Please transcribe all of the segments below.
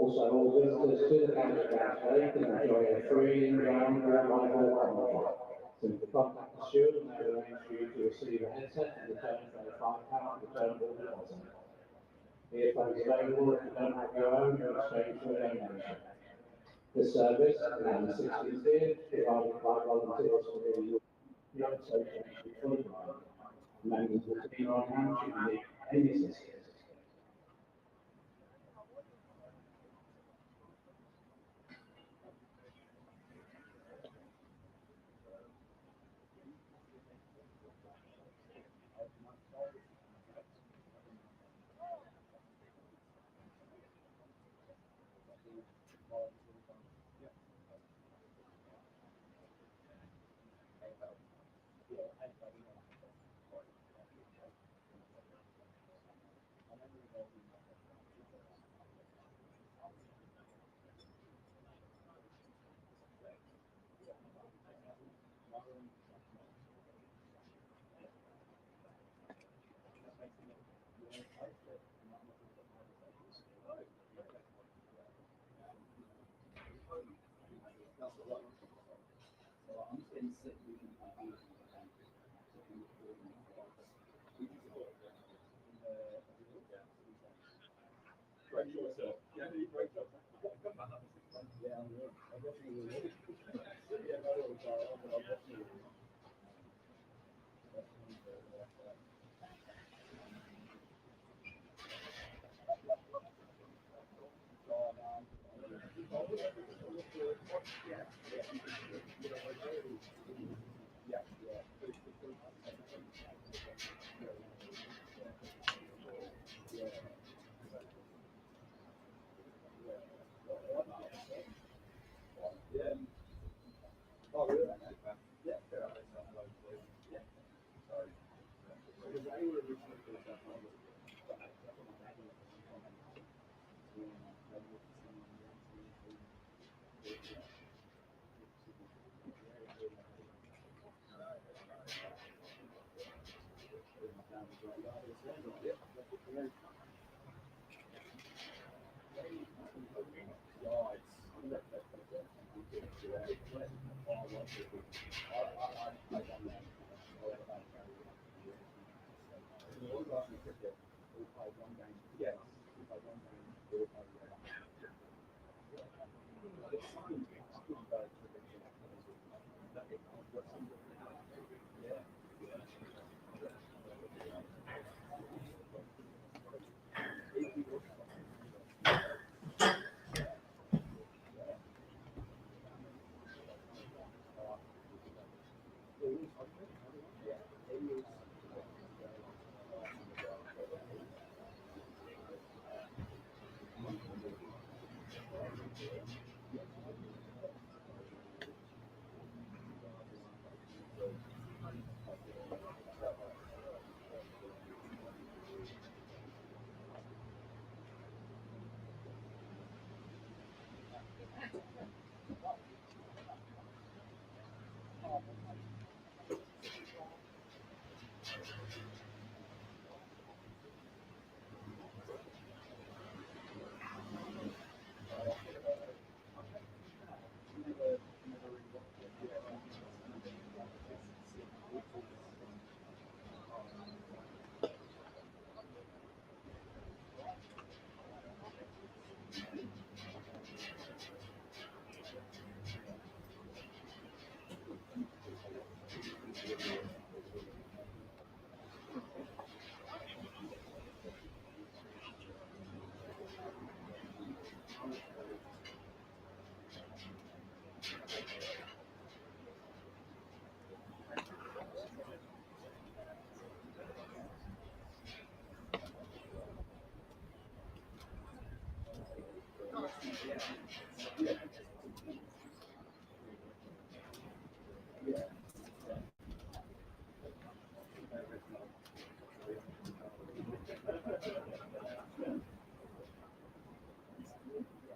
Also, all visitors to the campground today can enjoy a free in-ground volleyball competition. Simply contact the steward and they will arrange for you to receive a headset and return for a £5 returnable deposit. Earphones available if you don't have your own in exchange for a donation. This service is now the 16th year, provided by volunteers for the Young Association Program. Members of the team are on hand should you need any assistance. Great job, sir. Yeah, great job. Yeah, I definitely will. Yeah, no, I'll definitely will. Yeah. Oh, really? Yeah. Yeah. Sorry. Because they were originally for South London.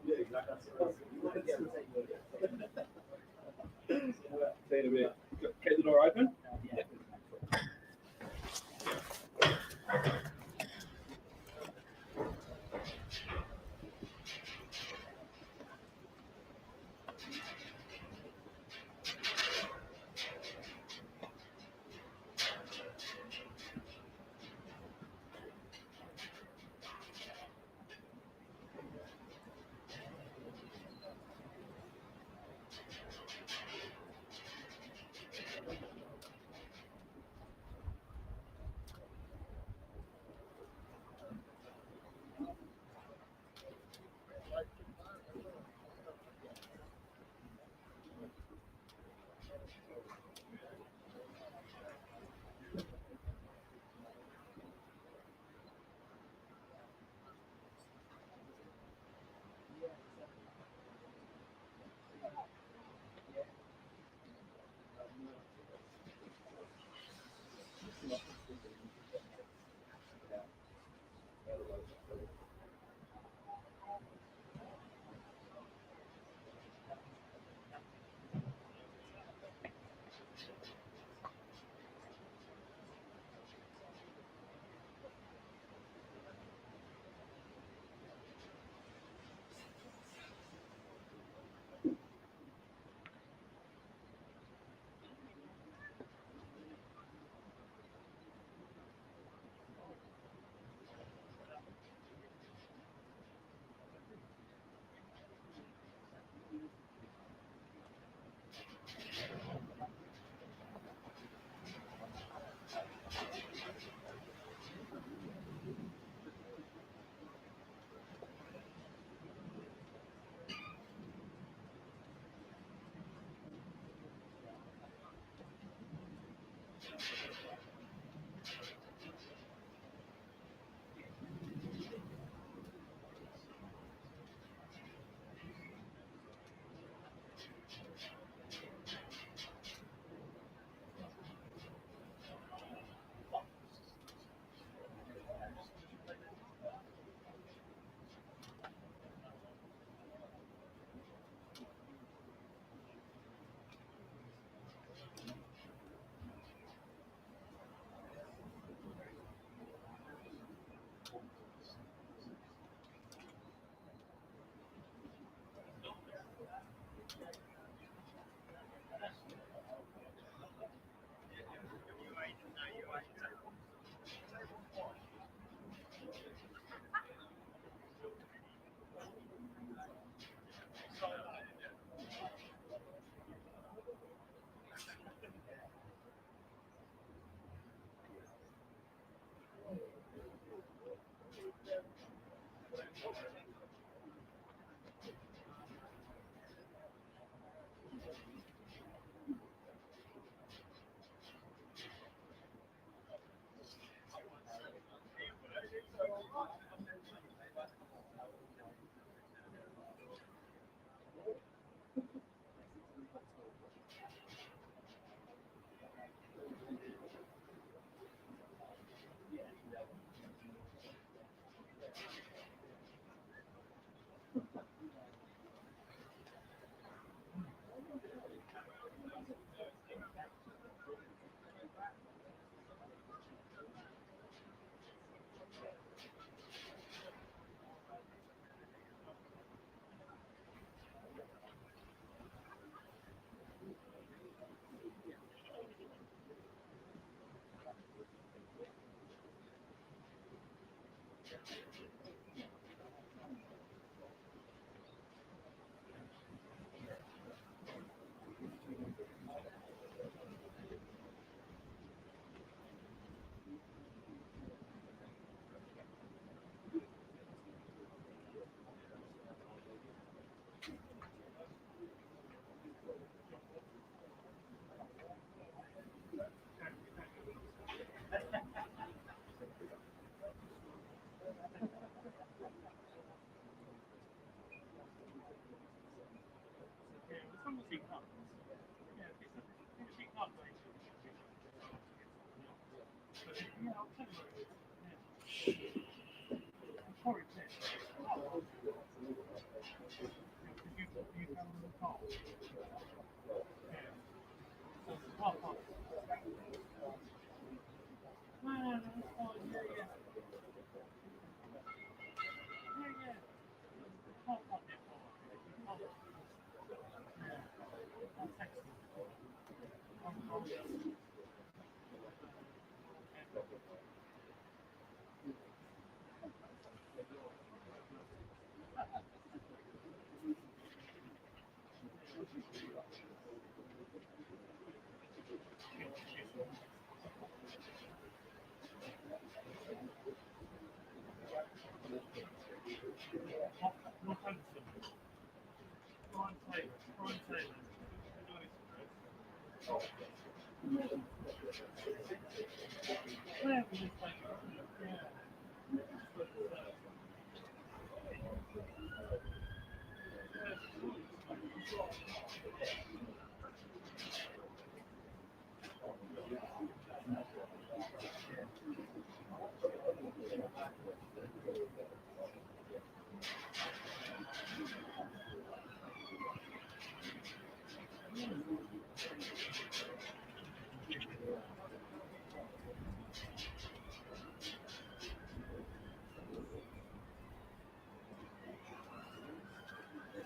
Yeah, exactly. See you in a bit. Get the door open? Yeah.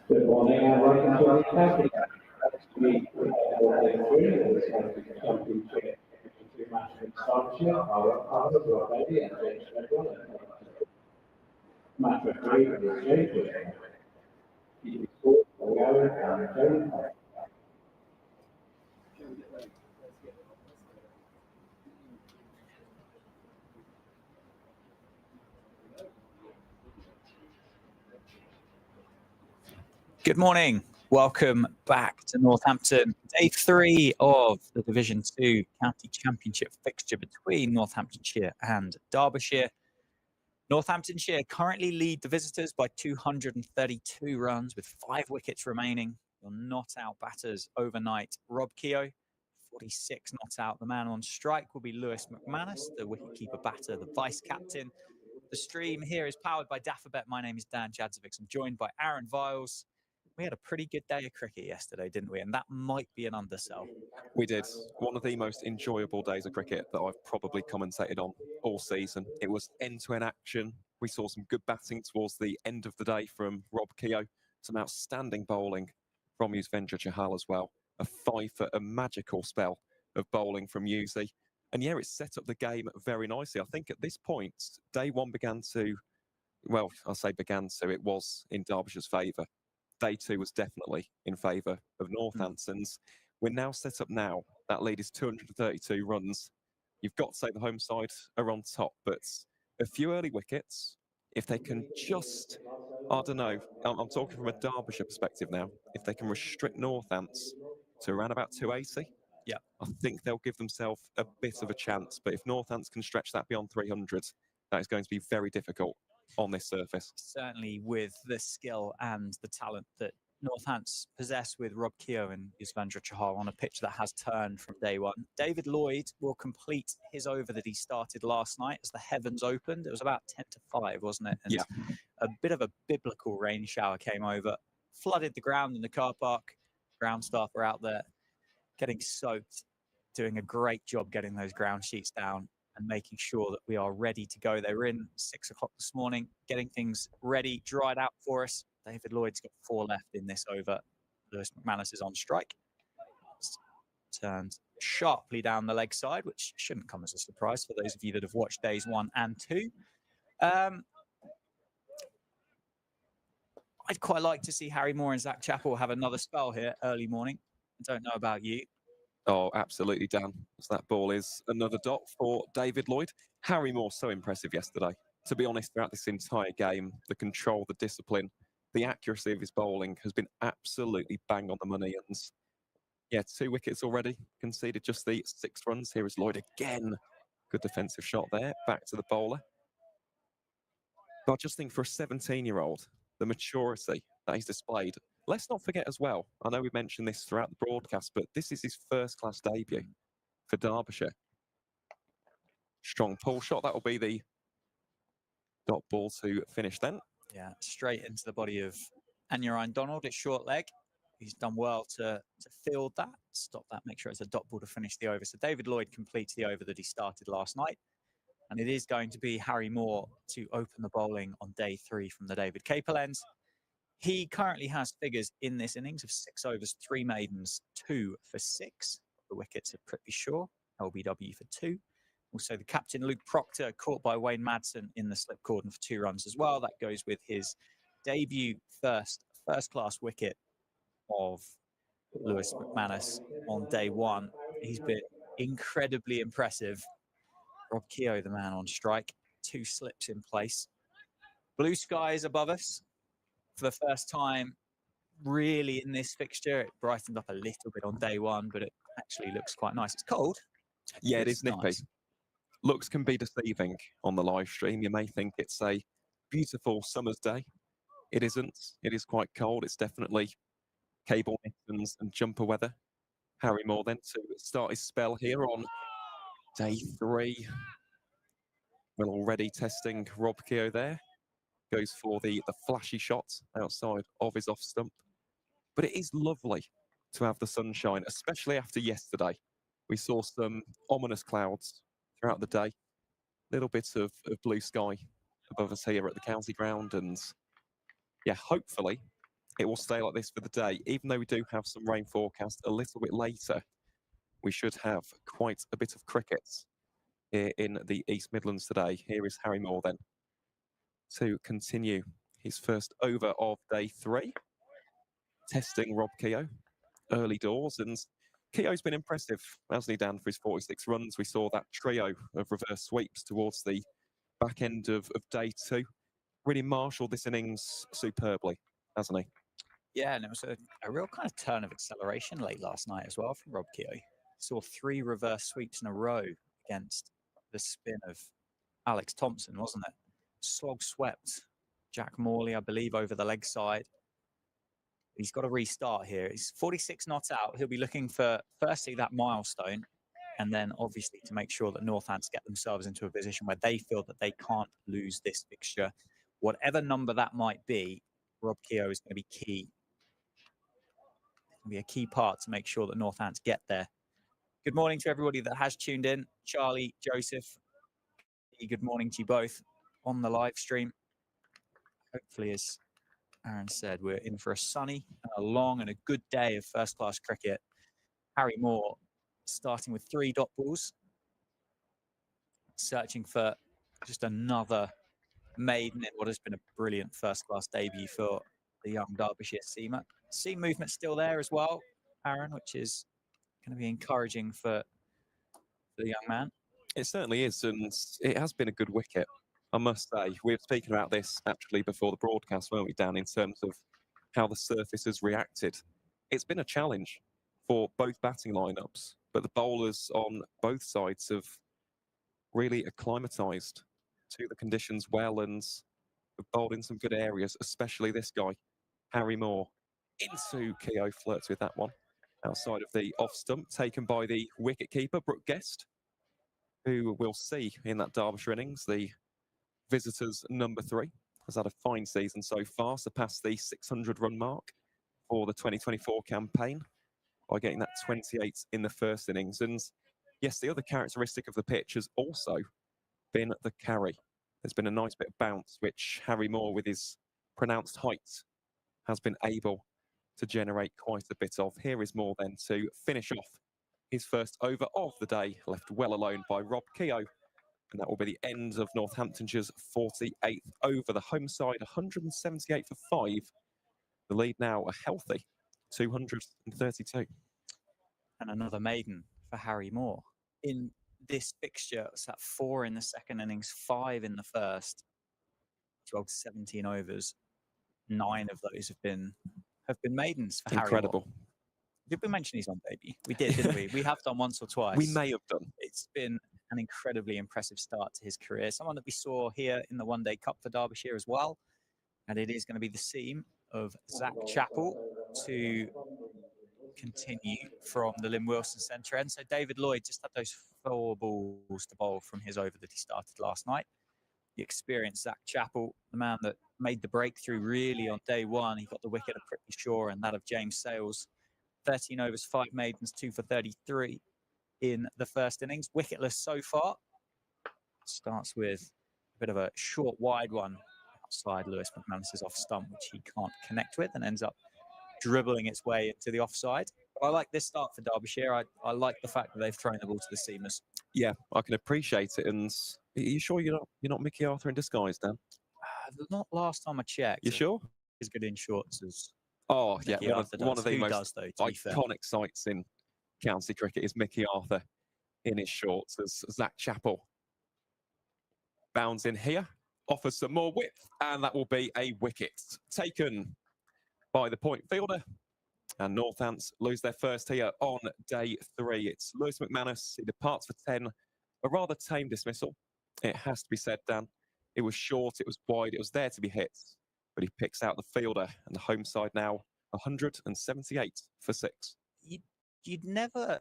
Good morning and welcome to our county. We have 3 of the championship between Manchester and Derbyshire, our Baby and James Redwell. Match referee for this game was Keith Sport, and Tony. Good morning. Welcome back to Northampton. Day 3 of the Division 2 County Championship fixture between Northamptonshire and Derbyshire. Northamptonshire currently lead the visitors by 232 runs with 5 wickets remaining. Your not-out batters overnight, Rob Keogh, 46 not out. The man on strike will be Lewis McManus, the wicketkeeper batter, the vice-captain. The stream here is powered by Daffabet. My name is Dan Jadzovic. I'm joined by Aaron Viles. We had a pretty good day of cricket yesterday, didn't we? And that might be an undersell. We did. One of the most enjoyable days of cricket that I've probably commentated on all season. It was end-to-end action. We saw some good batting towards the end of the day from Rob Keogh. Some outstanding bowling from Yuzvendra Chahal as well. A magical spell of bowling from Yuzi. And yeah, it set up the game very nicely. I think at this point, day one began to, well, I say began to, it was in Derbyshire's favour. Day two was definitely in favour of Northampton's. We're now set up now. That lead is 232 runs. You've got to say the home side are on top, but a few early wickets, if they can just, I don't know, I'm talking from a Derbyshire perspective now, if they can restrict Northants to around about 280, yeah, I think they'll give themselves a bit of a chance. But if Northants can stretch that beyond 300, that is going to be very difficult on this surface. Certainly with the skill and the talent that Northants possess with Rob Keogh and Yuzvendra Chahal on a pitch that has turned from day one. David Lloyd will complete his over that he started last night as the heavens opened. It was about 10 to 5, wasn't it? And yeah, a bit of a biblical rain shower came over, flooded the ground in the car park. Ground staff are out there getting soaked, doing a great job getting those ground sheets down and making sure that we are ready to go. They were in 6 o'clock this morning, getting things ready, dried out for us. David Lloyd's got 4 left in this over. Lewis McManus is on strike. Turns sharply down the leg side, which shouldn't come as a surprise for those of you that have watched days 1 and 2. I'd quite like to see Harry Moore and Zach Chappell have another spell here early morning. I don't know about you. Oh, absolutely, Dan. So that ball is another dot for David Lloyd. Harry Moore, so impressive yesterday. To be honest, throughout this entire game, the control, the discipline, the accuracy of his bowling has been absolutely bang on the money. And yeah, 2 wickets already, conceded just the 6 runs. Here is Lloyd again. Good defensive shot there, back to the bowler. But I just think for a 17-year-old, the maturity that he's displayed. Let's not forget as well, I know we mentioned this throughout the broadcast, but this is his first-class debut for Derbyshire. Strong pull shot. That will be the dot ball to finish then. Yeah, straight into the body of Anurine Donald. It's short leg. He's done well to field that, stop that, make sure it's a dot ball to finish the over. So David Lloyd completes the over that he started last night. And it is going to be Harry Moore to open the bowling on day 3 from the David Capel lens. He currently has figures in this innings of 6 overs, 3 maidens, 2 for 6. The wickets are pretty sure. LBW for 2. Also, the captain, Luke Proctor, caught by Wayne Madsen in the slip cordon for 2 runs as well. That goes with his debut first-class wicket of Lewis McManus on day 1. He's been incredibly impressive. Rob Keogh, the man on strike, 2 slips in place. Blue skies above us for the first time really in this fixture. It brightened up a little bit on day 1, but it actually looks quite nice. It's cold. Yeah, it is nippy. Nice. Looks can be deceiving on the live stream. You may think it's a beautiful summer's day. It isn't. It is quite cold. It's definitely cable mittens and jumper weather. Harry Moore then to start his spell here on day 3. Well, already testing Rob Keogh there. Goes for the flashy shot outside of his off stump. But it is lovely to have the sunshine, especially after yesterday. We saw some ominous clouds throughout the day. Little bit of blue sky above us here at the county ground. And yeah, hopefully it will stay like this for the day. Even though we do have some rain forecast a little bit later, we should have quite a bit of cricket here in the East Midlands today. Here is Harry Moore then to continue his first over of day 3. Testing Rob Keogh early doors. And Keogh's been impressive, hasn't he, Dan, for his 46 runs. We saw that trio of reverse sweeps towards the back end of day 2. Really marshalled this innings superbly, hasn't he? Yeah, and it was a real kind of turn of acceleration late last night as well from Rob Keogh. Saw 3 reverse sweeps in a row against the spin of Alex Thompson, wasn't it? Slog swept Jack Morley, I believe, over the leg side. He's got to restart here. He's 46 knots out. He'll be looking for, firstly, that milestone, and then obviously to make sure that Northants get themselves into a position where they feel that they can't lose this fixture. Whatever number that might be, Rob Keogh is going to be key. It's going to be a key part to make sure that Northants get there. Good morning to everybody that has tuned in. Charlie, Joseph, good morning to you both on the live stream. Hopefully, as Aaron said, we're in for a sunny and a long and a good day of first-class cricket. Harry Moore starting with 3 dot balls, searching for just another maiden in what has been a brilliant first-class debut for the young Derbyshire seamer. Seam movement still there as well, Aaron, which is going to be encouraging for the young man. It certainly is, and it has been a good wicket, I must say. We were speaking about this actually before the broadcast, weren't we, Dan, in terms of how the surface has reacted. It's been a challenge for both batting lineups, but the bowlers on both sides have really acclimatised to the conditions well and have bowled in some good areas, especially this guy, Harry Moore. Into Keogh, flirts with that one. Outside of the off stump, taken by the wicketkeeper, Brooke Guest, who we'll see in that Derbyshire innings. The visitors' number 3 has had a fine season so far, surpassed the 600-run mark for the 2024 campaign by getting that 28 in the first innings. And yes, the other characteristic of the pitch has also been the carry. There's been a nice bit of bounce, which Harry Moore, with his pronounced height, has been able to generate quite a bit of. Here is Moore then to finish off his first over of the day, left well alone by Rob Keogh. And that will be the end of Northamptonshire's 48th over. The home side, 178 for 5. The lead now a healthy 232. And another maiden for Harry Moore. In this fixture, it's at 4 in the second innings, 5 in the first. 12 17 overs. 9 of those have been maidens for Harry Moore. Incredible. Did we mention he's on debut? We did, didn't we? We have done once or twice. We may have done. It's been an incredibly impressive start to his career. Someone that we saw here in the One Day Cup for Derbyshire as well. And it is going to be the seam of Zach Chappell to continue from the Lynn Wilson centre end. So David Lloyd just had those 4 balls to bowl from his over that he started last night. The experienced Zach Chappell, the man that made the breakthrough really on day 1. He got the wicket of Prithvi Shaw and that of James Sales. 13 overs, 5 maidens, 2 for 33 in the first innings. Wicketless so far. Starts with a bit of a short, wide one outside Lewis McManus's off stump, which he can't connect with, and ends up dribbling its way into the offside. But I like this start for Derbyshire. I like the fact that they've thrown the ball to the seamers. Yeah, I can appreciate it. And are you sure you're not Mickey Arthur in disguise, Dan? Not last time I checked. You sure? As good in shorts as Oh, yeah, one of the most does, though, iconic sights in county cricket is Mickey Arthur in his shorts as Zach Chappell bounds in here, offers some more width, and that will be a wicket taken by the point fielder. And Northants lose their first here on day 3. It's Lewis McManus. He departs for 10. A rather tame dismissal, it has to be said, Dan. It was short, it was wide, it was there to be hit. But he picks out the fielder, and the home side now 178 for 6. You'd never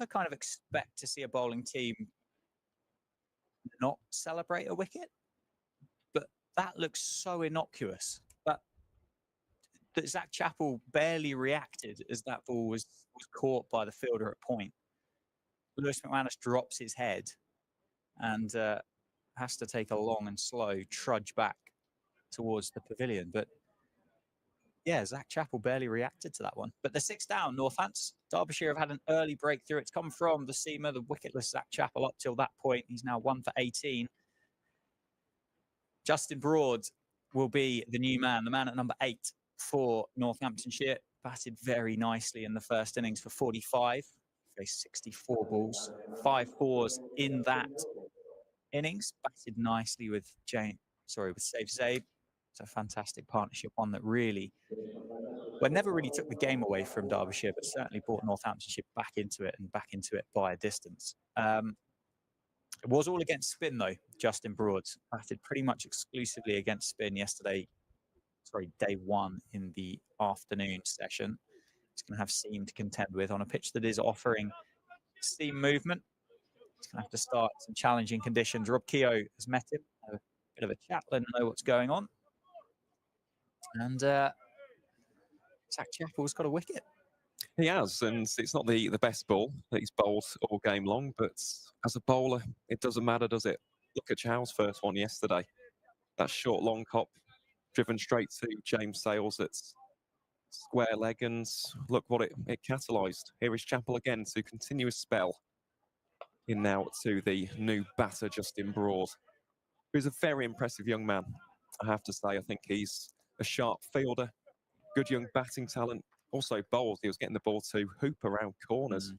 kind of expect to see a bowling team not celebrate a wicket, but that looks so innocuous. That Zach Chappell barely reacted as that ball was caught by the fielder at point. Lewis McManus drops his head and has to take a long and slow trudge back towards the pavilion. But yeah, Zach Chappell barely reacted to that one. But the 6 down, Northants. Derbyshire have had an early breakthrough. It's come from the seamer, the wicketless Zach Chappell. Up till that point, he's now 1 for 18. Justin Broad will be the new man, the man at number 8 for Northamptonshire. Batted very nicely in the first innings for 45. Faced 64 balls, 5 fours in that innings. Batted nicely with Save Zabe. It's a fantastic partnership, one that really well, never really took the game away from Derbyshire, but certainly brought Northamptonshire back into it and back into it by a distance. It was all against spin, though. Justin Broad batted pretty much exclusively against spin yesterday. Sorry, day one in the afternoon session. He's going to have seam to contend with on a pitch that is offering seam movement. He's going to have to start some challenging conditions. Rob Keogh has met him, a bit of a chat, let him know what's going on. And Zach Chappell's got a wicket. He has, and it's not the best ball that he's bowled all game long, but as a bowler, it doesn't matter, does it? Look at Chow's first one yesterday. That short, long hop, driven straight to James Sales at square leg, and look what it catalysed. Here is Chappell again to continue his spell in now to the new batter, Justin Broad, who's a very impressive young man, I have to say. I think he's a sharp fielder, good young batting talent. Also bowls, he was getting the ball to hoop around corners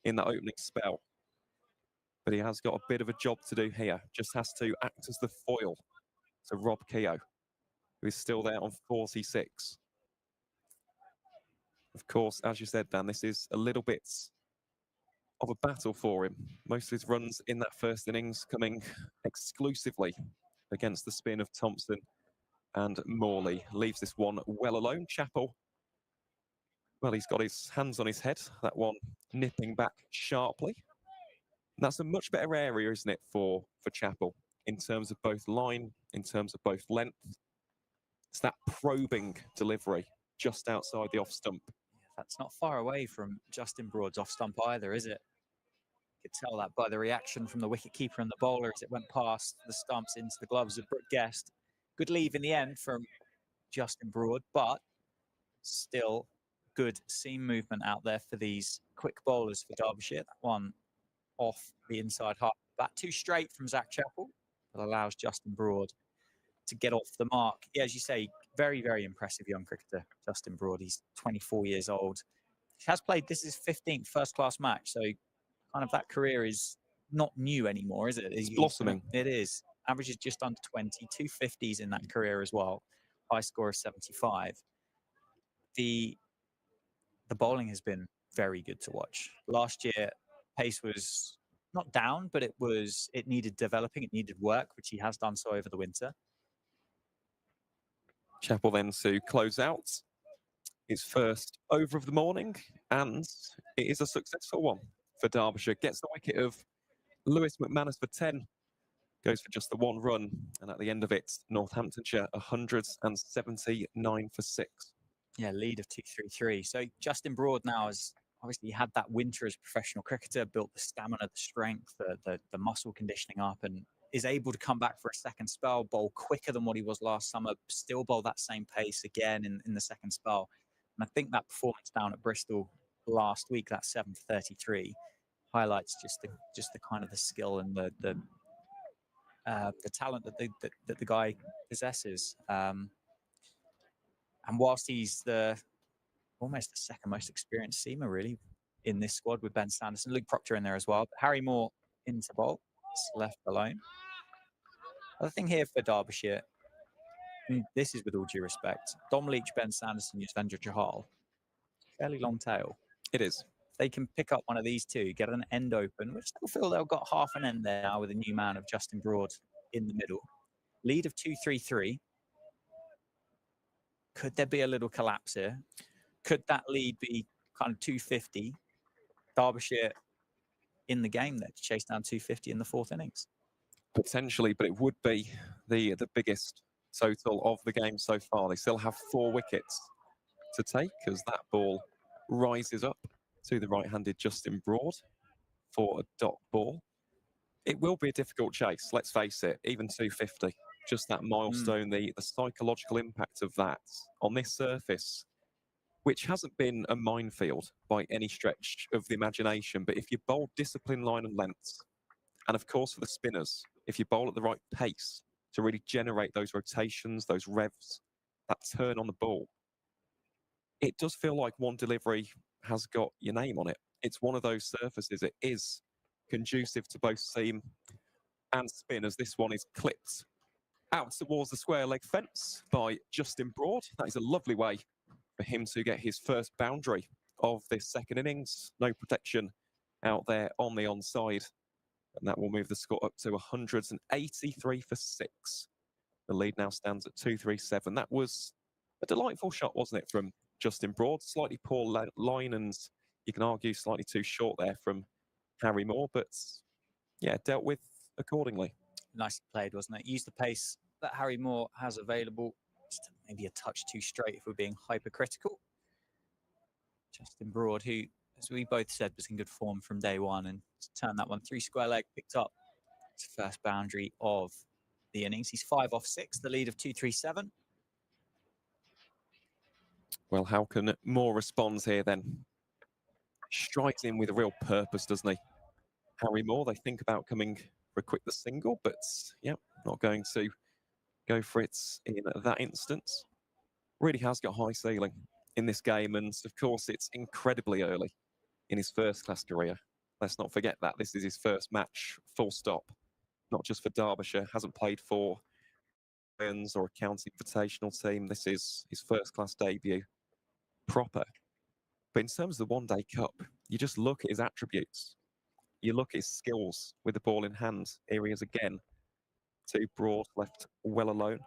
in that opening spell. But he has got a bit of a job to do here. Just has to act as the foil to Rob Keogh, who is still there on 46. Of course, as you said, Dan, this is a little bit of a battle for him. Most of his runs in that first innings coming exclusively against the spin of Thompson and Morley. Leaves this one well alone. Chappell, well, he's got his hands on his head, that one nipping back sharply. And that's a much better area, isn't it, for Chappell, in terms of both line, in terms of both length. It's that probing delivery just outside the off stump. Yeah, that's not far away from Justin Broad's off stump either, is it? You could tell that by the reaction from the wicketkeeper and the bowler as it went past the stumps into the gloves of Brooke Guest. Good leave in the end from Justin Broad, but still good seam movement out there for these quick bowlers for Derbyshire. That one off the inside half. That too straight from Zach Chappell, that allows Justin Broad to get off the mark. Yeah, as you say, very, very impressive young cricketer, Justin Broad. He's 24 years old. He has played, this is his 15th first-class match, so kind of that career is not new anymore, is it? It's blossoming. It is. Averages just under 20, 250s in that career as well. High score of 75. The bowling has been very good to watch. Last year, pace was not down, but it needed developing, it needed work, which he has done so over the winter. Chappell then to close out his first over of the morning, and it is a successful one for Derbyshire. Gets the wicket of Lewis McManus for 10, goes for just the one run, and at the end of it, Northamptonshire 179 for 6. Yeah, lead of 2-3-3. So Justin Broad now has obviously had that winter as a professional cricketer, built the stamina, the strength, the muscle conditioning up, and is able to come back for a second spell, bowl quicker than what he was last summer, still bowl that same pace again in the second spell. And I think that performance down at Bristol last week, that 7 for 33, highlights just the kind of the skill and the talent that the guy possesses. And whilst he's almost the second most experienced seamer really in this squad with Ben Sanderson, Luke Proctor in there as well, but Harry Moore into bowl, left alone. Other thing here for Derbyshire, I mean, this is with all due respect, Dom Leach, Ben Sanderson, Yuzvendra Chahal, fairly long tail. It is. If they can pick up one of these two, get an end open, which they'll feel they've got half an end there now with a new man of Justin Broad in the middle. Lead of 2-3-3. Could there be a little collapse here? Could that lead be kind of 250? Derbyshire in the game there to chase down 250 in the fourth innings? Potentially, but it would be the biggest total of the game so far. They still have 4 wickets to take as that ball rises up to the right-handed Justin Broad for a dot ball. It will be a difficult chase, let's face it, even 250. Just that milestone, the psychological impact of that on this surface, which hasn't been a minefield by any stretch of the imagination. But if you bowl discipline, line and length, and of course for the spinners, if you bowl at the right pace to really generate those rotations, those revs, that turn on the ball, it does feel like one delivery has got your name on it. It's one of those surfaces. It is conducive to both seam and spin, as this one is clipped out towards the square leg fence by Justin Broad. That is a lovely way for him to get his first boundary of this second innings. No protection out there on the onside. And that will move the score up to 183 for 6. The lead now stands at 237. That was a delightful shot, wasn't it, from Justin Broad? Slightly poor line and you can argue slightly too short there from Harry Moore, but yeah, dealt with accordingly. Nicely played, wasn't it? Use the pace that Harry Moore has available. Just maybe a touch too straight if we're being hypercritical. Justin Broad, who, as we both said, was in good form from day one, and turned that one through square leg, picked up his first boundary of the innings. He's 5 off 6, the lead of 237. Well, how can Moore respond here then? Strikes in with a real purpose, doesn't he? Harry Moore, they think about coming for a quick the single, but yeah, not going to go for it in that instance. Really has got high ceiling in this game, and of course it's incredibly early in his first class career. Let's not forget that this is his first match, full stop. Not just for Derbyshire, hasn't played for Lions or a county invitational team. This is his first class debut, proper. But in terms of the one-day cup, you just look at his attributes. You look at his skills with the ball in hand. Here he is again. Too Broad, left well alone.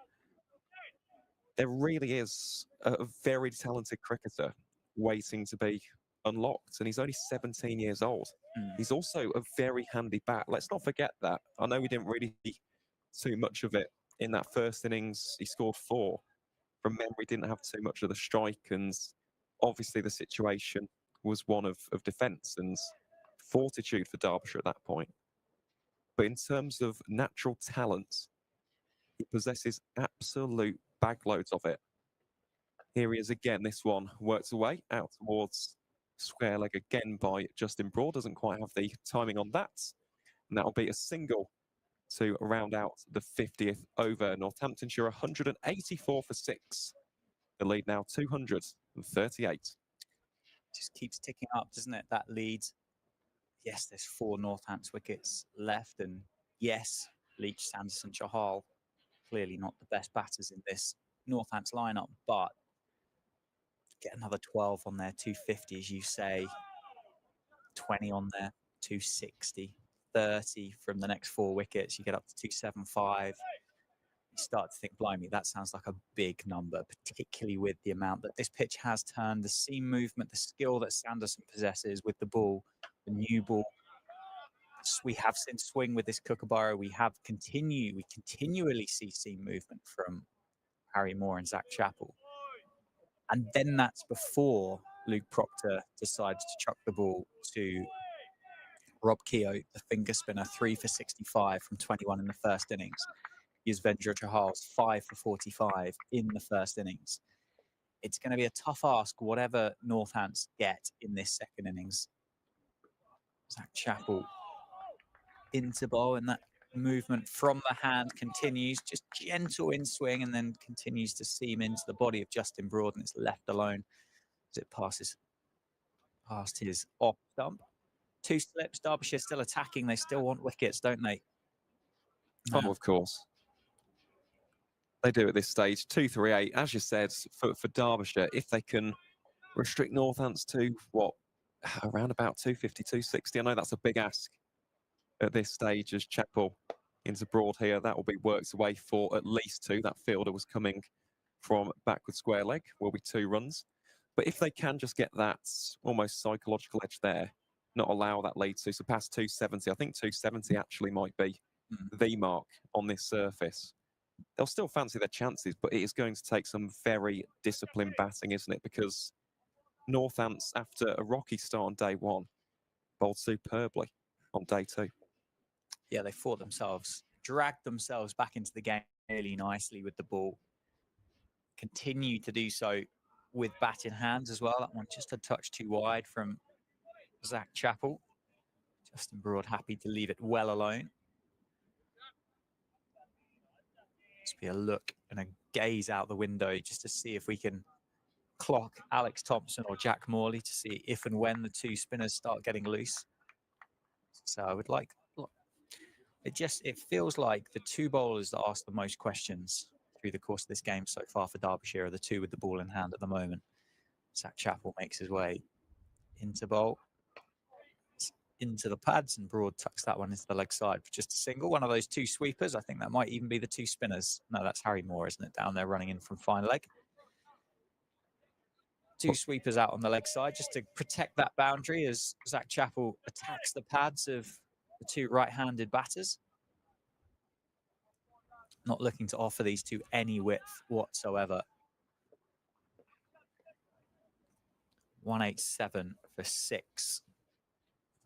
There really is a very talented cricketer waiting to be unlocked, and he's only 17 years old. He's also a very handy bat. Let's not forget that. I know we didn't really see too much of it in that first innings. He scored 4. From memory, didn't have too much of the strike, and obviously the situation was one of defence and fortitude for Derbyshire at that point. But in terms of natural talent, he possesses absolute bagloads of it. Here he is again. This one works away out towards square leg again by Justin Broad. Doesn't quite have the timing on that. And that'll be a single to round out the 50th over. Northamptonshire 184 for 6. The lead now 238. Just keeps ticking up, doesn't it? That lead. Yes, there's 4 Northants wickets left, and yes, Leach, Sanderson, Chahal, clearly not the best batters in this Northants lineup, but get another 12 on there, 250, as you say, 20 on there, 260, 30 from the next 4 wickets, you get up to 275. You start to think, blimey, that sounds like a big number, particularly with the amount that this pitch has turned, the seam movement, the skill that Sanderson possesses with the ball, the new ball. We have seen swing with this Kookaburra. We continually see seam movement from Harry Moore and Zach Chappell. And then that's before Luke Proctor decides to chuck the ball to Rob Keogh, the finger spinner, 3 for 65 from 21 in the first innings. Yuzvendra Chahal's 5 for 45 in the first innings. It's going to be a tough ask, whatever Northants get in this second innings. Zach Chappell into bowl, and that movement from the hand continues, just gentle in swing, and then continues to seam into the body of Justin Broad, and it's left alone as it passes past his off stump. 2 slips, Derbyshire still attacking. They still want wickets, don't they? No. Oh, of course. They do at this stage. 238, as you said, for Derbyshire, if they can restrict Northants to, what, around about 250, 260. I know that's a big ask at this stage as Chappell into Broad here. That will be worked away for at least 2. That fielder was coming from backward square leg, will be 2 runs. But if they can just get that almost psychological edge there, not allow that lead to surpass 270, I think 270 actually might be the mark on this surface. They'll still fancy their chances, but it is going to take some very disciplined batting, isn't it? Because Northants, after a rocky start on day 1, bowled superbly on day 2. Yeah, they fought themselves, dragged themselves back into the game really nicely with the ball. Continue to do so with bat in hands as well. That one just a touch too wide from Zach Chappell. Justin Broad happy to leave it well alone. Just be a look and a gaze out the window just to see if we can clock Alex Thompson or Jack Morley to see if and when the 2 spinners start getting loose. So I would like, look, it feels like the 2 bowlers that ask the most questions through the course of this game so far for Derbyshire are the 2 with the ball in hand at the moment. Zach Chappell makes his way into bowl, into the pads, and Broad tucks that one into the leg side for just a single. One of those two sweepers. I think that might even be the two spinners. No, that's Harry Moore, isn't it? Down there running in from fine leg. Two sweepers out on the leg side just to protect that boundary as Zach Chappell attacks the pads of the two right-handed batters. Not looking to offer these two any width whatsoever. 187 for 6.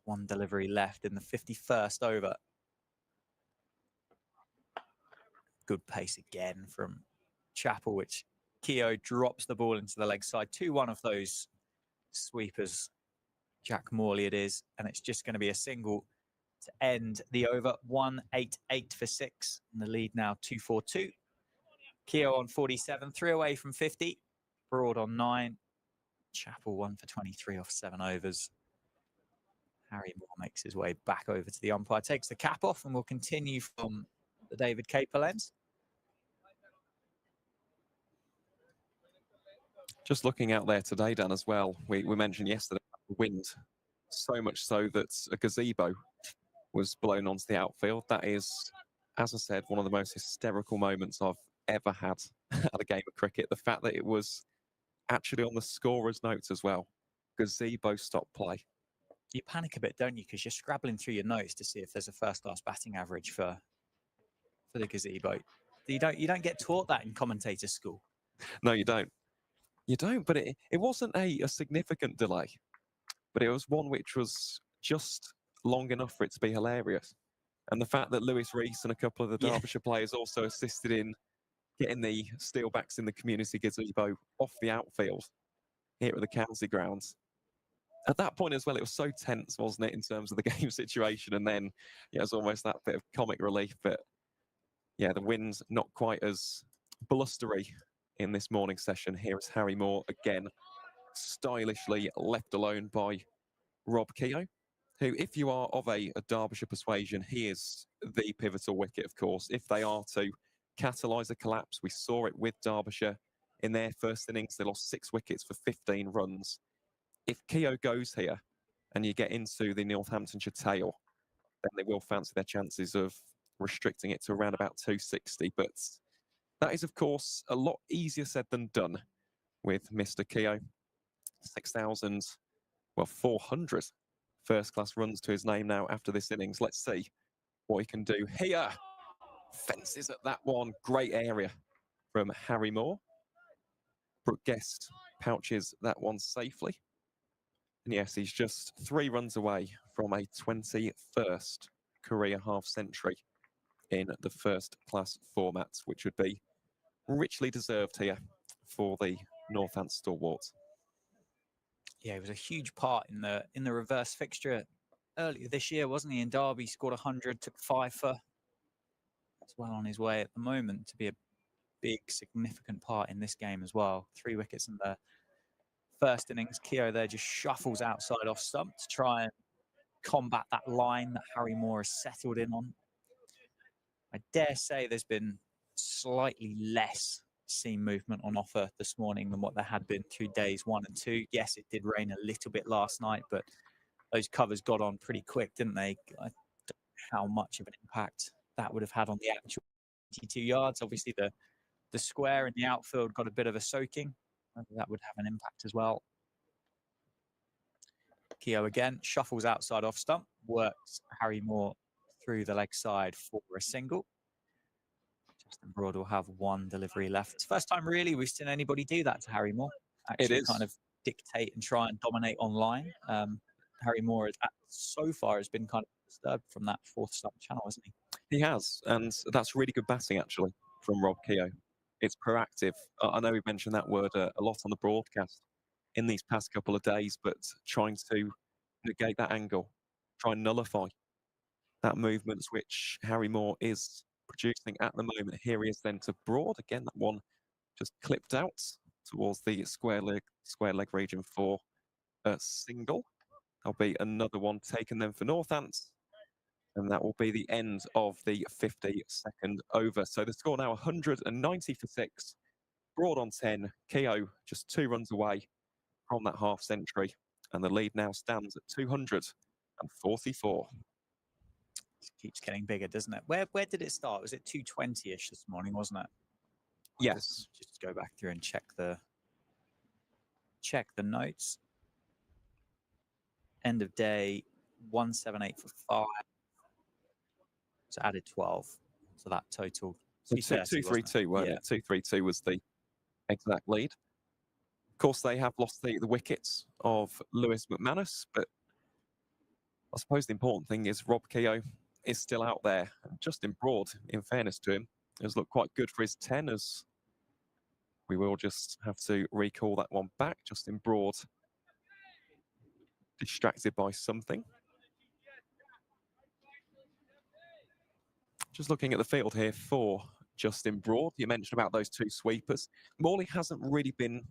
One delivery left in the 51st over. Good pace again from Chappell, which Keogh drops the ball into the leg side. 2-1 of those sweepers. Jack Morley it is, and it's just going to be a single to end the over. 188 for 6, and the lead now 242. Keogh on 47, 3 away from 50. Broad on 9. Chappell 1 for 23 off 7 overs. Harry Moore makes his way back over to the umpire, takes the cap off, and we'll continue from the David Caper lens. Just looking out there today, Dan, as well, we mentioned yesterday the wind, so much so that a gazebo was blown onto the outfield. That is, as I said, one of the most hysterical moments I've ever had at a game of cricket. The fact that it was actually on the scorer's notes as well. Gazebo stop play. You panic a bit, don't you? Because you're scrabbling through your notes to see if there's a first-class batting average for the gazebo. You don't get taught that in commentator school. No, you don't. You don't, but it wasn't a significant delay, but it was one which was just long enough for it to be hilarious. And the fact that Lewis Rees and a couple of the Derbyshire players also assisted in getting the steelbacks in the community gazebo off the outfield here at the county grounds. At that point as well, it was so tense, wasn't it, in terms of the game situation? And then it was almost that bit of comic relief. But yeah, the wind's not quite as blustery in this morning session. Here is Harry Moore again, stylishly left alone by Rob Keogh, who, if you are of a Derbyshire persuasion, he is the pivotal wicket, of course. If they are to catalyse a collapse, we saw it with Derbyshire in their first innings. They lost 6 wickets for 15 runs. If Keogh goes here and you get into the Northamptonshire tail, then they will fancy their chances of restricting it to around about 260. But that is, of course, a lot easier said than done with Mr. Keogh. 400 first-class runs to his name now after this innings. Let's see what he can do here. Fences at that one. Great area from Harry Moore. Brooke Guest pouches that one safely. And yes, he's just 3 runs away from a 21st career half-century in the first-class format, which would be richly deserved here for the Northampton stalwarts. Yeah, he was a huge part in the reverse fixture earlier this year, wasn't he? In Derby, scored 100, took 5 for. That's well on his way at the moment to be a big, significant part in this game as well. 3 wickets in the first innings. Keogh there just shuffles outside off stump to try and combat that line that Harry Moore has settled in on. I dare say there's been slightly less seam movement on offer this morning than what there had been through days 1 and 2. Yes, it did rain a little bit last night, but those covers got on pretty quick, didn't they? I don't know how much of an impact that would have had on the actual 22 yards. Obviously, the square in the outfield got a bit of a soaking. That would have an impact as well. Keogh again shuffles outside off stump, works Harry Moore through the leg side for a single. Justin Broad will have 1 delivery left. It's the first time really we've seen anybody do that to Harry Moore. Actually, kind of dictate and try and dominate online. Harry Moore so far has been kind of disturbed from that 4th stump channel, hasn't he? He has, and that's really good batting actually from Rob Keogh. It's proactive. I know we've mentioned that word a lot on the broadcast in these past couple of days, but trying to negate that angle, try and nullify that movement which Harry Moore is producing at the moment. Here he is then to Broad. Again, that one just clipped out towards the square leg region for a single. There'll be another one taken then for Northants. And that will be the end of the 52nd over. So the score now 190 for 6. Broad on 10. Keogh just 2 runs away from that half century, and the lead now stands at 244. It keeps getting bigger, doesn't it? Where did it start? Was it 220-ish this morning, wasn't it? Yes. Just go back through and check the notes. End of day 178 for 5. So added 12. So that total. So 232, weren't it? 232 was the exact lead. Of course, they have lost the wickets of Lewis McManus, but I suppose the important thing is Rob Keogh is still out there. And Justin Broad, in fairness to him, has looked quite good for his 10, as we will just have to recall that one back. Justin Broad distracted by something. Just looking at the field here for Justin Broad. You mentioned about those two sweepers. Morley hasn't really been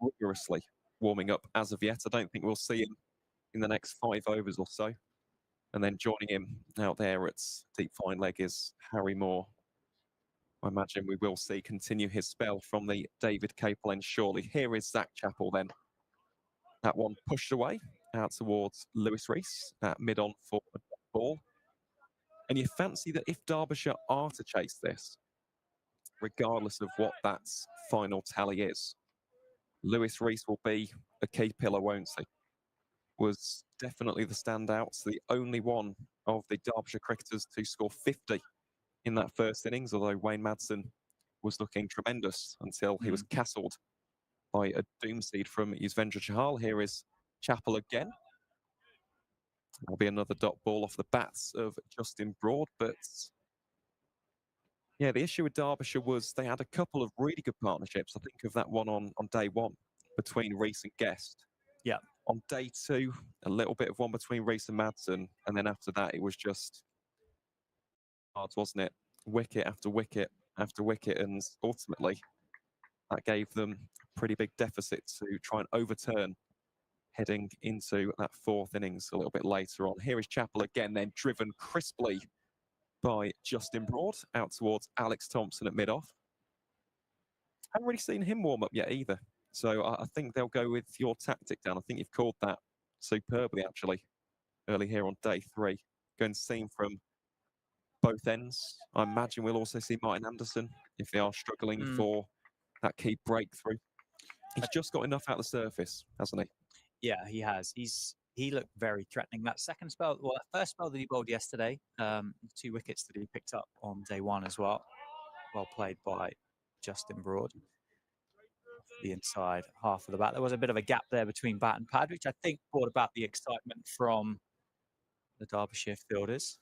rigorously warming up as of yet. I don't think we'll see him in the next 5 overs or so. And then joining him out there at deep fine leg is Harry Moore. I imagine we will see continue his spell from the David Capel end surely. Here is Zach Chappell then. That one pushed away out towards Lewis Rees at mid-on for a ball. And you fancy that if Derbyshire are to chase this, regardless of what that final tally is, Lewis Rees will be a key pillar, won't he? Was definitely the standout, the only one of the Derbyshire cricketers to score 50 in that first innings, although Wayne Madsen was looking tremendous until he was castled by a doomseed from Yuzvendra Chahal. Here is Chappell again. There'll be another dot ball off the bats of Justin Broad, but yeah, the issue with Derbyshire was they had a couple of really good partnerships. I think of that one on day one between Rees and Guest. Yeah. On day two, a little bit of one between Rees and Madsen, and then after that, it was just hard, wasn't it? Wicket after wicket after wicket, and ultimately that gave them a pretty big deficit to try and overturn heading into that fourth innings a little bit later on. Here is Chappell again, then driven crisply by Justin Broad out towards Alex Thompson at mid-off. Haven't really seen him warm up yet either. So I think they'll go with your tactic, Dan. I think you've called that superbly, actually, early here on day 3. Going to see him from both ends. I imagine we'll also see Martin Anderson if they are struggling for that key breakthrough. He's just got enough out the surface, hasn't he? Yeah, he has. He looked very threatening. That second spell, well, that first spell that he bowled yesterday, 2 wickets that he picked up on day 1 as well. Well played by Justin Broad. The inside half of the bat. There was a bit of a gap there between bat and pad, which I think brought about the excitement from the Derbyshire fielders.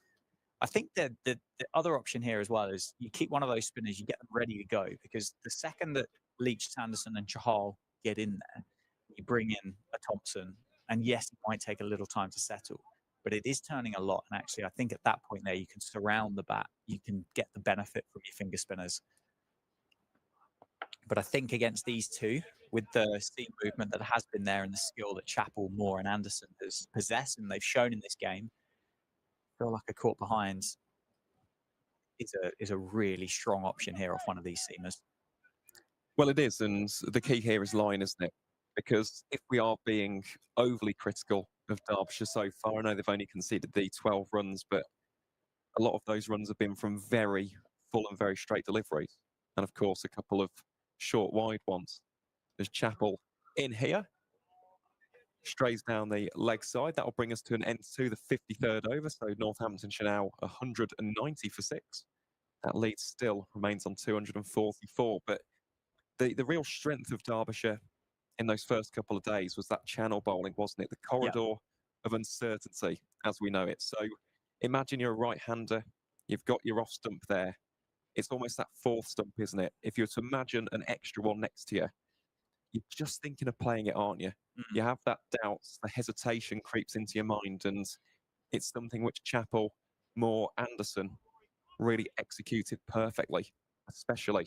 I think that the other option here as well is you keep one of those spinners, you get them ready to go, because the second that Leach, Sanderson and Chahal get in there, you bring in a Thompson, and yes, it might take a little time to settle, but it is turning a lot. And actually, I think at that point there, you can surround the bat, you can get the benefit from your finger spinners. But I think against these two, with the seam movement that has been there and the skill that Chappell, Moore and Anderson has possessed and they've shown in this game, I feel like a caught behind is a really strong option here off one of these seamers. Well, it is, and the key here is line, isn't it? Because if we are being overly critical of Derbyshire so far, I know they've only conceded the 12 runs, but a lot of those runs have been from very full and very straight deliveries. And of course, a couple of short wide ones. There's Chappell in here. Strays down the leg side. That'll bring us to an end to the 53rd over. So Northamptonshire now 190 for 6. That lead still remains on 244. But the real strength of Derbyshire in those first couple of days was that channel bowling, wasn't it? The corridor of uncertainty, as we know it. So imagine you're a right-hander. You've got your off stump there. It's almost that fourth stump, isn't it? If you were to imagine an extra one next to you, you're just thinking of playing it, aren't you? You have that doubt, the hesitation creeps into your mind, and it's something which Chappell, Moore, Anderson really executed perfectly, especially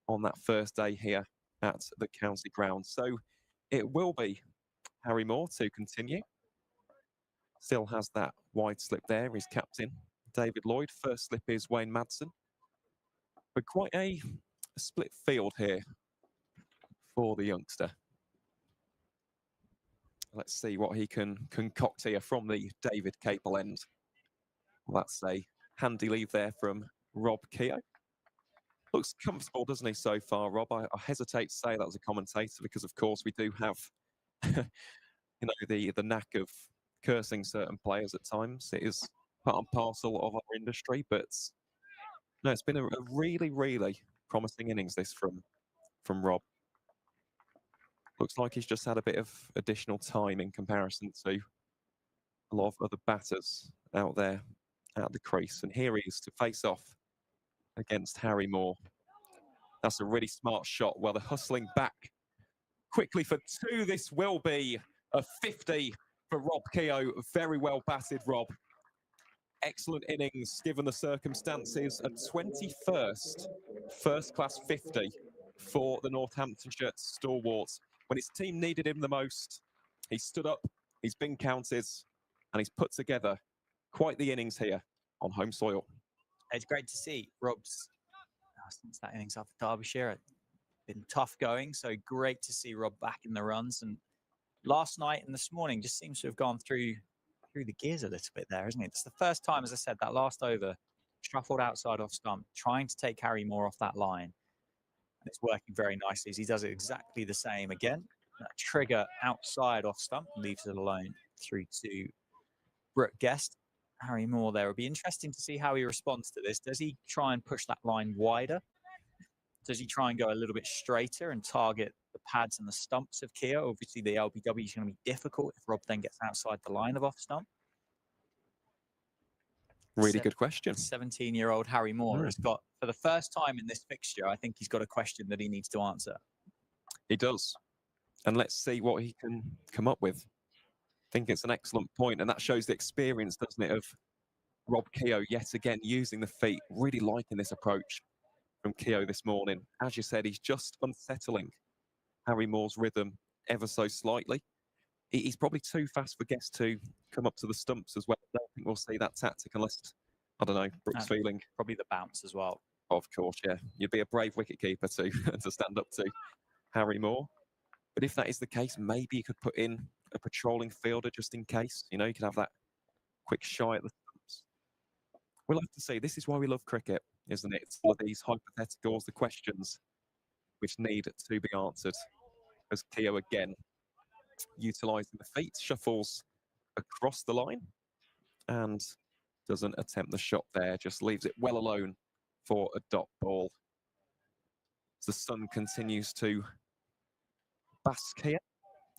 on that first day here at the county ground. So it will be Harry Moore to continue. Still has that wide slip there, his captain, David Lloyd. First slip is Wayne Madsen. But quite a split field here for the youngster. Let's see what he can concoct here from the David Capel end. Well, that's a handy leave there from Rob Keogh. Looks comfortable, doesn't he, so far, Rob? I hesitate to say that as a commentator because, of course, we do have, the knack of cursing certain players at times. It is part and parcel of our industry, but no, it's been a really, really promising innings, this from Rob. Looks like he's just had a bit of additional time in comparison to a lot of other batters out there at the crease. And here he is to face off against Harry Moore. That's a really smart shot. Well, they're hustling back quickly for two. This will be a 50 for Rob Keogh. Very well batted, Rob. Excellent innings given the circumstances. A 21st first-class 50 for the Northamptonshire stalwarts. When his team needed him the most, he stood up, he's been counted, and he's put together quite the innings here on home soil. It's great to see Rob's, since that innings after Derbyshire, it's been tough going, so great to see Rob back in the runs. And last night and this morning just seems to have gone through the gears a little bit there, isn't it? It's the first time, as I said, that last over, shuffled outside off stump, trying to take Harry Moore off that line. And it's working very nicely as he does it exactly the same again. That trigger outside off stump, leaves it alone through to Brooke Guest. Harry Moore there. It'll be interesting to see how he responds to this. Does he try and push that line wider? Does he try and go a little bit straighter and target the pads and the stumps of Keogh? Obviously, the LBW is going to be difficult if Rob then gets outside the line of off stump. Really good question. 17-year-old Harry Moore has got, for the first time in this fixture, I think he's got a question that he needs to answer. He does. And let's see what he can come up with. I think it's an excellent point, and that shows the experience, doesn't it, of Rob Keogh yet again using the feet. Really liking this approach from Keogh this morning. As you said, he's just unsettling Harry Moore's rhythm ever so slightly. He's probably too fast for Guest to come up to the stumps as well. I don't think we'll see that tactic unless, I don't know, Brooks feeling. Probably the bounce as well. Of course, yeah. You'd be a brave wicketkeeper to, to stand up to Harry Moore. But if that is the case, maybe you could put in a patrolling fielder just in case. You could have that quick shy at the stumps. We'll have to see. This is why we love cricket, isn't it? It's all of these hypotheticals, the questions which need to be answered. As Keogh again, utilising the feet, shuffles across the line and doesn't attempt the shot there, just leaves it well alone for a dot ball. As the sun continues to bask here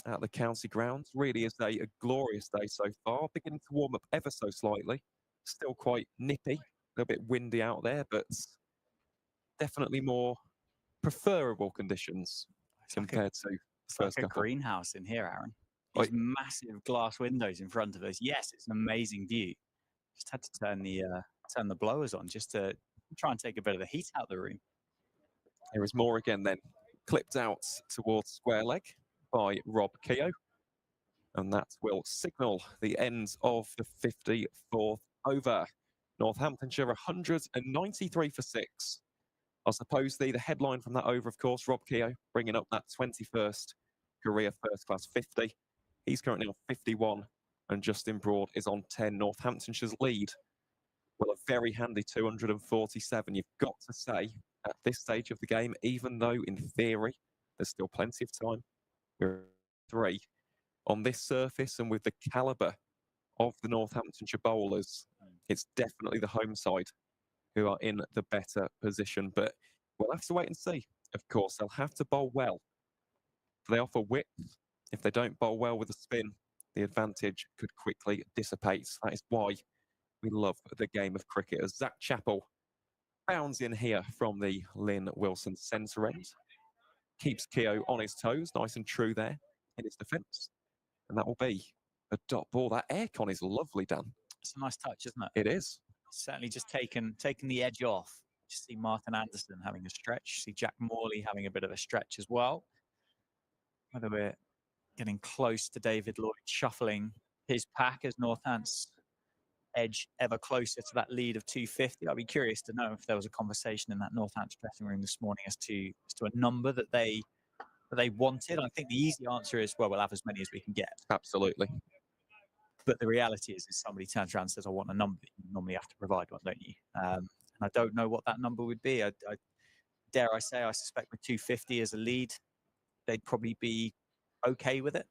at the county grounds. Really is a glorious day so far. Beginning to warm up ever so slightly. Still quite nippy, a little bit windy out there, but definitely more preferable conditions compared to the first like a couple. greenhouse in here, Aaron. These massive glass windows in front of us. Yes, it's an amazing view. Just had to turn the blowers on just to try and take a bit of the heat out of the room. Here is more again then, clipped out towards square leg by Rob Keogh. And that will signal the end of the 54th over. Northamptonshire 193 for 6. I suppose the headline from that over, of course, Rob Keogh bringing up that 21st career first-class 50. He's currently on 51 and Justin Broad is on 10. Northamptonshire's lead, well, a very handy 247. You've got to say, at this stage of the game, even though in theory there's still plenty of time, we're 3 on this surface and with the calibre of the Northamptonshire bowlers, it's definitely the home side who are in the better position. But we'll have to wait and see. Of course, they'll have to bowl well. If they offer width, if they don't bowl well with the spin, the advantage could quickly dissipate. That is why we love the game of cricket. As Zach Chappell bounds in here from the Lynn Wilson centre end. Keeps Keogh on his toes, nice and true there in his defence. And that will be a dot ball. That aircon is lovely, Dan. It's a nice touch, isn't it? It is. Certainly just taken the edge off. Just see Martin Anderson having a stretch. See Jack Morley having a bit of a stretch as well. Whether we're getting close to David Lloyd shuffling his pack as Northants edge ever closer to that lead of 250. I'd be curious to know if there was a conversation in that Northants dressing room this morning as to a number that they that they wanted. I think the easy answer is, well, we'll have as many as we can get. Absolutely. But the reality is somebody turns around and says, I want a number, you normally have to provide one, don't you? And I don't know what that number would be. I dare I say, I suspect with 250 as a lead, they'd probably be okay with it.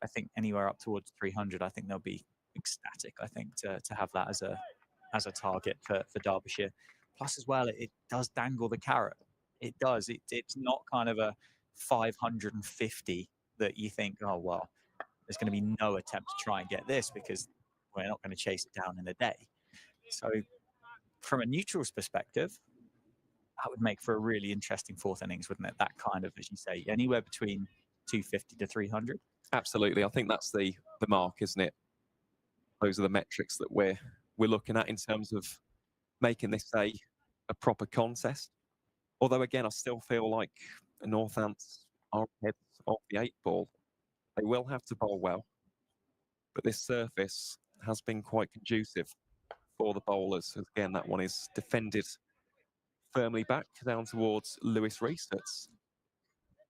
I think anywhere up towards 300, I think they'll be ecstatic, I think, to have that as a target for Derbyshire. Plus, as well, it does dangle the carrot. It does. It's not kind of a 550 that you think, oh, well, there's going to be no attempt to try and get this because we're not going to chase it down in a day. So from a neutral's perspective, that would make for a really interesting fourth innings, wouldn't it? That kind of, as you say, anywhere between 250 to 300. Absolutely. I think that's the mark, isn't it? Those are the metrics that we're looking at in terms of making this a proper contest. Although, again, I still feel like Northants are ahead of the 8-ball. They will have to bowl well, but this surface has been quite conducive for the bowlers. Again, that one is defended firmly back down towards Lewis Rees. That's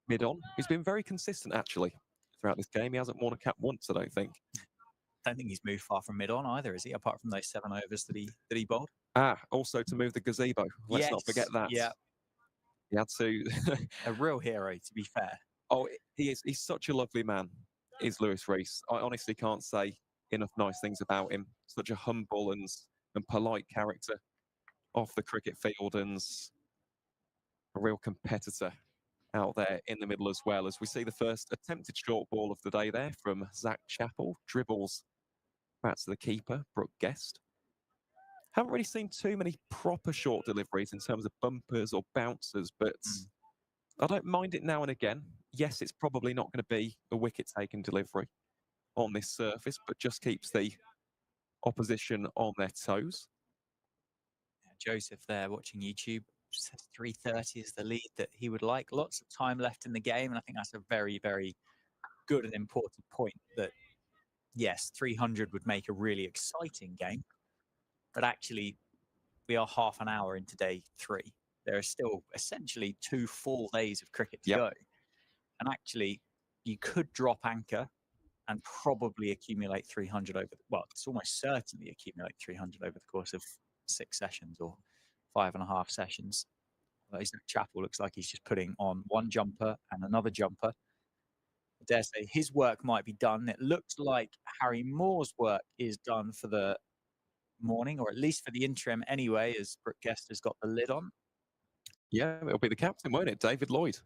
mid-on. He's been very consistent, actually, throughout this game. He hasn't worn a cap once, I don't think. I don't think he's moved far from mid-on either, is he? Apart from those 7 overs that he bowled. Also to move the gazebo. Let's not forget that. Yeah. He had to... A real hero, to be fair. Oh, he's such a lovely man, is Lewis Rees. I honestly can't say enough nice things about him. Such a humble and polite character off the cricket field, and a real competitor out there in the middle as well. As we see the first attempted short ball of the day there from Zach Chappell. Dribbles back to the keeper, Brooke Guest. Haven't really seen too many proper short deliveries in terms of bumpers or bouncers, but I don't mind it now and again. Yes, it's probably not going to be a wicket-taking delivery on this surface, but just keeps the opposition on their toes. Joseph there watching YouTube says 330 is the lead that he would like. Lots of time left in the game, and I think that's a very, very good and important point that, yes, 300 would make a really exciting game, but actually we are half an hour into day 3. There are still essentially 2 full days of cricket to go. And actually, you could drop anchor and probably accumulate 300 over, well, it's almost certainly accumulate 300 over the course of 6 sessions or 5.5 sessions. Chappell looks like he's just putting on one jumper and another jumper. I dare say his work might be done. It looks like Harry Moore's work is done for the morning, or at least for the interim anyway, as Brooke Guest has got the lid on. Yeah, it'll be the captain, won't it? David Lloyd.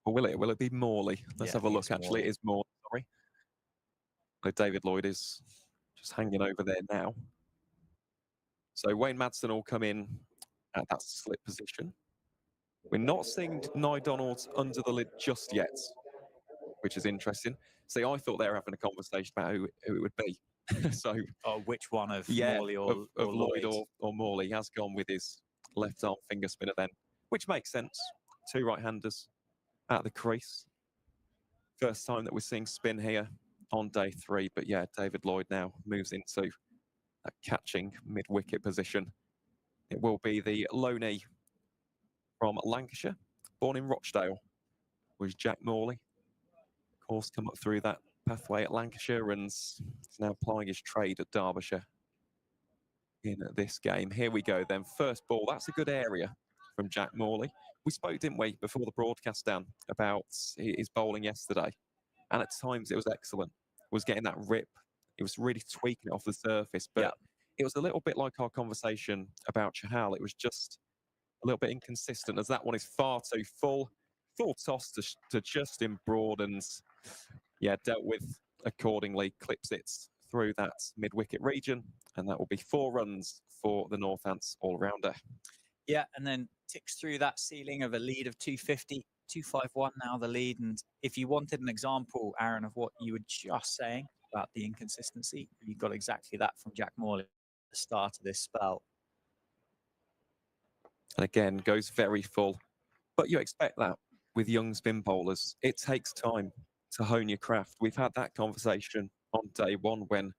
Or will it? Will it be Morley? Let's have a look. Actually, it is Morley. Sorry. So David Lloyd is just hanging over there now. So Wayne Madsen will come in at that slip position. We're not seeing Nye Donald under the lid just yet, which is interesting. See, I thought they were having a conversation about who it would be. So, which one of Morley of Lloyd or Morley. He has gone with his left arm finger spinner then, which makes sense. 2 right-handers at the crease. First time that we're seeing spin here on day 3. But yeah, David Lloyd now moves into a catching mid-wicket position. It will be the loanee from Lancashire, born in Rochdale, was Jack Morley. Of course, come up through that pathway at Lancashire and is now plying his trade at Derbyshire in this game. Here we go then. First ball. That's a good area from Jack Morley. We spoke, didn't we, before the broadcast, Dan, about his bowling yesterday. And at times it was excellent. Was getting that rip. It was really tweaking it off the surface. But it was a little bit like our conversation about Chahal. It was just a little bit inconsistent, as that one is far too full. Full toss to Justin Broad, and yeah, dealt with accordingly. Clips it through that mid-wicket region, and that will be 4 runs for the Northants all-rounder. Yeah, and then ticks through that ceiling of a lead of 250, 251 now the lead. And if you wanted an example, Aaron, of what you were just saying about the inconsistency, you got exactly that from Jack Morley at the start of this spell. And again, goes very full. But you expect that with young spin bowlers. It takes time to hone your craft. We've had that conversation on day 1 when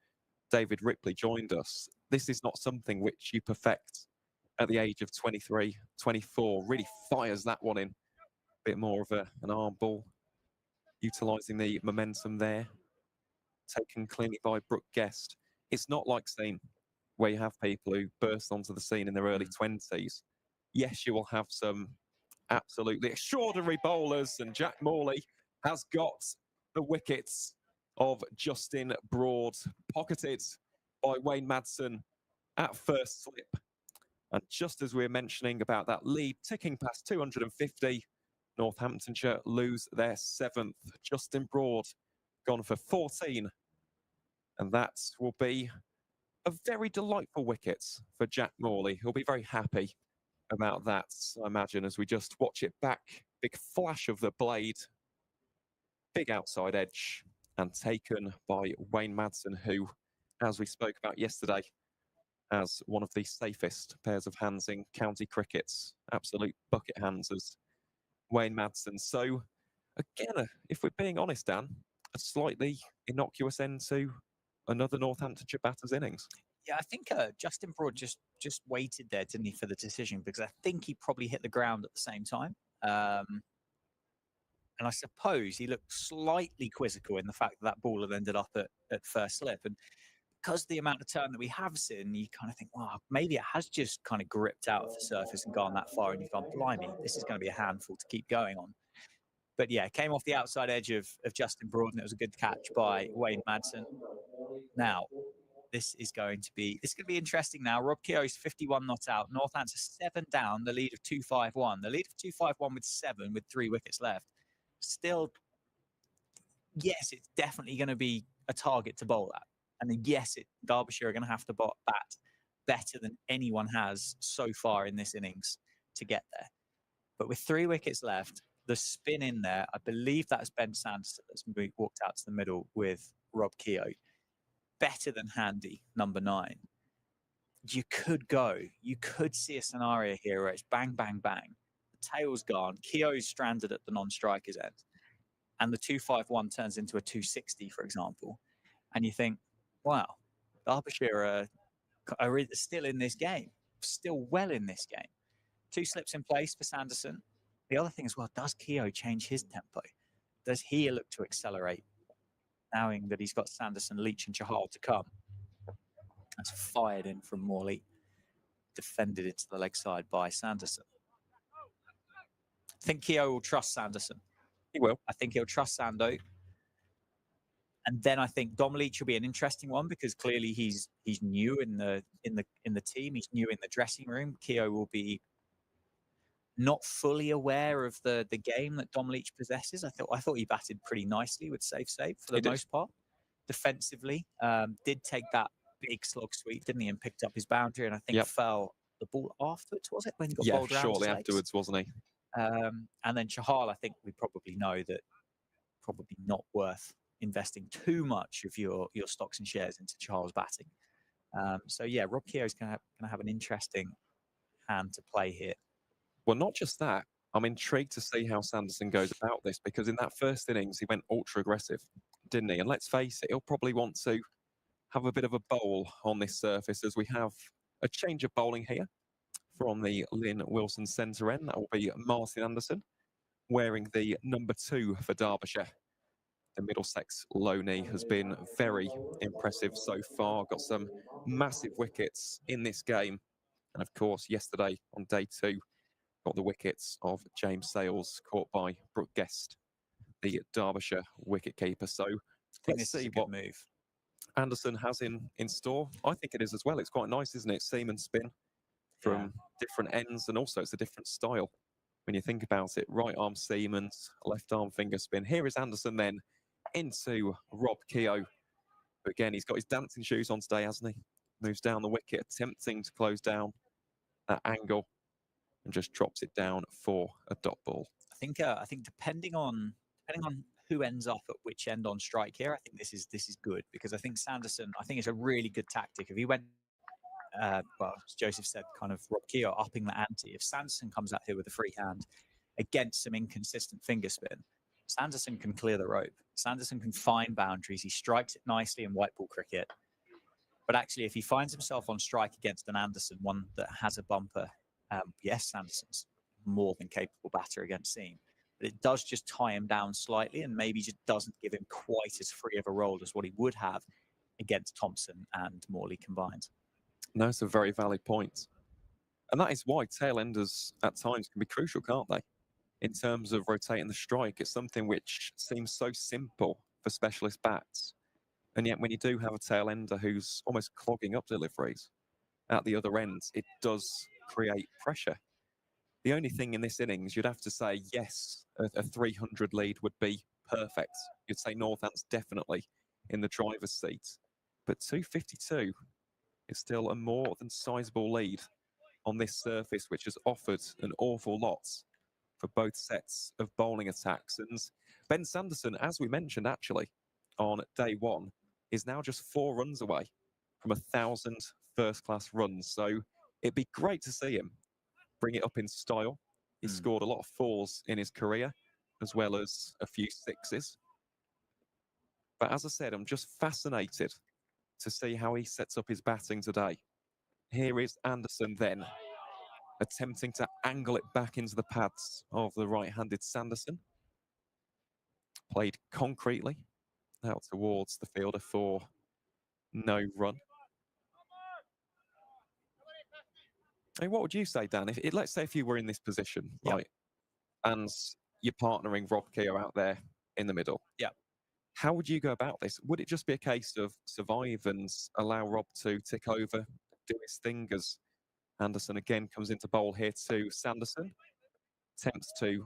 David Ripley joined us. This is not something which you perfect at the age of 23, 24. Really fires that one in bit more of an arm ball, utilising the momentum there, taken cleanly by Brooke Guest. It's not like Scene, where you have people who burst onto the scene in their early 20s. Yes, you will have some absolutely extraordinary bowlers, and Jack Morley has got the wickets of Justin Broad, pocketed by Wayne Madsen at first slip. And just as we were mentioning about that lead ticking past 250, Northamptonshire lose their 7th. Justin Broad gone for 14. And that will be a very delightful wicket for Jack Morley. He'll be very happy about that, I imagine, as we just watch it back. Big flash of the blade, big outside edge, and taken by Wayne Madsen, who, as we spoke about yesterday, has one of the safest pairs of hands in county cricket's absolute bucket hands as Wayne Madsen. So, again, if we're being honest, Dan, a slightly innocuous end to another Northamptonshire batter's innings. Yeah, I think Justin Broad just waited there, didn't he, for the decision? Because I think he probably hit the ground at the same time. And I suppose he looked slightly quizzical in the fact that ball had ended up at first slip. And because the amount of turn that we have seen, you kind of think, wow, maybe it has just kind of gripped out of the surface and gone that far. And you've gone, blimey, this is going to be a handful to keep going on. But yeah, it came off the outside edge of Justin Broad, and it was a good catch by Wayne Madsen. Now, this is going to be interesting now. Rob Keogh's 51 not out. Northampton 7 down, the lead of 251. The lead of 251 with 7 with 3 wickets left. Still, yes, it's definitely going to be a target to bowl at. And then, yes, Derbyshire are going to have to bat better than anyone has so far in this innings to get there. But with 3 wickets left, the spin in there, I believe that's Ben Sanderson that's walked out to the middle with Rob Keogh. Better than handy, number 9. You could see a scenario here where it's bang, bang, bang. The tail's gone. Keogh's stranded at the non-striker's end. And the 251 turns into a 260, for example. And you think, wow, Derbyshire are still in this game, still well in this game. 2 slips in place for Sanderson. The other thing as well, does Keogh change his tempo? Does he look to accelerate, knowing that he's got Sanderson, Leach and Chahal to come? That's fired in from Morley, defended into the leg side by Sanderson. I think Keogh will trust Sanderson. He will. I think he'll trust Sando. And then I think Dom Leach will be an interesting one because clearly he's new in the team. He's new in the dressing room. Keogh will be not fully aware of the game that Dom Leach possesses. I thought he batted pretty nicely with safe for the most part. Defensively, did take that big slog sweep, didn't he, and picked up his boundary, and I think fell the ball afterwards, was it, when he got bowled around? Shortly afterwards, wasn't he? And then Chahal, I think we probably know that probably not worth investing too much of your stocks and shares into Chahal's batting. So yeah, Rob Keogh's going to have an interesting hand to play here. Well, not just that. I'm intrigued to see how Sanderson goes about this because in that first innings, he went ultra aggressive, didn't he? And let's face it, he'll probably want to have a bit of a bowl on this surface as we have a change of bowling here from the Lynn Wilson centre end. That will be Martin Anderson wearing the number 2 for Derbyshire. The Middlesex loanee has been very impressive so far. Got some massive wickets in this game. And of course, yesterday on day 2, got the wickets of James Sales caught by Brooke Guest, the Derbyshire wicketkeeper. So let's see what move Anderson has in store. I think it is as well. It's quite nice, isn't it? Seam and spin from different ends, and also it's a different style when you think about it. Right arm seam and left arm finger spin. Here is Anderson then into Rob Keogh. Again, he's got his dancing shoes on today, hasn't he? Moves down the wicket, attempting to close down that angle, and just drops it down for a dot ball. I think depending on who ends up at which end on strike here, I think this is good because I think Sanderson, I think it's a really good tactic. If he went, well, as Joseph said, kind of Rob Keogh upping the ante. If Sanderson comes out here with a free hand against some inconsistent finger spin, Sanderson can clear the rope. Sanderson can find boundaries. He strikes it nicely in white ball cricket. But actually, if he finds himself on strike against an Anderson, one that has a bumper, yes, Sanderson's more than capable batter against seam. But it does just tie him down slightly and maybe just doesn't give him quite as free of a role as what he would have against Thompson and Morley combined. No, it's a very valid point. And that is why tail enders at times can be crucial, can't they? In terms of rotating the strike, it's something which seems so simple for specialist bats. And yet when you do have a tail ender who's almost clogging up deliveries at the other end, it does create pressure. The only thing in this innings, you'd have to say, yes, a 300 lead would be perfect. You'd say Northants definitely in the driver's seat. But 252 is still a more than sizable lead on this surface, which has offered an awful lot for both sets of bowling attacks. And Ben Sanderson, as we mentioned actually on day one, is now just 4 runs away from 1,000 first-class runs. So it'd be great to see him bring it up in style. He scored a lot of 4s in his career, as well as a few 6s. But as I said, I'm just fascinated to see how he sets up his batting today. Here is Anderson then, attempting to angle it back into the pads of the right-handed Sanderson. Played concretely out towards the fielder for no run. I mean, what would you say, Dan? Let's say if you were in this position, right, and you're partnering Rob Keogh out there in the middle. Yeah. How would you go about this? Would it just be a case of survive and allow Rob to tick over, do his thing, as Anderson again comes into bowl here to Sanderson, attempts to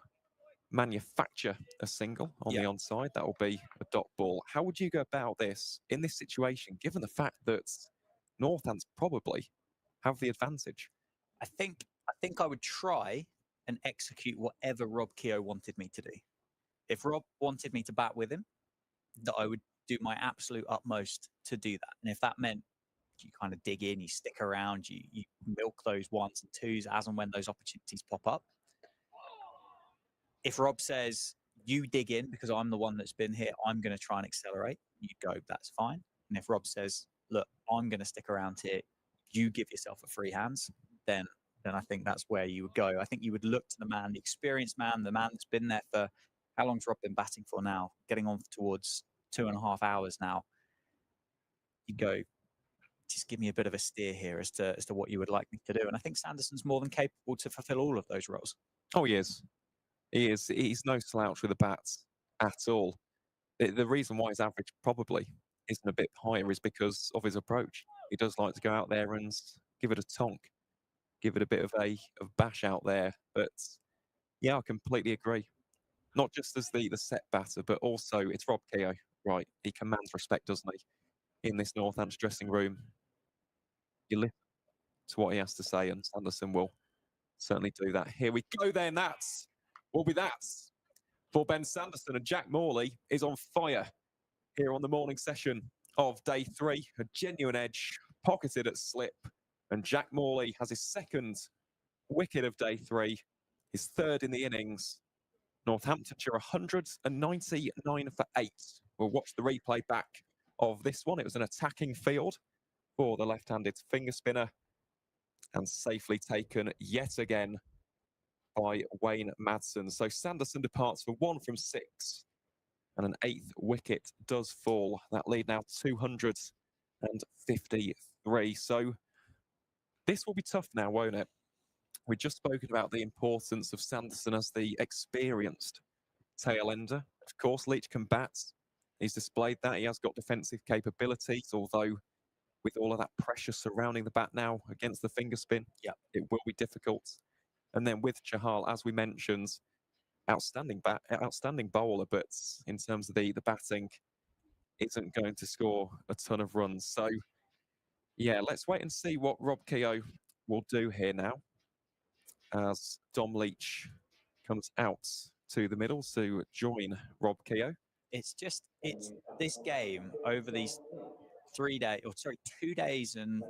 manufacture a single on the onside? That will be a dot ball. How would you go about this in this situation, given the fact that Northants probably have the advantage? I think I would try and execute whatever Rob Keogh wanted me to do. If Rob wanted me to bat with him, that I would do my absolute utmost to do that. And if that meant you kind of dig in, you stick around, you milk those 1s and 2s as and when those opportunities pop up. If Rob says, you dig in because I'm the one that's been here, I'm going to try and accelerate, you go, that's fine. And if Rob says, look, I'm going to stick around here, you give yourself a free hands, then I think that's where you would go. I think you would look to the man, the experienced man, the man that's been there for, how long's Rob been batting for now? Getting on towards 2.5 hours now. You'd go, just give me a bit of a steer here as to what you would like me to do. And I think Sanderson's more than capable to fulfill all of those roles. Oh, he is. He is. He's no slouch with the bats at all. The reason why his average probably isn't a bit higher is because of his approach. He does like to go out there and give it a tonk, give it a bit of a bash out there. But yeah, I completely agree. Not just as the set batter, but also it's Rob Keogh, right? He commands respect, doesn't he, in this Northants dressing room? You listen to what he has to say, and Sanderson will certainly do that. Here we go then. That's will be that for Ben Sanderson. And Jack Morley is on fire here on the morning session of day 3. A genuine edge, pocketed at slip. And Jack Morley has his 2nd wicket of day 3, his 3rd in the innings. Northamptonshire 199 for 8. We'll watch the replay back of this one. It was an attacking field for the left-handed finger spinner and safely taken yet again by Wayne Madsen. So Sanderson departs for 1 from 6 and an 8th wicket does fall. That lead now 253. So this will be tough now, won't it? We've just spoken about the importance of Sanderson as the experienced tail ender. Of course, Leach can bat. He's displayed that. He has got defensive capabilities, although with all of that pressure surrounding the bat now against the finger spin, it will be difficult. And then with Chahal, as we mentioned, outstanding bowler, but in terms of the batting, isn't going to score a ton of runs. So, yeah, let's wait and see what Rob Keogh will do here now, as Dom Leach comes out to the middle to join Rob Keogh. It's this game over these 2 days and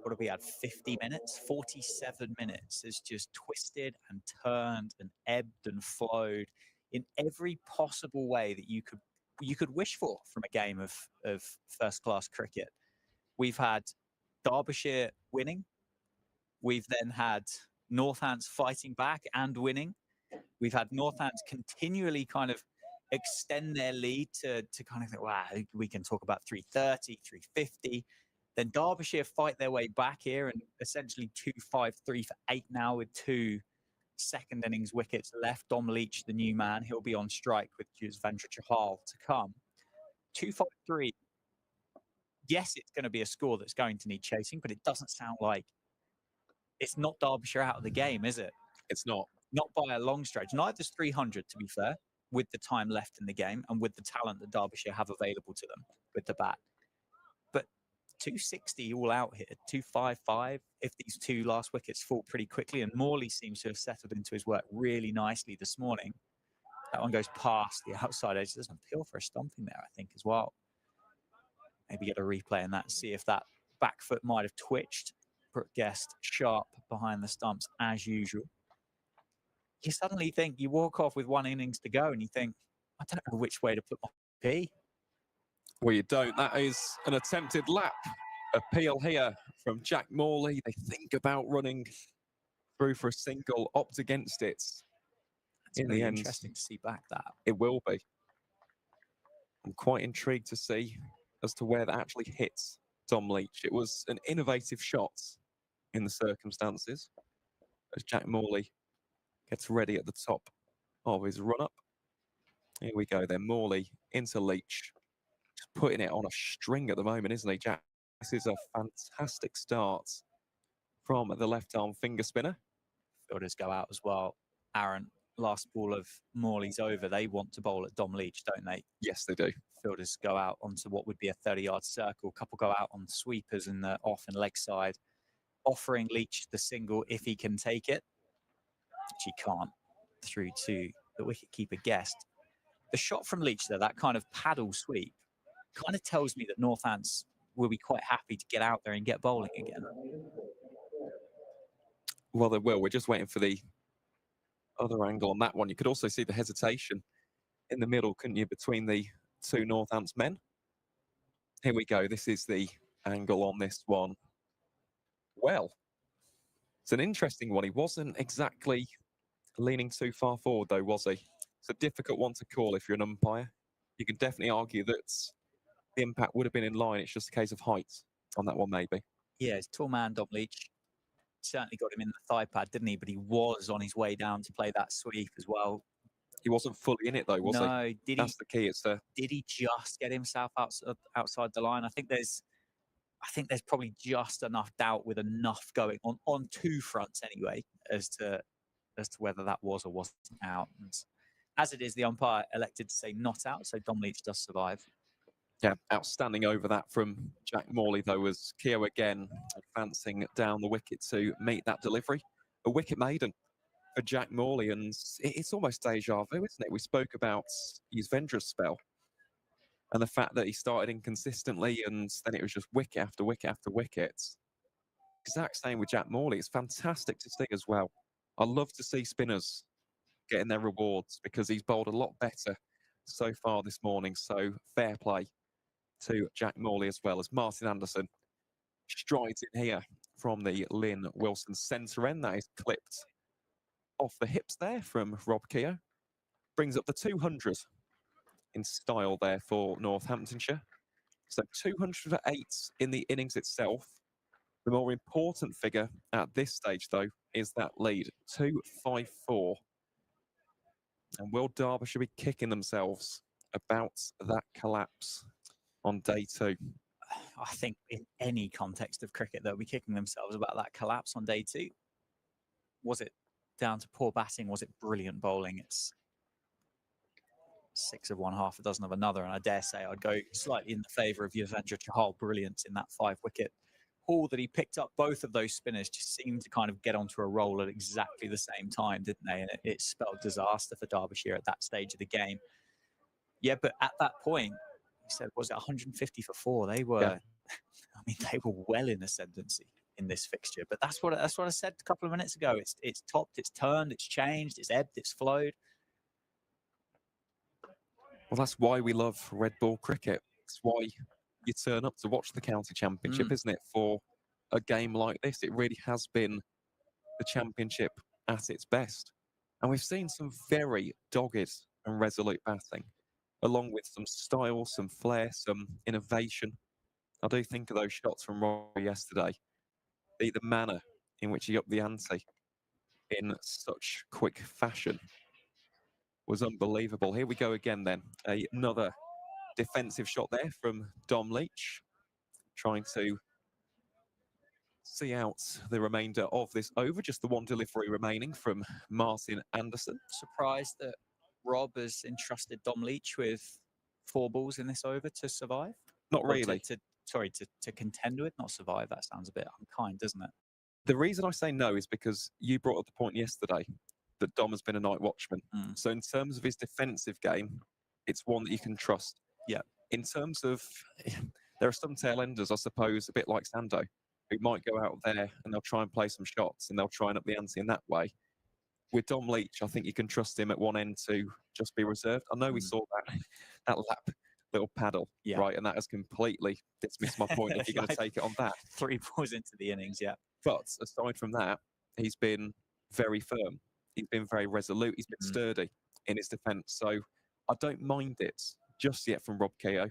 what have we had, 50 minutes, 47 minutes has just twisted and turned and ebbed and flowed in every possible way that you could wish for from a game of first-class cricket. We've had Derbyshire winning. We've then had Northants fighting back and winning. We've had Northants continually kind of extend their lead to kind of think, wow, we can talk about 330, 350. Then Derbyshire fight their way back here and essentially 2-5-3 for 8 now with 2 second innings wickets left. Dom Leach, the new man, he'll be on strike with Yuzvendra Chahal to come. 2-5-3. Yes, it's going to be a score that's going to need chasing, but it doesn't sound like it's not Derbyshire out of the game, is it? It's not. Not by a long stretch. Neither's 300, to be fair, with the time left in the game and with the talent that Derbyshire have available to them with the bat. But 260 all out here, 255 if these 2 last wickets fall pretty quickly. And Morley seems to have settled into his work really nicely this morning. That one goes past the outside edge. There's an appeal for a stumping there, I think, as well. Maybe get a replay in that and see if that back foot might have twitched. Brooke Guest sharp behind the stumps as usual. You suddenly think, you walk off with 1 innings to go and you think, I don't know which way to put my P. Well, you don't. That is an attempted lap appeal here from Jack Morley. They think about running through for a single, opt against it. It's In really the end, interesting to see back that. it will be. I'm quite intrigued to see as to where that actually hits Dom Leach. It was an innovative shot in the circumstances as Jack Morley gets ready at the top of his run-up. Here we go then, Morley into Leach. Just putting it on a string at the moment, isn't he, Jack? This is a fantastic start from the left-arm finger spinner. Fielders go out as well. Aaron, last ball of Morley's over. They want to bowl at Dom Leach, don't they? Yes, they do. Fielders go out onto what would be a 30-yard circle. A couple go out on sweepers in the off and leg side, offering Leach the single if he can take it, which he can't, through to the wicketkeeper Guest. The shot from Leach there, that kind of paddle sweep, kind of tells me that Northants will be quite happy to get out there and get bowling again. Well, they will. We're just waiting for the other angle on that one. You could also see the hesitation in the middle, couldn't you, between the 2 Northants men? Here we go. This is the angle on this one. Well, it's an interesting one. He wasn't exactly leaning too far forward, though, was he? It's a difficult one to call if you're an umpire. You can definitely argue that the impact would have been in line. It's just a case of height on that one, maybe. Yeah, it's tall man, Dom Leach. Certainly got him in the thigh pad, didn't he? But he was on his way down to play that sweep as well. He wasn't fully in it, though, was he? No, That's the key. It's did he just get himself outside the line? I think there's probably just enough doubt with enough going on 2 fronts anyway as to whether that was or wasn't out. And as it is, the umpire elected to say not out, so Dom Leach does survive. Yeah, outstanding over that from Jack Morley, though, as Keogh again advancing down the wicket to meet that delivery. A wicket maiden for Jack Morley, and it's almost deja vu, isn't it? We spoke about Yuzvendra's spell and the fact that he started inconsistently and then it was just wicket after wicket after wicket. Exact same with Jack Morley. It's fantastic to see as well. I love to see spinners getting their rewards because he's bowled a lot better so far this morning. So fair play to Jack Morley as well as Martin Anderson strides in here from the Lynn Wilson centre end. That is clipped off the hips there from Rob Keogh. Brings up the 200 in style there for Northamptonshire. So 208 in the innings itself. The more important figure at this stage, though, is that lead, 254. And will Derbyshire be kicking themselves about that collapse on day 2? I think in any context of cricket, they'll be kicking themselves about that collapse on day 2. Was it down to poor batting? Was it brilliant bowling? It's 6 of one, half a dozen of another. And I dare say I'd go slightly in the favour of Yuzvendra Chahal. Brilliance in that 5-wicket haul that he picked up. Both of those spinners just seemed to kind of get onto a roll at exactly the same time, didn't they? And it spelled disaster for Derbyshire at that stage of the game. Yeah, but at that point, he said, was it 150 for 4? They were, yeah. I mean, they were well in ascendancy in this fixture. But that's what I said a couple of minutes ago. It's topped, it's turned, it's changed, it's ebbed, it's flowed. Well, that's why we love red ball cricket. It's why you turn up to watch the county championship, isn't it? For a game like this, it really has been the championship at its best. And we've seen some very dogged and resolute batting, along with some style, some flair, some innovation. I do think of those shots from Rory yesterday, the manner in which he upped the ante in such quick fashion was unbelievable. Here we go again then. Another defensive shot there from Dom Leach, trying to see out the remainder of this over. Just the one delivery remaining from Martin Anderson. Surprised that Rob has entrusted Dom Leach with 4 balls in this over to survive? Not Or really. to contend with, not survive. That sounds a bit unkind, doesn't it? The reason I say no is because you brought up the point yesterday that Dom has been a night watchman. So in terms of his defensive game, it's one that you can trust. Yeah. In terms of, there are some tail enders, I suppose, a bit like Sando, who might go out there and they'll try and play some shots and they'll try and up the ante in that way. With Dom Leach, I think you can trust him at one end to just be reserved. I know we saw that lap little paddle, right? And that has completely dismissed my point if you're going to take it on that. 3 balls into the innings, yeah. But aside from that, he's been very firm. He's been very resolute. He's been sturdy in his defence. So I don't mind it just yet from Rob Keogh.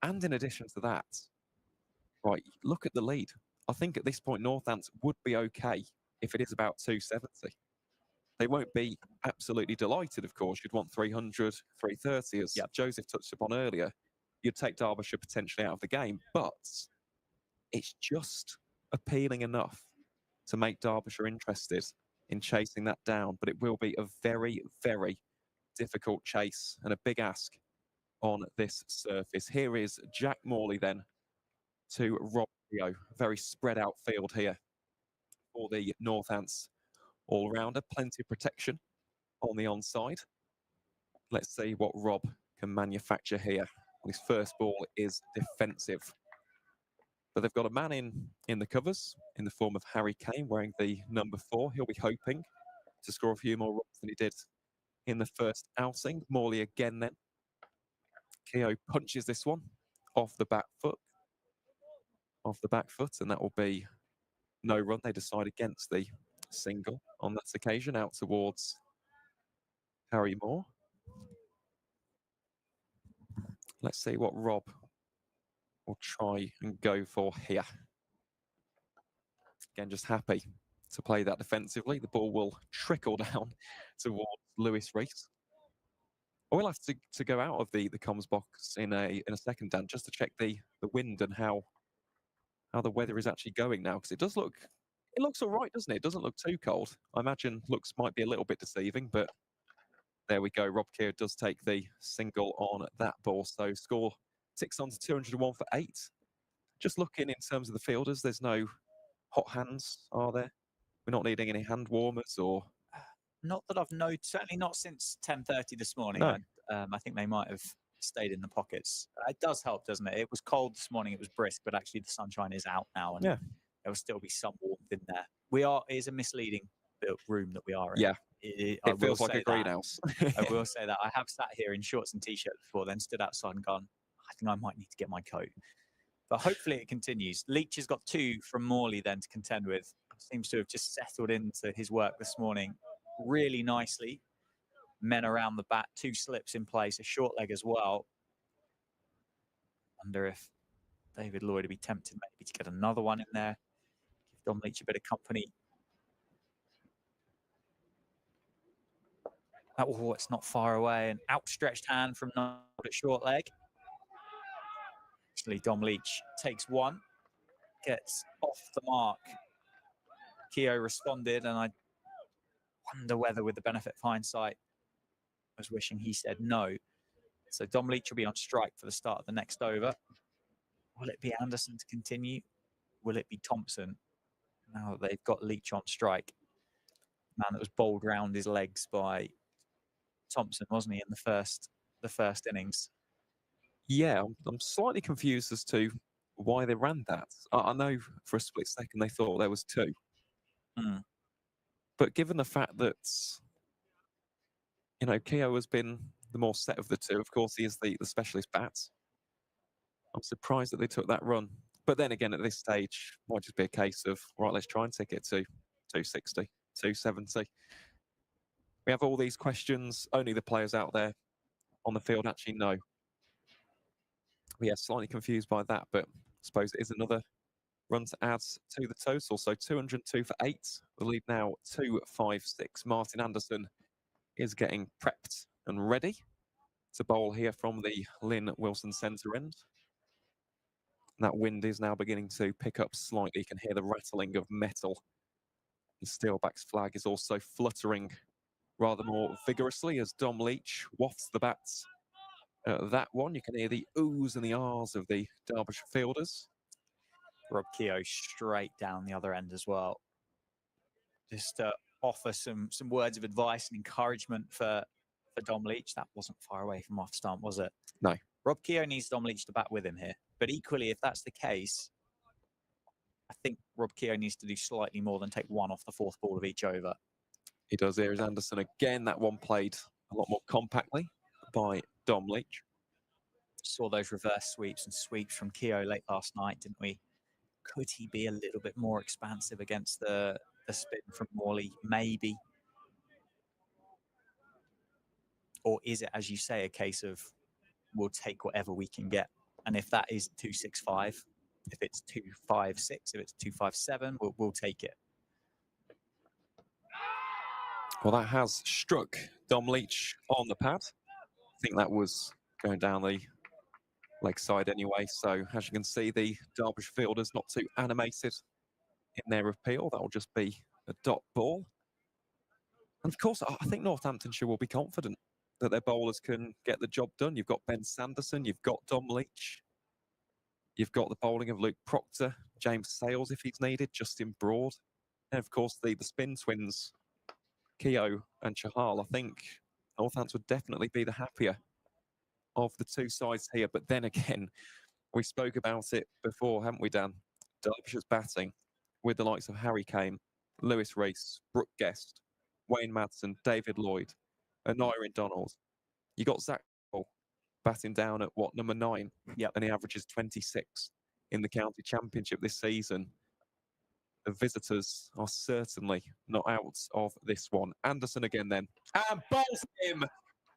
And in addition to that, right, look at the lead. I think at this point, Northants would be okay if it is about 270. They won't be absolutely delighted, of course. You'd want 300, 330, as Joseph touched upon earlier. You'd take Derbyshire potentially out of the game, but it's just appealing enough to make Derbyshire interested in chasing that down. But it will be a very, very difficult chase and a big ask on this surface. Here is Jack Morley then to Rob Keogh. Very spread out field here for the Northants all-rounder. Plenty of protection on the onside. Let's see what Rob can manufacture here. His first ball is defensive. But they've got a man in the covers in the form of Harry Kane wearing the number 4. He'll be hoping to score a few more runs than he did in the first outing. Morley again then. Keogh punches this one off the back foot. And that will be no run. They decide against the single on that occasion, out towards Harry Moore. Let's see what Rob will try and go for here. Again, just happy to play that defensively. The ball will trickle down towards Lewis Rees. I will have to go out of the comms box in a second, Dan, just to check the wind and how the weather is actually going now, because it looks all right, doesn't it? It doesn't look too cold. I imagine looks might be a little bit deceiving, but there we go. Rob Keogh does take the single on that ball. So score ticks on to 201 for 8. Just looking in terms of the fielders, there's no hot hands, are there? We're not needing any hand warmers or... Not that I've known, certainly not since 10:30 this morning. No. I think they might have stayed in the pockets. It does help, doesn't it? It was cold this morning, it was brisk, but actually the sunshine is out now, and there will still be some warmth in there. It is a misleading room that we are in. Yeah, it feels like a greenhouse. I will say that. I have sat here in shorts and t-shirt before, then stood outside and gone, I think I might need to get my coat. But hopefully it continues. Leach has got 2 from Morley then to contend with. Seems to have just settled into his work this morning really nicely. Men around the bat, 2 slips in place, a short leg as well. Wonder if David Lloyd would be tempted maybe to get another one in there. Give Dom Leach a bit of company. Oh, it's not far away. An outstretched hand from Nod at short leg. Actually, Dom Leach takes one, gets off the mark. Keogh responded, and I wonder whether, with the benefit of hindsight, I was wishing he said no. So Dom Leach will be on strike for the start of the next over. Will it be Anderson to continue? Will it be Thompson? Now that they've got Leach on strike. Man that was bowled round his legs by Thompson, wasn't he, in the first innings? Yeah, I'm slightly confused as to why they ran that. I know for a split second they thought there was 2. But given the fact that, Keogh has been the more set of the 2, of course he is the specialist bat. I'm surprised that they took that run. But then again, at this stage, it might just be a case of, right, let's try and take it to 260, 270. We have all these questions. Only the players out there on the field actually know. Yeah, slightly confused by that, but I suppose it is another run to add to the total. So 202 for 8. The lead now 256. Martin Anderson is getting prepped and ready to bowl here from the Lynn Wilson centre end. That wind is now beginning to pick up slightly. You can hear the rattling of metal. The Steelbacks flag is also fluttering rather more vigorously as Dom Leach wafts the bats. That one, you can hear the oohs and the ahs of the Derbyshire fielders. Rob Keogh straight down the other end as well. Just to offer some words of advice and encouragement for Dom Leach. That wasn't far away from off stump, was it? No. Rob Keogh needs Dom Leach to bat with him here. But equally, if that's the case, I think Rob Keogh needs to do slightly more than take one off the fourth ball of each over. He does. Here is Anderson again. That one played a lot more compactly by Dom Leach. Saw those reverse sweeps and sweeps from Keogh late last night, didn't we? Could he be a little bit more expansive against the spin from Morley? Maybe. Or is it, as you say, a case of we'll take whatever we can get? And if that is 265, if it's 256, if it's 257, we'll take it. Well, that has struck Dom Leach on the pad. I think that was going down the leg side anyway. So as you can see, the Derbyshire fielders not too animated in their appeal. That will just be a dot ball. And of course, I think Northamptonshire will be confident that their bowlers can get the job done. You've got Ben Sanderson, you've got Dom Leach, you've got the bowling of Luke Proctor, James Sales if he's needed, Justin Broad, and of course the spin twins, Keogh and Chahal. I think Northants would definitely be the happier of the two sides here. But then again, we spoke about it before, haven't we, Dan? Derbyshire's batting with the likes of Harry Kane, Lewis Rees, Brooke Guest, Wayne Madsen, David Lloyd, and Nyrin Donald. You got Zach Cole batting down at what, number 9? Yep. And he averages 26 in the county championship this season. The visitors are certainly not out of this one. Anderson again then. And bowls him.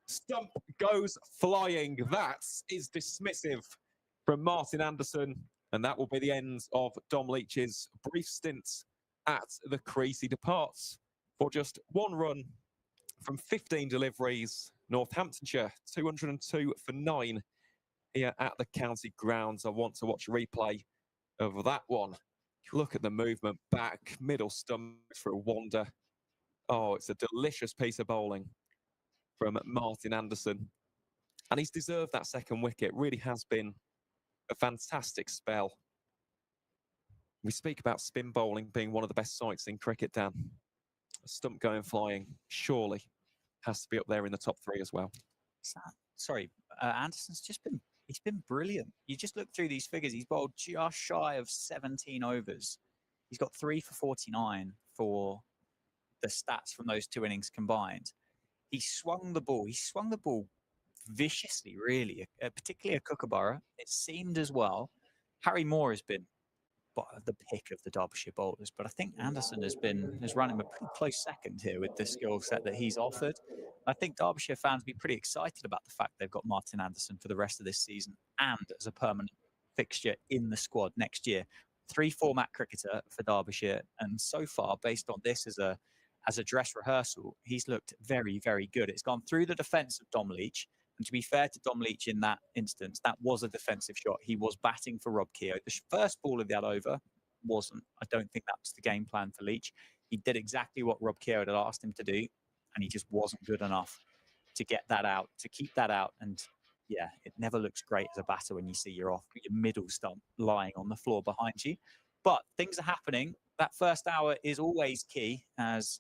Stump goes flying. That is dismissive from Martin Anderson. And that will be the end of Dom Leach's brief stint at the crease. He departs for just 1 run from 15 deliveries. Northamptonshire 202 for 9 here at the county grounds. I want to watch a replay of that one. Look at the movement back, middle stump for a wander. Oh, it's a delicious piece of bowling from Martin Anderson. And he's deserved that second wicket. It really has been a fantastic spell. We speak about spin bowling being one of the best sights in cricket, Dan. A stump going flying surely has to be up there in the top 3 as well. Sorry, Anderson's he's been brilliant. You just look through these figures. He's bowled just shy of 17 overs. He's got 3 for 49 for the stats from those 2 innings combined. He swung the ball. He swung the ball viciously, really, particularly a Kookaburra. It seemed as well. Harry Moore has been the pick of the Derbyshire bowlers, but I think Anderson has run him a pretty close second here with the skill set that he's offered. I think Derbyshire fans will be pretty excited about the fact they've got Martin Anderson for the rest of this season and as a permanent fixture in the squad next year. 3-format cricketer for Derbyshire, and so far, based on this as a dress rehearsal, he's looked very, very good. It's gone through the defence of Dom Leach. And to be fair to Dom Leach in that instance, that was a defensive shot. He was batting for Rob Keogh. The first ball of that over wasn't. I don't think that was the game plan for Leach. He did exactly what Rob Keogh had asked him to do, and he just wasn't good enough to get that out, to keep that out. And yeah, it never looks great as a batter when you see your middle stump lying on the floor behind you. But things are happening. That first hour is always key, as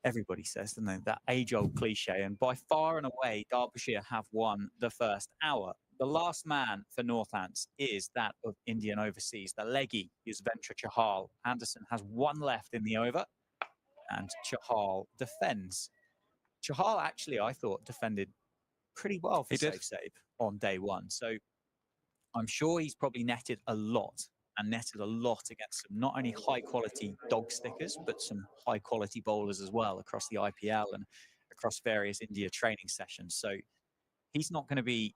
everybody says, don't they? That age-old cliche. And by far and away, Derbyshire have won the first hour. The last man for Northants is that of Indian overseas. The leggy is Ventra Chahal. Anderson has 1 left in the over, and Chahal defends. Chahal actually, I thought, defended pretty well for save on day 1. So I'm sure he's probably netted a lot and netted a lot against some not only high quality dog stickers, but some high quality bowlers as well across the IPL and across various India training sessions. So he's not going to be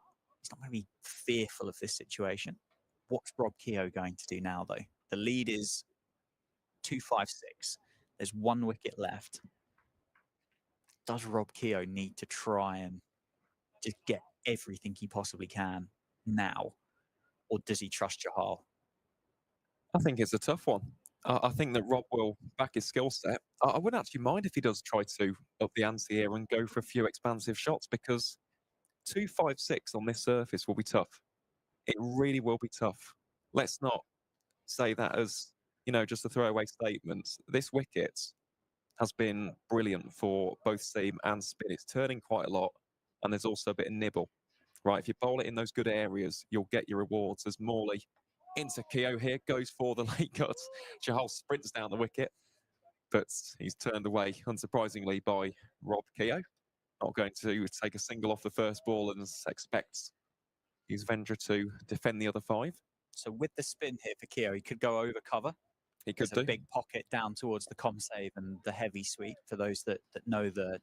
fearful of this situation. What's Rob Keogh going to do now, though? The lead is 256. There's 1 wicket left. Does Rob Keogh need to try and just get everything he possibly can now, or does he trust Chahal? I think it's a tough one. I think that Rob will back his skill set. I wouldn't actually mind if he does try to up the ante here and go for a few expansive shots, because 256 on this surface will be tough. It really will be tough. Let's not say that as, just a throwaway statement. This wicket has been brilliant for both seam and spin. It's turning quite a lot, and there's also a bit of nibble. Right, if you bowl it in those good areas, you'll get your rewards. As Morley into Keogh here, goes for the late cut. Chahal sprints down the wicket, but he's turned away, unsurprisingly, by Rob Keogh. Not going to take a single off the first ball and expects Yuzvendra to defend the other 5. So with the spin here for Keogh, he could go over cover. He could There's a big pocket down towards the com save and the heavy sweep for those that know the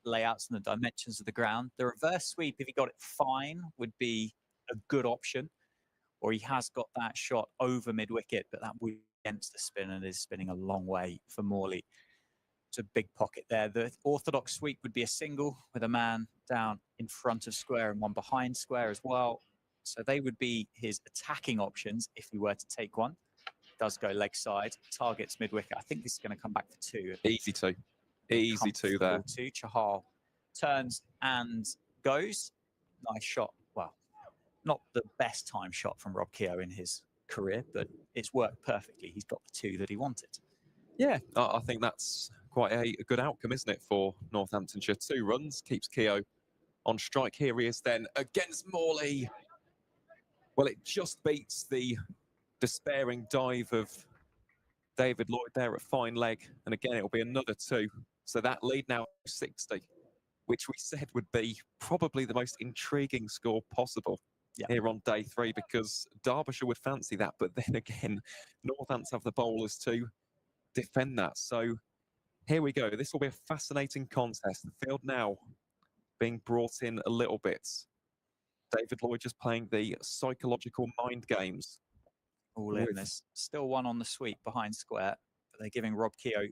layouts and the dimensions of the ground. The reverse sweep, if he got it fine, would be a good option. Or he has got that shot over mid-wicket, but that would be against the spin and is spinning a long way for Morley. It's a big pocket there. The orthodox sweep would be a single with a man down in front of square and one behind square as well. So they would be his attacking options if he were to take one. Does go leg side, targets mid-wicket. I think this is going to come back for 2. Easy 2. Easy 2 there. 2. Chahal turns and goes. Nice shot. Well, not the best time shot from Rob Keogh in his career, but it's worked perfectly. He's got the 2 that he wanted. Yeah, I think that's quite a good outcome, isn't it, for Northamptonshire? 2 runs, keeps Keogh on strike. Here he is then against Morley. Well, it just beats the despairing dive of David Lloyd there at fine leg. And again, it'll be another 2. So that lead now 60, which we said would be probably the most intriguing score possible here on day 3, because Derbyshire would fancy that. But then again, Northants have the bowlers to defend that. So here we go. This will be a fascinating contest. The field now being brought in a little bit. David Lloyd just playing the psychological mind games. All in. There's still 1 on the sweep behind square, but they're giving Rob Keogh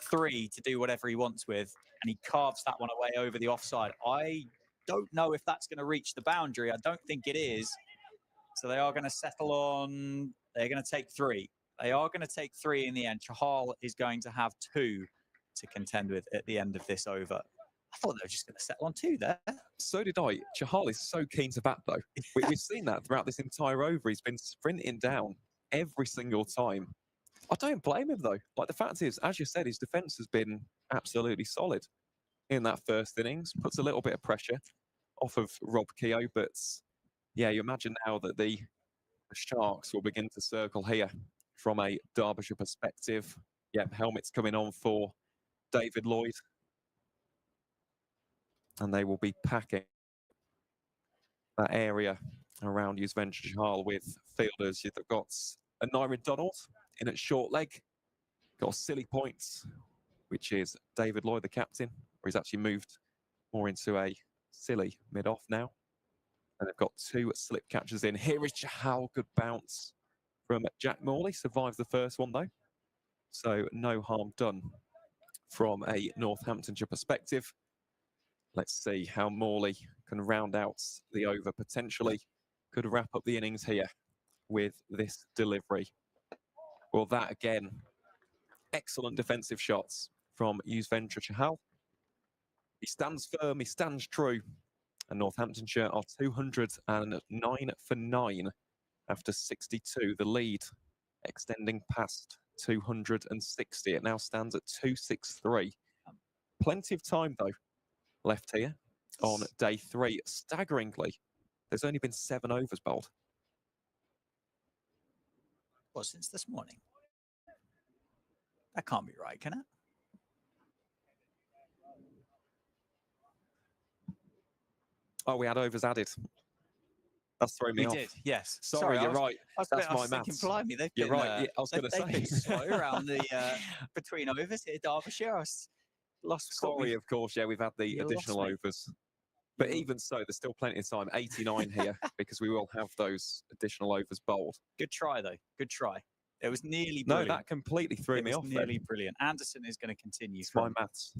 3 to do whatever he wants with, and he carves that one away over the offside. I don't know if that's going to reach the boundary. I don't think it is. So they are going to settle on, they're going to take 3. They are going to take 3 in the end. Chahal is going to have 2 to contend with at the end of this over. I thought they were just going to settle on 2 there. So did I. Chahal is so keen to bat, though. We've seen that throughout this entire over. He's been sprinting down every single time. I don't blame him, though. Like, the fact is, as you said, his defence has been absolutely solid in that first innings. Puts a little bit of pressure off of Rob Keogh, but yeah, you imagine now that the Sharks will begin to circle here from a Derbyshire perspective. Yeah, helmets coming on for David Lloyd. And they will be packing that area around Yuzvendra Chahal with fielders. You've got a Nyrin Donald in at short leg. Got a silly points, which is David Lloyd, the captain, where he's actually moved more into a silly mid-off now. And they've got 2 slip catchers in. Here is Chahal. Good bounce from Jack Morley. Survives the first one, though. So no harm done from a Northamptonshire perspective. Let's see how Morley can round out the over. Potentially could wrap up the innings here with this delivery. Well, that again, excellent defensive shots from Yuzvendra Chahal. He stands firm, he stands true. And Northamptonshire are 209 for 9 after 62. The lead extending past 260. It now stands at 263. Plenty of time, though, left here on day 3. Staggeringly, there's only been 7 overs bowled. Well, since this morning. That can't be right, can it? Oh, we had overs added. That's throwing me We off. did, yes. Sorry, you're right. That's I my was thinking, maths. blimey, they've You're been, right. Yeah, I was going to they've been say. slow around the between overs here, Derbyshire. Lost Sorry, of course. Yeah, we've had the You lost additional me. overs. But You- even so, there's still plenty of time. 89 here because we will have those additional overs bowled. Good try, though. Good try. It was nearly No, brilliant. that completely threw It me was off nearly then. brilliant. Anderson is going to continue It's my from maths.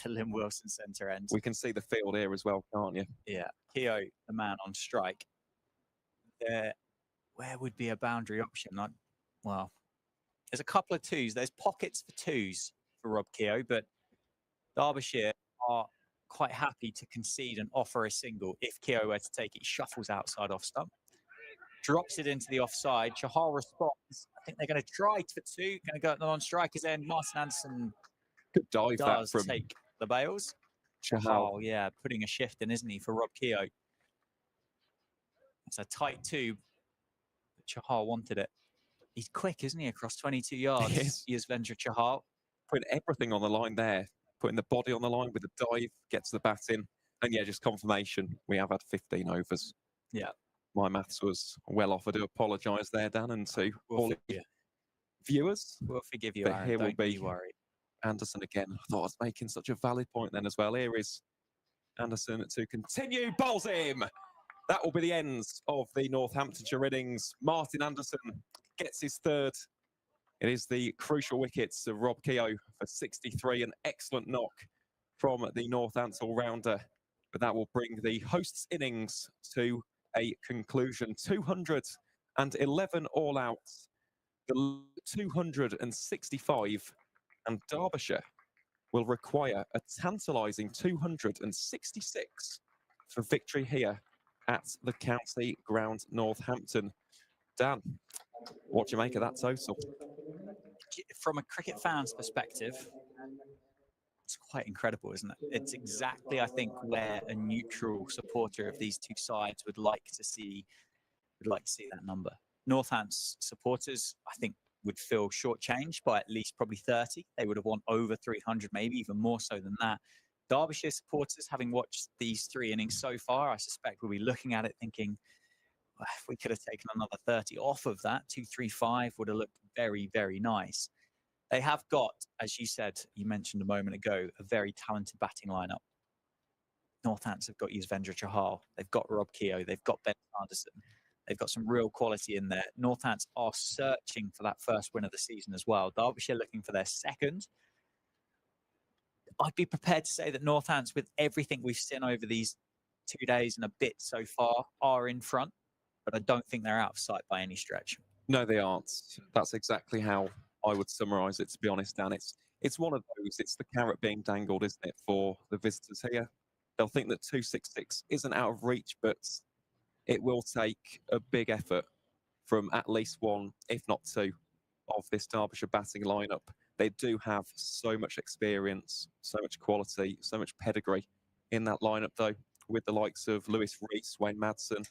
the Lynn Wilson centre end. We can see the field here as well, can't you? Yeah, Keogh, the man on strike. Where would be a boundary option? Well, there's a couple of twos. There's pockets for twos for Rob Keogh, but Derbyshire are quite happy to concede and offer a single. If Keogh were to take it, he shuffles outside off stump, drops it into the offside. Chahal responds. I think they're going to try for two. Going to go at the non-strikers end. Martin Anderson Good dive that does from take the bails. Chahal. Oh, yeah, putting a shift in, isn't he, for Rob Keogh? It's a tight two. But Chahal wanted it. He's quick, isn't he, across 22 yards? Yes. Yuzvendra Chahal. Putting everything on the line there. Putting the body on the line with the dive, gets the bat in. And yeah, just confirmation. We have had 15 overs. Yeah. My maths was well off. I do apologise there, Dan, and to We'll all forgive you. viewers. We'll forgive you, But Aaron. here will Don't be you worry. Anderson again. I thought I was making such a valid point then as well. Here is Anderson to continue. Bowls him. That will be the end of the Northamptonshire innings. Martin Anderson gets his third. It is the crucial wickets of Rob Keogh for 63. An excellent knock from the Northants all-rounder. But that will bring the hosts' innings to a conclusion. 211 all-outs. The 265. And Derbyshire will require a tantalising 266 for victory here at the County Ground, Northampton. Dan, what do you make of that total? From a cricket fan's perspective, it's quite incredible, isn't it? It's exactly, I think, where a neutral supporter of these two sides would like to see that number. Northants supporters, I think, would feel shortchanged by at least probably 30. They would have won over 300, maybe even more so than that. Derbyshire supporters, having watched these three innings so far, I suspect will be looking at it thinking, well, if we could have taken another 30 off of that, 235 would have looked very, very nice. They have got, as you said, you mentioned a moment ago, a very talented batting lineup. Northants have got Yuzvendra Chahal. They've got Rob Keogh. They've got Ben Anderson. They've got some real quality in there. Northants are searching for that first win of the season as well. Derbyshire looking for their second. I'd be prepared to say that Northants, with everything we've seen over these 2 days and a bit so far, are in front, but I don't think they're out of sight by any stretch. No, they aren't. That's exactly how I would summarise it, to be honest, Dan. It's one of those, it's the carrot being dangled, isn't it, for the visitors here? They'll think that 266 isn't out of reach, but it will take a big effort from at least one, if not two, of this Derbyshire batting lineup. They do have so much experience, so much quality, so much pedigree in that lineup, though, with the likes of Lewis Rees, Wayne Madsen,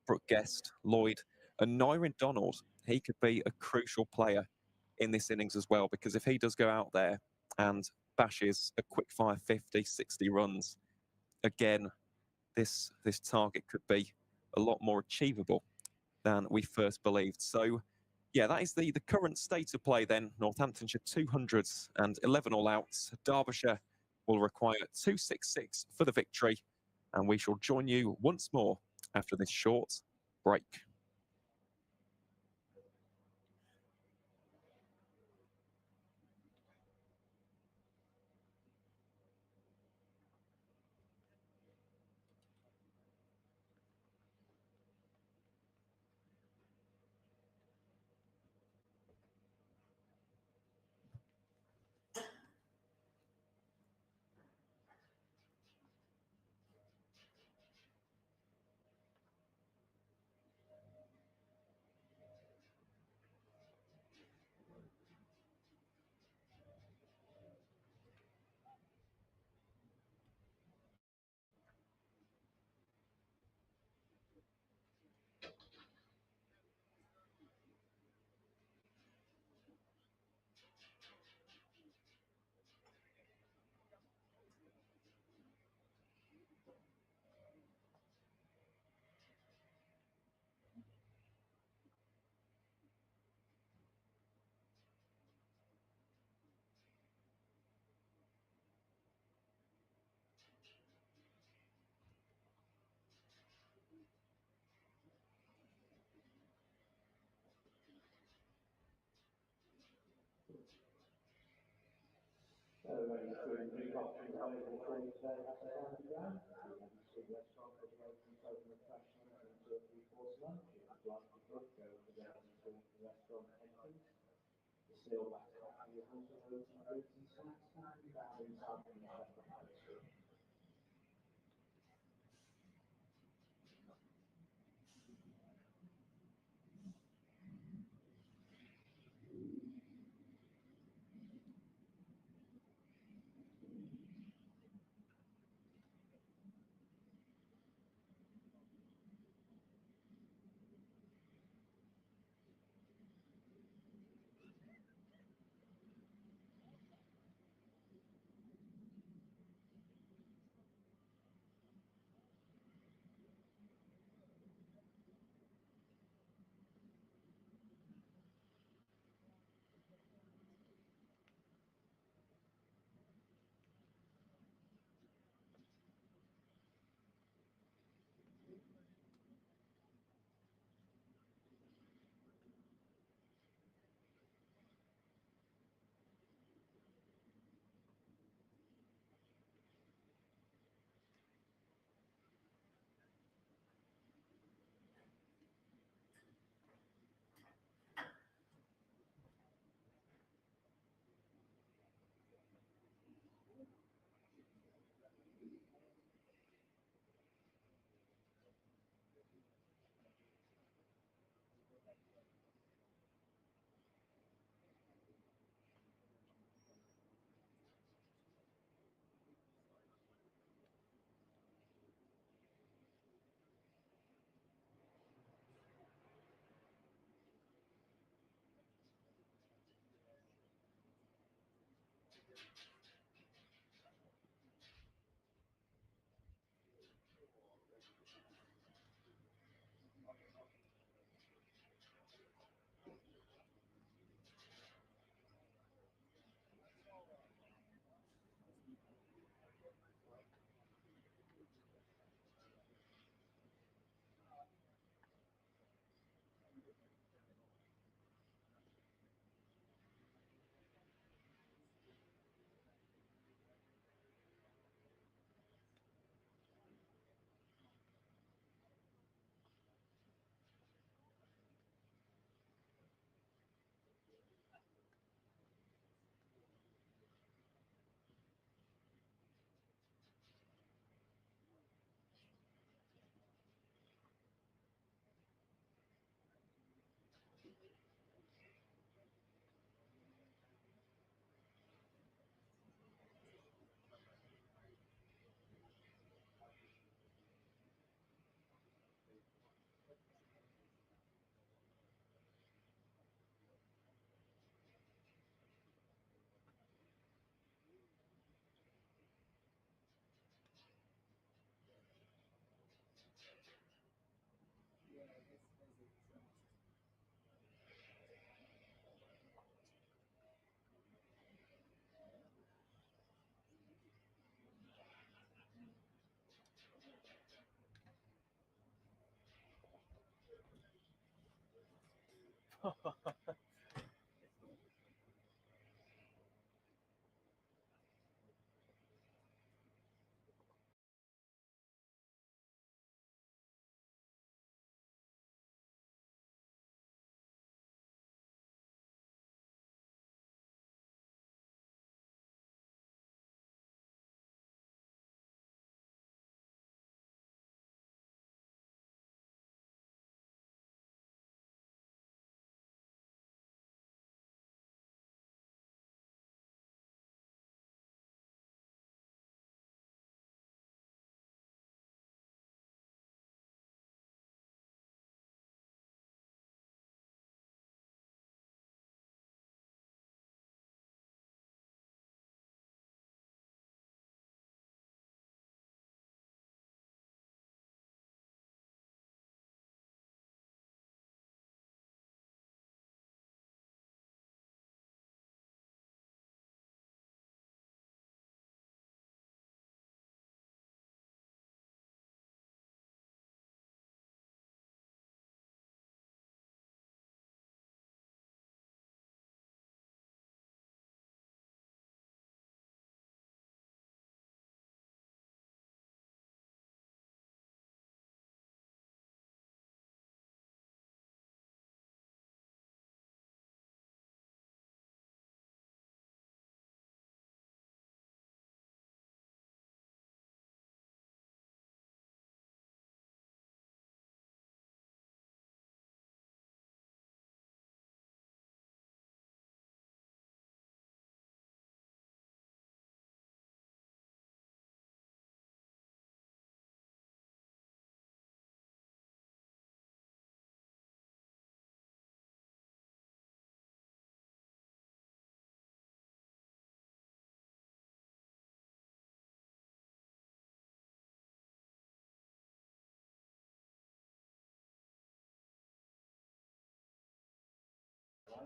Brooke Guest, Lloyd, and Nyrin Donald. He could be a crucial player in this innings as well, because if he does go out there and bashes a quick fire 50, 60 runs, again, this target could be a lot more achievable than we first believed. So, yeah, that is the current state of play then. Northamptonshire 211 all outs. Derbyshire will require 266 for the victory. And we shall join you once more after this short break. range of food and drink options available for you today at the county ground. The restaurant is open total refreshment and 2 or 3 course lunch. If you'd like to book, go to the restaurant entrance. The Steelback Cafe is also open fruits and snacks can be found inside the restaurant.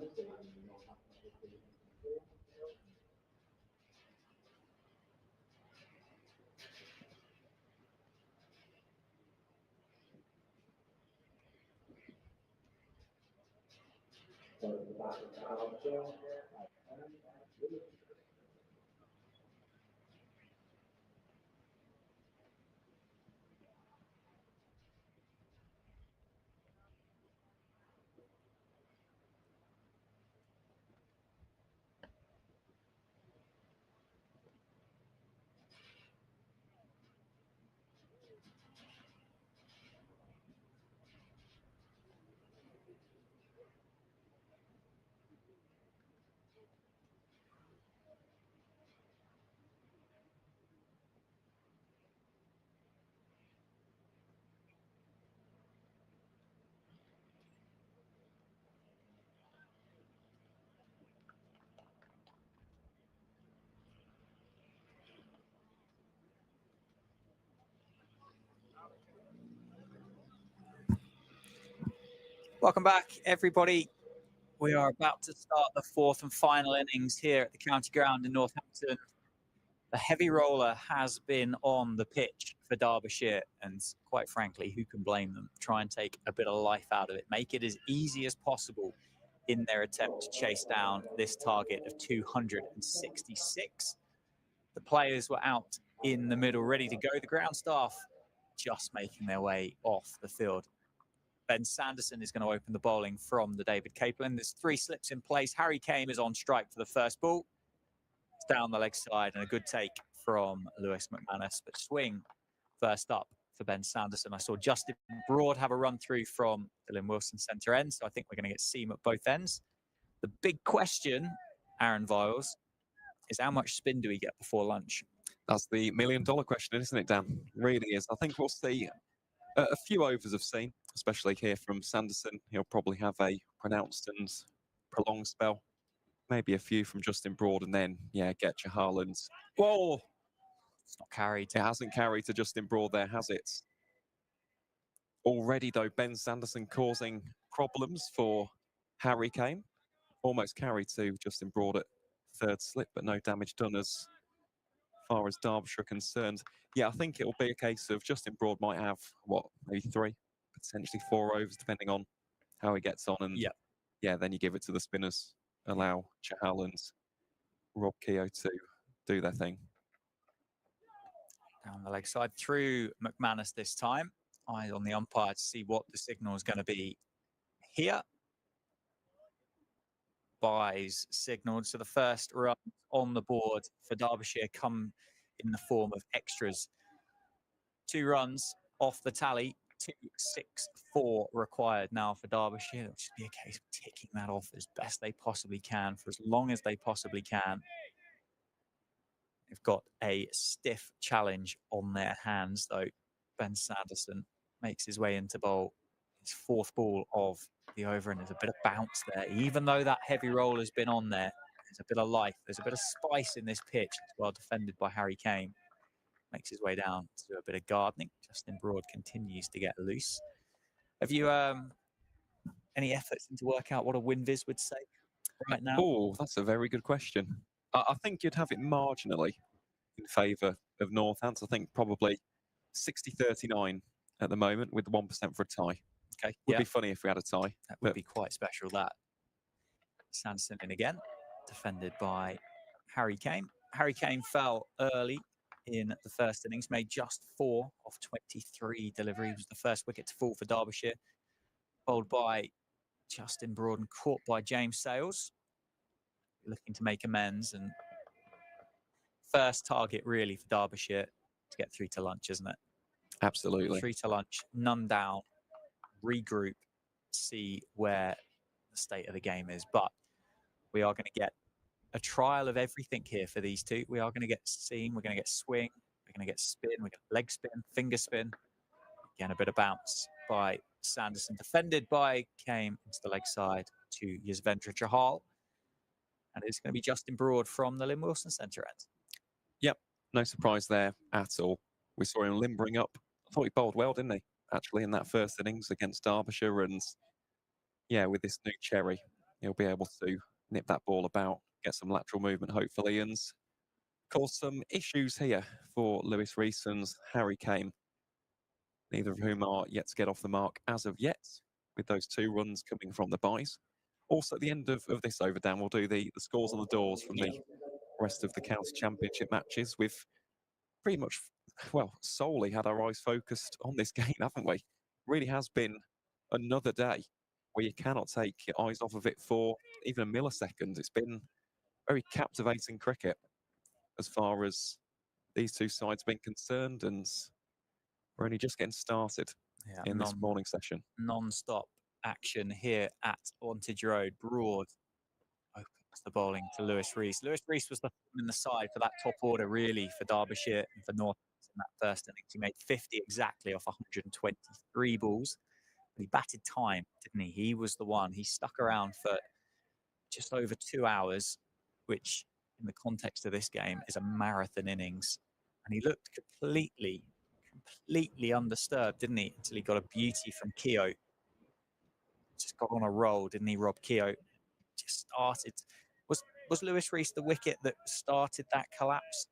Sanderson and the Northamptonshire team. So the back of Derbyshire. Welcome back, everybody. We are about to start the fourth and final innings here at the county ground in Northampton. The heavy roller has been on the pitch for Derbyshire, and quite frankly, who can blame them? Try and take a bit of life out of it, make it as easy as possible in their attempt to chase down this target of 266. The players were out in the middle, ready to go. The ground staff just making their way off the field. Ben Sanderson is going to open the bowling from the David Capelin. There's 3 slips in place. Harry Kane is on strike for the first ball. It's down the leg side and a good take from Lewis McManus. But swing first up for Ben Sanderson. I saw Justin Broad have a run through from Dylan Wilson centre end. So I think we're going to get seam at both ends. The big question, Aaron Viles, is how much spin do we get before lunch? That's the million-dollar question, isn't it, Dan? It really is. I think we'll see a few overs of seam, especially here from Sanderson. He'll probably have a pronounced and prolonged spell. Maybe a few from Justin Broad, and then, yeah, get your Haalands. Whoa! It's not carried. It hasn't carried to Justin Broad there, has it? Already, though, Ben Sanderson causing problems for Harry Kane. Almost carried to Justin Broad at third slip, but no damage done as far as Derbyshire are concerned. Yeah, I think it'll be a case of Justin Broad might have, what, maybe 3, potentially 4 overs, depending on how he gets on. And yeah, then you give it to the spinners, allow Chahal and Rob Keogh to do their thing. Down the leg side through McManus this time. Eyes on the umpire to see what the signal is going to be here. Byes signalled. So the first run on the board for Derbyshire come in the form of extras. 2 runs off the tally. 2-6-4 required now for Derbyshire. It'll just be a case of ticking that off as best they possibly can for as long as they possibly can. They've got a stiff challenge on their hands, though. Ben Sanderson makes his way into bowl. His 4th ball of the over, and there's a bit of bounce there. Even though that heavy roll has been on there, there's a bit of life. There's a bit of spice in this pitch. It's well defended by Harry Kane. Makes his way down to do a bit of gardening. Justin Broad continues to get loose. Have you any efforts into work out what a WinViz would say right now? Oh, that's a very good question. I think you'd have it marginally in favour of Northampton. I think probably 60-39 at the moment with 1% for a tie. Okay, would be funny if we had a tie. That would be quite special, that. Sanderson in again, defended by Harry Kane. Harry Kane fell early in the first innings, made just 4 off 23 deliveries. Was the first wicket to fall for Derbyshire. Bowled by Justin Broad and caught by James Sales. Looking to make amends, and first target really for Derbyshire to get through to lunch, isn't it? Absolutely. 3 to lunch, none down, regroup, see where the state of the game is. But we are going to get a trial of everything here for these 2. We are going to get seam, we're going to get swing, we're going to get spin, we're going to get leg spin, finger spin. Again, a bit of bounce by Sanderson, defended by Kane into the leg side to Yuzvendra Chahal. And it's going to be Justin Broad from the Lynn Wilson centre end. Yep, no surprise there at all. We saw him limbering up. I thought he bowled well, didn't he? Actually, in that first innings against Derbyshire. And yeah, with this new cherry, he'll be able to nip that ball about, get some lateral movement, hopefully, and cause some issues here for Lewis Rees and Harry Kane, neither of whom are yet to get off the mark as of yet, with those 2 runs coming from the byes. Also, at the end of this over, Dan, we'll do the scores on the doors from the rest of the county championship matches. We've pretty much, well, solely had our eyes focused on this game, haven't we? Really has been another day where you cannot take your eyes off of it for even a millisecond. It's been very captivating cricket as far as these 2 sides have been concerned, and we're only just getting started in this morning session. Non-stop action here at Wantage Road. Broad opens the bowling to Lewis Rees. Lewis Rees was the in the side for that top order, really, for Derbyshire and for Northampton in that first innings. He made 50 exactly off 123 balls. But he batted time, didn't he? He was the one. He stuck around for just over 2 hours, which in the context of this game is a marathon innings. And he looked completely undisturbed, didn't he? Until he got a beauty from Keogh. Just got on a roll, didn't he, Rob Keogh? Just started. Was Lewis Rees the wicket that started that collapse?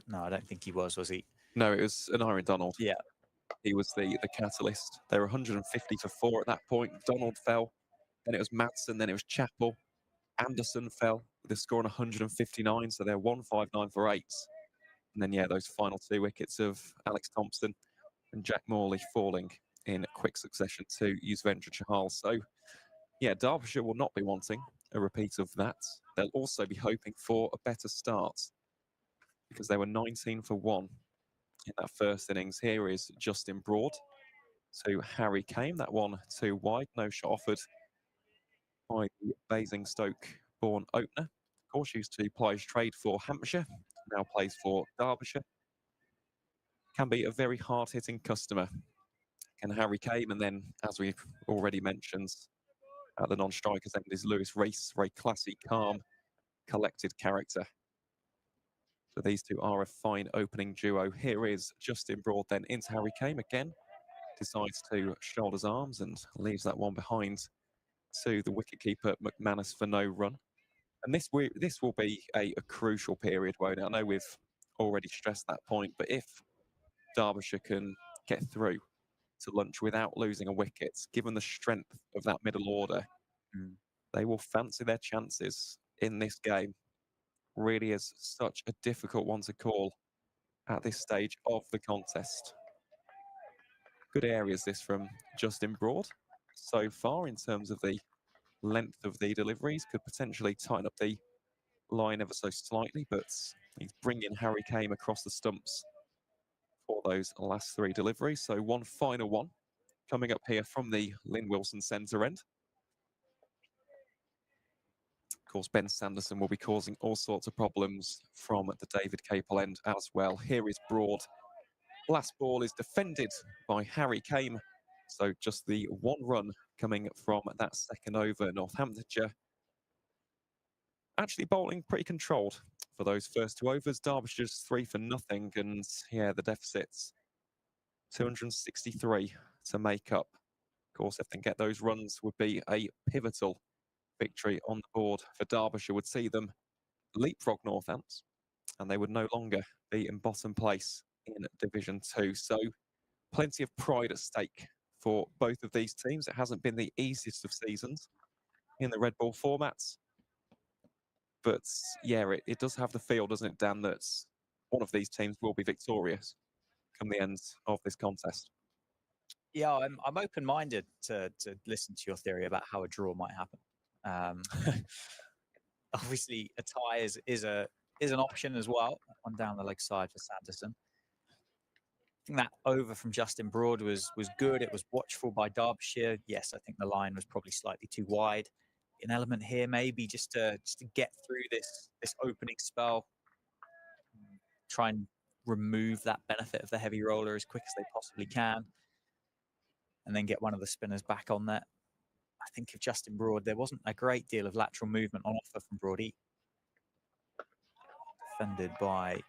No, I don't think he was he? No, it was an Aaron Donald. Yeah. He was the catalyst. They were 150 for 4 at that point. Donald fell. Then it was Madsen. Then it was Chappell. Anderson fell with a score on 159. So they're 159 for 8. And then, yeah, those final 2 wickets of Alex Thompson and Jack Morley falling in quick succession to Yuzvendra Chahal. So, yeah, Derbyshire will not be wanting a repeat of that. They'll also be hoping for a better start because they were 19 for 1 in that first innings. Here is Justin Broad to Harry Kane. That one too wide. No shot offered by the Basingstoke-born opener. Of course, used to play his trade for Hampshire. Now plays for Derbyshire. Can be a very hard-hitting customer. Can Harry Kane, and then, as we've already mentioned, at the non-strikers end is Lewis Rees, very classy, calm, collected character. So these 2 are a fine opening duo. Here is Justin Broad then into Harry Kane again. Decides to shoulders arms and leaves that one behind to the wicketkeeper McManus for no run. And this will be a crucial period, won't it? I know we've already stressed that point, but if Derbyshire can get through to lunch without losing a wicket, given the strength of that middle order, they will fancy their chances in this game. Really is such a difficult one to call at this stage of the contest. Good areas this from Justin Broad so far in terms of the length of the deliveries. Could potentially tighten up the line ever so slightly, but he's bringing Harry Kane across the stumps for those last 3 deliveries. So one final one coming up here from the Lynn Wilson centre end. Of course, Ben Sanderson will be causing all sorts of problems from the David Capel end as well. Here is Broad. Last ball is defended by Harry Kane. So just the 1 run coming from that second over. Northamptonshire actually bowling pretty controlled for those first 2 overs. Derbyshire's 3 for nothing. And yeah, the deficit's 263 to make up. Of course, if they can get those runs, would be a pivotal victory on the board for Derbyshire, would see them leapfrog Northants, and they would no longer be in bottom place in Division 2. So plenty of pride at stake for both of these teams. It hasn't been the easiest of seasons in the red ball formats. But yeah, it does have the feel, doesn't it, Dan, that one of these teams will be victorious come the end of this contest. Yeah, I'm open-minded to listen to your theory about how a draw might happen. Obviously, a tie is an option as well on down the leg side for Sanderson. I think that over from Justin Broad was good. It was watchful by Derbyshire. Yes, I think the line was probably slightly too wide. An element here, maybe just to get through this opening spell, try and remove that benefit of the heavy roller as quick as they possibly can, and then get one of the spinners back on there. I think of Justin Broad, there wasn't a great deal of lateral movement on offer from Broady. Defended by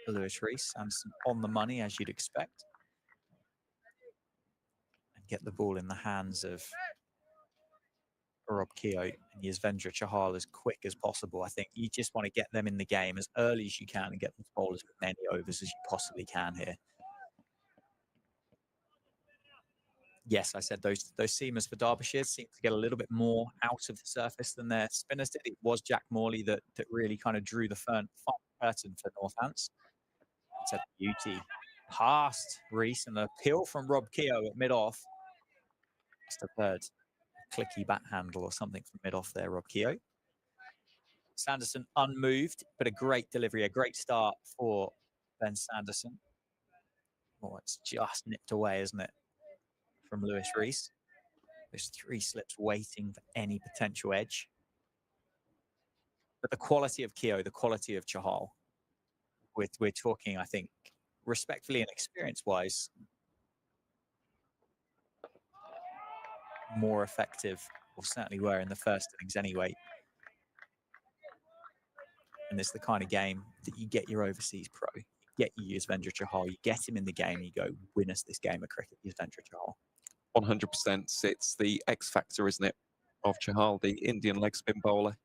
Lewis Rees, and on the money, as you'd expect. get the ball in the hands of Rob Keogh and Yuzvendra Chahal as quick as possible. I think you just want to get them in the game as early as you can and get them to bowl as many overs as you possibly can here. Yes, I said those seamers for Derbyshire seem to get a little bit more out of the surface than their spinners did. It was Jack Morley that really kind of drew the final curtain for Northants. It's a beauty. Past Reese and an appeal from Rob Keogh at mid-off. Must have heard a clicky bat handle or something from mid-off there, Rob Keogh. Sanderson unmoved, but a great delivery, a great start for Ben Sanderson. Oh, it's just nipped away, isn't it, from Lewis Reese? There's 3 slips waiting for any potential edge. But the quality of Keogh, the quality of Chahal, we're talking, I think, respectfully and experience-wise, more effective, or certainly were in the first innings anyway. And it's the kind of game that you get your overseas pro. You get your Yuzvendra Chahal, you get him in the game, you go, win us this game of cricket, Yuzvendra Chahal. 100%. It's the X factor, isn't it, of Chahal, the Indian leg spin bowler.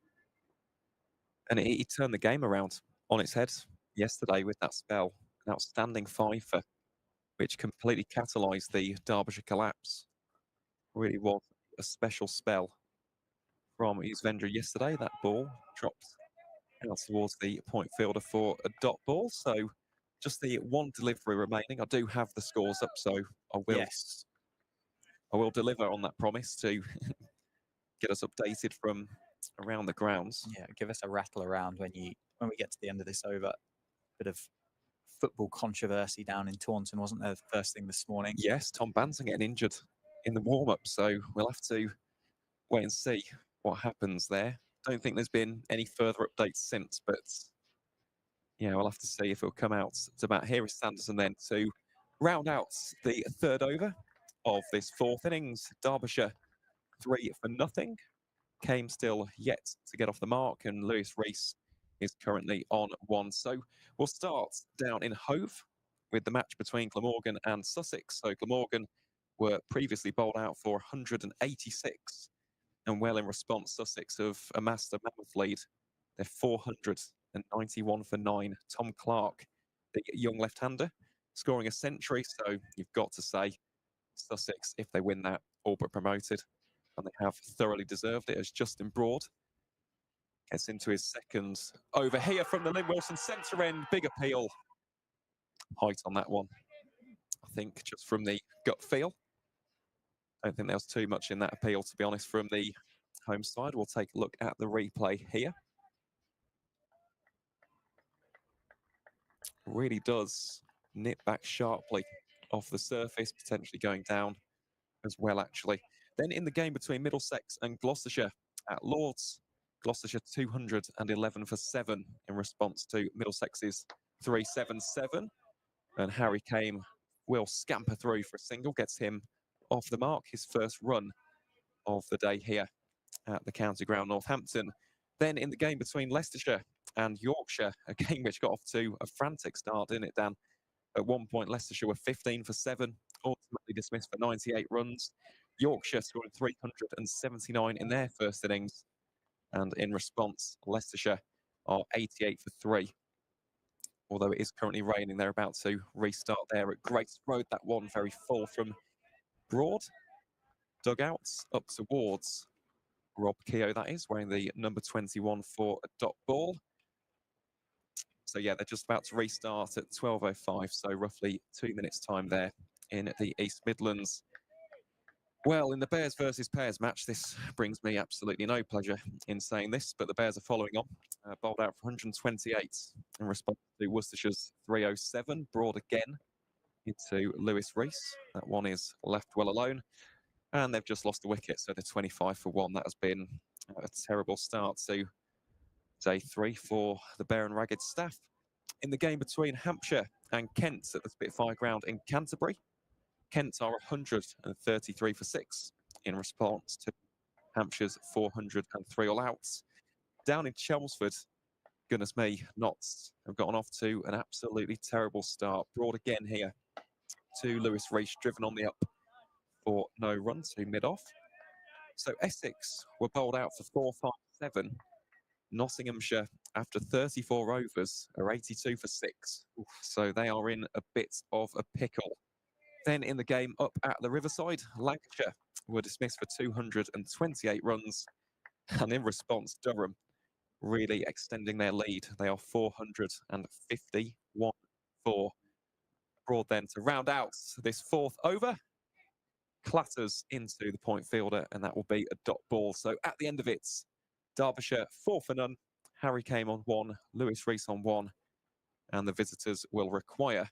And he turned the game around on its head yesterday with that spell. An outstanding fifer, which completely catalysed the Derbyshire collapse. Really was a special spell from Yuzvendra yesterday. That ball dropped out towards the point fielder for a dot ball. So just the one delivery remaining. I do have the scores up, so I will deliver on that promise to get us updated from around the grounds. Yeah, give us a rattle around when we get to the end of this over. Bit of football controversy down in Taunton, wasn't there, the first thing this morning? Yes, Tom Banton getting injured in the warm-up, so we'll have to wait and see what happens there. Don't think there's been any further updates since, but yeah, we'll have to see if it'll come out to bat. Here is Sanderson then to round out the 3rd over of this 4th innings. Derbyshire 3 for nothing. Came still yet to get off the mark, and Lewis Reese is currently on 1. So we'll start down in Hove with the match between Glamorgan and Sussex. So Glamorgan were previously bowled out for 186, and well in response, Sussex have amassed a mammoth lead. They're 491 for 9. Tom Clark, the young left-hander, scoring a century. So you've got to say Sussex, if they win that, all but promoted. And they have thoroughly deserved it, as Justin Broad gets into his 2nd over here from the Lynn Wilson centre end. Big appeal. Height on that one, I think, just from the gut feel. I don't think there was too much in that appeal, to be honest, from the home side. We'll take a look at the replay here. Really does nip back sharply off the surface, potentially going down as well, actually. Then in the game between Middlesex and Gloucestershire at Lords, Gloucestershire 211 for 7 in response to Middlesex's 377. And Harry Kame will scamper through for a single, gets him off the mark, his first run of the day here at the county ground Northampton. Then in the game between Leicestershire and Yorkshire, a game which got off to a frantic start, didn't it, Dan? At one point, Leicestershire were 15 for 7, ultimately dismissed for 98 runs. Yorkshire scored 379 in their first innings. And in response, Leicestershire are 88 for 3. Although it is currently raining, they're about to restart there at Grace Road. That one very full from Broad. Dugouts up towards Rob Keogh, that is, wearing the number 21 for a dot ball. So yeah, they're just about to restart at 12:05, so roughly 2 minutes time there in the East Midlands. Well, in the Bears versus Pairs match, this brings me absolutely no pleasure in saying this, but the Bears are following on, bowled out for 128 in response to Worcestershire's 307. Broad again into Lewis Reese. That one is left well alone, and they've just lost the wicket, so they're 25 for 1. That has been a terrible start to day 3 for the Bear and Ragged staff. In the game between Hampshire and Kent at the Spitfire ground in Canterbury, Kent are 133 for 6 in response to Hampshire's 403 all outs. Down in Chelmsford, goodness me, Notts have gotten off to an absolutely terrible start. Broad again here to Lewis Reese, driven on the up for no run to mid-off. So Essex were bowled out for 4-5-7. Nottinghamshire, after 34 overs, are 82 for 6. So they are in a bit of a pickle. Then in the game up at the Riverside, Lancashire were dismissed for 228 runs. And in response, Durham really extending their lead. They are 451 for. Broad then to round out this fourth over. Clatters into the point fielder, and that will be a dot ball. So at the end of it, Derbyshire 4 for none. Harry came on 1, Lewis Rees on 1, and the visitors will require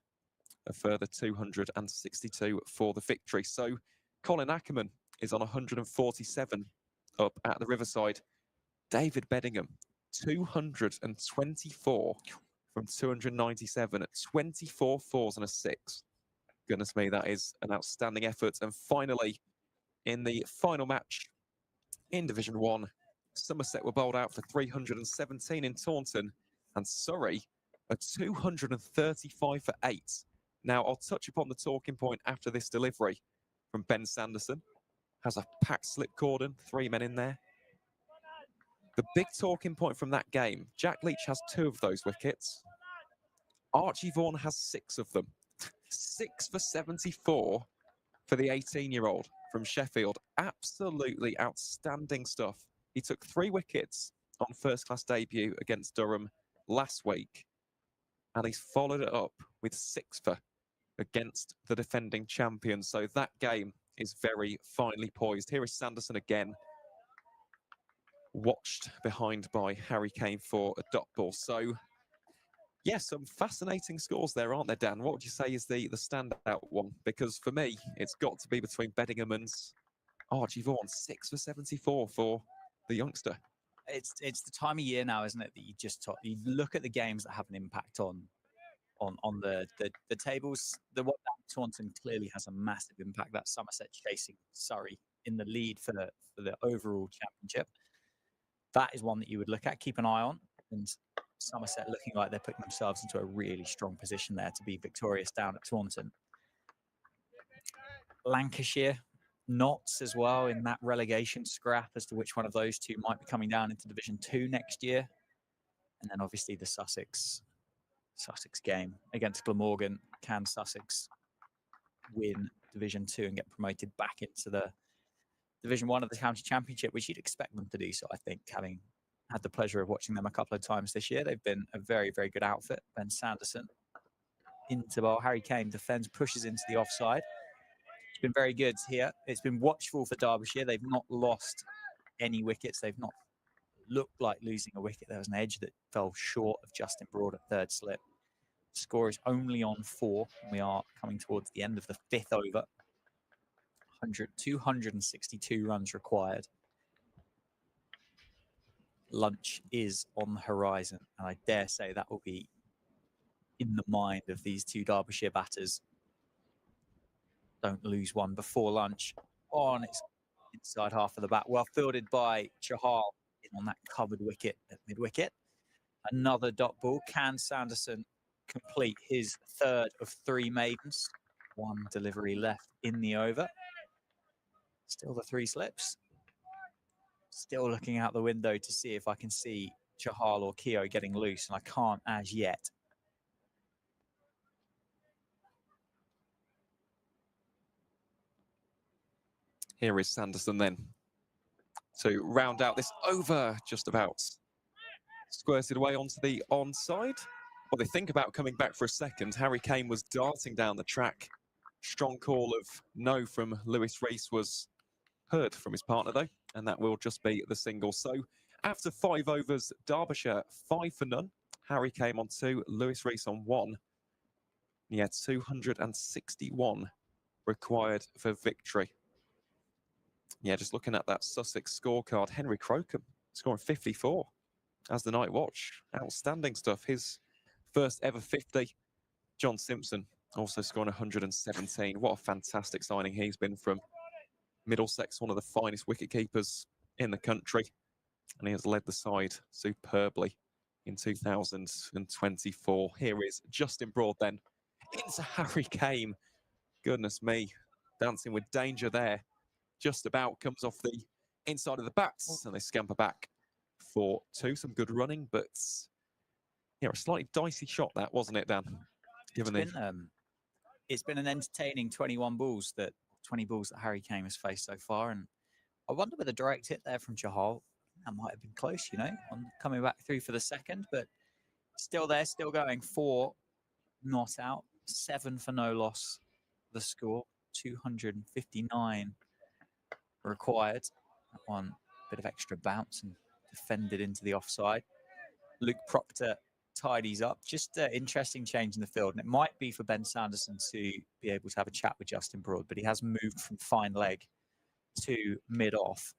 a further 262 for the victory. So Colin Ackerman is on 147 up at the Riverside. David Beddingham, 224 from 297 at 24 fours and a 6. Goodness me, that is an outstanding effort. And finally, in the final match in Division 1, Somerset were bowled out for 317 in Taunton, and Surrey are 235 for 8. Now, I'll touch upon the talking point after this delivery from Ben Sanderson. Has a packed slip cordon, 3 men in there. The big talking point from that game, Jack Leach has 2 of those wickets. Archie Vaughan has 6 of them. 6 for 74 for the 18-year-old from Sheffield. Absolutely outstanding stuff. He took 3 wickets on first-class debut against Durham last week, and he's followed it up with 6 for against the defending champions. So that game is very finely poised. Here is Sanderson again, watched behind by Harry Kane for a dot ball. So, yes, some fascinating scores there, aren't there, Dan? What would you say is the standout one? Because for me, it's got to be between Beddingham and Archie Vaughan. 6 for 74 for the youngster. It's the time of year now, isn't it, that you look at the games that have an impact on the tables. The one that Taunton clearly has a massive impact. That's Somerset chasing Surrey in the lead for the overall championship. That is one that you would look at, keep an eye on, and Somerset looking like they're putting themselves into a really strong position there to be victorious down at Taunton. Lancashire, Notts as well in that relegation scrap as to which one of those two might be coming down into Division 2 next year. And then obviously the Sussex game against Glamorgan. Can Sussex win Division 2 and get promoted back into the Division 1 of the county championship, which you'd expect them to do so, I think, having had the pleasure of watching them a couple of times this year. They've been a very, very good outfit. Ben Sanderson into ball. Harry Kane defends, pushes into the offside. It's been very good here. It's been watchful for Derbyshire. They've not lost any wickets. They've not looked like losing a wicket. There was an edge that fell short of Justin Broad at third slip. Score is only on 4. We are coming towards the end of the 5th over. 262 runs required. Lunch is on the horizon, and I dare say that will be in the mind of these two Derbyshire batters. Don't lose one before lunch. On its inside half of the bat, well fielded by Chahal on that covered wicket at mid-wicket. Another dot ball. Can Sanderson complete his 3rd of 3 maidens? 1 delivery left in the over. Still the 3 slips. Still looking out the window to see if I can see Chahal or Keogh getting loose, and I can't as yet. Here is Sanderson then to round out this over, just about squirted away onto the onside. Well, they think about coming back for a second. Harry Kane was darting down the track. Strong call of no from Lewis Rees was heard from his partner, though, and that will just be the single. So after 5 overs, Derbyshire 5 for none. Harry came on 2, Lewis Rees on 1. He had 261 required for victory. Yeah, just looking at that Sussex scorecard, Henry Crocombe scoring 54 as the night watch. Outstanding stuff. His first ever 50. John Simpson also scoring 117. What a fantastic signing he's been from Middlesex, one of the finest wicketkeepers in the country. And he has led the side superbly in 2024. Here is Justin Broad then into Harry Kane. Goodness me. dancing with danger there. Just about comes off the inside of the bats, and they scamper back for 2. Some good running, but yeah, a slightly dicey shot that, wasn't it, Dan? Given It's been an entertaining 20 balls that Harry Kane has faced so far, and I wonder with a direct hit there from Chahal, that might have been close, you know, on coming back through for the second, but still there, still going. 4 not out, 7 for no loss. The score 259 required. That one bit of extra bounce and defended into the offside. Luke Proctor tidies up. Just an interesting change in the field, and it might be for Ben Sanderson to be able to have a chat with Justin Broad, but he has moved from fine leg to mid off.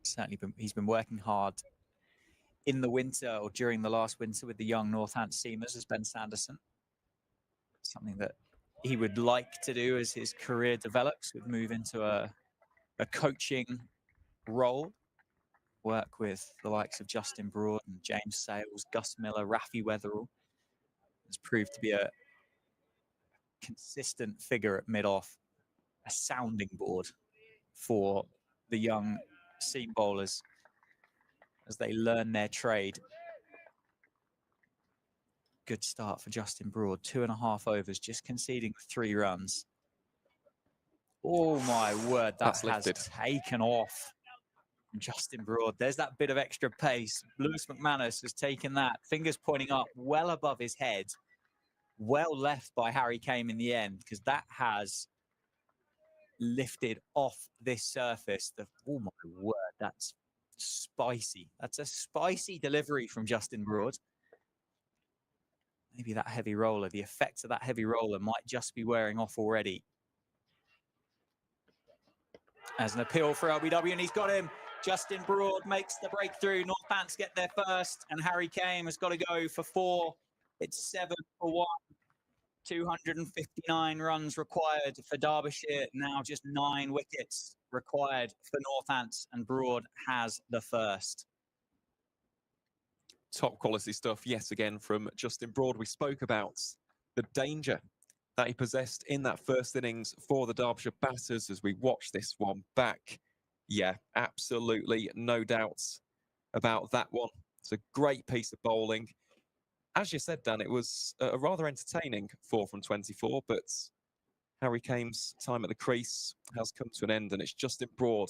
Certainly he's been working hard in the winter or during the last winter with the young Northampton Seamers as Ben Sanderson. Something that he would like to do as his career develops, would move into a coaching role, work with the likes of Justin Broad and James Sales, Gus Miller, Rafi Weatherall. Has proved to be a consistent figure at mid-off, a sounding board for the young seam bowlers as they learn their trade. Good start for Justin Broad. 2.5 overs, just conceding 3 runs. Oh my word, that has lifted. taken off Justin Broad. There's that bit of extra pace. Lewis McManus has taken that, fingers pointing up, well above his head. Well left by Harry Kane in the end, because that has lifted off this surface. Oh my word, that's spicy. That's a spicy delivery from Justin Broad. Maybe that heavy roller, the effects of that heavy roller might just be wearing off already. As an appeal for LBW, and he's got him. Justin Broad makes the breakthrough. Northants get there first, and Harry Kane has got to go for 4. It's 7 for 1. 259 runs required for Derbyshire. Now just 9 wickets required for Northants, and Broad has the first. Top quality stuff, yes, again, from Justin Broad. We spoke about the danger that he possessed in that first innings for the Derbyshire batters as we watch this one back. Yeah, absolutely no doubts about that one. It's a great piece of bowling. As you said, Dan, it was a rather entertaining 4 from 24, but Harry Kane's time at the crease has come to an end, and it's Justin Broad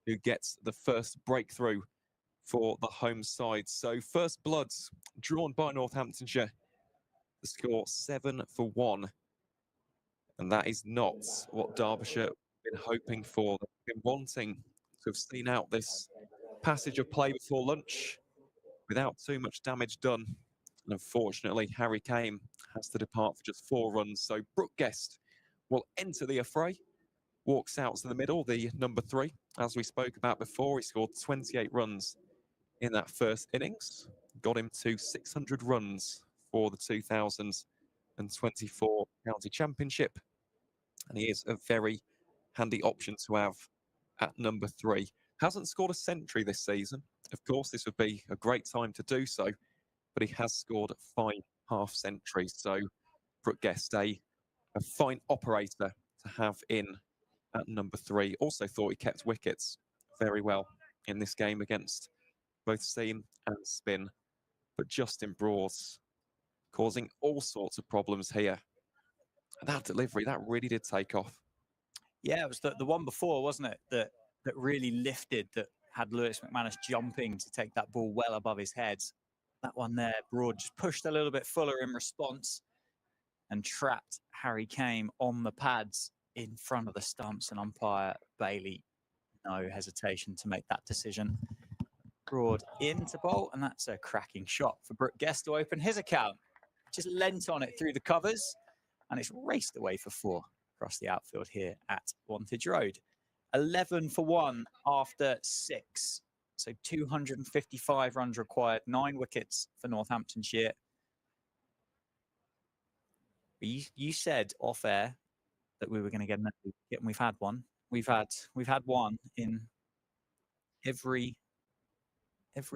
who gets the first breakthrough for the home side. So first bloods drawn by Northamptonshire. The score 7 for 1. And that is not what Derbyshire have been hoping for. They've been wanting to have seen out this passage of play before lunch without too much damage done. And unfortunately, Harry Kane has to depart for just 4 runs. So Brooke Guest will enter the affray. Walks out to the middle, the number 3. As we spoke about before, he scored 28 runs in that first innings. Got him to 600 runs for the 2024 County Championship. And he is a very handy option to have at number 3. Hasn't scored a century this season. Of course, this would be a great time to do so, but he has scored 5 half centuries. So Brooke Guest, a fine operator to have in at number 3. Also thought he kept wickets very well in this game against both seam and spin. But Justin Broad's causing all sorts of problems here. And that delivery, that really did take off. Yeah, it was the one before, wasn't it, that really lifted, that had Lewis McManus jumping to take that ball well above his head. That one there, Broad just pushed a little bit fuller in response and trapped Harry Kane on the pads in front of the stumps, and umpire Bailey, no hesitation to make that decision. Broad into bowl, and that's a cracking shot for Brooke Guest to open his account. Just leant on it through the covers, and it's raced away for 4 across the outfield here at Wantage Road. 11 for 1 after 6. So 255 runs required, 9 wickets for Northamptonshire. You said off air that we were going to get another wicket, and we've had one. We've had one in every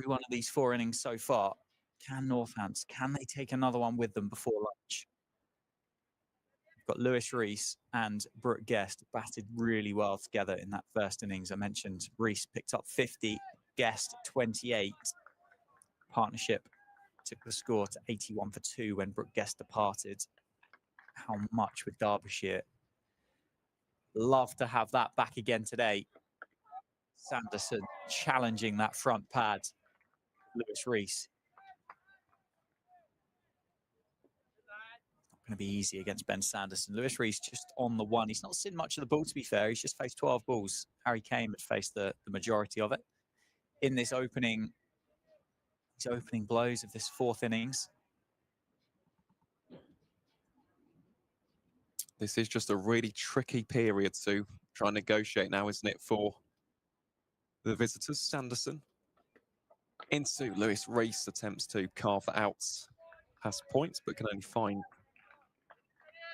one of these 4 innings so far. Can Northants, can they take another one with them before lunch? We've got Lewis Rees and Brooke Guest batted really well together in that first innings. I mentioned Rees picked up 50, Guest 28. Partnership took the score to 81 for 2 when Brooke Guest departed. How much with Derbyshire? Love to have that back again today. Sanderson challenging that front pad. Lewis Rees. Not going to be easy against Ben Sanderson. Lewis Rees just on the one. He's not seen much of the ball, to be fair. He's just faced 12 balls. Harry Kane has faced the majority of it. In this opening, these opening blows of this fourth innings. This is just a really tricky period to try and negotiate now, isn't it, for the visitors? Sanderson into Lewis Rees, attempts to carve that out past points, but can only find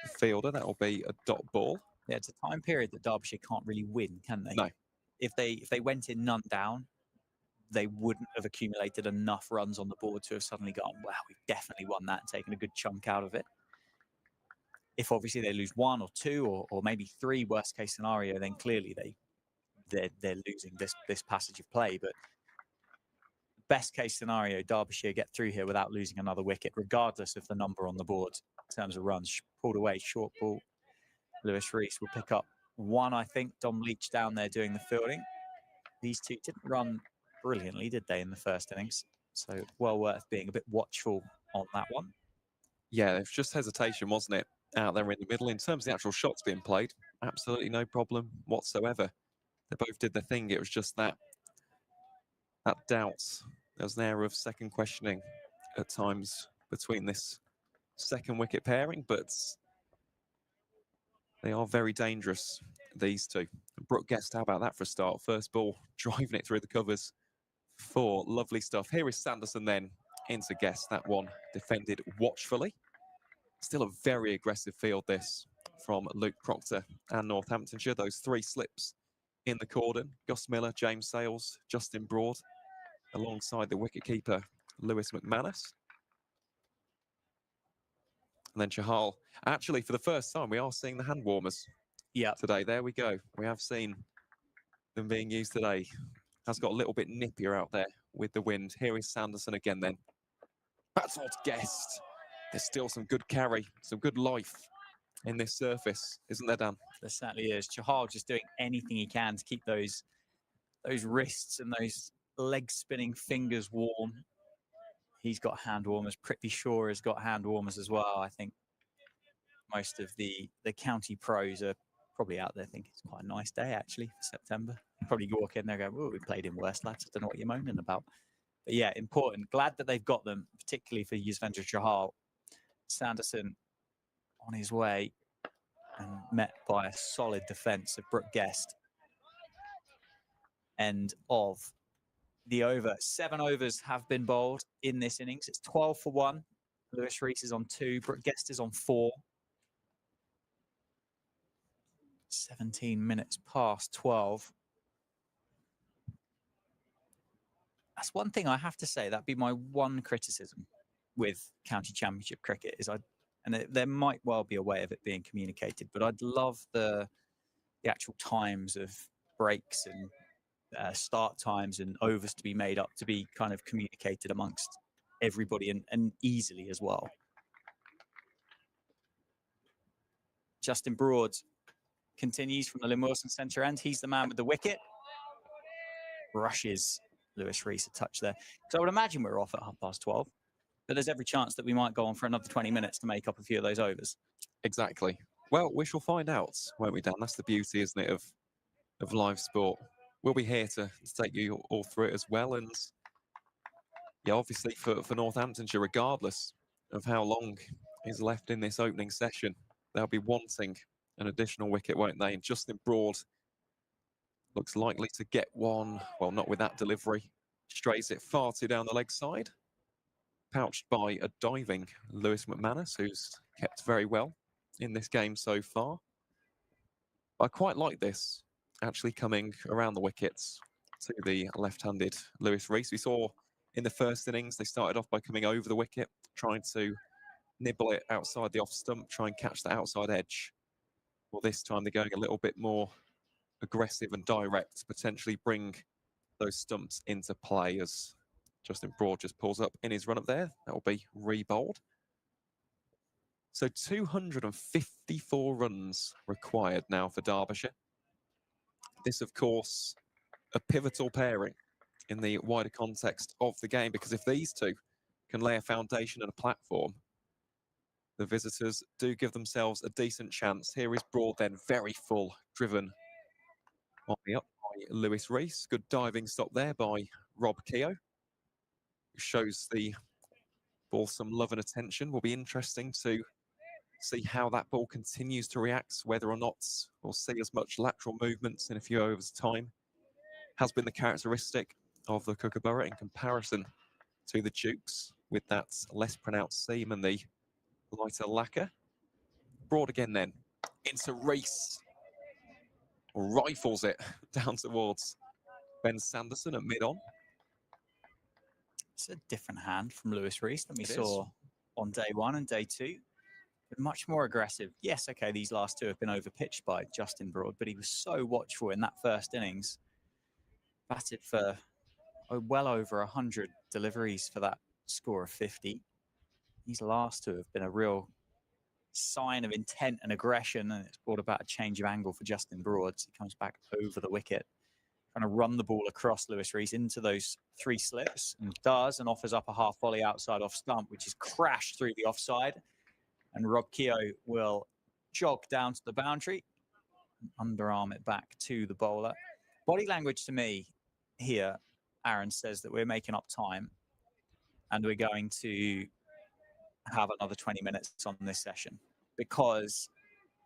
the fielder. That will be a dot ball. Yeah, it's a time period that Derbyshire can't really win, can they? No. If they went in none down, they wouldn't have accumulated enough runs on the board to have suddenly gone, wow, we've definitely won that and taken a good chunk out of it. If obviously they lose 1 or 2 or maybe 3, worst case scenario, then clearly they're losing this passage of play. But best case scenario, Derbyshire get through here without losing another wicket, regardless of the number on the board in terms of runs. Pulled away, short ball. Lewis Rees will pick up 1, I think. Dom Leach down there doing the fielding. These two didn't run brilliantly, did they, in the first innings? So well worth being a bit watchful on that one. Yeah, it was just hesitation, wasn't it, out there in the middle. In terms of the actual shots being played, absolutely no problem whatsoever. They both did their thing. It was just that doubt. There was an air of second questioning at times between this second wicket pairing, but they are very dangerous, these two. Brooke Guest, how about that for a start? First ball, driving it through the covers. 4, lovely stuff. Here is Sanderson then into Guest. That one defended watchfully. Still a very aggressive field, this, from Luke Proctor and Northamptonshire. Those 3 slips in the cordon. Gus Miller, James Sales, Justin Broad, alongside the wicketkeeper, Lewis McManus. And then Chahal. Actually, for the first time, we are seeing the hand warmers today. There we go. We have seen them being used today. Has got a little bit nippier out there with the wind. Here is Sanderson again then. That's all to Guest. There's still some good carry, some good life in this surface, isn't there, Dan? There certainly is. Chahal just doing anything he can to keep those wrists and those leg-spinning fingers warm. He's got hand warmers. Prithvi Shaw has got hand warmers as well. I think most of the county pros are probably out there thinking it's quite a nice day, actually, for September. Probably walk in there and go, oh, we played in worse, lads. I don't know what you're moaning about. But yeah, important. Glad that they've got them, particularly for Yuzvendra Chahal. Sanderson on his way and met by a solid defence of Brooke Guest. End of the over. 7 overs have been bowled in this innings. It's 12 for 1. Lewis Rees is on 2. Brooke Guest is on 4. 17 minutes past 12. That's one thing I have to say. That'd be my one criticism with county championship cricket is there might well be a way of it being communicated, but I'd love the actual times of breaks and start times and overs to be made up to be kind of communicated amongst everybody and easily as well. Justin Broad continues from the Lynn Wilson centre end. He's the man with the wicket. Rushes Lewis Rees a touch there. So I would imagine we're off at 12:30, but there's every chance that we might go on for another 20 minutes to make up a few of those overs. Exactly. Well, we shall find out, won't we, Dan? That's the beauty, isn't it, of live sport. We'll be here to take you all through it as well. And yeah, obviously for Northamptonshire, regardless of how long is left in this opening session, they'll be wanting an additional wicket, won't they? And Justin Broad looks likely to get one. Well, not with that delivery. Strays it far too down the leg side. Pouched by a diving Lewis McManus, who's kept very well in this game so far. I quite like this, actually coming around the wickets to the left-handed Lewis Rees. We saw in the first innings. They started off by coming over the wicket, trying to nibble it outside the off stump, try and catch the outside edge. Well, this time they're going a little bit more aggressive and direct, potentially bring those stumps into play as Justin Broad just pulls up in his run up there. That will be re-bowled. So 254 runs required now for Derbyshire. This, of course, a pivotal pairing in the wider context of the game, because if these two can lay a foundation and a platform, the visitors do give themselves a decent chance. Here is Broad then, very full, driven on the up by Lewis Rees. Good diving stop there by Rob Keogh, who shows the ball some love and attention. Will be interesting to see how that ball continues to react, whether or not we'll see as much lateral movements in a few overs' time. Has been the characteristic of the Kookaburra in comparison to the Dukes, with that less pronounced seam and the lighter lacquer. Broad again then, into Rees. Rifles it down towards Ben Sanderson at mid-on. It's a different hand from Lewis Rees than we saw on day one and day two. But much more aggressive. Yes, okay, these last two have been overpitched by Justin Broad, but he was so watchful in that first innings. Batted for well over 100 deliveries for that score of 50. These last two have been a real sign of intent and aggression, and it's brought about a change of angle for Justin Broad. He comes back over the wicket, trying to run the ball across Lewis Rees into those three slips, and does, and offers up a half volley outside off stump, which is crashed through the offside. And Rob Keogh will jog down to the boundary and underarm it back to the bowler. Body language to me here, Aaron, says that we're making up time and we're going to have another 20 minutes on this session, because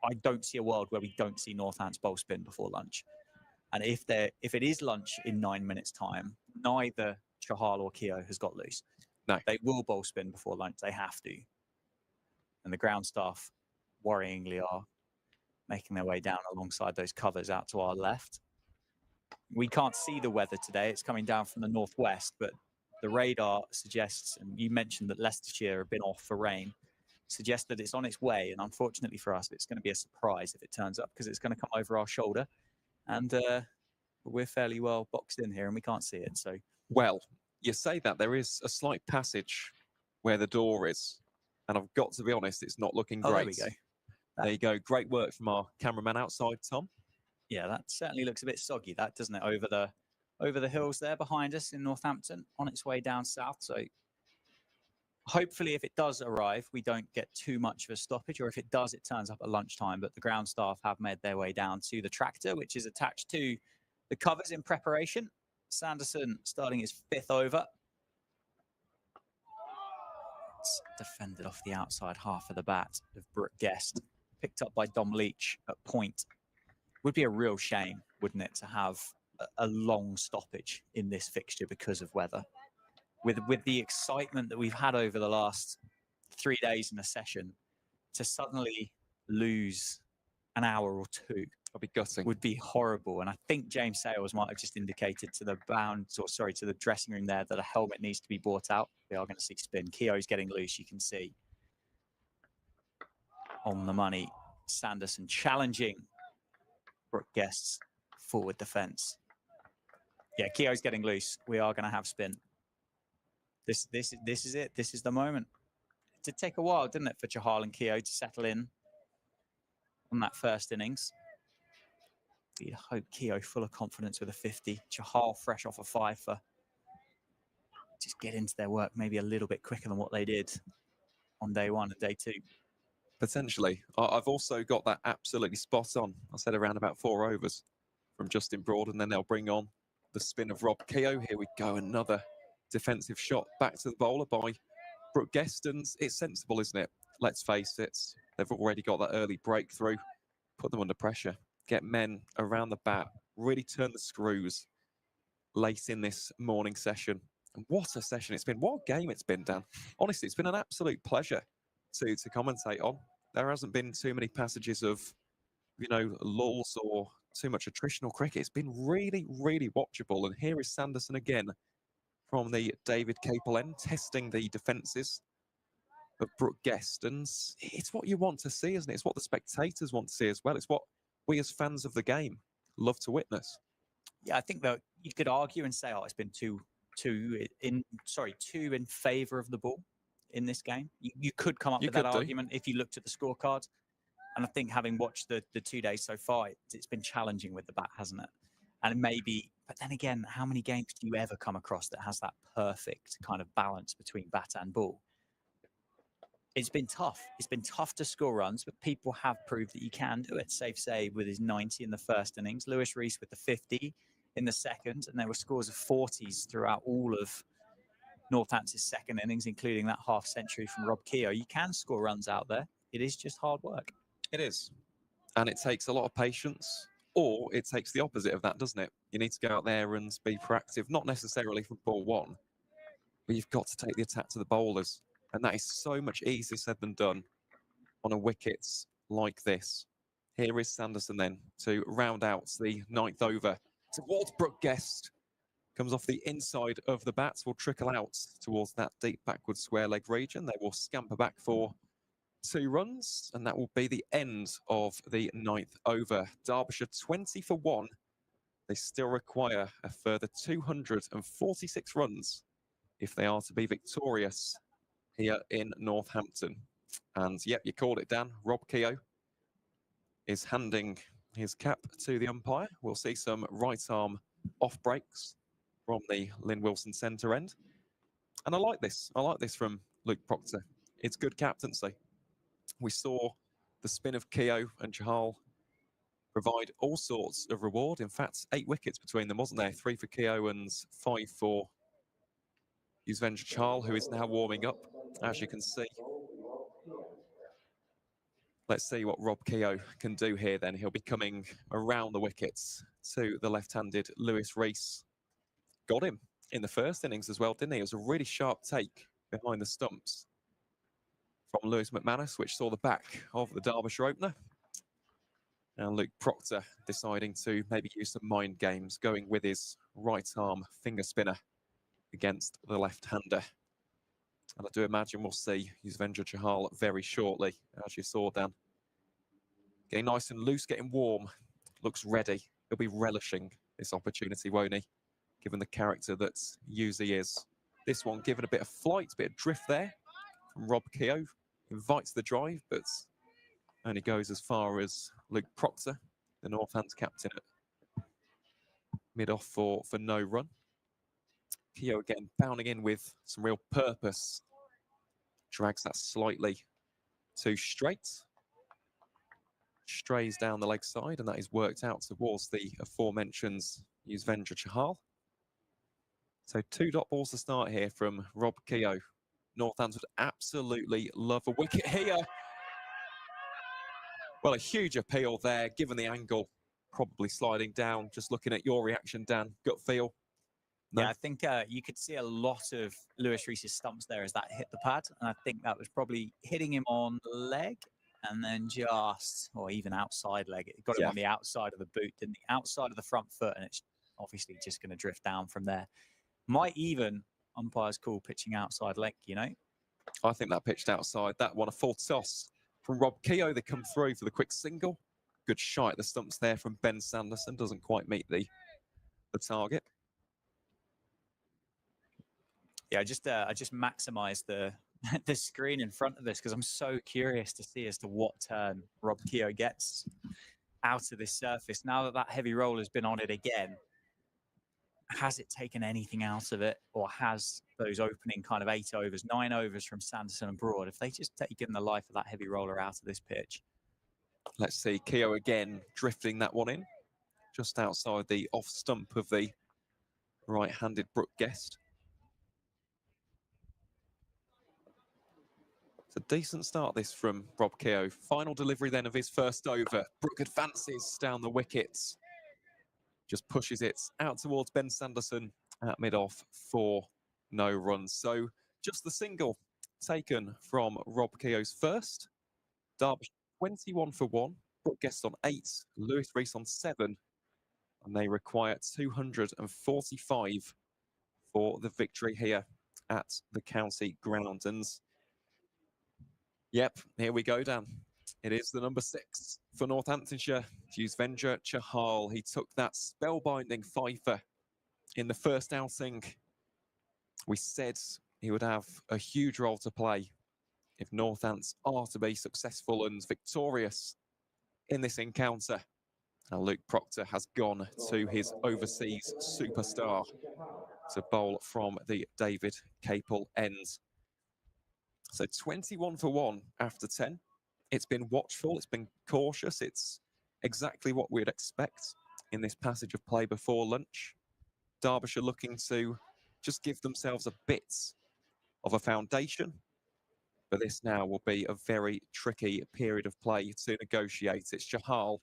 I don't see a world where we don't see Northants bowl spin before lunch. And if it is lunch in 9 minutes' time, neither Chahal or Keogh has got loose. No. They will bowl spin before lunch. They have to. And the ground staff, worryingly, are making their way down alongside those covers out to our left. We can't see the weather today. It's coming down from the northwest, but the radar suggests, and you mentioned that Leicestershire have been off for rain, suggests that it's on its way. And unfortunately for us, it's going to be a surprise if it turns up, because it's going to come over our shoulder. And we're fairly well boxed in here and we can't see it. So, well, you say that there is a slight passage where the door is, and I've got to be honest, it's not looking great. There we go. There you go. Great work from our cameraman outside, Tom. Yeah, that certainly looks a bit soggy, that, doesn't it? Over the hills there behind us in Northampton, on its way down south. So hopefully if it does arrive, we don't get too much of a stoppage, or if it does, it turns up at lunchtime. But the ground staff have made their way down to the tractor, which is attached to the covers in preparation. Sanderson starting his fifth over. It's defended off the outside half of the bat of Brooke Guest, picked up by Dom Leach at point. Would be a real shame, wouldn't it, to have a long stoppage in this fixture because of weather. With the excitement that we've had over the last 3 days in a session, to suddenly lose an hour or two I'll be gutting. would be horrible. And I think James Sales might have just indicated to the dressing room there that a helmet needs to be brought out. We are going to see spin. Keogh's getting loose, you can see. On the money, Sanderson challenging Brooke Guest's forward defence. Yeah, Keogh's getting loose. We are going to have spin. This is it. This is the moment. It did take a while, didn't it, for Chahal and Keogh to settle in on that first innings. You'd hope Keogh full of confidence with a 50. Chahal fresh off a 5 for just get into their work maybe a little bit quicker than what they did on day one and day two. Potentially. I've also got that absolutely spot on. I said around about 4 overs from Justin Broad, and then they'll bring on the spin of Rob Keogh. Here we go, another defensive shot back to the bowler by Brooke Guest, and it's sensible, isn't it? Let's face it, they've already got that early breakthrough, put them under pressure, get men around the bat, really turn the screws late in this morning session. And what a session it's been. What a game it's been, Dan. Honestly, it's been an absolute pleasure to commentate on. There hasn't been too many passages of, lulls or too much attritional cricket. It's been really, really watchable. And here is Sanderson again, from the David Capel end, testing the defences of Brooke Guest. And it's what you want to see, isn't it? It's what the spectators want to see as well. It's what we as fans of the game love to witness. Yeah, I think that you could argue and say, oh, it's been two in favour of the ball in this game. You could come up with that argument if you looked at the scorecard. And I think having watched the 2 days so far, it's been challenging with the bat, hasn't it? And maybe, but then again, how many games do you ever come across that has that perfect kind of balance between bat and ball? It's been tough. It's been tough to score runs, but people have proved that you can do it. Safe say with his 90 in the first innings, Lewis Reese with the 50 in the second, and there were scores of 40s throughout all of Northampton's second innings, including that half century from Rob Keogh. You can score runs out there. It is just hard work. It is. And it takes a lot of patience, or it takes the opposite of that, doesn't it? You need to go out there and be proactive, not necessarily from ball one, but you've got to take the attack to the bowlers. And that is so much easier said than done on a wicket like this. Here is Sanderson then to round out the 9th over towards Brooke Guest. Comes off the inside of the bat, will trickle out towards that deep backward square leg region. They will scamper back for 2 runs, and that will be the end of the 9th over. Derbyshire 20 for 1. They still require a further 246 runs if they are to be victorious here in Northampton. And yep, you called it, Dan. Rob Keogh is handing his cap to the umpire. We'll see some right arm off breaks from the Lynn Wilson centre end. And I like this. I like this from Luke Proctor. It's good captaincy. We saw the spin of Keogh and Chahal provide all sorts of reward. In fact, 8 wickets between them, wasn't there? 3 for Keogh and 5 for Yuzvendra Chahal, who is now warming up, as you can see. Let's see what Rob Keogh can do here then. He'll be coming around the wickets to the left-handed Lewis Reese. Got him in the first innings as well, didn't he? It was a really sharp take behind the stumps from Lewis McManus, which saw the back of the Derbyshire opener. And Luke Proctor deciding to maybe use some mind games, going with his right arm finger spinner against the left-hander. And I do imagine we'll see Yuzvendra Chahal very shortly, as you saw, Dan. Getting nice and loose, getting warm, looks ready. He'll be relishing this opportunity, won't he? Given the character that Yuzi is. This one given a bit of flight, a bit of drift there from Rob Keogh. Invites the drive, but only goes as far as Luke Proctor, the Northants captain, at mid-off for no run. Keogh again bounding in with some real purpose. Drags that slightly too straight. Strays down the leg side, and that is worked out towards the aforementioned Yuzvendra Chahal. So 2 dot balls to start here from Rob Keogh. Northants would absolutely love a wicket here. Well, a huge appeal there, given the angle. Probably sliding down. Just looking at your reaction, Dan. Gut feel. No? Yeah, I think you could see a lot of Lewis Reese's stumps there as that hit the pad. And I think that was probably hitting him on the leg and then just, or even outside leg. It got him on the outside of the boot, didn't the outside of the front foot. And it's obviously just going to drift down from there. Might even, umpires call pitching outside leg, you know? I think that pitched outside. That one, a full toss from Rob Keogh. They come through for the quick single. Good shot at the stumps there from Ben Sanderson. Doesn't quite meet the target. Yeah, I just maximised the the screen in front of this because I'm so curious to see as to what turn Rob Keogh gets out of this surface. Now that that heavy roll has been on it again, has it taken anything out of it, or has those opening kind of 8 overs, 9 overs from Sanderson and Broad, if they just taken the life of that heavy roller out of this pitch? Let's see, Keogh again drifting that one in, just outside the off stump of the right-handed Brooke Guest. It's a decent start this from Rob Keogh. Final delivery then of his first over. Brooke advances down the wickets. Just pushes it out towards Ben Sanderson at mid-off for no runs. So just the single taken from Rob Keogh's first. Derbyshire 21 for 1. Brooke Guest on 8. Lewis Reese on 7. And they require 245 for the victory here at the county ground. And yep, here we go, Dan. It is the number 6 for Northamptonshire, Yuzvendra Chahal. He took that spellbinding fifer in the first outing. We said he would have a huge role to play if Northants are to be successful and victorious in this encounter. Now Luke Proctor has gone to his overseas superstar to bowl from the David Capel end. So 21 for 1 after 10. It's been watchful, it's been cautious, it's exactly what we'd expect in this passage of play before lunch. Derbyshire looking to just give themselves a bit of a foundation, but this now will be a very tricky period of play to negotiate. It's Chahal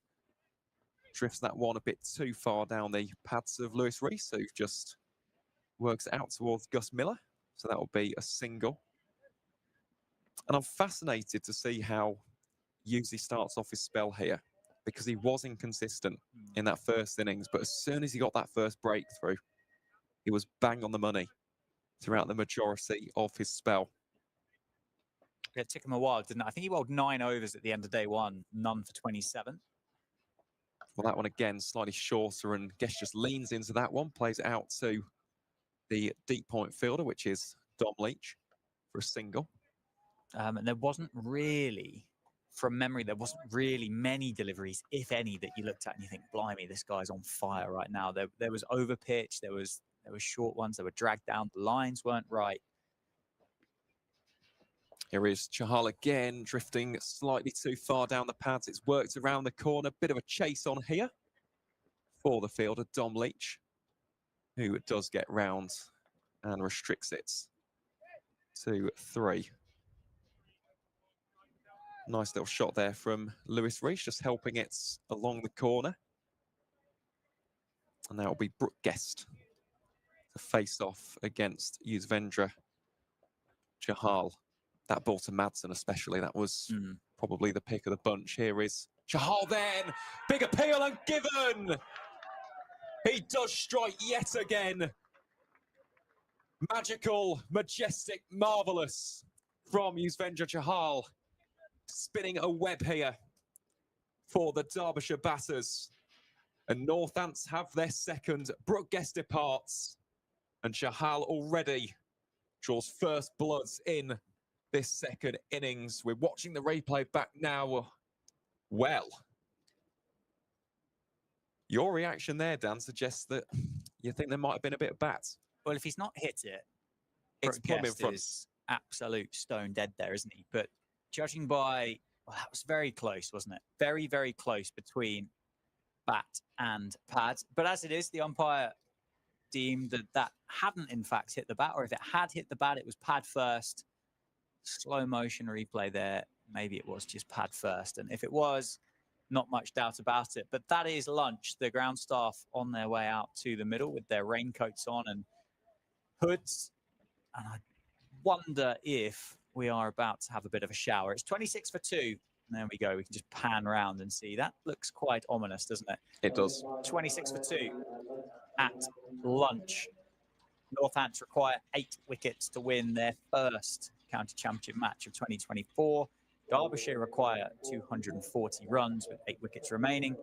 drifts that one a bit too far down the pads of Lewis Rees, who just works out towards Gus Miller. So that will be a single. And I'm fascinated to see how Yuzi starts off his spell here, because he was inconsistent in that first innings. But as soon as he got that first breakthrough, he was bang on the money throughout the majority of his spell. It took him a while, didn't it? I think he bowled 9 overs at the end of day 1, none for 27. Well, that one again, slightly shorter, and Guess just leans into that one, plays it out to the deep point fielder, which is Dom Leach, for a single. And there wasn't really, from memory, there wasn't really many deliveries, if any, that you looked at and you think, blimey, this guy's on fire right now. There was over pitch, there was short ones, they were dragged down, the lines weren't right. Here is Chahal again, drifting slightly too far down the pads. It's worked around the corner. Bit of a chase on here for the fielder, Dom Leach, who does get round and restricts it to 3. Nice little shot there from Lewis Rees, just helping it along the corner. And that will be Brooke Guest to face off against Yuzvendra Chahal. That ball to Madsen especially, that was probably the pick of the bunch. Here is Chahal then, big appeal and given. He does strike yet again. Magical, majestic, marvellous from Yuzvendra Chahal. Spinning a web here for the Derbyshire batters. And Northants have their second. Brooke Guest departs. And Chahal already draws first bloods in this second innings. We're watching the replay back now. Well, your reaction there, Dan, suggests that you think there might have been a bit of bat. Well, if he's not hit it, It's Brooke plumb in Guest front. is absolute stone dead there, isn't he? But judging by, well, that was very close, wasn't it? Very, very close between bat and pad. But as it is, the umpire deemed that that hadn't in fact hit the bat, or if it had hit the bat, it was pad first. Slow motion replay there. Maybe it was just pad first. And if it was, not much doubt about it. But that is lunch. The ground staff on their way out to the middle with their raincoats on and hoods. And I wonder if we are about to have a bit of a shower. It's 26 for 2. And there we go. We can just pan around and see. That looks quite ominous, doesn't it? It does. 26 for 2 at lunch. Northants require 8 wickets to win their first county championship match of 2024. Derbyshire require 240 runs with 8 wickets remaining.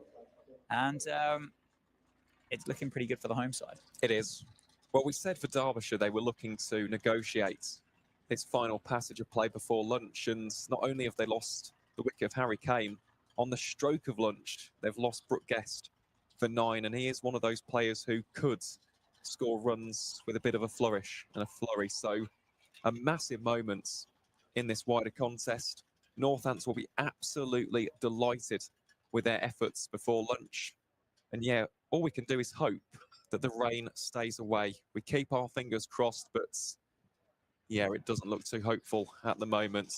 And it's looking pretty good for the home side. It is. Well, we said for Derbyshire they were looking to negotiate this final passage of play before lunch. And not only have they lost the wicket of Harry Kane, on the stroke of lunch, they've lost Brooke Guest for 9. And he is one of those players who could score runs with a bit of a flourish and a flurry. So a massive moment in this wider contest. Northants will be absolutely delighted with their efforts before lunch. And yeah, all we can do is hope that the rain stays away. We keep our fingers crossed, but yeah, it doesn't look too hopeful at the moment.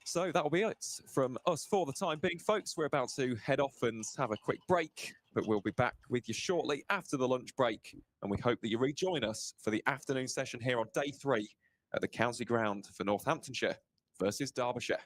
So that'll be it from us for the time being, folks. We're about to head off and have a quick break, but we'll be back with you shortly after the lunch break. And we hope that you rejoin us for the afternoon session here on day 3 at the county ground for Northamptonshire versus Derbyshire.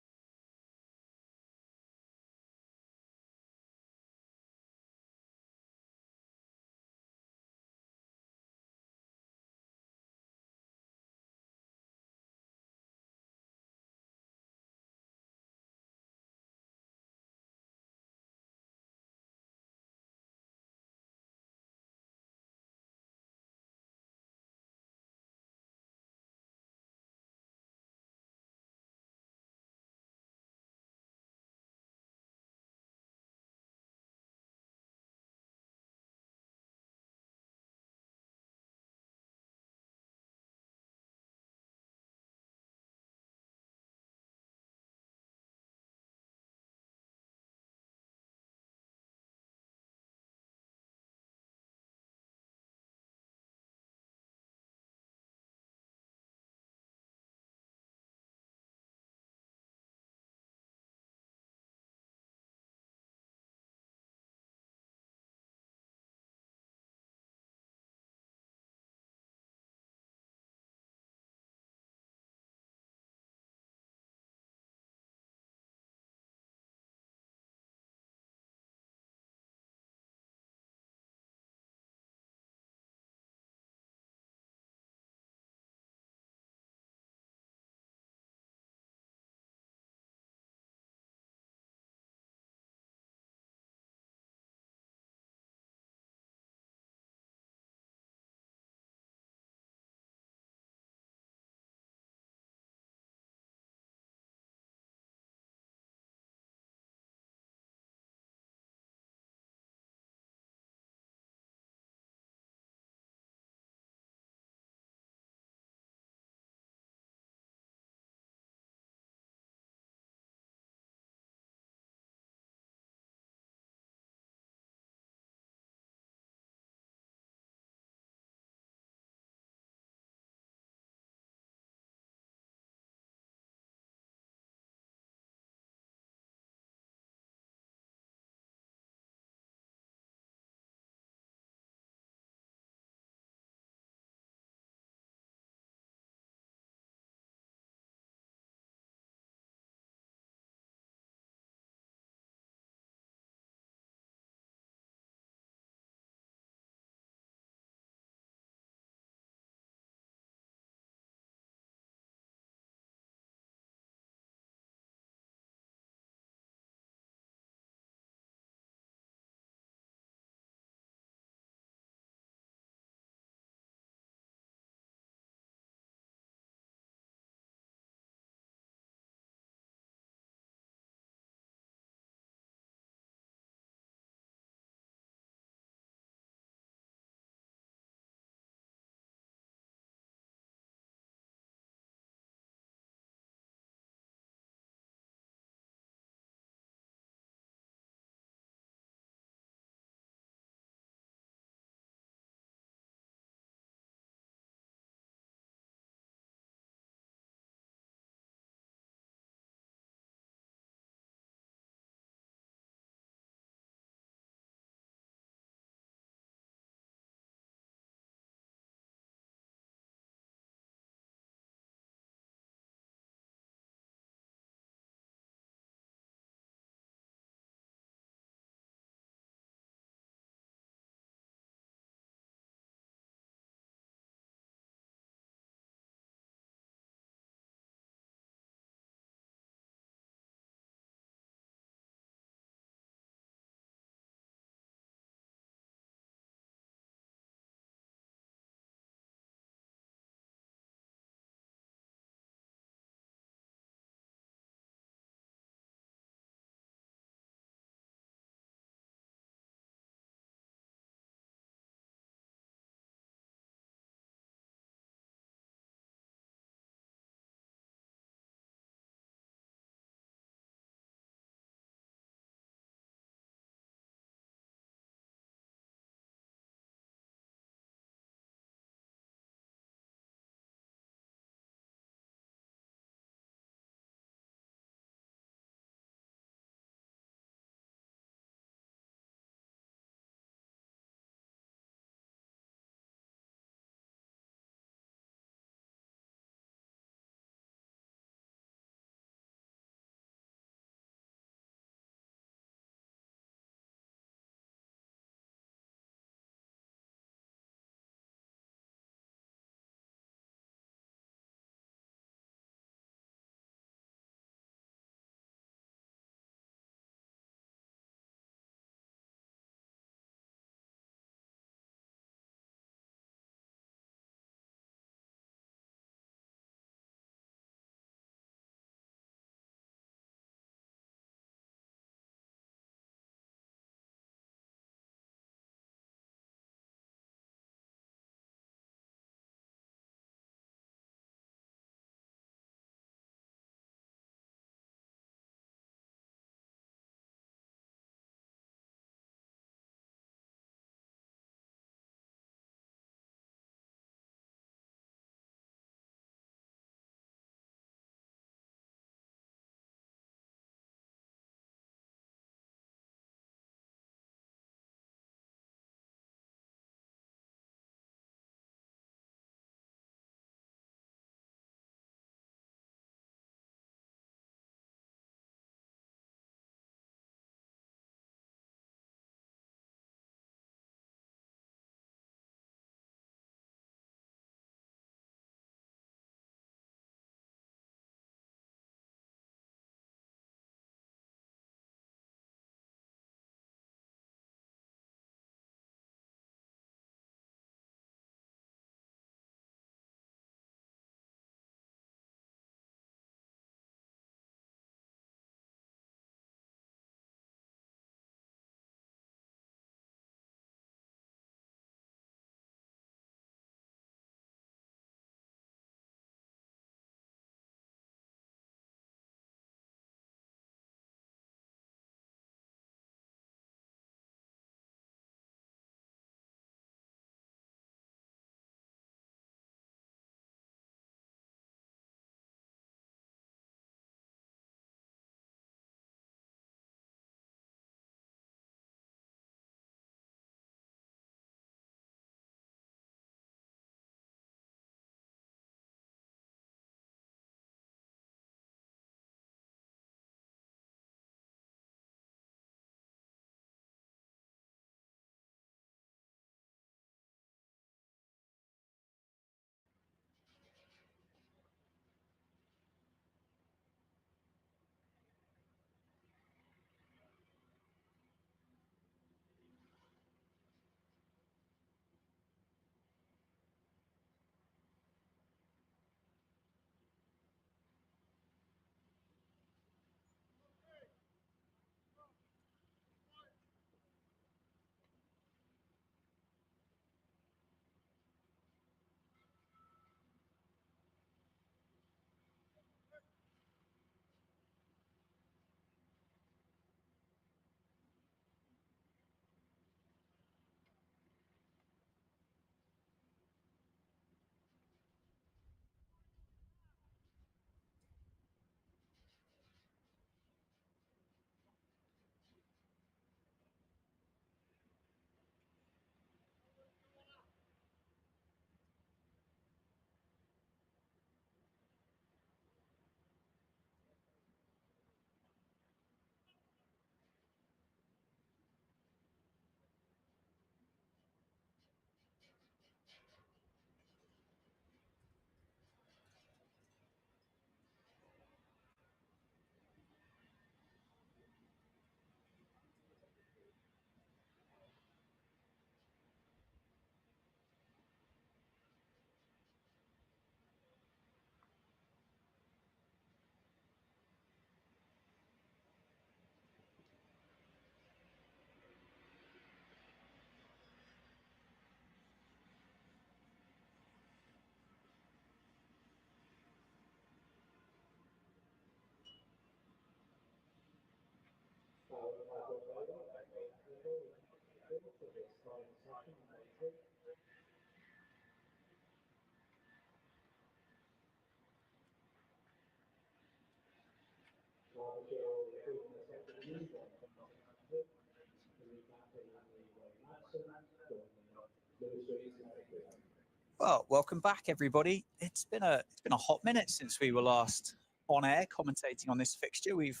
Well, welcome back, everybody. It's been a hot minute since we were last on air commentating on this fixture. We've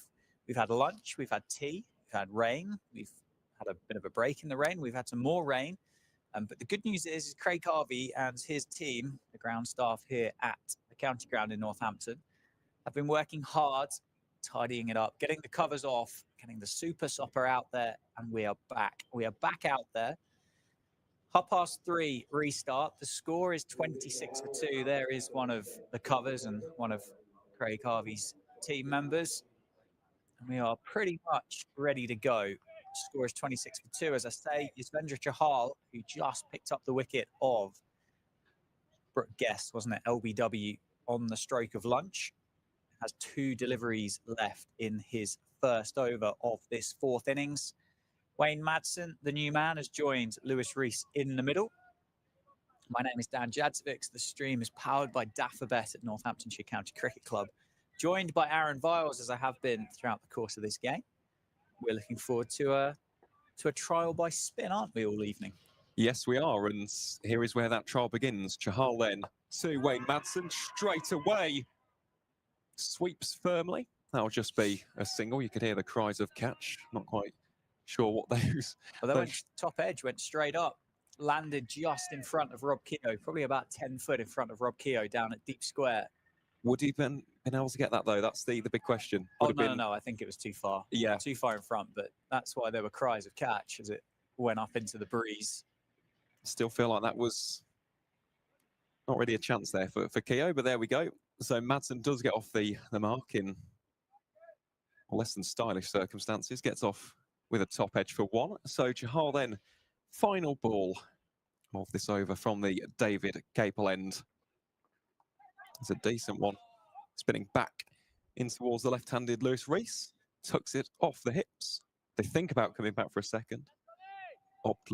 had lunch, we've had tea, we've had rain, we've had a bit of a break in the rain, we've had some more rain. But the good news is Craig Harvey and his team, the ground staff here at the county ground in Northampton, have been working hard, tidying it up, getting the covers off, getting the super sopper out there, and we are back. We are back out there. 3:30 restart. The score is 26-2. There is one of the covers and one of Craig Harvey's team members. And we are pretty much ready to go. The score is 26-2. As I say, Yuzvendra Chahal, who just picked up the wicket of Brooke Guest, wasn't it? LBW on the stroke of lunch, has 2 deliveries left in his first over of this 4th innings. Wayne Madsen, the new man, has joined Lewis Rees in the middle. My name is Dan Jadzovic. The stream is powered by Daffabet at Northamptonshire County Cricket Club. Joined by Aaron Viles, as I have been throughout the course of this game. We're looking forward to a trial by spin, aren't we, all evening? Yes, we are. And here is where that trial begins. Chahal then to Wayne Madsen straight away. Sweeps firmly. That'll just be a single. You could hear the cries of catch. Not quite sure what those. Well, they went top edge, went straight up, landed just in front of Rob Keogh, probably about 10 foot in front of Rob Keogh down at deep square. Would he been able to get that though? That's the big question. No, I think it was too far. Yeah, too far in front, but that's why there were cries of catch as it went up into the breeze. Still feel like that was not really a chance there for Keogh, but there we go. So Madsen does get off the mark in less than stylish circumstances, gets off with a top edge for 1. So Chahal then, final ball of this over from the David Capel end. It's a decent one. Spinning back in towards the left-handed Lewis Rees. Tucks it off the hips. They think about coming back for a second. Opt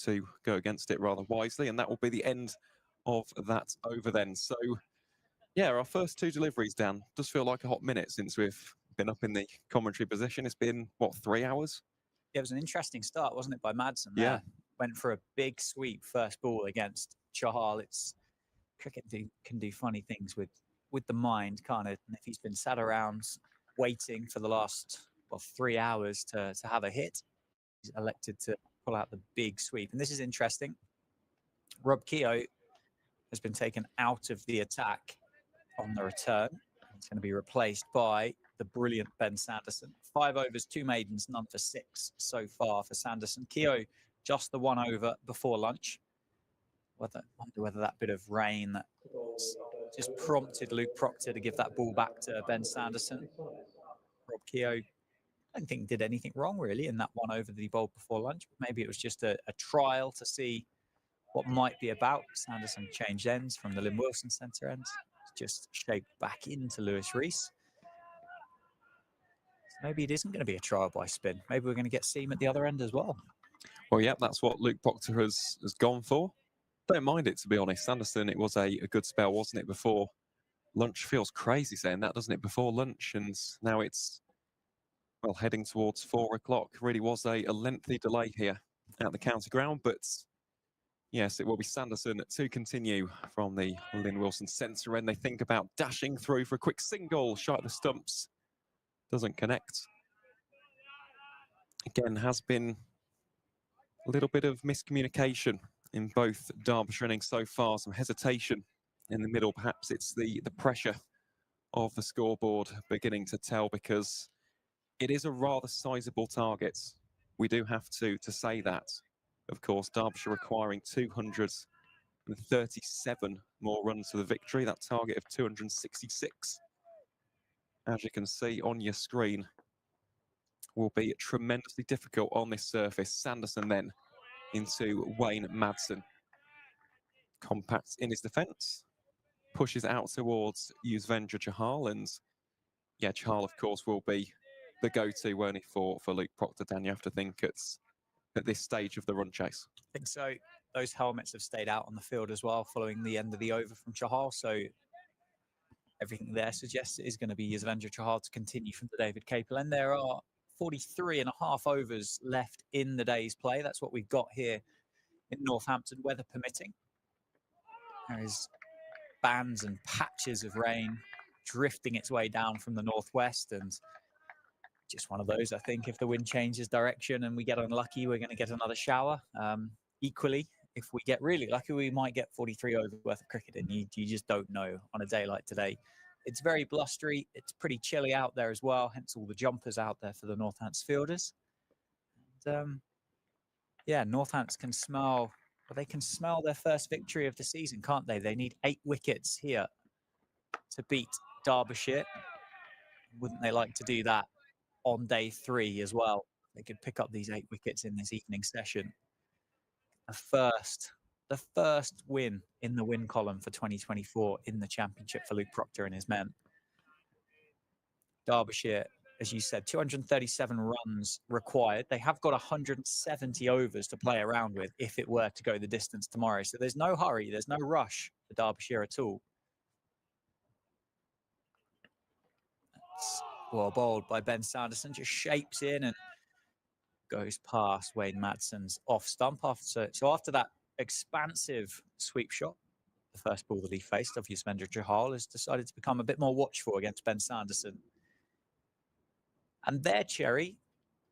to go against it rather wisely, and that will be the end of that over then. So, yeah, our first 2 deliveries, Dan. Does feel like a hot minute since we've been up in the commentary position. It's been, what, 3 hours? Yeah, it was an interesting start, wasn't it, by Madsen? Yeah. Went for a big sweep first ball against Chahal. Cricket can do funny things with the mind, can't it? And if he's been sat around waiting for the last 3 hours to have a hit, he's elected to pull out the big sweep. And this is interesting. Rob Keogh has been taken out of the attack on the return. It's going to be replaced by the brilliant Ben Sanderson. 5 overs, 2 maidens, none for 6 so far for Sanderson. Keogh just the 1 over before lunch. Wonder whether that bit of rain that just prompted Luke Proctor to give that ball back to Ben Sanderson. Rob Keogh, I don't think did anything wrong really in that 1 over that he bowled before lunch. But maybe it was just a trial to see what might be about. Sanderson changed ends from the Lynn Wilson centre end. Just shaped back into Lewis Rees. So maybe it isn't going to be a trial by spin. Maybe we're going to get seam at the other end as well. Well, yeah, that's what Luke Proctor has gone for. Don't mind it, to be honest. Sanderson, it was a good spell, wasn't it, before lunch? Feels crazy saying that, doesn't it, before lunch? And now it's, well, heading towards 4 o'clock. Really was a lengthy delay here at the county ground, but yes, it will be Sanderson to continue from the Lynn Wilson centre end. They think about dashing through for a quick single, shot at the stumps. Doesn't connect. Again, has been a little bit of miscommunication in both Derbyshire innings so far. Some hesitation in the middle. Perhaps it's the pressure of the scoreboard beginning to tell, because it is a rather sizable target. We do have to say that. Of course, Derbyshire requiring 237 more runs for the victory. That target of 266, as you can see on your screen, will be tremendously difficult on this surface. Sanderson then into Wayne Madsen. Compacts in his defence. Pushes out towards Yuzvendra Chahal. And yeah, Chahal, of course, will be the go-to, won't he, for Luke Proctor. Dan, you have to think it's at this stage of the run chase. I think so. Those helmets have stayed out on the field as well following the end of the over from Chahal. So everything there suggests it is going to be Yuzvendra Chahal to continue from the David Capel. And there are 43 and a half overs left in the day's play. That's what we've got here in Northampton, weather permitting. There is bands and patches of rain drifting its way down from the northwest, and just one of those. I think if the wind changes direction and we get unlucky, we're going to get another shower. Equally, if we get really lucky, we might get 43 overs worth of cricket, and you just don't know on a day like today. It's very blustery. It's pretty chilly out there as well, hence all the jumpers out there for the Northants fielders. And, yeah, Northants can smell, well, they can smell their first victory of the season, can't they? They need 8 wickets here to beat Derbyshire. Wouldn't they like to do that on day 3 as well? They could pick up these 8 wickets in this evening session. The first win in the win column for 2024 in the championship for Luke Proctor and his men. Derbyshire, as you said, 237 runs required. They have got 170 overs to play around with if it were to go the distance tomorrow. So there's no hurry, there's no rush for Derbyshire at all. That's well bowled by Ben Sanderson, just shapes in and goes past Wayne Madsen's off stump. So after that expansive sweep shot, the first ball that he faced of Yuzvendra Chahal has decided to become a bit more watchful against Ben Sanderson. And their cherry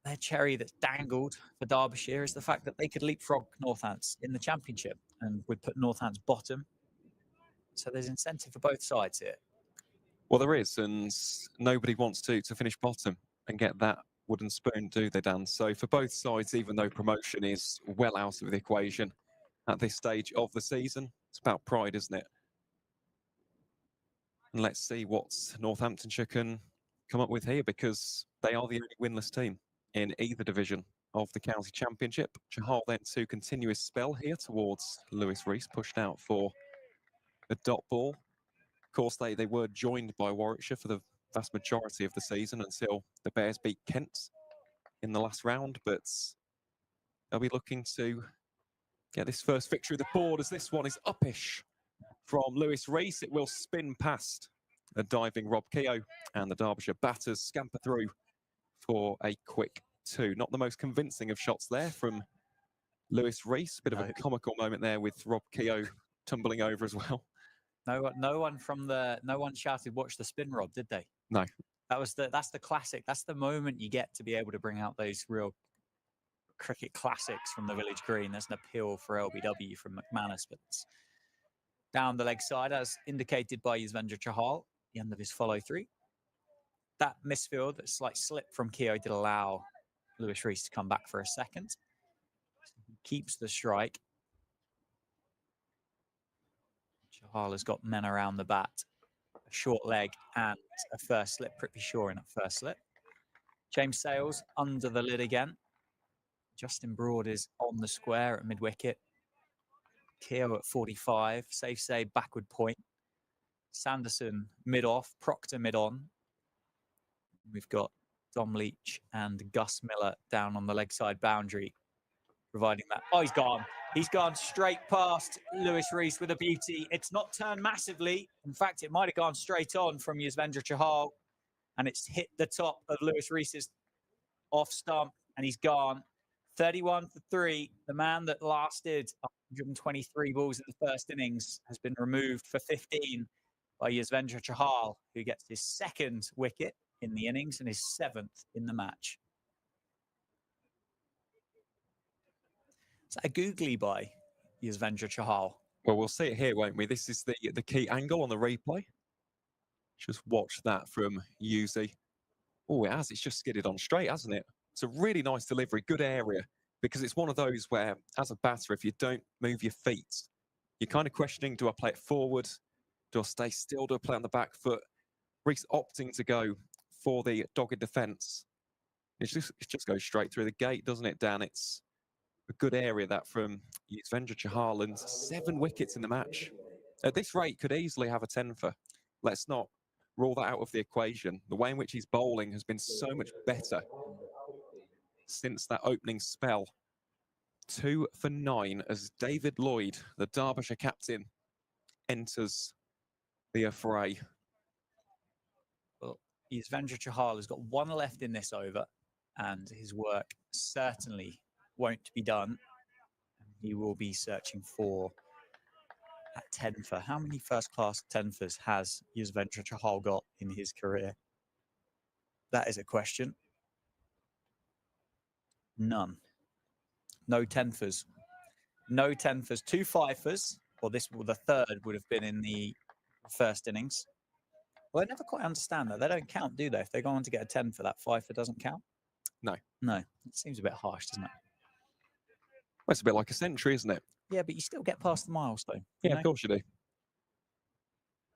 that's dangled for Derbyshire is the fact that they could leapfrog Northants in the championship and would put Northants bottom. So there's incentive for both sides here. Well, there is, and nobody wants to finish bottom and get that wooden spoon, do they, Dan? So for both sides, even though promotion is well out of the equation at this stage of the season, it's about pride, isn't it? And let's see what Northamptonshire can come up with here, because they are the only winless team in either division of the county championship. Chahal then to continue his spell here towards Lewis Rees, pushed out for the dot ball. Of course, they were joined by Warwickshire for the vast majority of the season until the Bears beat Kent in the last round, but they'll be looking to get this first victory of the board, as this one is uppish from Lewis Rees. It will spin past a diving Rob Keogh, and the Derbyshire batters scamper through for a quick 2. Not the most convincing of shots there from Lewis Rees. Bit of a comical moment there with Rob Keogh tumbling over as well. No one shouted, "Watch the spin, Rob," did they? No. That's the classic. That's the moment you get to be able to bring out those real cricket classics from the village green. There's an appeal for LBW from McManus, but down the leg side, as indicated by Yuzvendra Chahal, the end of his follow through. That misfield, that slight slip from Keogh, did allow Lewis Rees to come back for a second. He keeps the strike. Chahal has got men around the bat. A short leg and a first slip. Prithvi Shaw in at first slip. James Sales under the lid again. Justin Broad is on the square at mid-wicket. Keogh at 45. Safe say backward point. Sanderson mid-off. Proctor mid-on. We've got Dom Leach and Gus Miller down on the leg side boundary, providing that. Oh, he's gone. He's gone straight past Lewis Rees with a beauty. It's not turned massively. In fact, it might have gone straight on from Yuzvendra Chahal, and it's hit the top of Lewis Rees's off stump, and he's gone. 31 for 3. The man that lasted 123 balls in the first innings has been removed for 15 by Yuzvendra Chahal, who gets his 2nd wicket in the innings and his 7th in the match. Is that a googly by Yuzvendra Chahal? Well, we'll see it here, won't we? This is the key angle on the replay. Just watch that from Yuzi. Oh, it has. It's just skidded on straight, hasn't it? It's a really nice delivery, good area, because it's one of those where, as a batter, if you don't move your feet, you're kind of questioning, do I play it forward? Do I stay still? Do I play on the back foot? Rees opting to go for the dogged defence. It just goes straight through the gate, doesn't it, Dan? It's a good area, that, from Yuzvendra Chahal, and 7 wickets in the match. At this rate, could easily have a 10-for. Let's not rule that out of the equation. The way in which he's bowling has been so much better since that opening spell 2 for 9 as David Lloyd, the Derbyshire captain, enters the affray. Well, Yuzvendra Chahal has got one left in this over, and his work certainly won't be done. He will be searching for a 10 for. How many first-class 10 fors has Yuzvendra Chahal got in his career? That is a question. None. No 10 fors. No 10 fors. 2 5 fors. Well, the third would have been in the first innings. Well, I never quite understand that. They don't count, do they? If they go on to get a 10 for that 5 for doesn't count? No. No. It seems a bit harsh, doesn't it? Well, it's a bit like a century, isn't it? Yeah, but you still get past the milestone. Yeah, of course you do.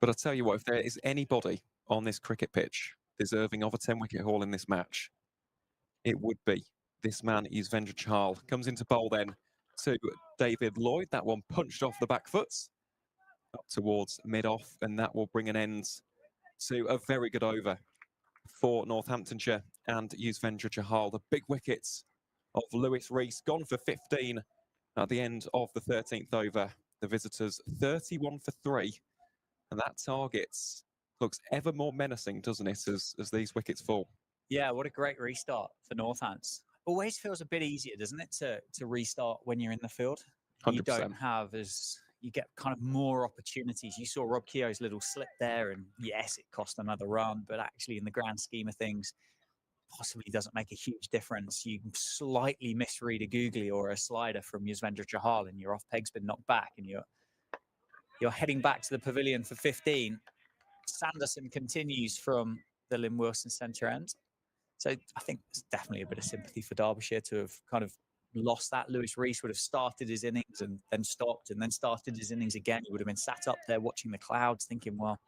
But I tell you what, if there is anybody on this cricket pitch deserving of a 10-wicket haul in this match, it would be this man, Yuzvendra Chahal. Comes into bowl then to David Lloyd. That one punched off the back foot up towards mid-off, and that will bring an end to a very good over for Northamptonshire and Yuzvendra Chahal. The big wickets of Lewis Rees gone for 15 at the end of the 13th over. The visitors 31 for 3, and that target looks ever more menacing, doesn't it, as these wickets fall? Yeah, what a great restart for Northants. Always feels a bit easier, doesn't it, to restart when you're in the field? 100%. You don't have you get kind of more opportunities. You saw Rob Keogh's little slip there, and yes, it cost another run, but actually in the grand scheme of things, possibly doesn't make a huge difference. You slightly misread a googly or a slider from Yuzvendra Chahal, and your off peg's been knocked back, and you're heading back to the pavilion for 15. Sanderson continues from the Lynn Wilson centre end. So I think there's definitely a bit of sympathy for Derbyshire to have kind of lost that. Lewis Rees would have started his innings and then stopped and then started his innings again. He would have been sat up there watching the clouds thinking, well,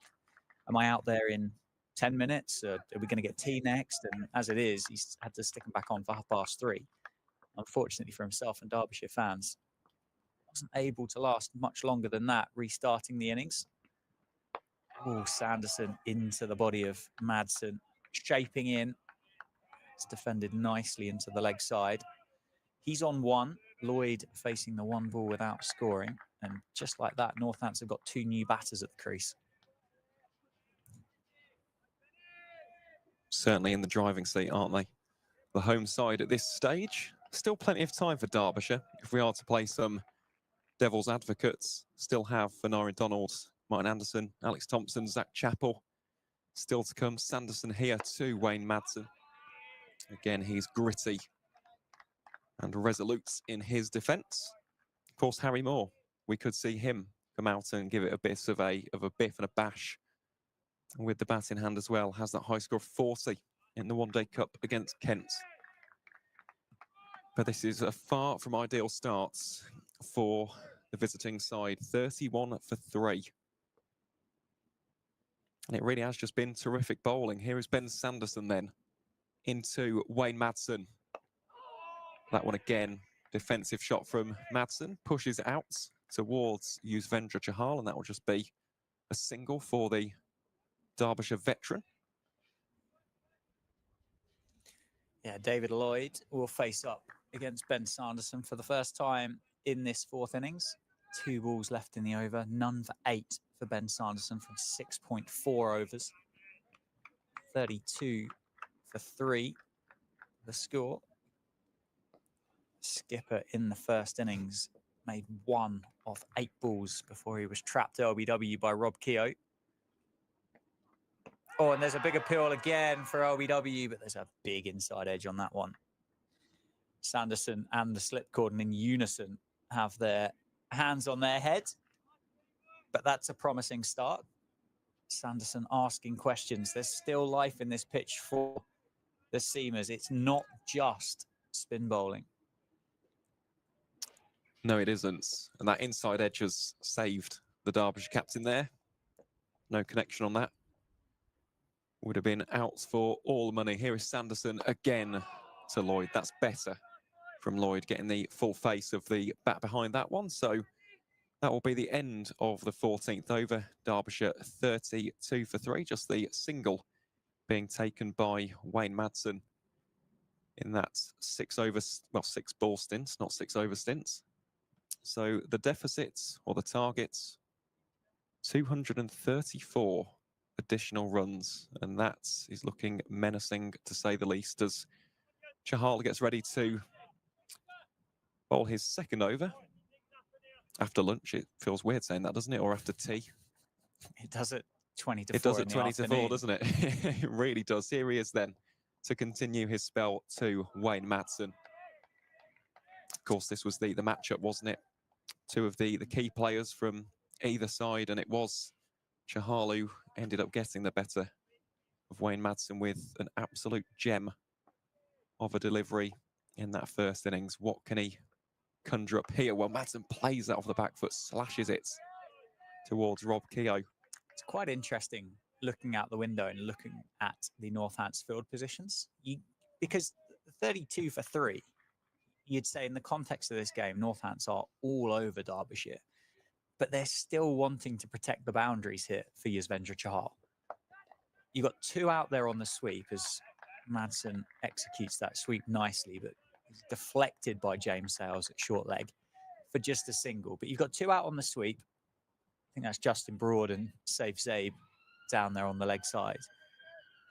am I out there in 10 minutes? Are we going to get tea next? And as it is, he's had to stick him back on for 3:30. Unfortunately for himself and Derbyshire fans, wasn't able to last much longer than that, restarting the innings. Oh, Sanderson into the body of Madsen, shaping in. It's defended nicely into the leg side. He's on 1. Lloyd facing the 1 ball without scoring. And just like that, Northants have got 2 new batters at the crease. Certainly in the driving seat, aren't they? The home side at this stage. Still plenty of time for Derbyshire. If we are to play some devil's advocates, still have Fenari Donald, Martin Anderson, Alex Thompson, Zach Chappell. Still to come. Sanderson here too, Wayne Madsen. Again, he's gritty and resolute in his defence. Of course, Harry Moore, we could see him come out and give it a bit of a biff and a bash with the bat in hand as well. Has that high score of 40 in the One Day Cup against Kent. But this is a far from ideal start for the visiting side. 31 for 3. And it really has just been terrific bowling. Here is Ben Sanderson then into Wayne Madsen. That one again, defensive shot from Madsen, pushes it out towards Yuzvendra Chahal, and that will just be a single for the Derbyshire veteran. Yeah, David Lloyd will face up against Ben Sanderson for the first time in this 4th innings. 2 balls left in the over, none for 8 for Ben Sanderson from 6.4 overs. 32 for 3, the score. Skipper in the first innings made 1 of 8 balls before he was trapped LBW by Rob Keogh. Oh, and there's a big appeal again for LBW, but there's a big inside edge on that one. Sanderson and the slip cordon in unison have their hands on their head, but that's a promising start. Sanderson asking questions. There's still life in this pitch for the seamers. It's not just spin bowling. No, it isn't. And that inside edge has saved the Derbyshire captain there. No connection on that. Would have been out for all the money. Here is Sanderson again to Lloyd. That's better from Lloyd, getting the full face of the bat behind that one. So that will be the end of the 14th over. Derbyshire 32 for 3. Just the single being taken by Wayne Madsen. in that 6 ball stints, not 6 over stints. So the deficits or the targets, 234 additional runs, and that is looking menacing to say the least as Chahal gets ready to bowl his second over. After lunch, it feels weird saying that, doesn't it? Or after tea. It does it 20 to 4. It does in it the 20 to 4, afternoon. doesn't it? It really does. Here he is then to continue his spell to Wayne Madsen. Of course, this was the matchup, wasn't it? Two of the key players from either side, and it was Chahal who ended up getting the better of Wayne Madsen with an absolute gem of a delivery in that first innings. What can he conjure up here? Well, Madsen plays that off the back foot, slashes it towards Rob Keogh. It's quite interesting looking out the window and looking at the Northants field positions. Because 32 for 3, you'd say in the context of this game, Northants are all over Derbyshire, but they're still wanting to protect the boundaries here for Yuzvendra Chahal. You've got 2 out there on the sweep as Madsen executes that sweep nicely, but it's deflected by James Sales at short leg for just a single. But you've got 2 out on the sweep. I think that's Justin Broad and Saif Zabe down there on the leg side.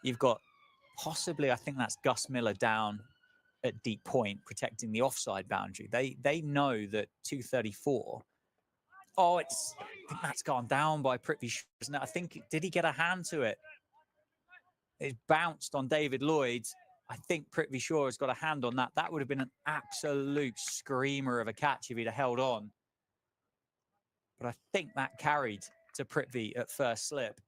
You've got possibly, I think that's Gus Miller down at deep point, protecting the offside boundary. They know that 234. Oh, I think that's gone down by Prithvi Shaw, isn't it? I think, did he get a hand to it? It bounced on David Lloyd. I think Prithvi Shaw has got a hand on that. That would have been an absolute screamer of a catch if he'd have held on. But I think that carried to Prithvi at first slip.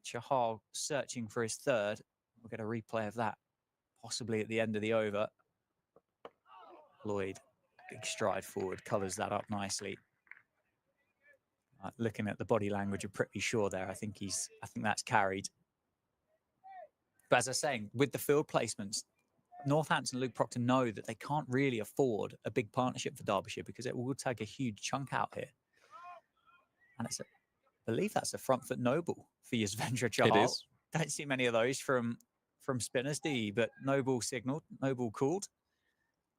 Chahal searching for his third. We'll get a replay of that, possibly at the end of the over. Lloyd, big stride forward, covers that up nicely. Looking at the body language of Prithvi Shaw there, I think that's carried. But as I was saying, with the field placements, Northampton and Luke Proctor know that they can't really afford a big partnership for Derbyshire because it will take a huge chunk out here. And I believe that's a front foot noble for Yuzvendra Chahal. It is. Don't see many of those from spinners, do you? But noble signalled, noble called,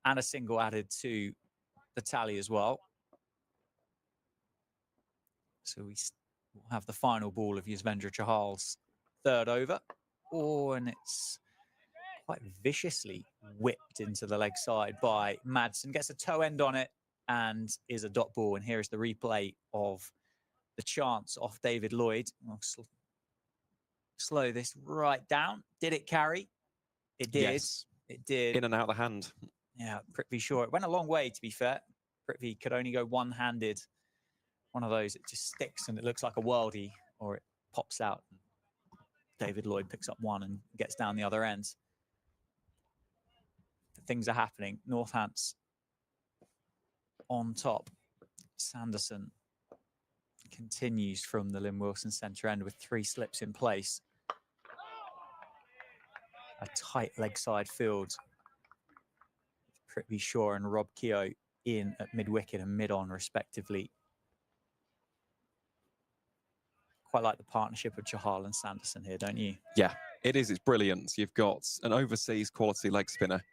and a single added to the tally as well. So we'll have the final ball of Yuzvendra Chahal's third over. Oh, and it's quite viciously whipped into the leg side by Madsen. Gets a toe end on it and is a dot ball. And here is the replay of the chance off David Lloyd. I'll slow this right down. Did it carry? It did. Yes. It did. In and out of the hand. Yeah, Prithvi Shaw. It went a long way, to be fair. Prithvi could only go one-handed. One of those, it just sticks and it looks like a worldie, or it pops out. David Lloyd picks up one and gets down the other end. Things are happening. Northants on top. Sanderson continues from the Lynn Wilson centre end with 3 slips in place. A tight leg side field. Prithvi Shaw and Rob Keogh in at mid-wicket and mid-on respectively. Quite like the partnership of Chahal and Sanderson here, don't you? Yeah, it is. It's brilliant. You've got an overseas quality leg spinner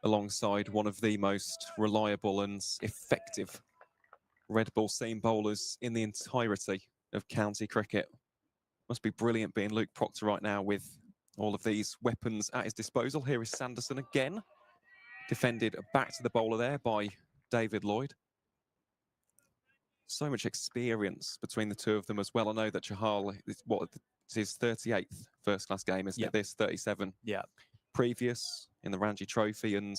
alongside one of the most reliable and effective red ball seam bowlers in the entirety of county cricket. Must be brilliant being Luke Proctor right now with all of these weapons at his disposal. Here is Sanderson again, defended back to the bowler there by David Lloyd. So much experience between the two of them as well. I know that Chahal is it's his 38th first-class game, isn't it? This 37. Yeah. Previous in the Ranji Trophy and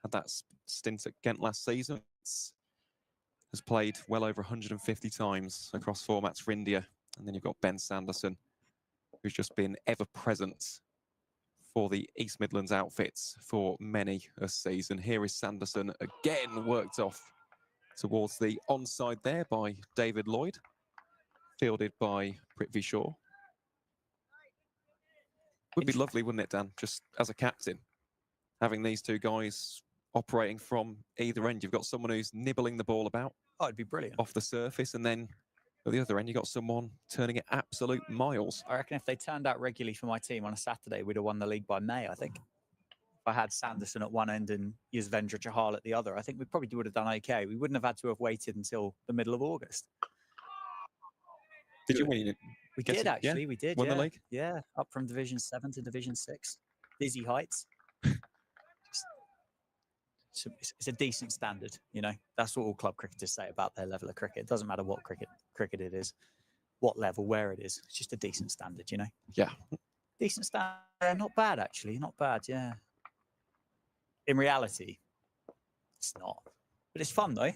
had that stint at Ghent last season. Has played well over 150 times across formats for India. And then you've got Ben Sanderson, who's just been ever present for the East Midlands outfits for many a season. Here is Sanderson again, worked off towards the onside there by David Lloyd, fielded by Prithvi Shaw. Would be lovely, wouldn't it, Dan? Just as a captain, having these two guys operating from either end. You've got someone who's nibbling the ball about. Oh, it'd be brilliant. Off the surface, and then at the other end, you've got someone turning it absolute miles. I reckon if they turned out regularly for my team on a Saturday, we'd have won the league by May, I think. I had Sanderson at one end and Yuzvendra Chahal at the other, I think we probably would have done okay. We wouldn't have had to have waited until the middle of August. Did you win it? We did, actually. Yeah? We did, Won yeah. the league? Yeah, up from Division 7 to Division 6. Dizzy heights. It's a decent standard, you know. That's what all club cricketers say about their level of cricket. It doesn't matter what cricket it is, what level, where it is. It's just a decent standard, you know. Yeah. Decent standard. Not bad, actually. Not bad, yeah. In reality, it's not. But it's fun, though.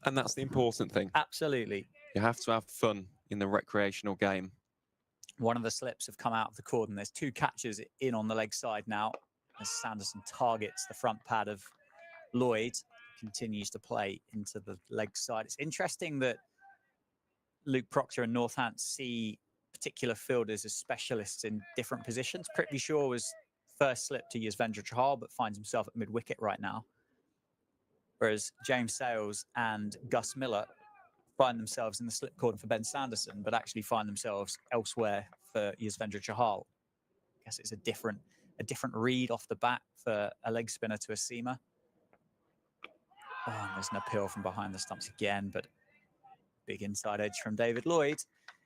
And that's the important thing. Absolutely. You have to have fun in the recreational game. One of the slips have come out of the cordon. There's 2 catches in on the leg side now as Sanderson targets the front pad of Lloyd, continues to play into the leg side. It's interesting that Luke Proctor and Northampton see particular fielders as specialists in different positions. Prithvi Shaw was first slip to Yuzvendra Chahal, but finds himself at mid-wicket right now. Whereas James Sales and Gus Miller find themselves in the slip cordon for Ben Sanderson, but actually find themselves elsewhere for Yuzvendra Chahal. I guess it's a different read off the bat for a leg spinner to a seamer. Oh, and there's an appeal from behind the stumps again, but big inside edge from David Lloyd.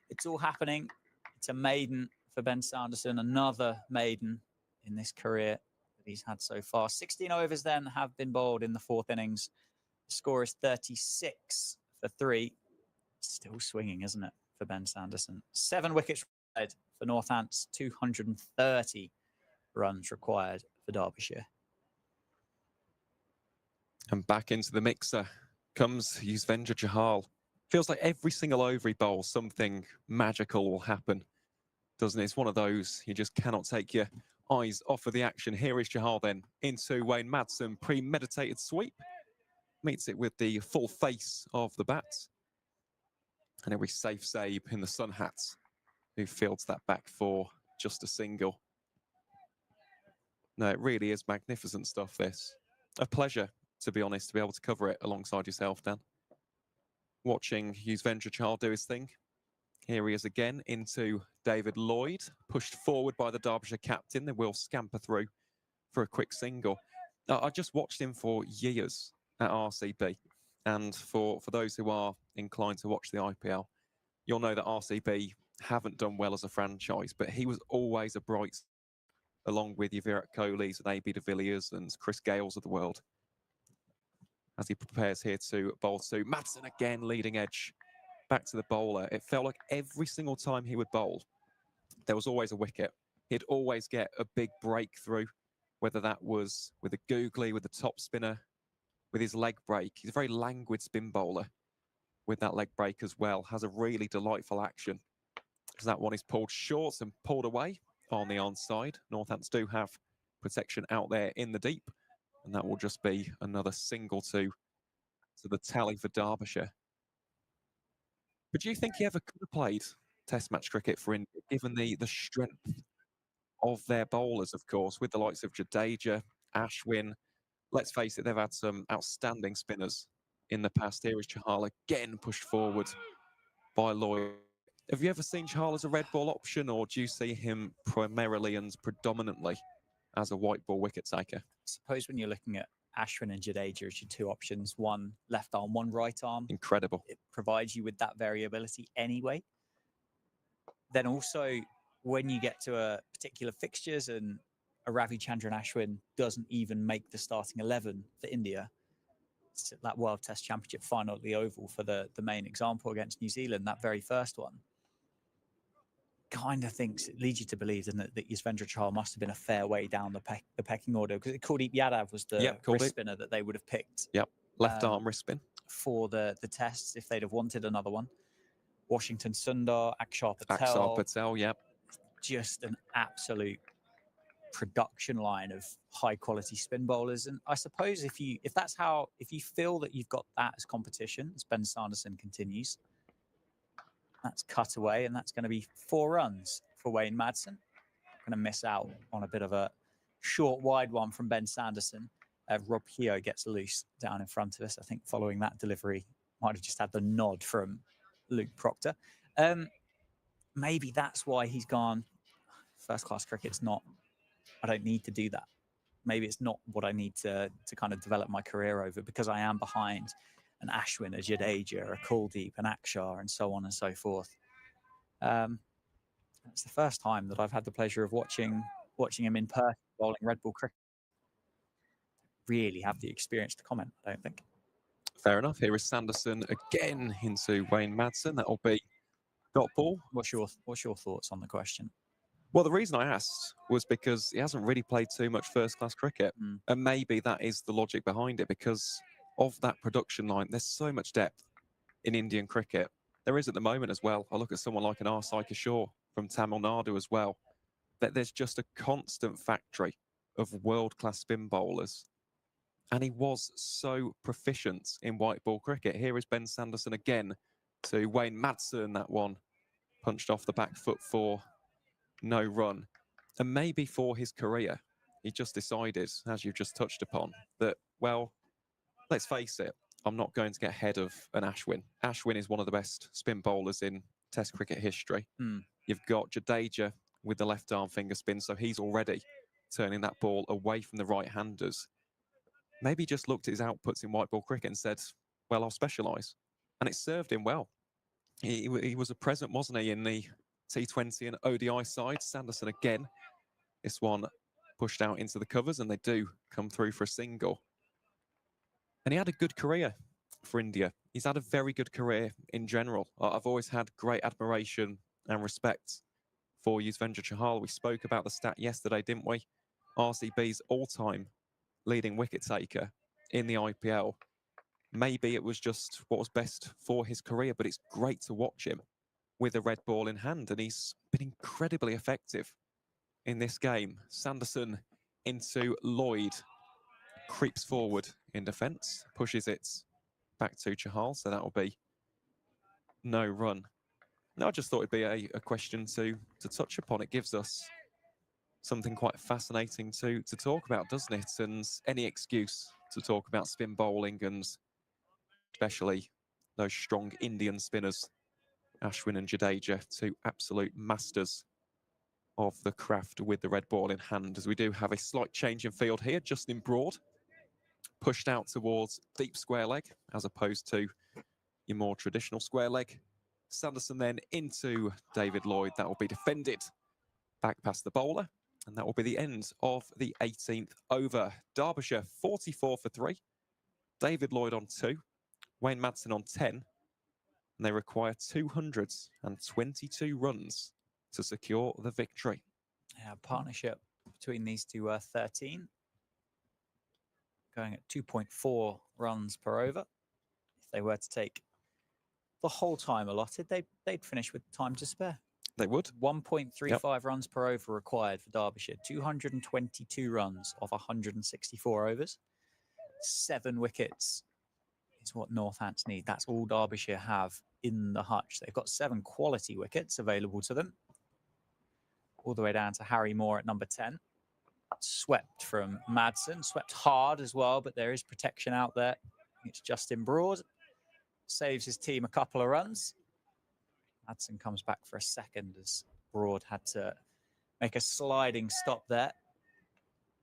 It's all happening. It's a maiden for Ben Sanderson, another maiden in this career that he's had so far. 16 overs then have been bowled in the 4th innings. The score is 36 for 3. Still swinging, isn't it, for Ben Sanderson? 7 wickets required for Northants, 230 runs required for Derbyshire. And back into the mixer comes Yuzvendra Chahal. Feels like every single over he bowls, something magical will happen, doesn't it? It's one of those, you just cannot take your eyes off of the action. Here is Chahal then into Wayne Madsen. Premeditated sweep. Meets it with the full face of the bat. And every safe save in the Sun Hats, who fields that back for just a single. No, it really is magnificent stuff, this. A pleasure, to be honest, to be able to cover it alongside yourself, Dan. Watching Yuzvendra Chahal do his thing. Here he is again into David Lloyd, pushed forward by the Derbyshire captain. They will scamper through for a quick single. I just watched him for years at RCB. And for those who are inclined to watch the IPL, you'll know that RCB haven't done well as a franchise, but he was always a bright, along with your Virat Kohlis and AB de Villiers and Chris Gales of the world. As he prepares here to bowl to Madsen again, leading edge, back to the bowler. It felt like every single time he would bowl, there was always a wicket. He'd always get a big breakthrough, whether that was with a googly, with the top spinner, with his leg break. He's a very languid spin bowler with that leg break as well. Has a really delightful action. As that one is pulled short and pulled away on the onside. Northants do have protection out there in the deep. And that will just be another single to the tally for Derbyshire. But do you think he ever could have played Test match cricket for India, given the strength of their bowlers, of course, with the likes of Jadeja, Ashwin? Let's face it, they've had some outstanding spinners in the past. Here is Chahal again pushed forward by Lloyd. Have you ever seen Chahal as a red ball option, or do you see him primarily and predominantly as a white ball wicket taker? I suppose when you're looking at Ashwin and Jadeja as your 2 options, one left arm, one right arm. Incredible. It provides you with that variability anyway. Then also, when you get to a particular fixtures and a Ravichandran Ashwin doesn't even make the starting 11 for India, it's that World Test Championship final at the Oval for the main example against New Zealand, that very first one, kind of leads you to believe, doesn't it, that Yuzvendra Chahal must have been a fair way down the pecking order, because Kuldeep Yadav was the wrist spinner that they would have picked. Yep, left arm wrist spin. For the tests if they'd have wanted another one. Washington Sundar, Akshar Patel, yep. Just an absolute production line of high quality spin bowlers. And I suppose if you feel that you've got that as competition, as Ben Sanderson continues, that's cut away, and that's going to be 4 runs for Wayne Madsen. Going to miss out on a bit of a short wide one from Ben Sanderson. Rob Keogh gets loose down in front of us. I think following that delivery, might have just had the nod from Luke Proctor. Maybe that's why he's gone, first class cricket's not, I don't need to do that. maybe it's not what I need to kind of develop my career over, because I am behind an Ashwin, a Jadeja, a Kuldeep, an Akshar, and so on and so forth. It's the first time that I've had the pleasure of watching him in person bowling red ball cricket. Really have the experience to comment, I don't think. Fair enough. Here is Sanderson again into Wayne Madsen. That'll be dot ball. What's your thoughts on the question? Well, the reason I asked was because he hasn't really played too much first-class cricket. And maybe that is the logic behind it, because of that production line. There's so much depth in Indian cricket. There is at the moment as well. I look at someone like an R.Sai Kishore from Tamil Nadu as well. That there's just a constant factory of world-class spin bowlers. And he was so proficient in white ball cricket. Here is Ben Sanderson again to Wayne Madsen. That one punched off the back foot for no run. And maybe for his career, he just decided, as you've just touched upon, that, well, let's face it, I'm not going to get ahead of an Ashwin. Ashwin is one of the best spin bowlers in Test cricket history. You've got Jadeja with the left arm finger spin, so he's already turning that ball away from the right-handers. Maybe just looked at his outputs in white ball cricket and said, well, I'll specialise. And it served him well. He was a present, wasn't he, in the T20 and ODI side. Sanderson again. This one pushed out into the covers, and they do come through for a single. And he had a good career for India. He's had a very good career in general. I've always had great admiration and respect for Yuzvendra Chahal. We spoke about the stat yesterday, didn't we? RCB's all-time leading wicket taker in the IPL. Maybe it was just what was best for his career, but it's great to watch him with a red ball in hand, and he's been incredibly effective in this game. Sanderson into Lloyd, creeps forward in defence, pushes it back to Chahal, so that will be no run. Now, I just thought it'd be a question to touch upon. It gives us something quite fascinating to talk about, doesn't it? And any excuse to talk about spin bowling, and especially those strong Indian spinners, Ashwin and Jadeja, two absolute masters of the craft with the red ball in hand. As we do have a slight change in field here, Justin Broad pushed out towards deep square leg as opposed to your more traditional square leg. Sanderson then into David Lloyd. That will be defended back past the bowler. And that will be the end of the 18th over. Derbyshire 44 for 3. David Lloyd on 2. Wayne Madsen on 10. And they require 222 runs to secure the victory. Yeah, partnership between these two are 13. Going at 2.4 runs per over. If they were to take the whole time allotted, they'd finish with time to spare. They would. 1.35 runs per over required for Derbyshire. 222 runs off 164 overs. 7 wickets is what Northampton need. That's all Derbyshire have in the hutch. They've got 7 quality wickets available to them. All the way down to Harry Moore at number 10. Swept from Madsen. Swept hard as well, but there is protection out there. It's Justin Broad. Saves his team a couple of runs. Madsen comes back for a second as Broad had to make a sliding stop there.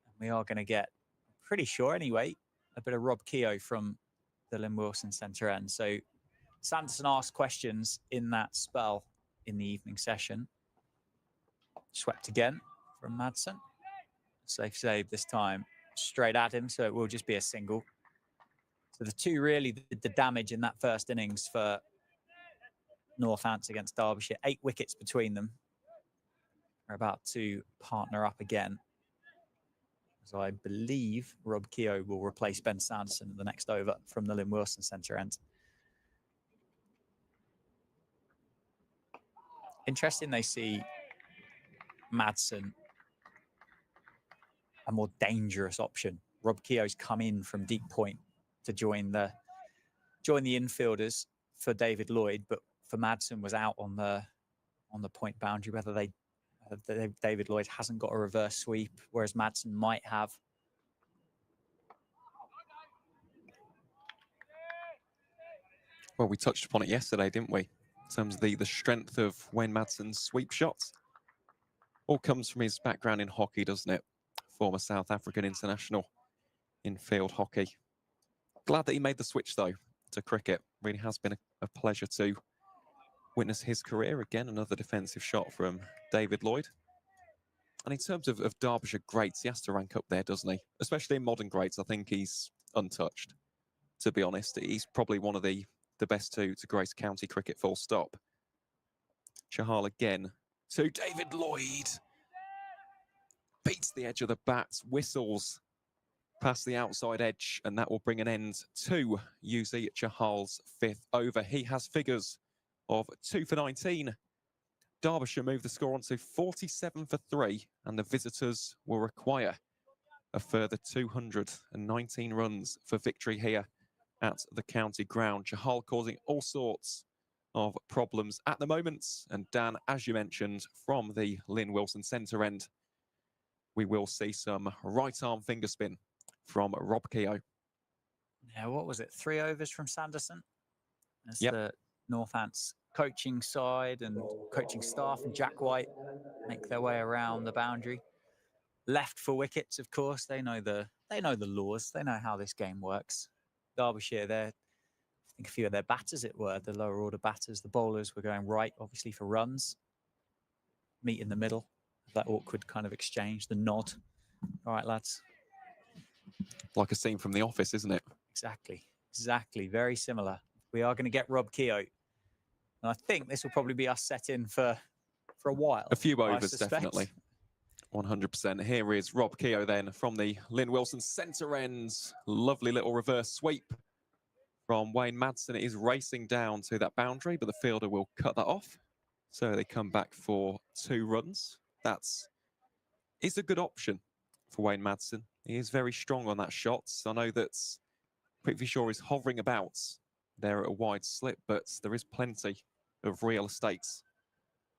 And we are going to get, pretty sure anyway, a bit of Rob Keogh from the Lynn Wilson centre end. So Sanderson asked questions in that spell in the evening session. Swept again from Madsen. Safe save this time straight at him, so it will just be a single. So the two really did the damage in that first innings for Northampton against Derbyshire. 8 wickets between them. Are about to partner up again. So I believe Rob Keogh will replace Ben Sanderson in the next over from the Lynn Wilson centre end. Interesting they see Madsen a more dangerous option. Rob Keogh's come in from deep point to join the infielders for David Lloyd, but for Madsen was out on the point boundary. Whether David Lloyd hasn't got a reverse sweep, whereas Madsen might have. Well, we touched upon it yesterday, didn't we? In terms of the strength of Wayne Madsen's sweep shots. All comes from his background in hockey, doesn't it? former South African international in field hockey. Glad that he made the switch, though, to cricket. Really has been a pleasure to witness his career. Again, another defensive shot from David Lloyd. And in terms of Derbyshire greats, he has to rank up there, doesn't he? Especially in modern greats, I think he's untouched, to be honest. He's probably one of the best to grace county cricket, full stop. Chahal again to David Lloyd. Beats the edge of the bat, whistles past the outside edge, and that will bring an end to Yuzi Chahal's 5th over. He has figures of 2 for 19. Derbyshire move the score on to 47 for 3, and the visitors will require a further 219 runs for victory here at the county ground. Chahal causing all sorts of problems at the moment, and Dan, as you mentioned, from the Lynn Wilson centre end, we will see some right arm finger spin from Rob Keogh. Yeah, what was it? 3 overs from Sanderson? As Yep. the Northants coaching side and coaching staff and Jack White make their way around the boundary. Left for wickets, of course. They know the laws. They know how this game works. Derbyshire, I think a few of their batters, the lower order batters, the bowlers were going right, obviously, for runs. Meet in the middle. That awkward kind of exchange, the nod. All right, lads. Like a scene from The Office, isn't it? Exactly. Very similar. We are going to get Rob Keogh. And I think this will probably be us set in for a while. A few overs, definitely. 100%. Here is Rob Keogh then from the Lynn Wilson centre end. Lovely little reverse sweep from Wayne Madsen. It is racing down to that boundary, but the fielder will cut that off. So they come back for 2 runs. It's a good option for Wayne Madsen. He is very strong on that shot. I know that Prithvi Shaw is hovering about there at a wide slip, but there is plenty of real estate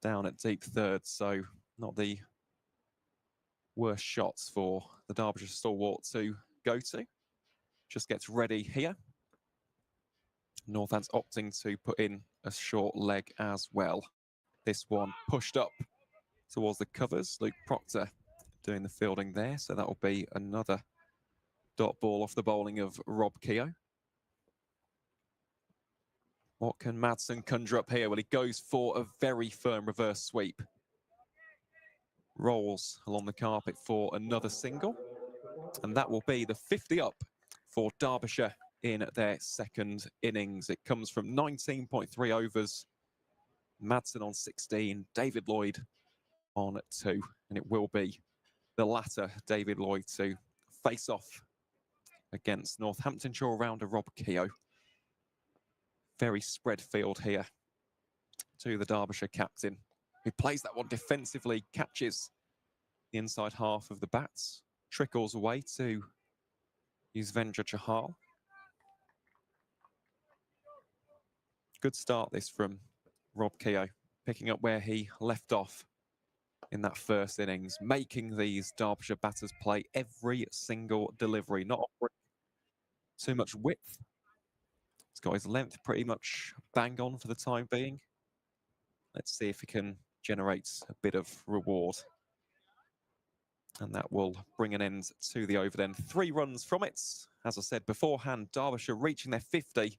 down at deep third, so not the worst shots for the Derbyshire stalwart to go to. Just gets ready here. Northants opting to put in a short leg as well. This one pushed up towards the covers. Luke Proctor doing the fielding there, so that will be another dot ball off the bowling of Rob Keogh. What can Madsen conjure up here? Well, he goes for a very firm reverse sweep. Rolls along the carpet for another single. And that will be the 50 up for Derbyshire in their 2nd innings. It comes from 19.3 overs. Madsen on 16, David Lloyd on 2. And it will be the latter, David Lloyd, to face off against Northamptonshire rounder Rob Keogh. Very spread field here to the Derbyshire captain, who plays that one defensively, catches the inside half of the bats, trickles away to Yuzvendra Chahal. Good start this from Rob Keogh, picking up where he left off in that 1st innings, making these Derbyshire batters play every single delivery, not too much width. He's got his length pretty much bang on for the time being. Let's see if he can generate a bit of reward. And that will bring an end to the over then. 3 runs from it. As I said beforehand, Derbyshire reaching their 50.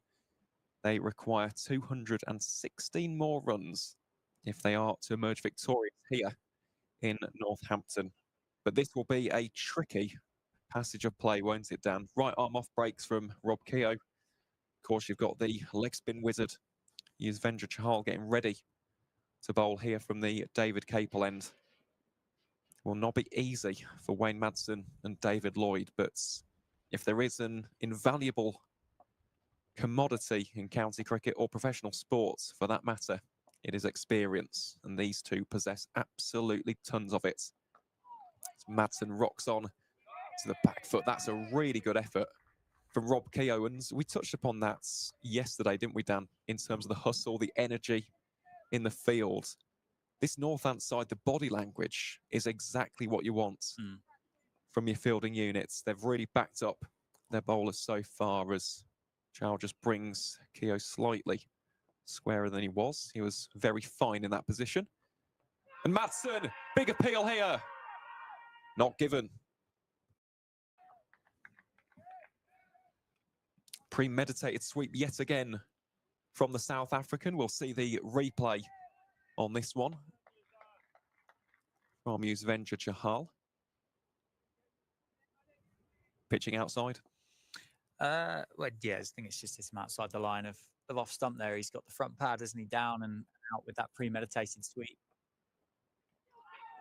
They require 216 more runs if they are to emerge victorious here in Northampton. But this will be a tricky passage of play, won't it, Dan? Right arm off breaks from Rob Keogh. Of course, you've got the leg spin wizard, Yuzvendra Chahal, getting ready to bowl here from the David Capel end. Will not be easy for Wayne Madsen and David Lloyd, but if there is an invaluable commodity in county cricket or professional sports for that matter, it is experience, and these two possess absolutely tons of it. As Madsen rocks on to the back foot. That's a really good effort from Rob Keogh, and we touched upon that yesterday, didn't we, Dan, in terms of the hustle, the energy in the field. This Northants side, the body language is exactly what you want from your fielding units. They've really backed up their bowlers so far, as Chow just brings Keogh slightly squarer than he was. He was very fine in that position. And Madsen, big appeal here. Not given. Premeditated sweep yet again from the South African. We'll see the replay on this one from Yuzvendra Chahal. Pitching outside. Well, yeah, I think it's just him outside the line of off stump there. He's got the front pad, isn't he, down and out with that premeditated sweep.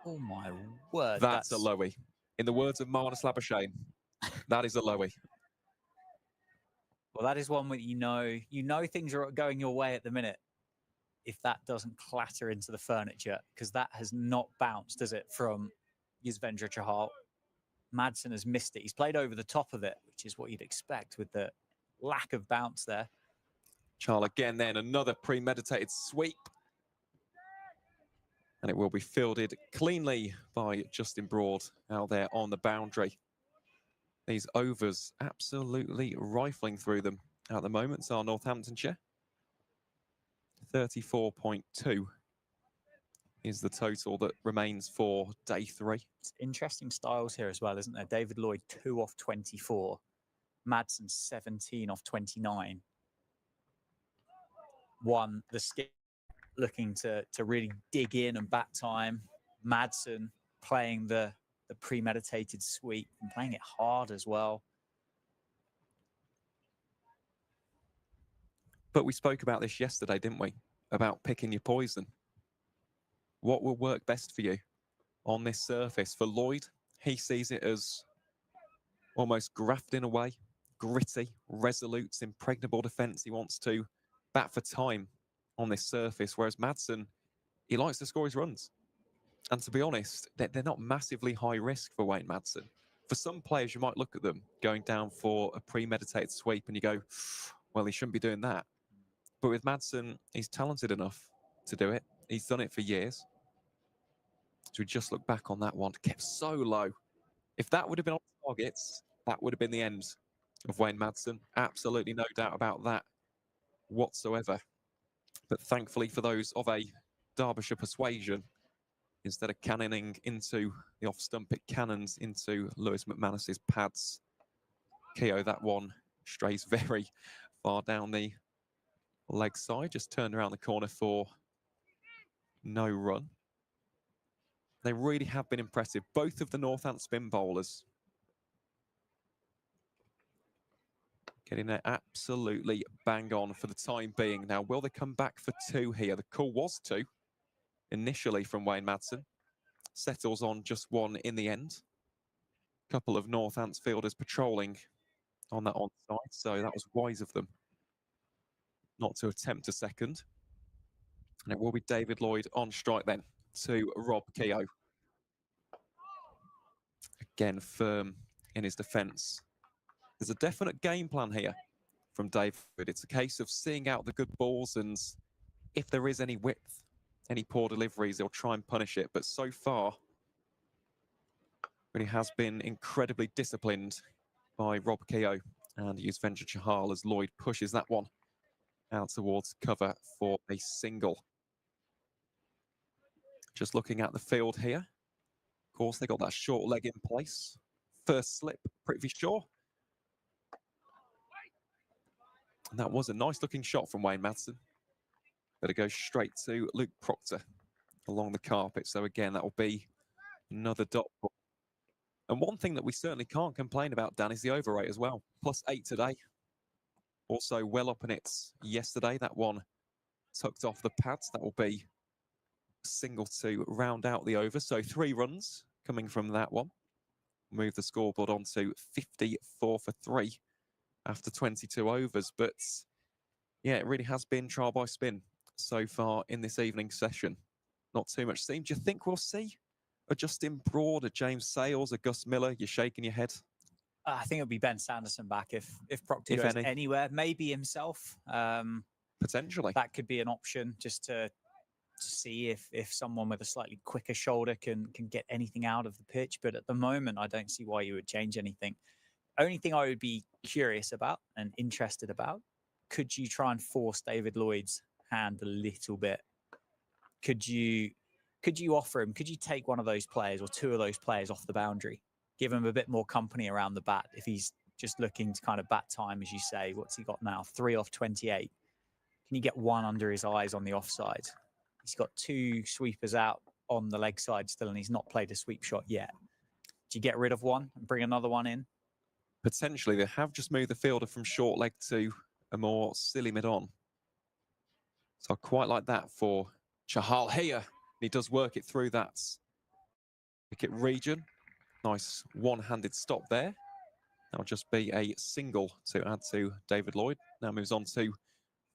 Oh my word! That's a lowie. In the words of Marnus Labuschagne, that is a lowie. Well, that is one where you know things are going your way at the minute. If that doesn't clatter into the furniture, because that has not bounced, has it, from Yuzvendra Chahal? Madsen has missed it. He's played over the top of it, which is what you'd expect with the lack of bounce there. Chahal again then, another premeditated sweep. And it will be fielded cleanly by Justin Broad out there on the boundary. These overs absolutely rifling through them at the moment are Northamptonshire. 34.2 is the total that remains for day 3. It's interesting styles here as well, isn't there? David Lloyd 2 off 24. Madsen 17 off 29. One, the skip looking to really dig in and bat time. Madsen playing the premeditated sweep and playing it hard as well. But we spoke about this yesterday, didn't we? About picking your poison. What will work best for you on this surface? For Lloyd, he sees it as almost grafting away, gritty, resolute, impregnable defence. He wants to bat for time on this surface, whereas Madsen, he likes to score his runs. And to be honest, they're not massively high risk for Wayne Madsen. For some players, you might look at them going down for a premeditated sweep and you go, well, he shouldn't be doing that. But with Madsen, he's talented enough to do it. He's done it for years. So we just look back on that one, kept so low. If that would have been on targets, that would have been the end of Wayne Madsen. Absolutely no doubt about that whatsoever. But thankfully for those of a Derbyshire persuasion, instead of cannoning into the off-stump, it cannons into Lewis McManus's pads. Keogh, that one strays very far down the leg side, just turned around the corner for no run. They really have been impressive, both of the Northant spin bowlers. Getting there absolutely bang on for the time being. Now, will they come back for 2 here? The call was 2 initially from Wayne Madsen. Settles on just 1 in the end. Couple of Northants fielders patrolling on that onside, so that was wise of them not to attempt a second. And it will be David Lloyd on strike then to Rob Keogh. Again, firm in his defence. There's a definite game plan here from David. It's a case of seeing out the good balls, and if there is any width, any poor deliveries, he'll try and punish it. But so far, really has been incredibly disciplined by Rob Keogh and Yuzvendra Chahal as Lloyd pushes that one out towards cover for a single. Just looking at the field here. Of course, they got that short leg in place. First slip, pretty sure. And that was a nice looking shot from Wayne Madsen. But it goes straight to Luke Proctor along the carpet. So again, that will be another dot ball. And one thing that we certainly can't complain about, Dan, is the over rate as well. +8 today. Also well up in it yesterday. That one tucked off the pads. That will be a single to round out the over. So 3 runs coming from that one. Move the scoreboard on to 54 for 3 after 22 overs. But yeah, it really has been trial by spin so far in this evening session. Not too much steam. Do you think we'll see a Justin Broad, a James Sales, a Gus Miller? You're shaking your head. I think it'll be Ben Sanderson back if Proctor If goes any. anywhere. Maybe himself. Potentially. That could be an option just to see if someone with a slightly quicker shoulder can get anything out of the pitch. But at the moment, I don't see why you would change anything. Only thing I would be curious about and interested about, could you try and force David Lloyd's hand a little bit? Could you offer him, could you take one of those players or 2 of those players off the boundary? Give him a bit more company around the bat if he's just looking to kind of bat time, as you say. What's he got now? 3 off 28. Can you get one under his eyes on the offside? He's got 2 sweepers out on the leg side still, and he's not played a sweep shot yet. Do you get rid of one and bring another one in? Potentially, they have just moved the fielder from short leg to a more silly mid-on. So I quite like that for Chahal here. He does work it through that wicket region. Nice one-handed stop there. That'll just be a single to add to David Lloyd. Now moves on to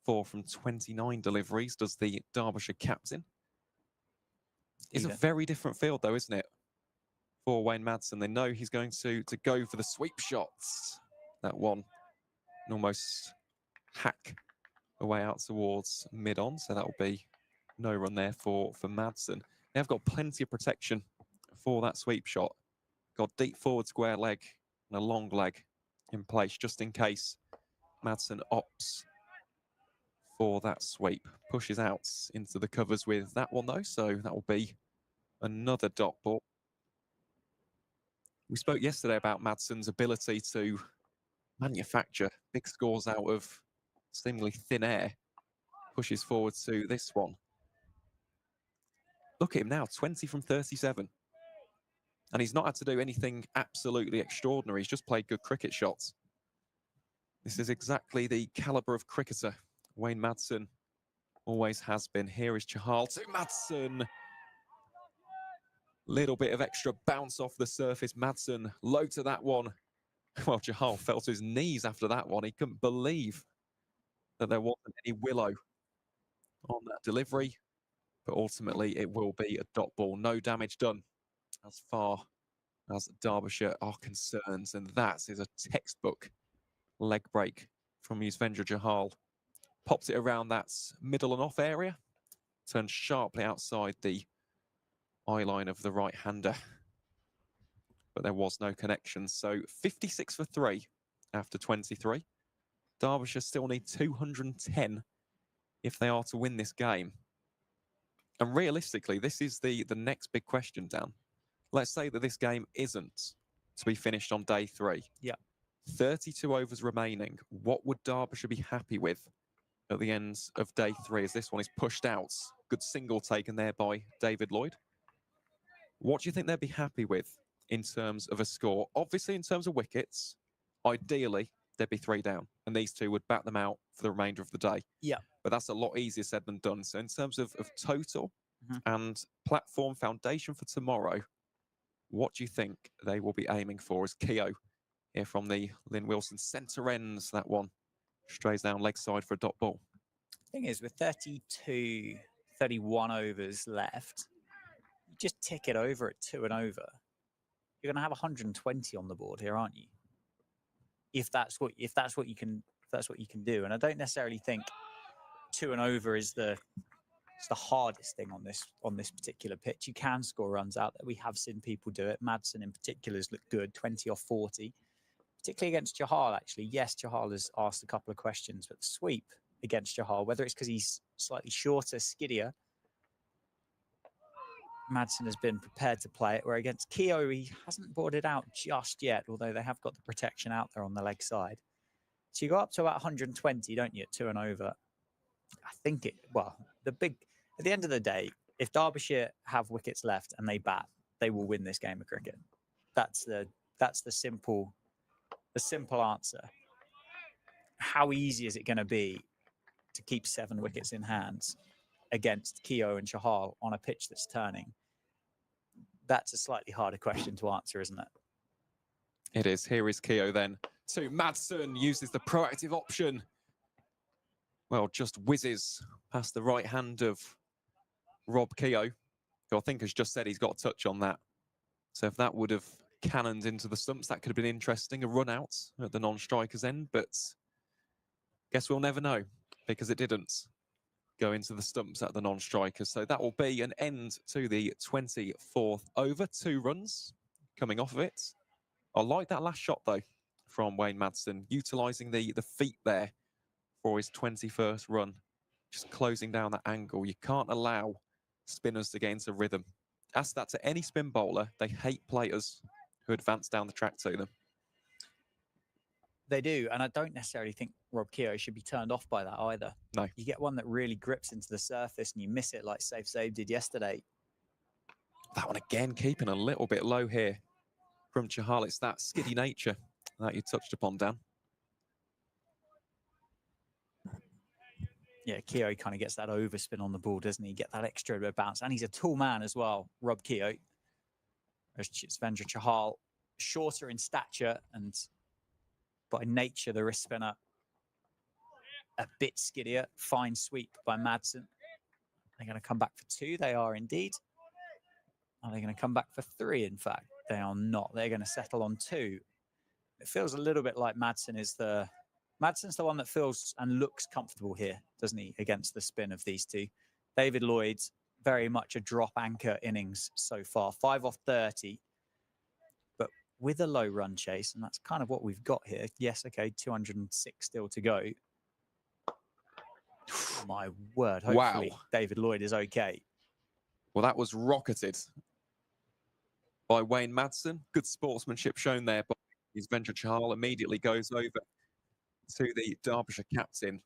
4 from 29 deliveries, does the Derbyshire captain. It's a very different field though, isn't it? For Wayne Madsen, they know he's going to go for the sweep shots. That one, and almost hack away out towards mid-on, so that will be no run there for Madsen. They have got plenty of protection for that sweep shot. Got deep forward square leg and a long leg in place, just in case Madsen opts for that sweep. Pushes out into the covers with that one though, so that will be another dot ball. We spoke yesterday about Madsen's ability to manufacture big scores out of seemingly thin air. Pushes forward to this one. Look at him now, 20 from 37. And he's not had to do anything absolutely extraordinary. He's just played good cricket shots. This is exactly the calibre of cricketer Wayne Madsen always has been. Here is Chahal to Madsen. Little bit of extra bounce off the surface. Madsen low to that one. Well, Chahal fell to his knees after that one. He couldn't believe that there wasn't any willow on that delivery. But ultimately, it will be a dot ball. No damage done as far as Derbyshire are concerned. And that is a textbook leg break from Yuzvendra Chahal. Pops it around that middle and off area. Turns sharply outside the eye line of the right-hander. But there was no connection. So 56 for 3 after 23. Derbyshire still need 210 if they are to win this game. And realistically, this is the next big question, Dan. Let's say that this game isn't to be finished on day 3. Yeah. 32 overs remaining. What would Derbyshire be happy with at the end of day 3 as this one is pushed out? Good single taken there by David Lloyd. What do you think they'd be happy with in terms of a score? Obviously, in terms of wickets, ideally, they'd be 3 down. And these two would bat them out for the remainder of the day. Yeah. But that's a lot easier said than done. So in terms of total and platform foundation for tomorrow, what do you think they will be aiming for as Keogh here from the Lynn Wilson centre ends? That one strays down leg side for a dot ball. Thing is, with 32, 31 overs left, you just tick it over at 2 and over. You're going to have 120 on the board here, aren't you? If that's what you can do. And I don't necessarily think 2 and over is the hardest thing on this particular pitch. You can score runs out there. We have seen people do it. Madsen in particular has looked good, 20 off 40, particularly against Chahal, actually. Yes, Chahal has asked a couple of questions, but the sweep against Chahal, whether it's because he's slightly shorter, skiddier, Madsen has been prepared to play it, where against Keogh, he hasn't brought it out just yet, although they have got the protection out there on the leg side. So you go up to about 120, don't you, at 2 and over? I think at the end of the day, if Derbyshire have wickets left and they bat, they will win this game of cricket. That's the simple answer. How easy is it going to be to keep 7 wickets in hand against Keogh and Chahal on a pitch that's turning? That's a slightly harder question to answer, isn't it? It is. Here is Keogh then to Madsen, uses the proactive option. Well, just whizzes past the right hand of Rob Keogh, who I think has just said he's got a touch on that. So if that would have cannoned into the stumps, that could have been interesting, a run out at the non-striker's end, but guess we'll never know because it didn't go into the stumps at the non-striker. So that will be an end to the 24th over. 2 runs coming off of it. I like that last shot though from Wayne Madsen, utilising the feet there for his 21st run, just closing down that angle. You can't allow spinners to get into rhythm. Ask that to any spin bowler. They hate players who advance down the track to them. They do, and I don't necessarily think Rob Keogh should be turned off by that either. No. You get one that really grips into the surface and you miss it like Safe Save did yesterday. That one again, keeping a little bit low here from Chahal. It's that skiddy nature that you touched upon, Dan. Yeah, Keogh kind of gets that overspin on the ball, doesn't he? Get that extra bit of bounce. And he's a tall man as well, Rob Keogh. There's Svendra Chahal, shorter in stature and by nature, the wrist spinner a bit skiddier. Fine sweep by Madsen. They're going to come back for 2. They are indeed. Are they going to come back for 3? In fact, they are not. They're going to settle on 2. It feels a little bit like Madsen's the one that feels and looks comfortable here, doesn't he, against the spin of these two. David Lloyd, very much a drop anchor innings so far. 5 off 30, but with a low run chase, and that's kind of what we've got here. Yes, okay, 206 still to go. My word, hopefully Wow. David Lloyd is okay. Well, that was rocketed by Wayne Madsen. Good sportsmanship shown there, but his Svendra Chahal immediately goes over to the Derbyshire captain.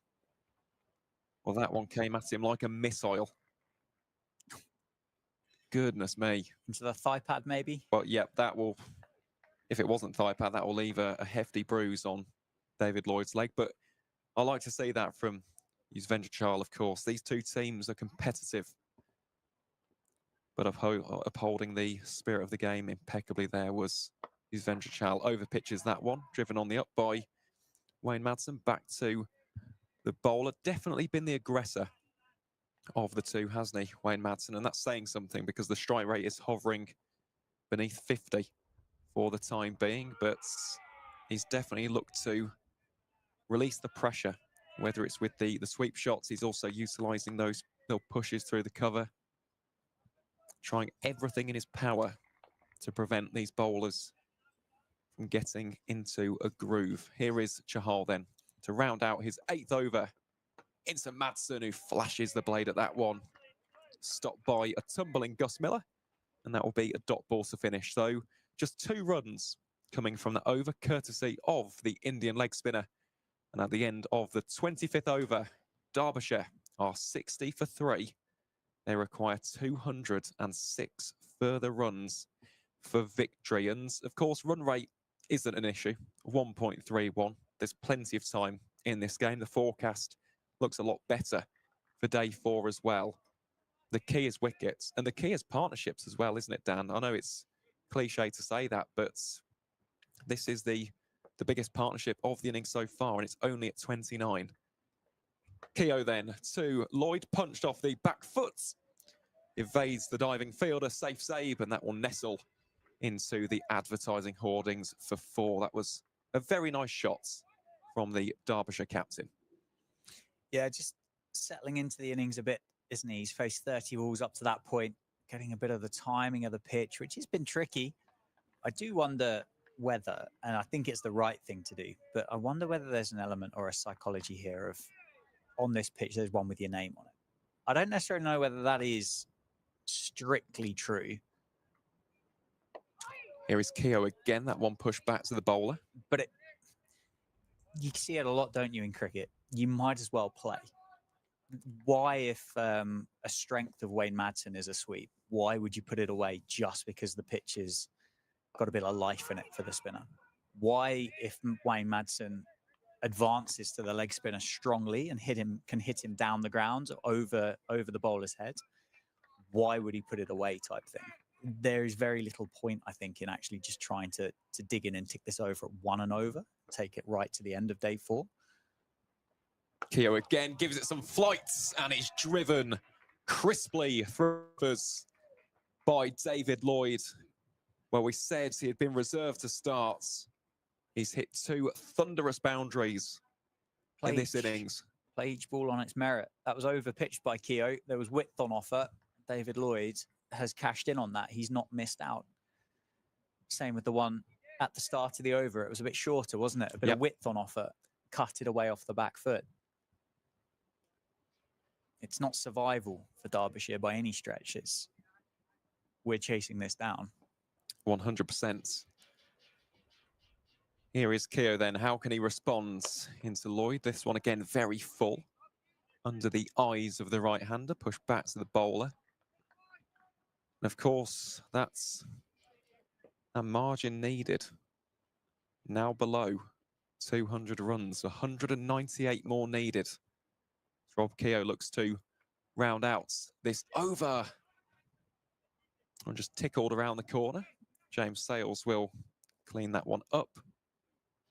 Well, that one came at him like a missile. Goodness me. Into the thigh pad, maybe? But yeah, that will, if it wasn't thigh pad, that will leave a hefty bruise on David Lloyd's leg. But I like to see that from Svendra Chahal, of course. These two teams are competitive, but upholding the spirit of the game impeccably there was Svendra Chahal. Over pitches that one, driven on the up by Wayne Madsen. Back to the bowler. Definitely been the aggressor of the two, hasn't he, Wayne Madsen? And that's saying something because the strike rate is hovering beneath 50 for the time being, but he's definitely looked to release the pressure, whether it's with the sweep shots. He's also utilising those little pushes through the cover, trying everything in his power to prevent these bowlers from getting into a groove. Here is Chahal then to round out his 8th over into Madsen, who flashes the blade at that one. Stopped by a tumbling Gus Miller, and that will be a dot ball to finish. So just 2 runs coming from the over, courtesy of the Indian leg spinner. And at the end of the 25th over, Derbyshire are 60 for 3. They require 206 further runs for victory. And of course, run rate isn't an issue. 1.31. There's plenty of time in this game. The forecast looks a lot better for day 4 as well. The key is wickets, and the key is partnerships as well, isn't it, Dan? I know it's cliche to say that, but this is the biggest partnership of the innings so far, and it's only at 29. Keogh then to Lloyd, punched off the back foot, evades the diving fielder, safe save, and that will nestle into the advertising hoardings for 4. That was a very nice shot from the Derbyshire captain. Yeah, just settling into the innings a bit, isn't he? He's faced 30 balls up to that point, getting a bit of the timing of the pitch, which has been tricky. I do wonder whether, and I think it's the right thing to do, but I wonder whether there's an element or a psychology here of, on this pitch, there's one with your name on it. I don't necessarily know whether that is strictly true. Here is Keogh again, that one pushed back to the bowler. But you see it a lot, don't you, in cricket? You might as well play. Why, if a strength of Wayne Madsen is a sweep, why would you put it away just because the pitch has got a bit of life in it for the spinner? Why, if Wayne Madsen advances to the leg spinner strongly and can hit him down the ground over the bowler's head, why would he put it away type thing? There is very little point, I think, in actually just trying to dig in and tick this over at 1 and over, take it right to the end of day 4. Keogh again gives it some flights, and it's driven crisply through by David Lloyd. Well, we said he had been reserved to start. He's hit 2 thunderous boundaries in this innings. Play each ball on its merit. That was over pitched by Keogh. There was width on offer. David Lloyd has cashed in on that. He's not missed out. Same with the one at the start of the over. It was a bit shorter, wasn't it? A bit of width on offer. Cut it away off the back foot. It's not survival for Derbyshire by any stretch. We're chasing this down. 100%. Here is Keogh then. How can he respond into Lloyd? This one again, very full. Under the eyes of the right-hander, pushed back to the bowler. And of course, that's a margin needed. Now below 200 runs, 198 more needed. Rob Keogh looks to round out this over. And just tickled around the corner. James Sales will clean that one up.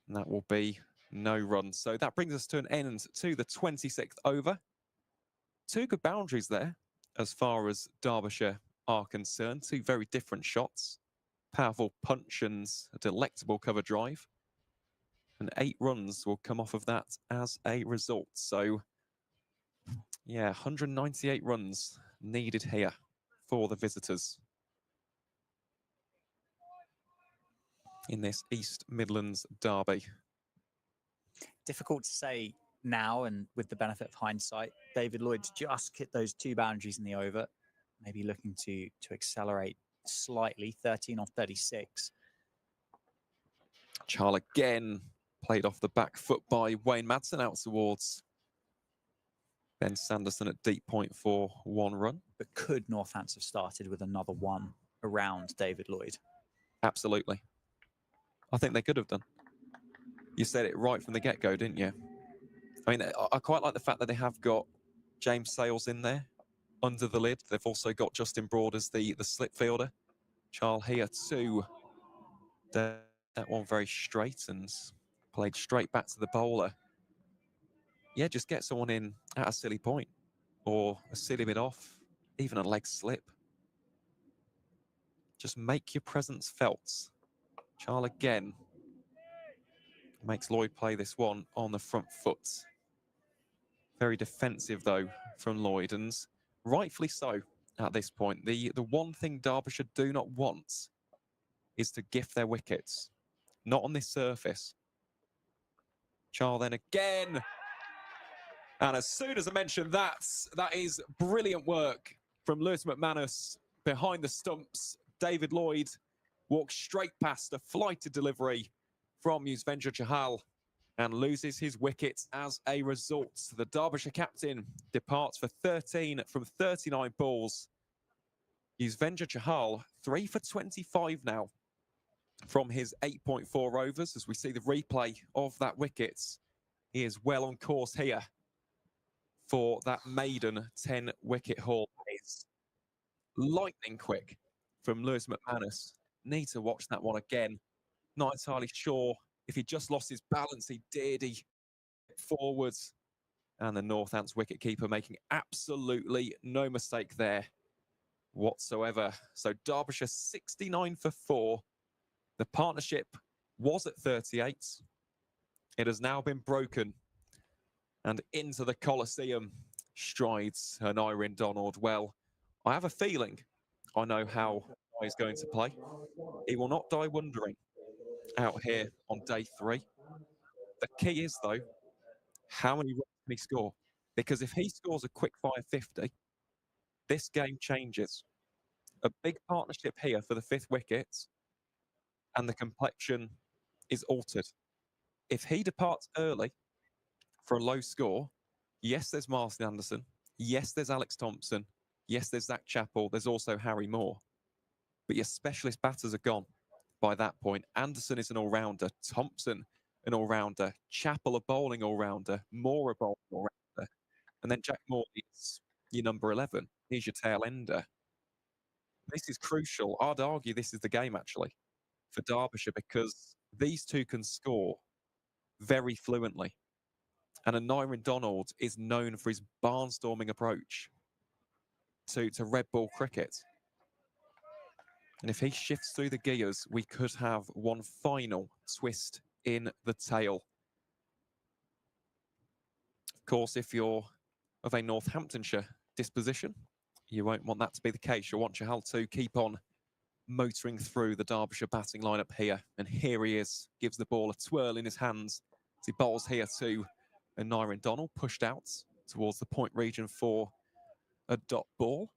And that will be no run. So that brings us to an end to the 26th over. Two good boundaries there as far as Derbyshire are concerned. Two very different shots. Powerful punch and a delectable cover drive. And 8 runs will come off of that as a result. So, yeah, 198 runs needed here for the visitors in this East Midlands derby. Difficult to say now, and with the benefit of hindsight, David Lloyd's just hit those 2 boundaries in the over, maybe looking to accelerate slightly, 13 off 36. Charl again played off the back foot by Wayne Madsen out towards Ben Sanderson at deep point for 1 run. But could Northants have started with another one around David Lloyd? Absolutely. I think they could have done. You said it right from the get-go, didn't you? I mean, I quite like the fact that they have got James Sales in there under the lid. They've also got Justin Broad as the slip fielder. Charl here too. That one very straight and played straight back to the bowler. Yeah, just get someone in at a silly point or a silly bit off, even a leg slip. Just make your presence felt. Charl again makes Lloyd play this one on the front foot. Very defensive, though, from Lloyd, and rightfully so at this point. The one thing Derbyshire do not want is to gift their wickets. Not on this surface. Charl then again. And as soon as I mentioned that is brilliant work from Lewis McManus behind the stumps. David Lloyd walks straight past a flighted delivery from Yuzvendra Chahal and loses his wicket as a result. The Derbyshire captain departs for 13 from 39 balls. Yuzvendra Chahal, 3 for 25 now from his 8.4 overs. As we see the replay of that wicket, he is well on course here for that maiden 10-wicket haul. It's lightning quick from Lewis McManus. Need to watch that one again. Not entirely sure if he just lost his balance. He did. He forwards. And the Northants wicketkeeper making absolutely no mistake there whatsoever. So Derbyshire 69 for 4. The partnership was at 38. It has now been broken. And into the Coliseum strides Aneurin Donald. Well, I have a feeling I know how he's going to play. He will not die wondering out here on day 3. The key is, though, how many runs can he score? Because if he scores a quick fire 50, this game changes. A big partnership here for the 5th wicket, and the complexion is altered. If he departs early for a low score, yes, there's Martin Anderson. Yes, there's Alex Thompson. Yes, there's Zach Chappell. There's also Harry Moore. But your specialist batters are gone by that point. Anderson is an all-rounder. Thompson, an all-rounder. Chappell, a bowling all-rounder. Moore, a bowling all-rounder. And then Jack Moore is your number 11. He's your tail ender. This is crucial. I'd argue this is the game, actually, for Derbyshire, because these two can score very fluently. And Aneurin Donald is known for his barnstorming approach to red ball cricket. And if he shifts through the gears, we could have one final twist in the tail. Of course, if you're of a Northamptonshire disposition, you won't want that to be the case. You'll want Chahal to keep on motoring through the Derbyshire batting lineup here. And here he is, gives the ball a twirl in his hands as he bowls here to Aneurin Donald, pushed out towards the point region for a dot ball.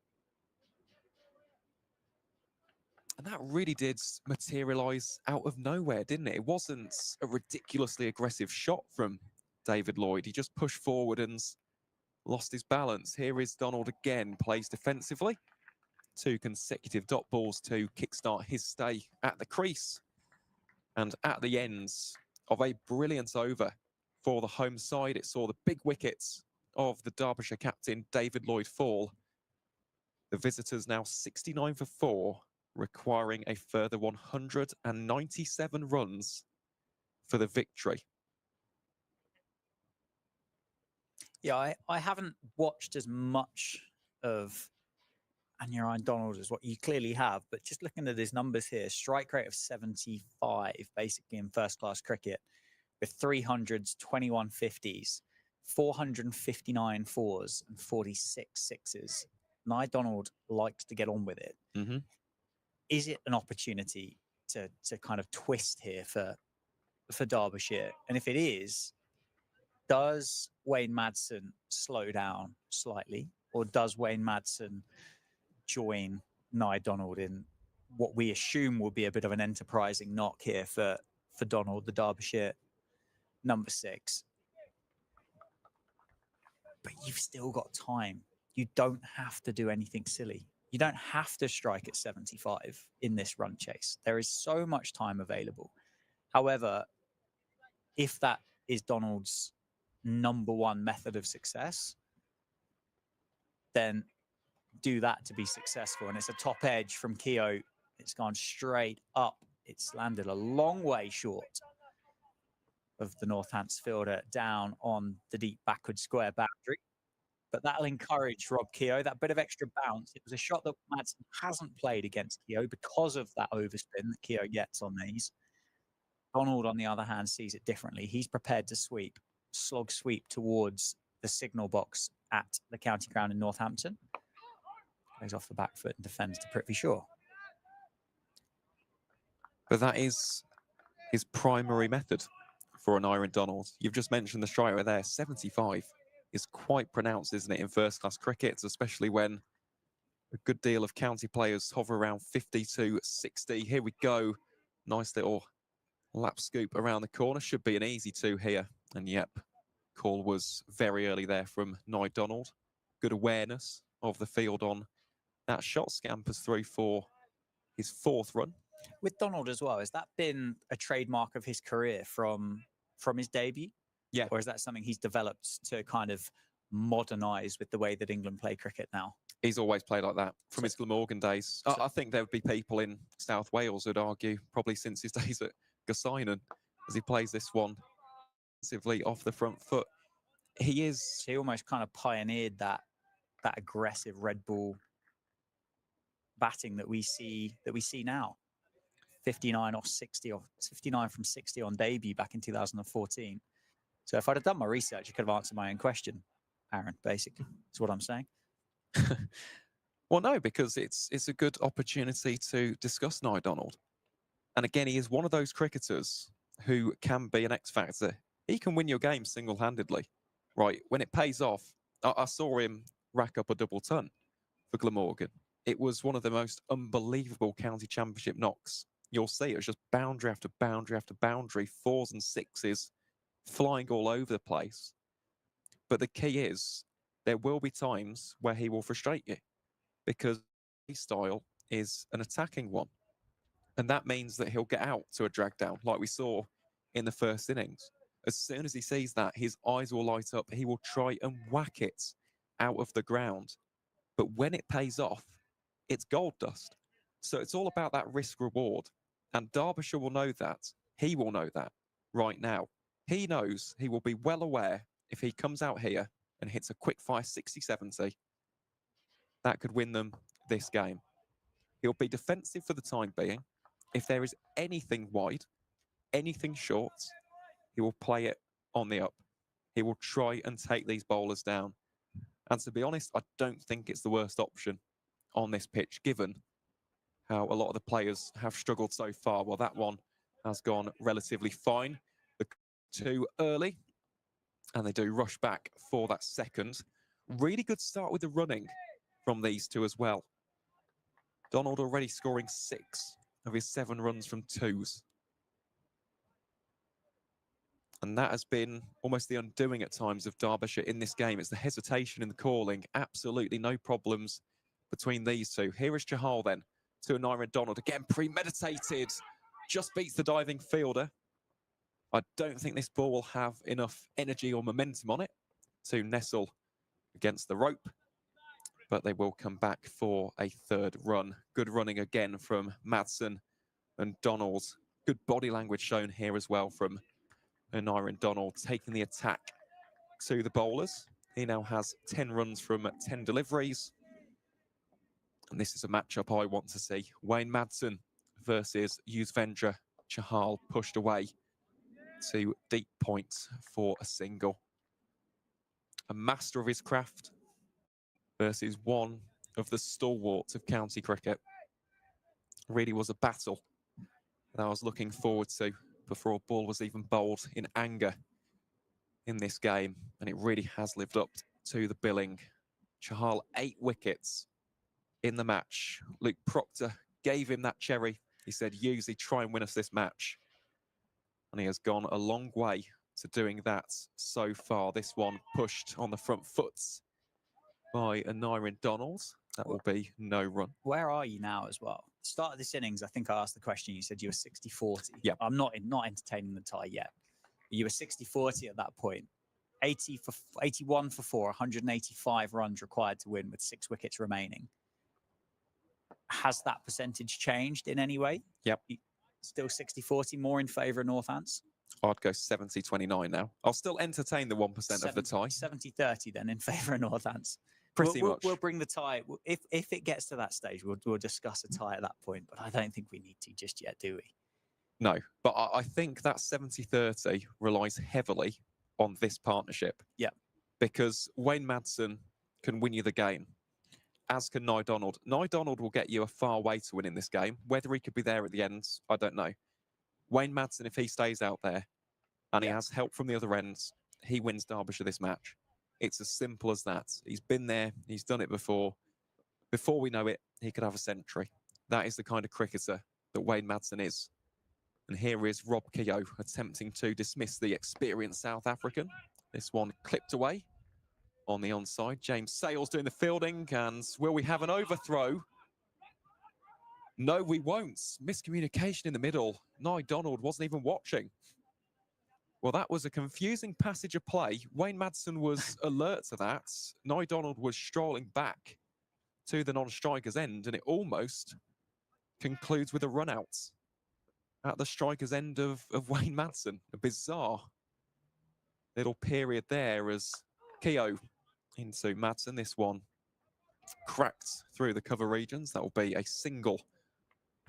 And that really did materialise out of nowhere, didn't it? It wasn't a ridiculously aggressive shot from David Lloyd. He just pushed forward and lost his balance. Here is Donald again, plays defensively. 2 consecutive dot balls to kickstart his stay at the crease. And at the ends of a brilliant over for the home side, it saw the big wickets of the Derbyshire captain, David Lloyd, fall. The visitors now 69 for 4, requiring a further 197 runs for the victory. Yeah, I haven't watched as much of Anurine Donald as what you clearly have, but just looking at his numbers here, strike rate of 75, basically in first-class cricket, with 300s, 21 50s, 459 fours, and 46 sixes. Nye Donald likes to get on with it. Mm-hmm. Is it an opportunity to kind of twist here for Derbyshire? And if it is, does Wayne Madsen slow down slightly, or does Wayne Madsen join Nye Donald in what we assume will be a bit of an enterprising knock here for Donald, the Derbyshire number 6? But you've still got time. You don't have to do anything silly. You don't have to strike at 75 in this run chase. There is so much time available. However, if that is Donald's number 1 method of success, then do that to be successful. And it's a top edge from Keogh. It's gone straight up. It's landed a long way short of the Northamptonshire fielder down on the deep backward square boundary. But that'll encourage Rob Keogh, that bit of extra bounce. It was a shot that Madsen hasn't played against Keogh because of that overspin that Keogh gets on these. Donald, on the other hand, sees it differently. He's prepared to slog sweep towards the signal box at the county ground in Northampton. Goes off the back foot and defends to Prithvi Shaw. But that is his primary method for an Anurine Donald. You've just mentioned the strike rate there. 75 is quite pronounced, isn't it, in first-class cricket, especially when a good deal of county players hover around 50 to 60. Here we go. Nice little lap scoop around the corner. Should be an easy 2 here. And yep, call was very early there from Nye Donald. Good awareness of the field on that shot. Scampers through for his 4th run. With Donald as well, has that been a trademark of his career from his debut? Yeah. Or is that something he's developed to kind of modernise with the way that England play cricket now? He's always played like that from his Glamorgan days. I think there would be people in South Wales who'd argue, probably since his days at Gosainen, as he plays this one offensively off the front foot. He almost kind of pioneered that aggressive red ball batting that we see now. 59 off 60, or 59 from 60 on debut back in 2014. So if I'd have done my research, I could have answered my own question, Aaron, basically. That's what I'm saying. Well, no, because it's a good opportunity to discuss Nye Donald. And again, he is one of those cricketers who can be an X factor. He can win your game single-handedly, right? When it pays off, I saw him rack up a double ton for Glamorgan. It was one of the most unbelievable county championship knocks you'll see. It was just boundary after boundary after boundary, 4s and 6s, flying all over the place. But the key is, there will be times where he will frustrate you because his style is an attacking one. And that means that he'll get out to a drag down, like we saw in the first innings. As soon as he sees that, his eyes will light up. He will try and whack it out of the ground. But when it pays off, it's gold dust. So it's all about that risk reward. And Derbyshire will know that. He will know that right now. He knows, he will be well aware, if he comes out here and hits a quick fire 60-70, that could win them this game. He'll be defensive for the time being. If there is anything wide, anything short, he will play it on the up. He will try and take these bowlers down. And to be honest, I don't think it's the worst option on this pitch, given how a lot of the players have struggled so far. Well, that one has gone relatively fine. The 2 early, and they do rush back for that second. Really good start with the running from these 2 as well. Donald already scoring 6 of his 7 runs from twos. And that has been almost the undoing at times of Derbyshire in this game. It's the hesitation in the calling. Absolutely no problems between these two. Here is Chahal then to Anira Donald. Again, premeditated. Just beats the diving fielder. I don't think this ball will have enough energy or momentum on it to nestle against the rope. But they will come back for a third run. Good running again from Madsen and Donald. Good body language shown here as well from Anira Donald, taking the attack to the bowlers. He now has 10 runs from 10 deliveries. And this is a matchup I want to see. Wayne Madsen versus Yuzvendra Chahal, pushed away to deep point for a single. A master of his craft versus one of the stalwarts of county cricket. Really was a battle that I was looking forward to before a ball was even bowled in anger in this game. And it really has lived up to the billing. Chahal 8 wickets in the match. Luke Proctor gave him that cherry. He said, usually try and win us this match. And he has gone a long way to doing that so far. This one pushed on the front foot by Anira Donald. That will be no run. Where are you now as well? Start of this innings, I think I asked the question. You said you were 60-40. Yeah. I'm not entertaining the tie yet. You were 60-40 at that point. 81 for 4, 185 runs required to win with 6 wickets remaining. Has that percentage changed in any way? Yep. Still 60-40, more in favour of Northants? I'd go 70-29 now. I'll still entertain the 1% of the tie. 70-30 then in favour of Northants. Pretty much. We'll bring the tie. If it gets to that stage, we'll discuss a tie at that point. But I don't think we need to just yet, do we? No, but I think that 70-30 relies heavily on this partnership. Yeah. Because Wayne Madsen can win you the game, as can Nye Donald. Nye Donald will get you a far way to win in this game. Whether he could be there at the end, I don't know. Wayne Madsen, if he stays out there and he has help from the other ends, he wins Derbyshire this match. It's as simple as that. He's been there. He's done it before. Before we know it, he could have a century. That is the kind of cricketer that Wayne Madsen is. And here is Rob Keogh attempting to dismiss the experienced South African. This one clipped away on the onside. James Sales doing the fielding. And will we have an overthrow? No, we won't. Miscommunication in the middle. Nye Donald wasn't even watching. Well, that was a confusing passage of play. Wayne Madsen was alert to that. Nye Donald was strolling back to the non-striker's end, and it almost concludes with a run-out at the striker's end of Wayne Madsen. A bizarre little period there as Keogh into Madsen. This one cracked through the cover regions. That will be a single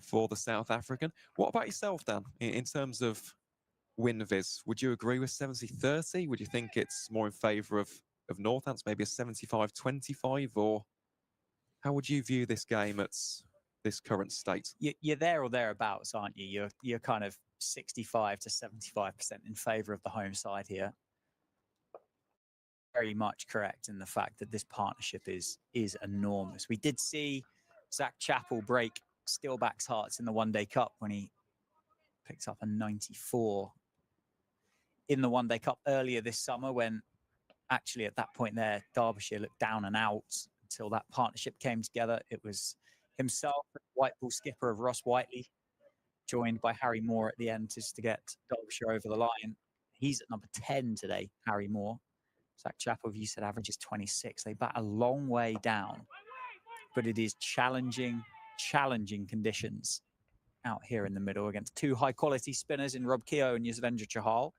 for the South African. What about yourself, Dan, in terms of win viz? Would you agree with 70-30? Would you think it's more in favour of Northants, maybe a 75-25? Or how would you view this game at this current state? You're there or thereabouts, aren't you? You're kind of 65 to 75% in favour of the home side here. Very much correct in the fact that this partnership is enormous. We did see Zach Chappell break Stillback's hearts in the One Day Cup when he picked up a 94 in the One Day Cup earlier this summer, when actually at that point there, Derbyshire looked down and out until that partnership came together. It was himself, white ball skipper of Ross Whiteley, joined by Harry Moore at the end just to get Derbyshire over the line. He's at number 10 today, Harry Moore. Zach Chappell, you said, averages 26. They bat a long way down, but it is challenging conditions out here in the middle against 2 high-quality spinners in Rob Keogh and Yuzvendra Chahal.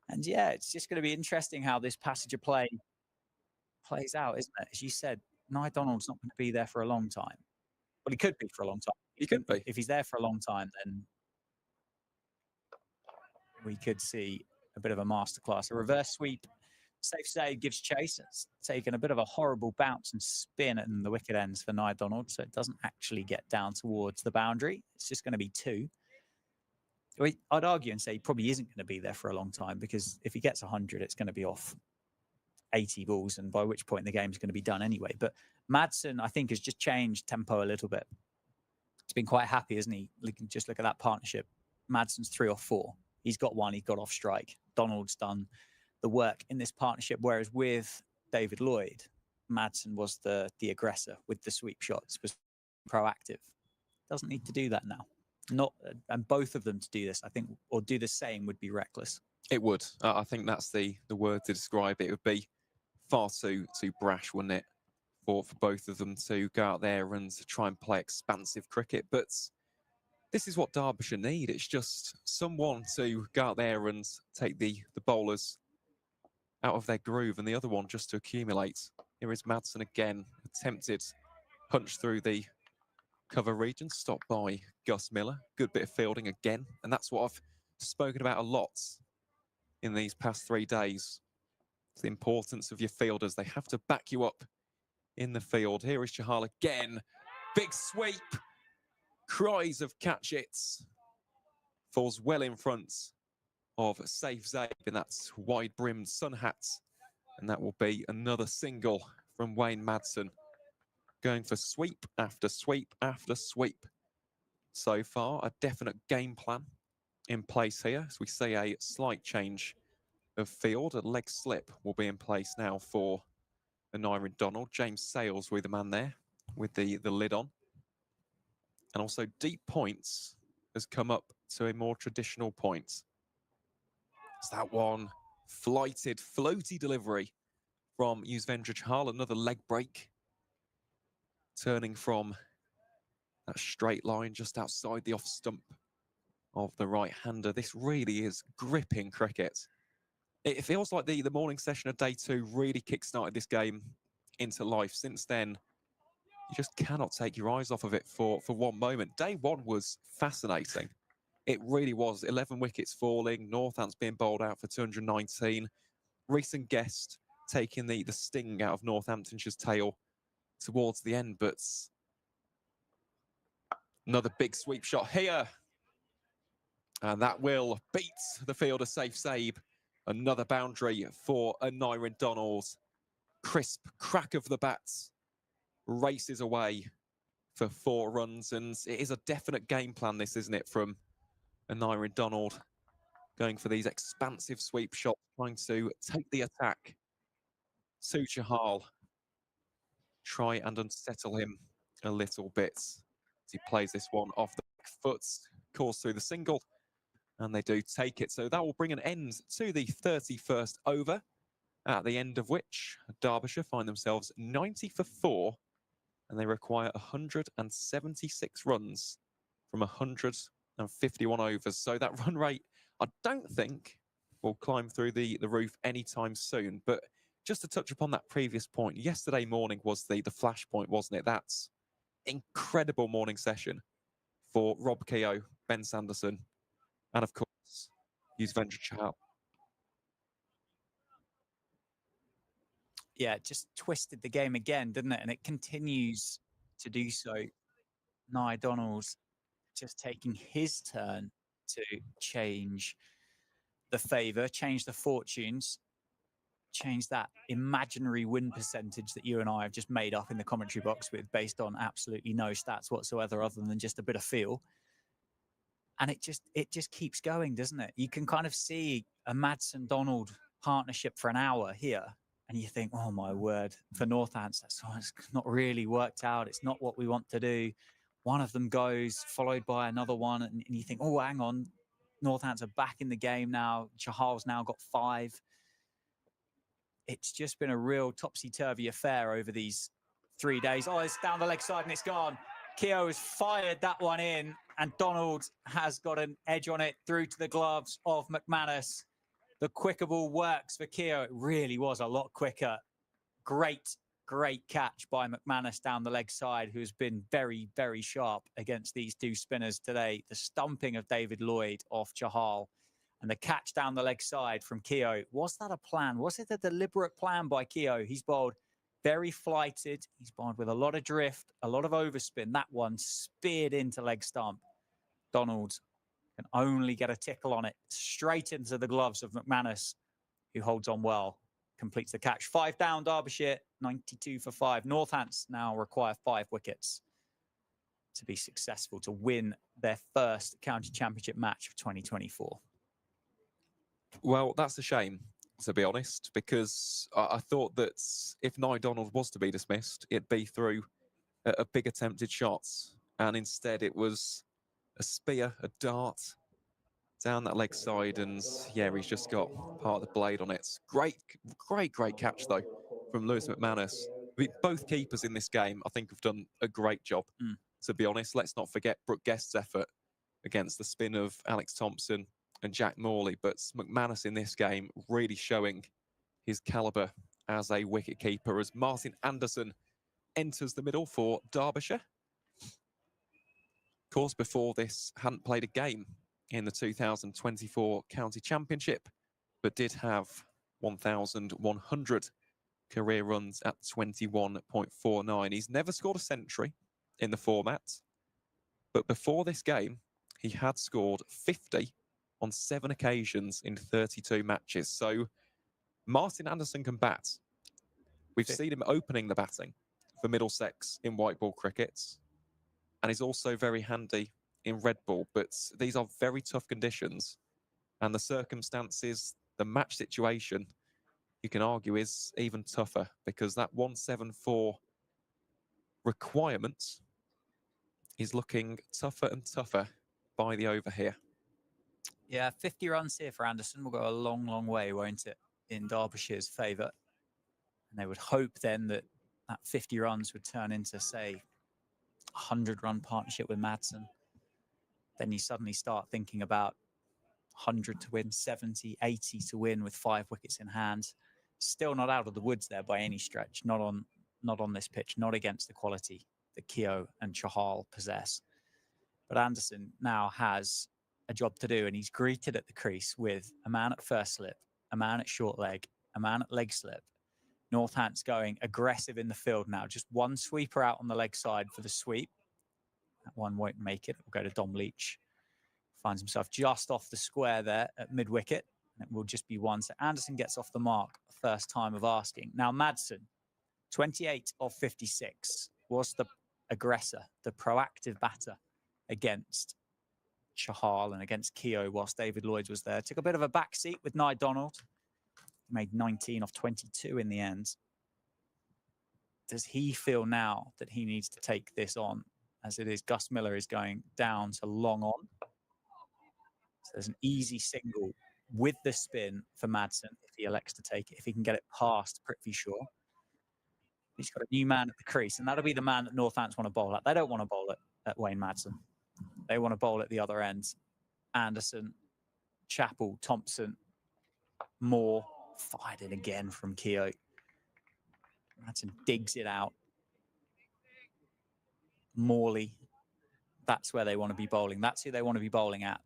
And yeah, it's just going to be interesting how this passage of play plays out, isn't it? As you said, Nye Donald's not going to be there for a long time. Well, he could be for a long time. He could be. If he's there for a long time, then we could see a bit of a masterclass. A reverse sweep, safe say, gives chase. It's taken a bit of a horrible bounce and spin at the wicket ends for Nye Donald, so it doesn't actually get down towards the boundary. It's just going to be 2. I'd argue and say he probably isn't going to be there for a long time, because if he gets 100, it's going to be off 80 balls, and by which point the game's going to be done anyway. But Madsen, I think, has just changed tempo a little bit. He's been quite happy, isn't he? Just look at that partnership. Madsen's 3 or 4. He's got 1. He got off strike. Donald's done the work in this partnership, whereas with David Lloyd, Madsen was the aggressor with the sweep shots, was proactive. Doesn't need to do that now. And both of them to do this, I think, or do the same would be reckless. It would. I think that's the word to describe it. It would be far too brash, wouldn't it, for both of them to go out there and try and play expansive cricket. But this is what Derbyshire need. It's just someone to go out there and take the bowlers out of their groove, and the other one just to accumulate. Here is Madsen again, attempted punch through the cover region, stopped by Gus Miller. Good bit of fielding again, and that's what I've spoken about a lot in these past 3 days. It's the importance of your fielders. They have to back you up in the field. Here is Chahal again. Big sweep. Cries of catch it. Falls well in front of Safe Zabe in that wide-brimmed sun hat. And that will be another single from Wayne Madsen. Going for sweep after sweep after sweep. So far, a definite game plan in place here. As we see a slight change of field. A leg slip will be in place now for Aneurin Donald. James Sales will be the man there with the lid on. And also deep points has come up to a more traditional point. It's that one flighted, floaty delivery from Yuzvendra Chahal. Another leg break. Turning from that straight line just outside the off stump of the right-hander. This really is gripping cricket. It feels like the morning session of day 2 really kick-started this game into life. Since then, you just cannot take your eyes off of it for one moment. Day 1 was fascinating. It really was. 11 wickets falling. Northants being bowled out for 219. Recent guest taking the sting out of Northamptonshire's tail towards the end, but another big sweep shot here. And that will beat the fielder Safe Zabe. Another boundary for Aneurin Donald. Crisp crack of the bats. Races away for 4 runs. And it is a definite game plan, this, isn't it, from Aneurin Donald. Going for these expansive sweep shots, trying to take the attack. to Chahal. Try and unsettle him a little bit as he plays this one off the back foot, calls through the single, and they do take it. So that will bring an end to the 31st over, at the end of which Derbyshire find themselves 90 for 4, and they require 176 runs from 151 overs. So that run rate, I don't think, will climb through the roof anytime soon. But just to touch upon that previous point, yesterday morning was the flashpoint, wasn't it? That's incredible morning session for Rob Keogh, Ben Sanderson, and of course, Yuzvendra Chahal. Yeah, it just twisted the game again, didn't it? And it continues to do so. Nye Donald's just taking his turn to change the favour, change the fortunes, change that imaginary win percentage that you and I have just made up in the commentary box with, based on absolutely no stats whatsoever other than just a bit of feel. And it just keeps going, doesn't it? You can kind of see a Madsen-Donald partnership for an hour here, and you think, oh my word, for Northants, it's not really worked out. It's not what we want to do. One of them goes, followed by another one, and you think, oh, hang on, Northants are back in the game now. Chahal's now got 5. It's just been a real topsy-turvy affair over these 3 days. Oh, it's down the leg side and it's gone. Keogh has fired that one in, and Donald has got an edge on it through to the gloves of McManus. The quicker ball works for Keogh. It really was a lot quicker. Great catch by McManus down the leg side, who has been very, very sharp against these 2 spinners today. The stumping of David Lloyd off Chahal and the catch down the leg side from Keogh. Was that a plan? Was it a deliberate plan by Keogh? He's bowled very flighted. He's bowled with a lot of drift, a lot of overspin. That one speared into leg stump. Donald can only get a tickle on it, straight into the gloves of McManus, who holds on well, completes the catch. 5 down, Derbyshire, 92 for 5. Northants now require 5 wickets to be successful to win their first county championship match of 2024. Well, that's a shame, to be honest, because I thought that if Nye Donald was to be dismissed, it'd be through a big attempted shot. And instead it was a spear, a dart, down that leg side. And yeah, he's just got part of the blade on it. Great catch, though, from Lewis McManus. I mean, both keepers in this game, I think, have done a great job, to be honest. Let's not forget Brooke Guest's effort against the spin of Alex Thompson and Jack Morley. But McManus in this game really showing his calibre as a wicket-keeper as Martin Anderson enters the middle for Derbyshire. Of course, before this, hadn't played a game in the 2024 County Championship, but did have 1,100 career runs at 21.49. He's never scored a century in the format, but before this game, he had scored 50 on 7 occasions in 32 matches. So Martin Anderson can bat. We've seen him opening the batting for Middlesex in white ball cricket, and he's also very handy in red ball. But these are very tough conditions, and the circumstances, the match situation, you can argue is even tougher, because that 174 requirement is looking tougher and tougher by the over here. Yeah, 50 runs here for Anderson will go a long, long way, won't it, in Derbyshire's favour? And they would hope then that that 50 runs would turn into, say, a 100-run partnership with Madsen. Then you suddenly start thinking about 100 to win, 70, 80 to win with 5 wickets in hand. Still not out of the woods there by any stretch. Not on this pitch, not against the quality that Keogh and Chahal possess. But Anderson now has a job to do, and he's greeted at the crease with a man at first slip, a man at short leg, a man at leg slip. Northants going aggressive in the field now. Just one sweeper out on the leg side for the sweep. That one won't make it. It will go to Dom Leach. Finds himself just off the square there at mid-wicket. And it will just be one. So Anderson gets off the mark, first time of asking. Now Madsen, 28 of 56, was the aggressor, the proactive batter against Chahal and against Keogh whilst David Lloyd was there. Took a bit of a back seat with Nye Donald. Made 19 of 22 in the end. Does he feel now that he needs to take this on? As it is, Gus Miller is going down to long on. So there's an easy single with the spin for Madsen if he elects to take it, if he can get it past Prithvishaw. He's got a new man at the crease, and that'll be the man that Northants want to bowl at. They don't want to bowl at Wayne Madsen. They want to bowl at the other end. Anderson, Chappell, Thompson, Moore, fired in again from Keogh. Madsen digs it out. Morley, that's where they want to be bowling. That's who they want to be bowling at.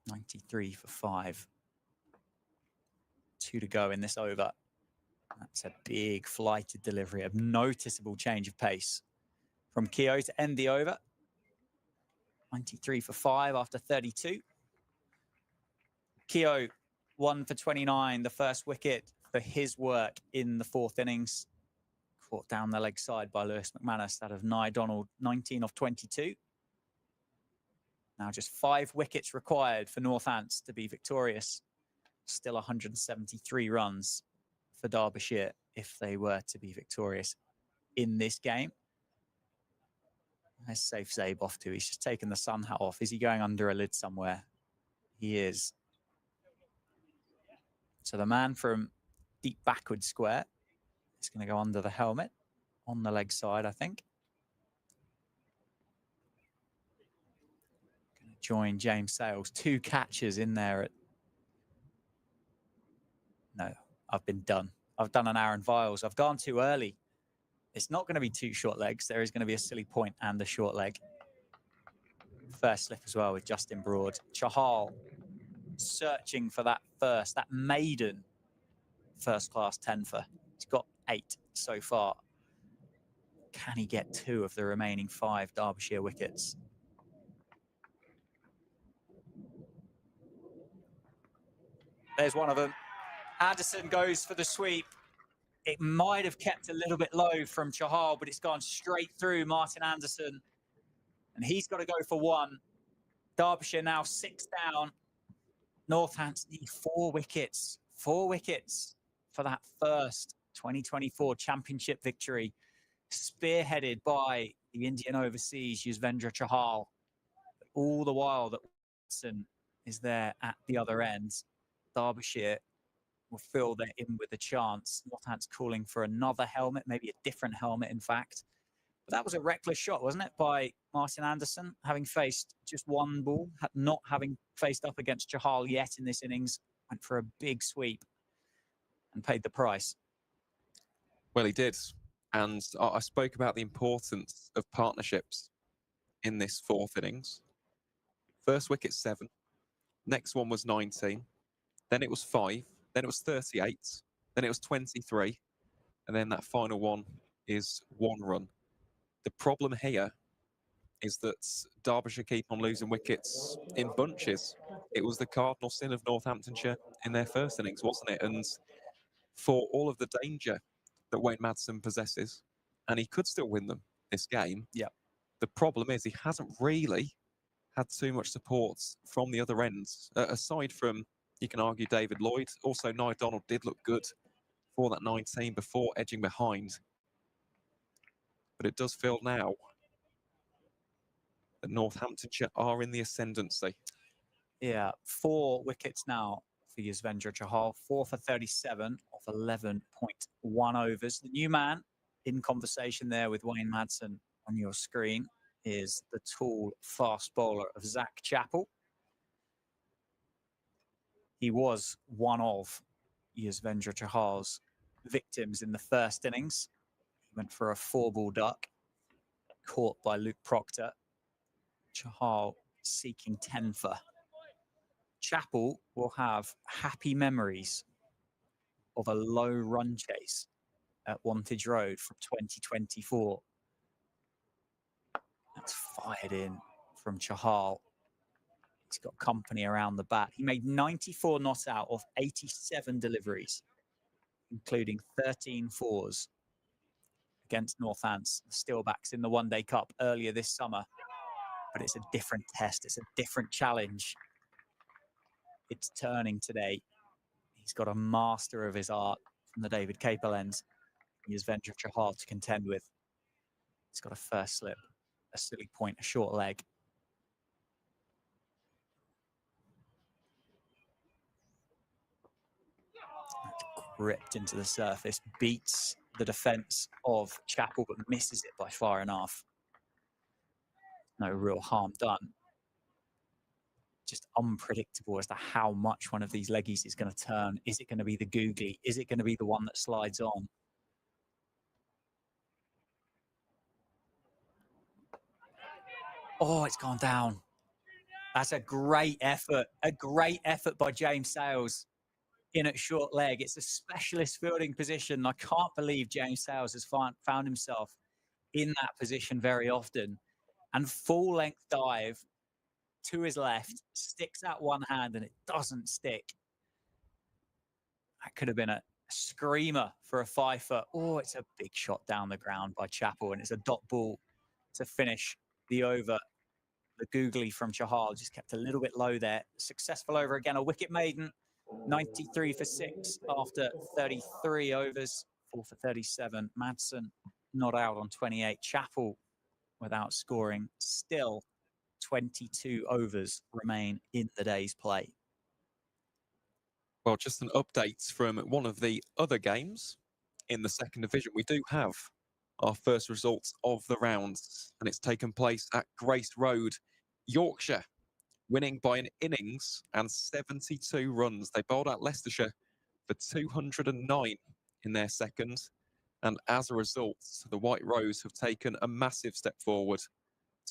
93 for 5. 2 to go in this over. That's a big flighted delivery, a noticeable change of pace from Keogh to end the over. 93 for 5 after 32. Keogh 1 for 29, the first wicket for his work in the 4th innings. Caught down the leg side by Lewis McManus, that of Nye Donald, 19 of 22. Now just 5 wickets required for Northants to be victorious. Still 173 runs for Derbyshire if they were to be victorious in this game. Let's save Zabe off too. He's just taken the sun hat off. Is he going under a lid somewhere? He is. So the man from deep backward square is going to go under the helmet on the leg side, I think. Going to join James Sales. 2 catches in there. No, I've been done. I've done an Aaron Viles. I've gone too early. It's not going to be 2 short legs. There is going to be a silly point and a short leg. First slip as well with Justin Broad. Chahal searching for that maiden first-class 10-fer. He's got 8 so far. Can he get 2 of the remaining 5 Derbyshire wickets? There's one of them. Anderson goes for the sweep. It might have kept a little bit low from Chahal, but it's gone straight through Martin Anderson. And he's got to go for one. Derbyshire now 6 down. Northampton need 4 wickets. 4 wickets for that first 2024 championship victory, spearheaded by the Indian overseas Yuzvendra Chahal. All the while that Watson is there at the other end, Derbyshire will feel they're in with a chance. Northampton's calling for another helmet, maybe a different helmet, in fact. But that was a reckless shot, wasn't it, by Martin Anderson, having faced just one ball, not having faced up against Chahal yet in this innings, went for a big sweep and paid the price. Well, he did. And I spoke about the importance of partnerships in this 4th innings. First wicket 7, next one was 19, then it was 5, then it was 38, then it was 23, and then that final one is 1 run. The problem here is that Derbyshire keep on losing wickets in bunches. It was the cardinal sin of Northamptonshire in their first innings, wasn't it? And for all of the danger that Wayne Madsen possesses, and he could still win them this game, the problem is he hasn't really had too much support from the other ends. Aside from, you can argue, David Lloyd, also Nye Donald did look good for that 19 before edging behind. But it does feel now that Northamptonshire are in the ascendancy. Yeah, 4 wickets now for Yuzvendra Chahal, 4 for 37 off 11.1 overs. The new man in conversation there with Wayne Madsen on your screen is the tall, fast bowler of Zach Chappell. He was one of Yuzvendra Chahal's victims in the first innings. He went for a 4-ball duck, caught by Luke Proctor. Chahal seeking 10 for. Chappell will have happy memories of a low run chase at Wantage Road from 2024. That's fired in from Chahal. He's got company around the bat. He made 94 not out of 87 deliveries, including 13 fours against Northants, the Steelbacks in the One Day Cup earlier this summer. But it's a different test. It's a different challenge. It's turning today. He's got a master of his art from the David Capel lens. Yuzvendra Chahal to contend with. He's got a first slip, a silly point, a short leg. Ripped into the surface, beats the defence of Chappell, but misses it by far enough. No real harm done. Just unpredictable as to how much one of these leggies is going to turn. Is it going to be the googly? Is it going to be the one that slides on? Oh, it's gone down. That's a great effort by James Sales in at short leg. It's a specialist fielding position. I can't believe James Sales has found himself in that position very often. And full length dive to his left, sticks out one hand and it doesn't stick. That could have been a screamer for a 5-foot. Oh, it's a big shot down the ground by Chappell, and it's a dot ball to finish the over. The googly from Chahal just kept a little bit low there. Successful over again, a wicket maiden. 93 for 6 after 33 overs, 4 for 37. Madsen not out on 28. Chappell without scoring. Still 22 overs remain in the day's play. Well, just an update from one of the other games in the second division. We do have our first results of the rounds, and it's taken place at Grace Road, Yorkshire, winning by an innings and 72 runs. They bowled out Leicestershire for 209 in their second, and as a result, the White Rose have taken a massive step forward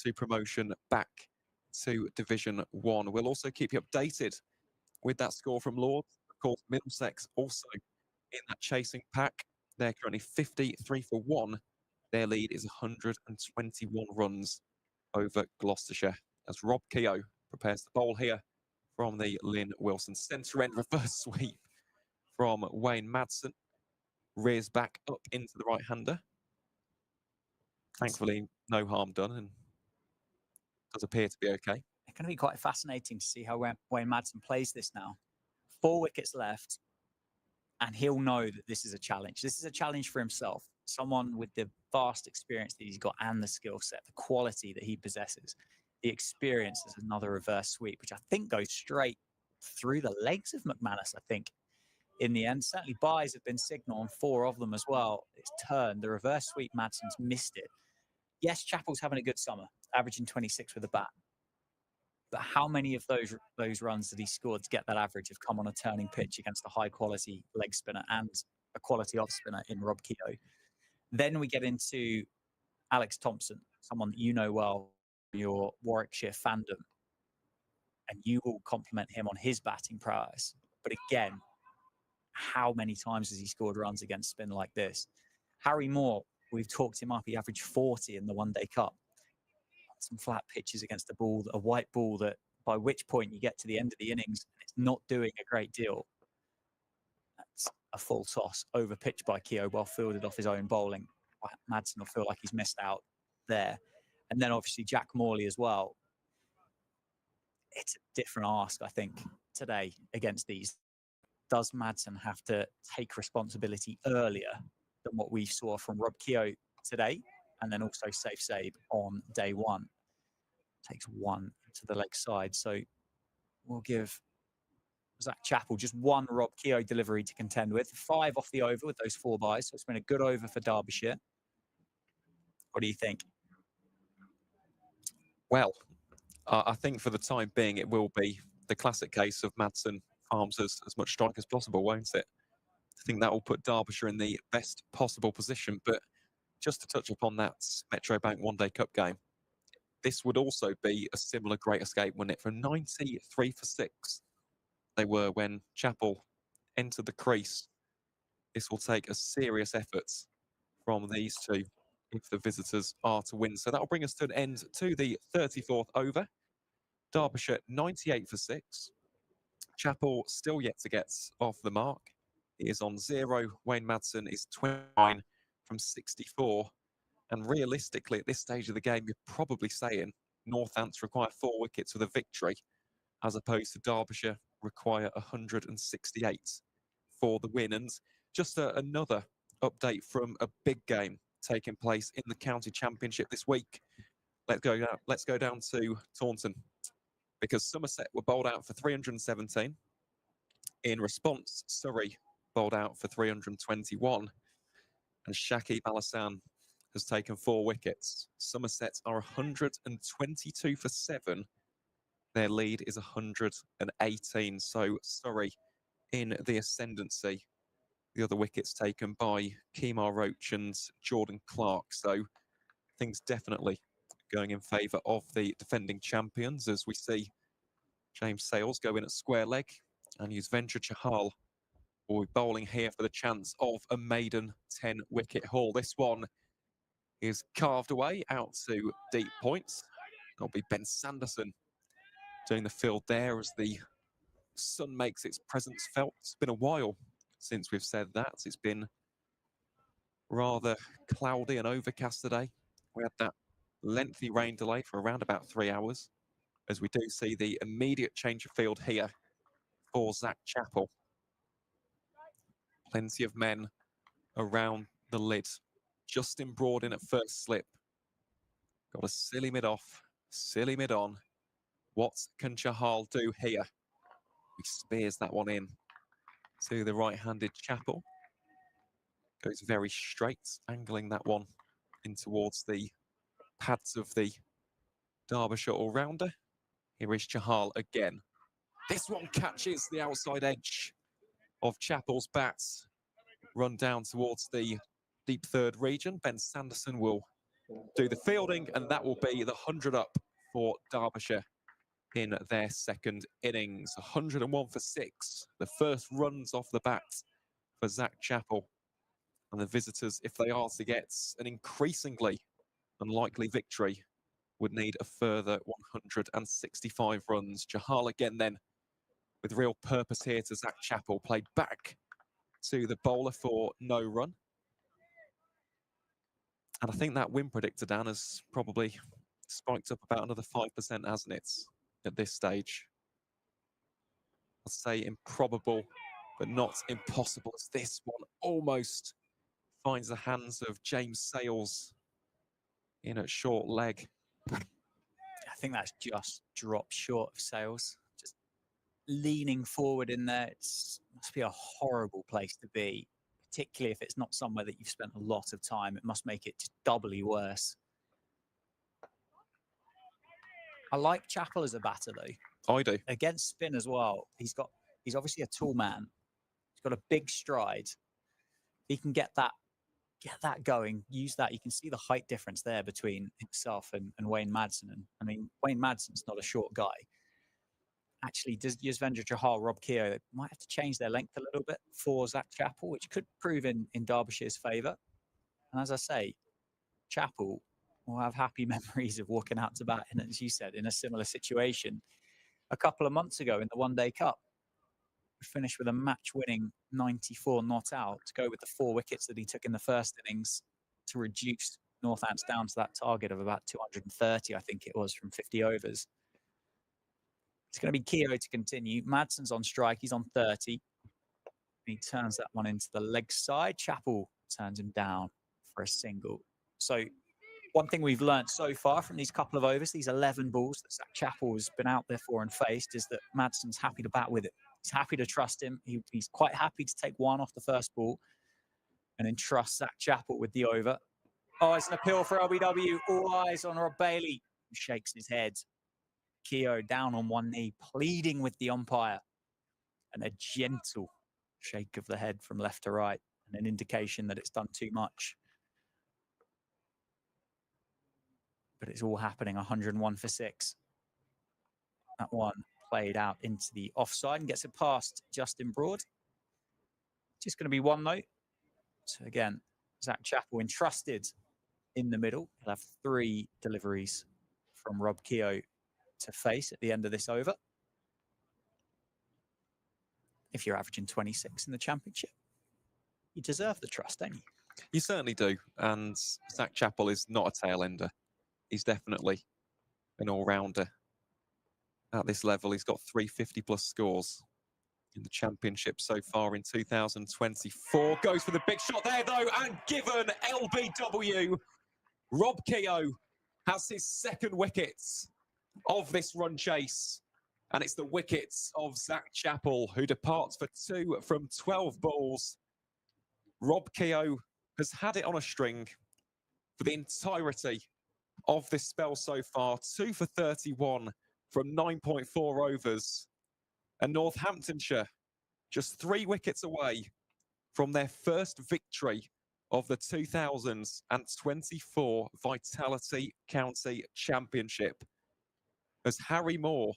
to promotion back to Division 1. We'll also keep you updated with that score from Lords. Of course, Middlesex also in that chasing pack. They're currently 53 for 1. Their lead is 121 runs over Gloucestershire as Rob Keogh prepares to bowl here from the Lynn Wilson centre end reverse sweep from Wayne Madsen. Rears back up into the right-hander. Thankfully, no harm done, and does appear to be okay. It's going to be quite fascinating to see how Wayne Madsen plays this now. 4 wickets left, and he'll know that this is a challenge. This is a challenge for himself. Someone with the vast experience that he's got and the skill set, the quality that he possesses. The experience is another reverse sweep, which I think goes straight through the legs of McManus, I think, in the end. Certainly byes have been signal on 4 of them as well. It's turned. The reverse sweep, Madsen's missed it. Yes, Chappell's having a good summer, averaging 26 with a bat. But how many of those runs that he scored to get that average have come on a turning pitch against a high-quality leg spinner and a quality off spinner in Rob Keogh? Then we get into Alex Thompson, someone that you know well, your Warwickshire fandom, and you will compliment him on his batting prowess. But again, how many times has he scored runs against spin like this? Harry Moore, we've talked him up. He averaged 40 in the One-Day Cup. Some flat pitches against a white ball that by which point you get to the end of the innings and it's not doing a great deal. That's a full toss over pitched by Keogh, well fielded off his own bowling. Madsen will feel like he's missed out there. And then obviously Jack Morley as well. It's a different ask, I think, today against these. Does Madsen have to take responsibility earlier than what we saw from Rob Keogh today? And then also safe save on day 1. Takes 1 to the leg side. So we'll give Zach Chappell just 1 Rob Keogh delivery to contend with. 5 off the over with those 4 byes. So it's been a good over for Derbyshire. What do you think? Well, I think for the time being, it will be the classic case of Madsen farms as much strike as possible, won't it? I think that will put Derbyshire in the best possible position. But just to touch upon that Metrobank One-Day Cup game, this would also be a similar great escape, wouldn't it? From 93 for 6, they were when Chappell entered the crease. This will take a serious effort from these two if the visitors are to win. So that will bring us to an end to the 34th over. Derbyshire 98 for 6. Chappell still yet to get off the mark. He is on 0. Wayne Madsen is 29 from 64. And realistically, at this stage of the game, you're probably saying Northants require 4 wickets for the victory, as opposed to Derbyshire require 168 for the win. And just another update from a big game taking place in the County Championship this week. Let's go down to Taunton, because Somerset were bowled out for 317. In response, Surrey bowled out for 321. And Shakib Al Hassan has taken 4 wickets. Somerset are 122 for 7. Their lead is 118. So Surrey in the ascendancy. The other wickets taken by Kemar Roach and Jordan Clark. So things definitely going in favour of the defending champions, as we see James Sales go in at square leg, and Yuzvendra Chahal will be bowling here for the chance of a maiden 10-wicket haul. This one is carved away out to deep points. That'll be Ben Sanderson doing the field there as the sun makes its presence felt. It's been a while since we've said that. It's been rather cloudy and overcast today. We had that lengthy rain delay for around about 3 hours, as we do see the immediate change of field here for Zach Chappell. Plenty of men around the lid. Justin Broad in at first slip. Got a silly mid off, silly mid on. What can Chahal do here? He spears that one in to the right-handed Chappell. Goes very straight, angling that one in towards the pads of the Derbyshire all-rounder. Here is Chahal again. This one catches the outside edge of Chappell's bats. Run down towards the deep third region. Ben Sanderson will do the fielding, and that will be the 100 up for Derbyshire in their second innings. 101 for 6. The first runs off the bat for Zach Chappell. And the visitors, if they are to get an increasingly unlikely victory, would need a further 165 runs. Chahal again then, with real purpose here to Zach Chappell, played back to the bowler for no run. And I think that win predictor, Dan, has probably spiked up about another 5%, hasn't it, at this stage? I'd say improbable, but not impossible, as this one almost finds the hands of James Sales in at short leg. I think that's just dropped short of Sales. Just leaning forward in there. It must be a horrible place to be, particularly if it's not somewhere that you've spent a lot of time. It must make it just doubly worse. I like Chappell as a batter, though. I do. Against spin as well. He's obviously a tall man. He's got a big stride. He can get that going, use that. You can see the height difference there between himself and Wayne Madsen. And I mean, Wayne Madsen's not a short guy. Actually, does Yuzvendra Chahal, Rob Keogh, they might have to change their length a little bit for Zach Chappell, which could prove in Derbyshire's favour. And as I say, Chappell will have happy memories of walking out to bat, and as you said, in a similar situation a couple of months ago in the One Day Cup. Finished with a match-winning 94 not out to go with the 4 wickets that he took in the first innings to reduce Northants down to that target of about 230, I think it was, from 50 overs. It's going to be Keogh to continue. Madsen's on strike. He's on 30. He turns that one into the leg side. Chappell turns him down for a single. So one thing we've learnt so far from these couple of overs, these 11 balls that Zach Chappell has been out there for and faced, is that Madsen's happy to bat with it. He's happy to trust him. He's quite happy to take one off the first ball and then trust Zach Chappell with the over. Oh, it's an appeal for LBW. All eyes on Rob Bailey, who shakes his head. Keogh down on one knee, pleading with the umpire. And a gentle shake of the head from left to right, and an indication that it's done too much. But it's all happening. 101 for 6. That one played out into the offside and gets it past Justin Broad. Just going to be one though. So again, Zach Chappell entrusted in the middle. He'll have 3 deliveries from Rob Keogh to face at the end of this over. If you're averaging 26 in the championship, you deserve the trust, don't you? You certainly do. And Zach Chappell is not a tail ender. He's definitely an all-rounder at this level. He's got 350 plus scores in the championship so far in 2024. Goes for the big shot there though, and given LBW, Rob Keogh has his 2nd wickets of this run chase. And it's the wickets of Zach Chappell, who departs for 2 from 12 balls. Rob Keogh has had it on a string for the entirety of this spell so far. 2 for 31 from 9.4 overs. And Northamptonshire just 3 wickets away from their first victory of the 2024 Vitality County Championship, as Harry Moore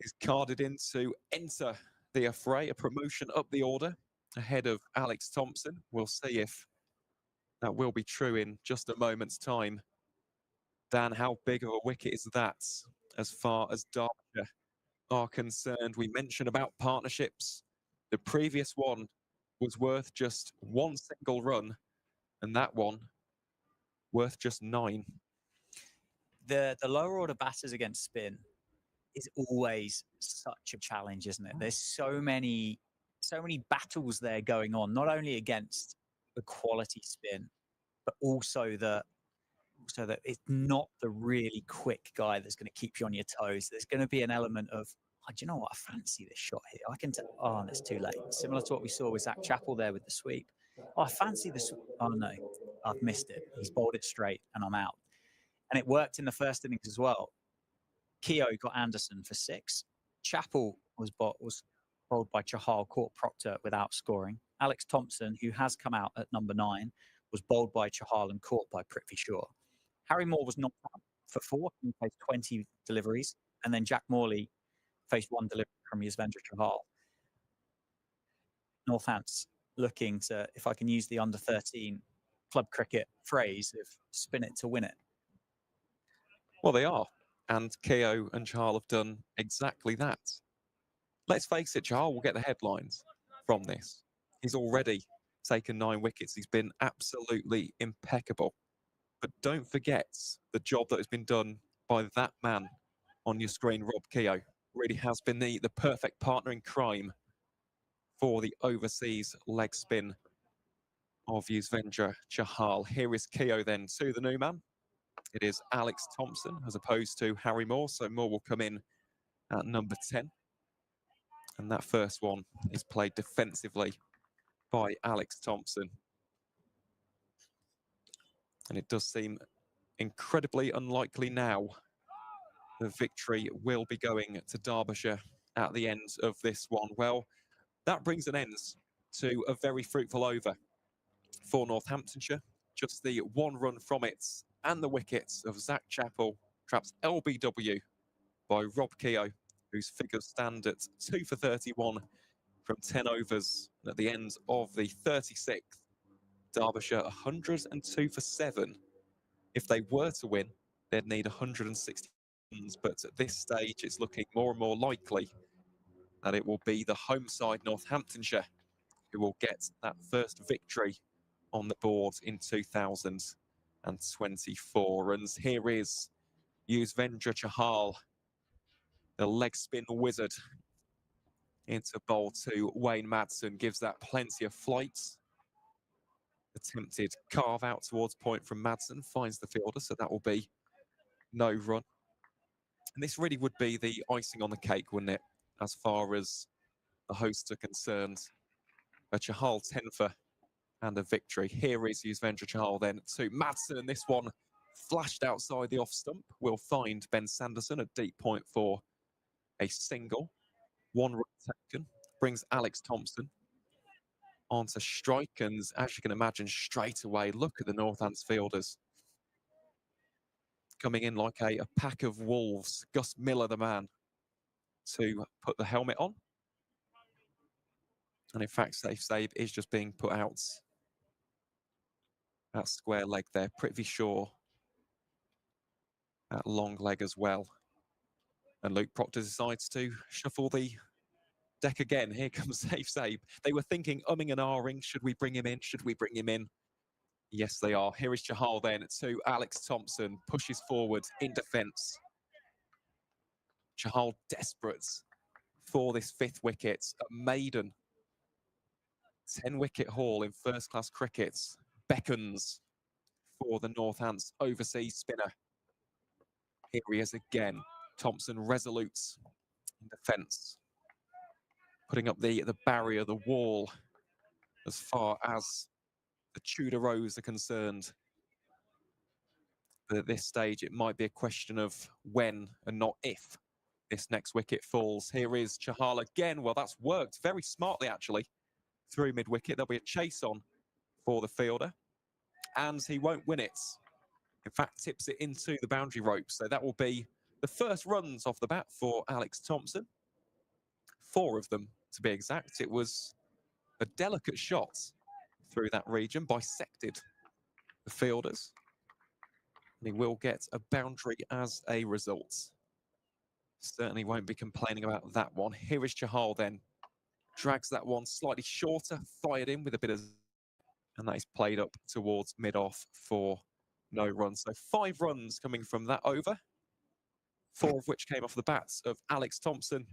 is carded in to enter the affray, a promotion up the order ahead of Alex Thompson. We'll see if that will be true in just a moment's time. Dan, how big of a wicket is that as far as Derbyshire are concerned? We mentioned about partnerships. The previous one was worth just 1 single run, and that one worth just 9. The lower order batters against spin is always such a challenge, isn't it? There's so many battles there going on, not only against the quality spin, but also that it's not the really quick guy that's going to keep you on your toes. There's going to be an element of, oh, do you know what? I fancy this shot here. I can tell. Oh, and it's too late. Similar to what we saw with Zach Chappell there with the sweep. Oh, I fancy this. Oh no, I've missed it. He's bowled it straight, and I'm out. And it worked in the first innings as well. Keogh got Anderson for 6. Chappell was bowled by Chahal, caught Proctor without scoring. Alex Thompson, who has come out at number 9, was bowled by Chahal and caught by Prithvi Shaw. Harry Moore was knocked out for 4. He faced 20 deliveries. And then Jack Morley faced 1 delivery from Yuzvendra Chahal. Northants looking to, if I can use the under-13 club cricket phrase, of spin it to win it. Well, they are. And Keogh and Chahal have done exactly that. Let's face it, Chahal will get the headlines from this. He's already taken 9 wickets. He's been absolutely impeccable. But don't forget the job that has been done by that man on your screen, Rob Keogh. Really has been the perfect partner in crime for the overseas leg spin of Yuzvendra Chahal. Here is Keogh then to the new man. It is Alex Thompson as opposed to Harry Moore. So Moore will come in at number 10. And that first one is played defensively by Alex Thompson. And it does seem incredibly unlikely now the victory will be going to Derbyshire at the end of this one. Well, that brings an end to a very fruitful over for Northamptonshire. Just the 1 run from it and the wickets of Zach Chappell, traps LBW by Rob Keogh, whose figures stand at 2 for 31 from 10 overs. At the end of the 36th, Derbyshire 102 for 7. If they were to win, they'd need 160 runs, but at this stage, it's looking more and more likely that it will be the home side, Northamptonshire, who will get that first victory on the board in 2024. And here is Yuzvendra Chahal, the leg spin wizard, into bowl 2. Wayne Madsen gives that plenty of flight. Attempted carve out towards point from Madsen, finds the fielder, so that will be no run. And this really would be the icing on the cake, wouldn't it, as far as the hosts are concerned. A Chahal 10 for and a victory. Here is Yuzvendra Chahal then to Madsen, and this one flashed outside the off stump. Will find Ben Sanderson at deep point for a single. 1 run taken, brings Alex Thompson onto strike, and as you can imagine, straight away, look at the Northants fielders. Coming in like a pack of wolves. Gus Miller, the man, to put the helmet on. And in fact, safe save is just being put out. That square leg there, Prithvi Shaw. That long leg as well. And Luke Proctor decides to shuffle the deck again. Here comes safe save. They were thinking, umming and ahhing, should we bring him in? Should we bring him in? Yes, they are. Here is Chahal then to Alex Thompson. Pushes forward in defence. Chahal desperate for this 5th wicket. A maiden 10-wicket haul in first-class cricket beckons for the Northants overseas spinner. Here he is again. Thompson resolute in defence. Putting up the barrier, the wall, as far as the Tudor Rose are concerned. But at this stage, it might be a question of when and not if this next wicket falls. Here is Chahal again. Well, that's worked very smartly, actually, through mid-wicket. There'll be a chase on for the fielder, and he won't win it. In fact, tips it into the boundary rope. So that will be the first runs off the bat for Alex Thompson. 4 of them, to be exact. It was a delicate shot through that region, bisected the fielders. And he will get a boundary as a result. Certainly won't be complaining about that one. Here is Chahal then. Drags that one slightly shorter, fired in with a bit of... And that is played up towards mid-off for no run. So 5 runs coming from that over. 4 of which came off the bats of Alex Thompson.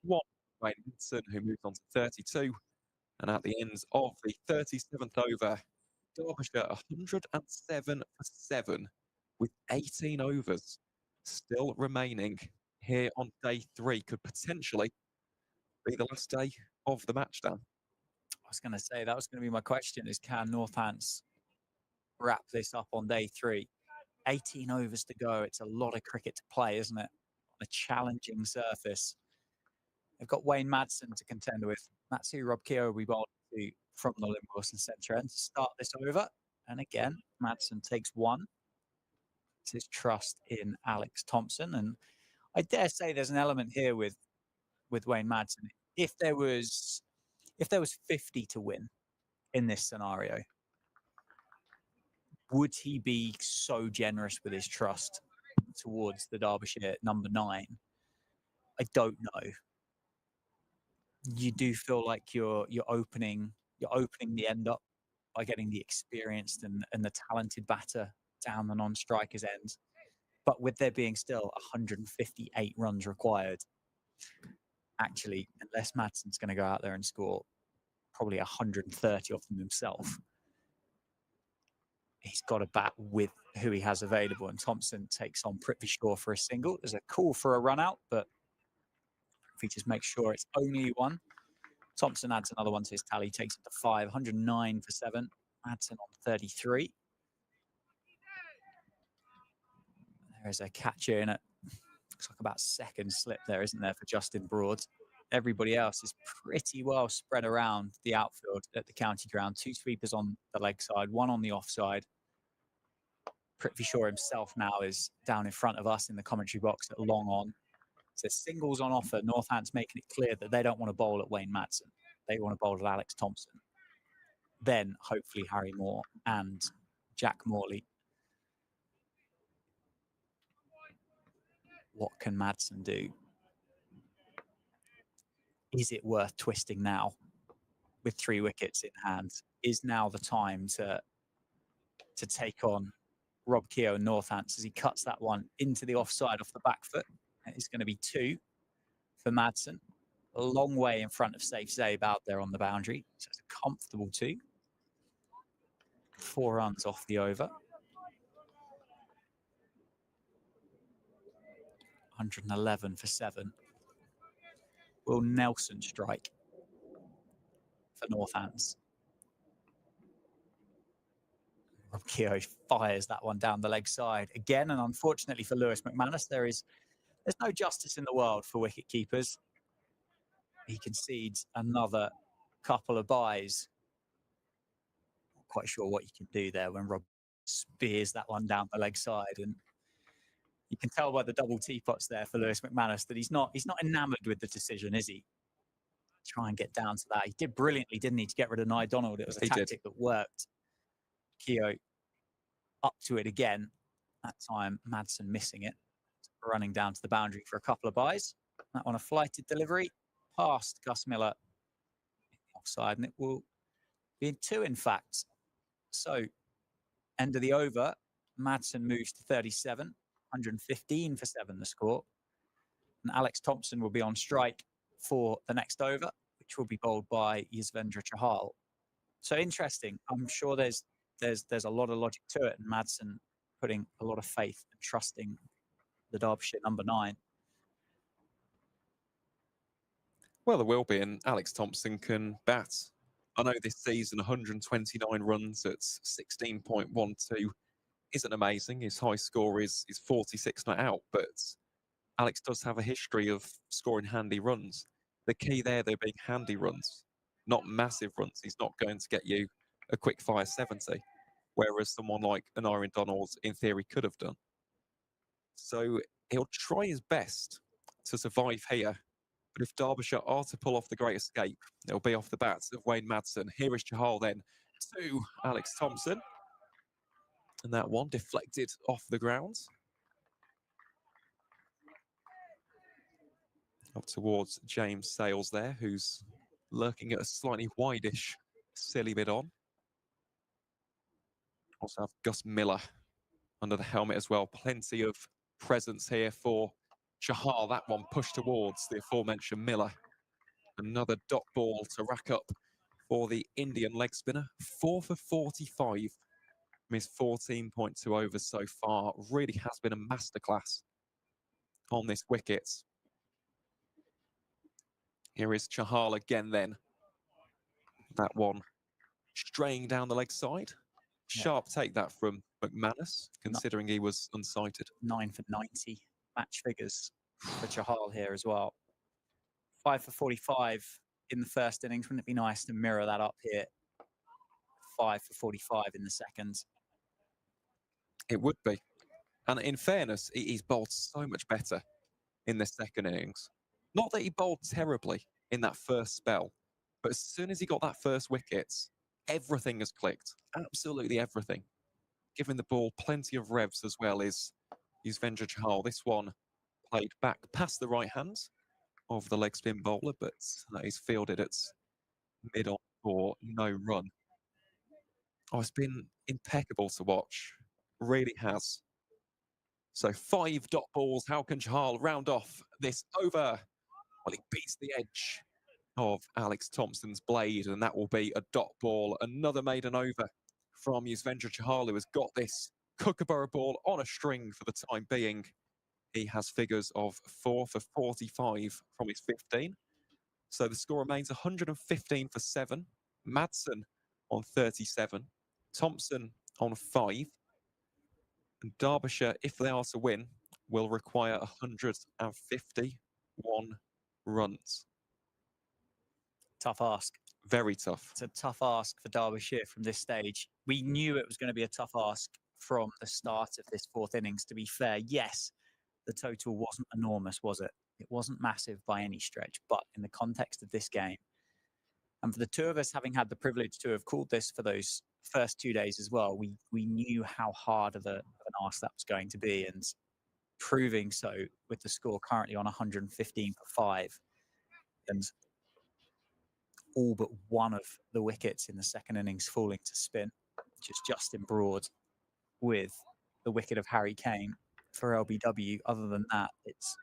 1 Wayne Madsen, who moved on to 32. And at the end of the 37th over, Derbyshire 107 for 7 with 18 overs still remaining here on day 3. Could potentially be the last day of the match, Dan. I was going to say, that was going to be my question, is can Northants wrap this up on day 3? 18 overs to go. It's a lot of cricket to play, isn't it? On a challenging surface. They've got Wayne Madsen to contend with. That's who Rob Keogh will be bowling to from the Lynn Wilson Centre end to start this over. And again, Madsen takes 1. It's his trust in Alex Thompson. And I dare say there's an element here with Wayne Madsen. If there was 50 to win in this scenario, would he be so generous with his trust towards the Derbyshire number 9? I don't know. you do feel like you're opening the end up by getting the experienced and the talented batter down the non-strikers end. But with there being still 158 runs required, actually, unless Madsen's going to go out there and score probably 130 of them himself, he's got to bat with who he has available. And Thompson takes on Prithvishaw for a single. There's a call for a run out, but if he just makes sure it's only one, Thompson adds another one to his tally, takes it to 5, 109 for 7. Madsen on 33. There's a catcher in it. Looks like about second slip there, isn't there, for Justin Broad? Everybody else is pretty well spread around the outfield at the county ground. 2 sweepers on the leg side, 1 on the offside. Prithvishaw himself now is down in front of us in the commentary box at long on. So singles on offer. Northant's making it clear that they don't want to bowl at Wayne Madsen. They want to bowl at Alex Thompson. Then hopefully Harry Moore and Jack Morley. What can Madsen do? Is it worth twisting now with 3 wickets in hand? Is now the time to take on Rob Keogh and Northants as he cuts that one into the offside off the back foot? It's going to be 2 for Madsen. A long way in front of Safe Zabe out there on the boundary. So it's a comfortable 2. 4 runs off the over. 111 for 7. Will Nelson strike for Northants? Rob Keogh fires that one down the leg side again, and unfortunately for Lewis McManus, there's no justice in the world for wicket keepers. He concedes another couple of byes. Not quite sure what you can do there when Rob spears that one down the leg side, and you can tell by the double teapots there for Lewis McManus that he's not enamoured with the decision, is he? Try and get down to that. He did brilliantly, didn't he, to get rid of Nye Donald? It was a tactic that worked. Keogh up to it again. That time, Madsen missing it. Running down to the boundary for a couple of byes. That one a flighted delivery past Gus Miller offside, and it will be in 2, in fact. So, end of the over. Madsen moves to 37, 115 for 7 the score. And Alex Thompson will be on strike for the next over, which will be bowled by Yuzvendra Chahal. So interesting. I'm sure there's a lot of logic to it, and Madsen putting a lot of faith and trusting the Derbyshire number 9. Well, there will be, and Alex Thompson can bat. I know this season 129 runs at 16.12 isn't amazing. His high score is 46 not out, but Alex does have a history of scoring handy runs. The key there, they're being handy runs, not massive runs. He's not going to get you a quick fire 70, whereas someone like an Aaron Donald, in theory, could have done. So he'll try his best to survive here. But if Derbyshire are to pull off the great escape, it'll be off the bats of Wayne Madsen. Here is Chahal then to Alex Thompson. And that one deflected off the ground. Up towards James Sales there, who's lurking at a slightly wide-ish silly bit on. Also have Gus Miller under the helmet as well. Plenty of presence here for Chahal. That one pushed towards the aforementioned Miller. Another dot ball to rack up for the Indian leg spinner. 4 for 45 from his 14.2 overs so far. Really has been a masterclass on this wicket. Here is Chahal again then. That one straying down the leg side. Sharp take that from McManus, considering he was unsighted. 9 for 90 match figures for Chahal here as well. 5 for 45 in the first innings. Wouldn't it be nice to mirror that up here? 5 for 45 in the second. It would be. And in fairness, he's bowled so much better in the second innings. Not that he bowled terribly in that first spell, but as soon as he got that first wicket, everything has clicked. Absolutely everything. Giving the ball plenty of revs as well is Yuzvendra Chahal. This one played back past the right hand. of the leg spin bowler, but he's fielded at mid-on for no run. Oh, it's been impeccable to watch. Really has. So 5 dot balls. How can Chahal round off this over? Well, he beats the edge of Alex Thompson's blade, and that will be a dot ball. Another maiden over from Yuzvendra Chahal, who has got this Kookaburra ball on a string for the time being. He has figures of 4 for 45 from his 15. So the score remains 115 for 7. Madsen on 37. Thompson on 5. And Derbyshire, if they are to win, will require 151 runs. Tough ask. Very tough. It's a tough ask for Derbyshire from this stage. We knew it was going to be a tough ask from the start of this 4th innings, to be fair. Yes, the total wasn't enormous, was it? It wasn't massive by any stretch, but in the context of this game, and for the two of us having had the privilege to have called this for those first 2 days as well, we knew how hard of an ask that was going to be, and proving so with the score currently on 115 for 5. And all but one of the wickets in the 2nd innings falling to spin, which is Justin Broad with the wicket of Harry Kane for LBW. Other than that, it's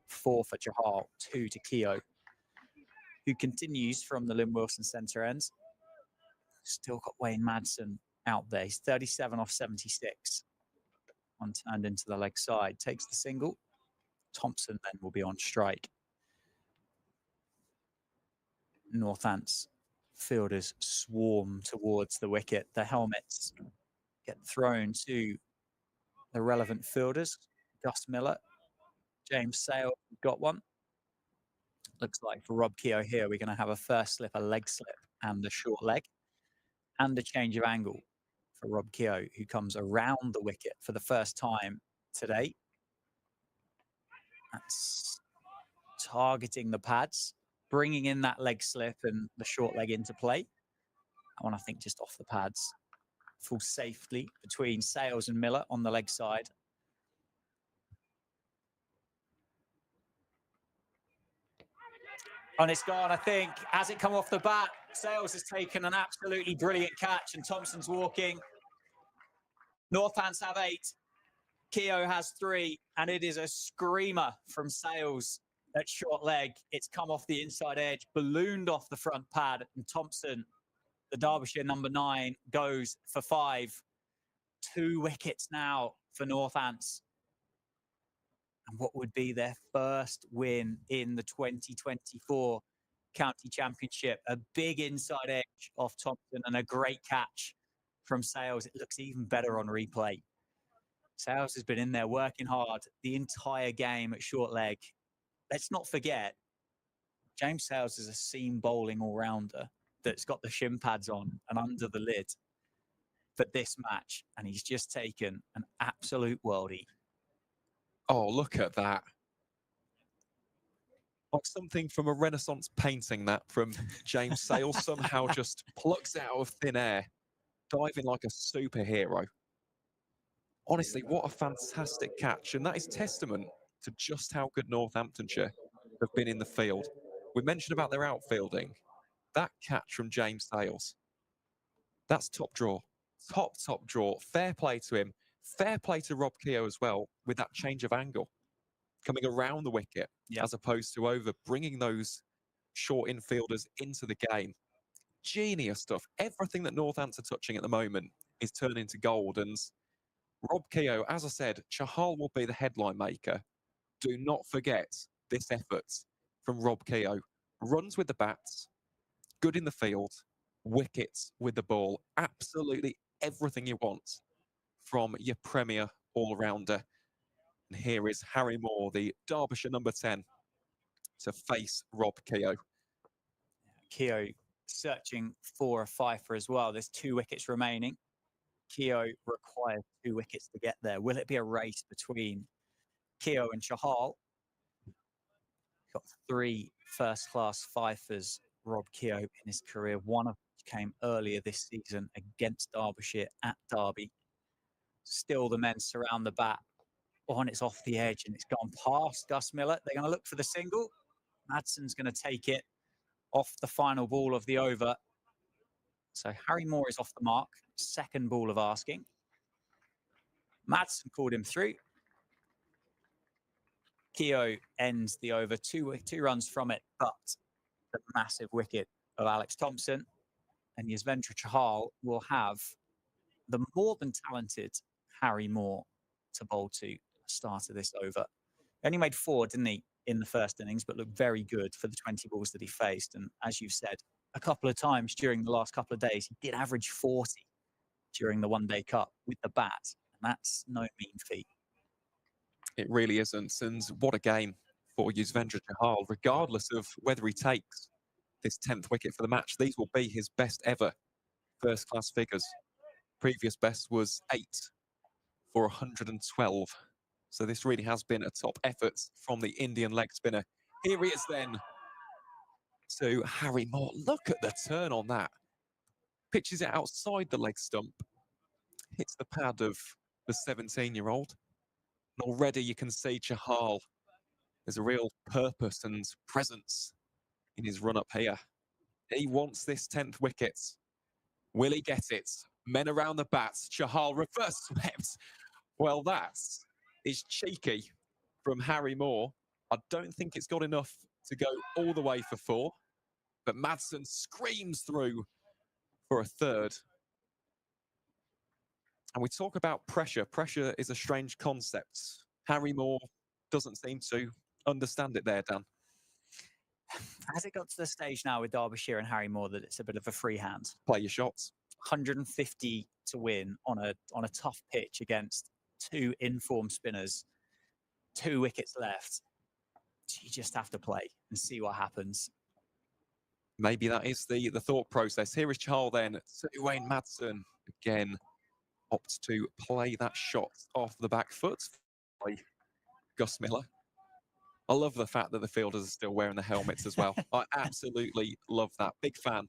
4 for Chahal, 2 to Keogh, who continues from the Lynn Wilson centre ends. Still got Wayne Madsen out there. He's 37 off 76. One turned into the leg side. Takes the single. Thompson then will be on strike. Northants fielders swarm towards the wicket. The helmets get thrown to the relevant fielders. Gus Miller, James Sale got one. Looks like for Rob Keogh here, we're going to have a first slip, a leg slip, and a short leg, and a change of angle for Rob Keogh, who comes around the wicket for the first time today. That's targeting the pads, bringing in that leg slip and the short leg into play. That one, I think, just off the pads. Falls safely between Sales and Miller on the leg side. And it's gone, I think. Has it come off the bat? Sales has taken an absolutely brilliant catch, and Thompson's walking. Northants have 8. Keogh has 3, and it is a screamer from Sales at short leg. It's come off the inside edge, ballooned off the front pad, and Thompson, the Derbyshire number 9, goes for 5. 2 wickets now for Northants. And what would be their first win in the 2024 County Championship. A big inside edge off Thompson and a great catch from Sales. It looks even better on replay. Sales has been in there working hard the entire game at short leg. Let's not forget, James Sales is a seam bowling all-rounder that's got the shin pads on and under the lid for this match. And he's just taken an absolute worldie. Oh, look at that. Like something from a Renaissance painting, that from James Sales somehow just plucks out of thin air, diving like a superhero. Honestly, what a fantastic catch. And that is testament to just how good Northamptonshire have been in the field. We mentioned about their outfielding. That catch from James Sales, that's top draw. Top draw. Fair play to him. Fair play to Rob Keogh as well with that change of angle. Coming around the wicket as opposed to over, bringing those short infielders into the game. Genius stuff. Everything that Northants are touching at the moment is turning to gold. And Rob Keogh, as I said, Chahal will be the headline maker. Do not forget this effort from Rob Keogh. Runs with the bats, good in the field, wickets with the ball. Absolutely everything you want from your premier all-rounder. And here is Harry Moore, the Derbyshire number 10, to face Rob Keogh. Keogh searching for a fifer as well. There's 2 wickets remaining. Keogh requires 2 wickets to get there. Will it be a race between Keogh and Chahal? Got 3 first-class fifers, Rob Keogh, in his career. One of which came earlier this season against Derbyshire at Derby. Still the men surround the bat. Oh, and it's off the edge and it's gone past Gus Miller. They're going to look for the single. Madsen's going to take it off the final ball of the over. So Harry Moore is off the mark. Second ball of asking. Madsen called him through. Keogh ends the over, two runs from it, but the massive wicket of Alex Thompson. And Yuzvendra Chahal will have the more than talented Harry Moore to bowl to at the start of this over. He only made 4, didn't he, in the first innings, but looked very good for the 20 balls that he faced. And as you've said, a couple of times during the last couple of days, he did average 40 during the One Day Cup with the bat. And that's no mean feat. It really isn't. And what a game for Yuzvendra Chahal, regardless of whether he takes this 10th wicket for the match. These will be his best ever first-class figures. Previous best was 8 for 112. So this really has been a top effort from the Indian leg spinner. Here he is then to Harry Moore. Look at the turn on that. Pitches it outside the leg stump. Hits the pad of the 17-year-old. And already you can see Chahal. There's a real purpose and presence in his run-up here. He wants this 10th wicket. Will he get it? Men around the bats. Chahal reverse swept. Well, that is cheeky from Harry Moore. I don't think it's got enough to go all the way for 4. But Madsen screams through for a 3rd. And we talk about pressure. Pressure is a strange concept. Harry Moore doesn't seem to understand it there, Dan. Has it got to the stage now with Derbyshire and Harry Moore that it's a bit of a free hand? Play your shots. 150 to win on a tough pitch against 2 informed spinners, 2 wickets left. You just have to play and see what happens. Maybe that is the thought process. Here is Chahal then to Wayne Madsen. Again, opts to play that shot off the back foot by Gus Miller. I love the fact that the fielders are still wearing the helmets as well. I absolutely love that. Big fan.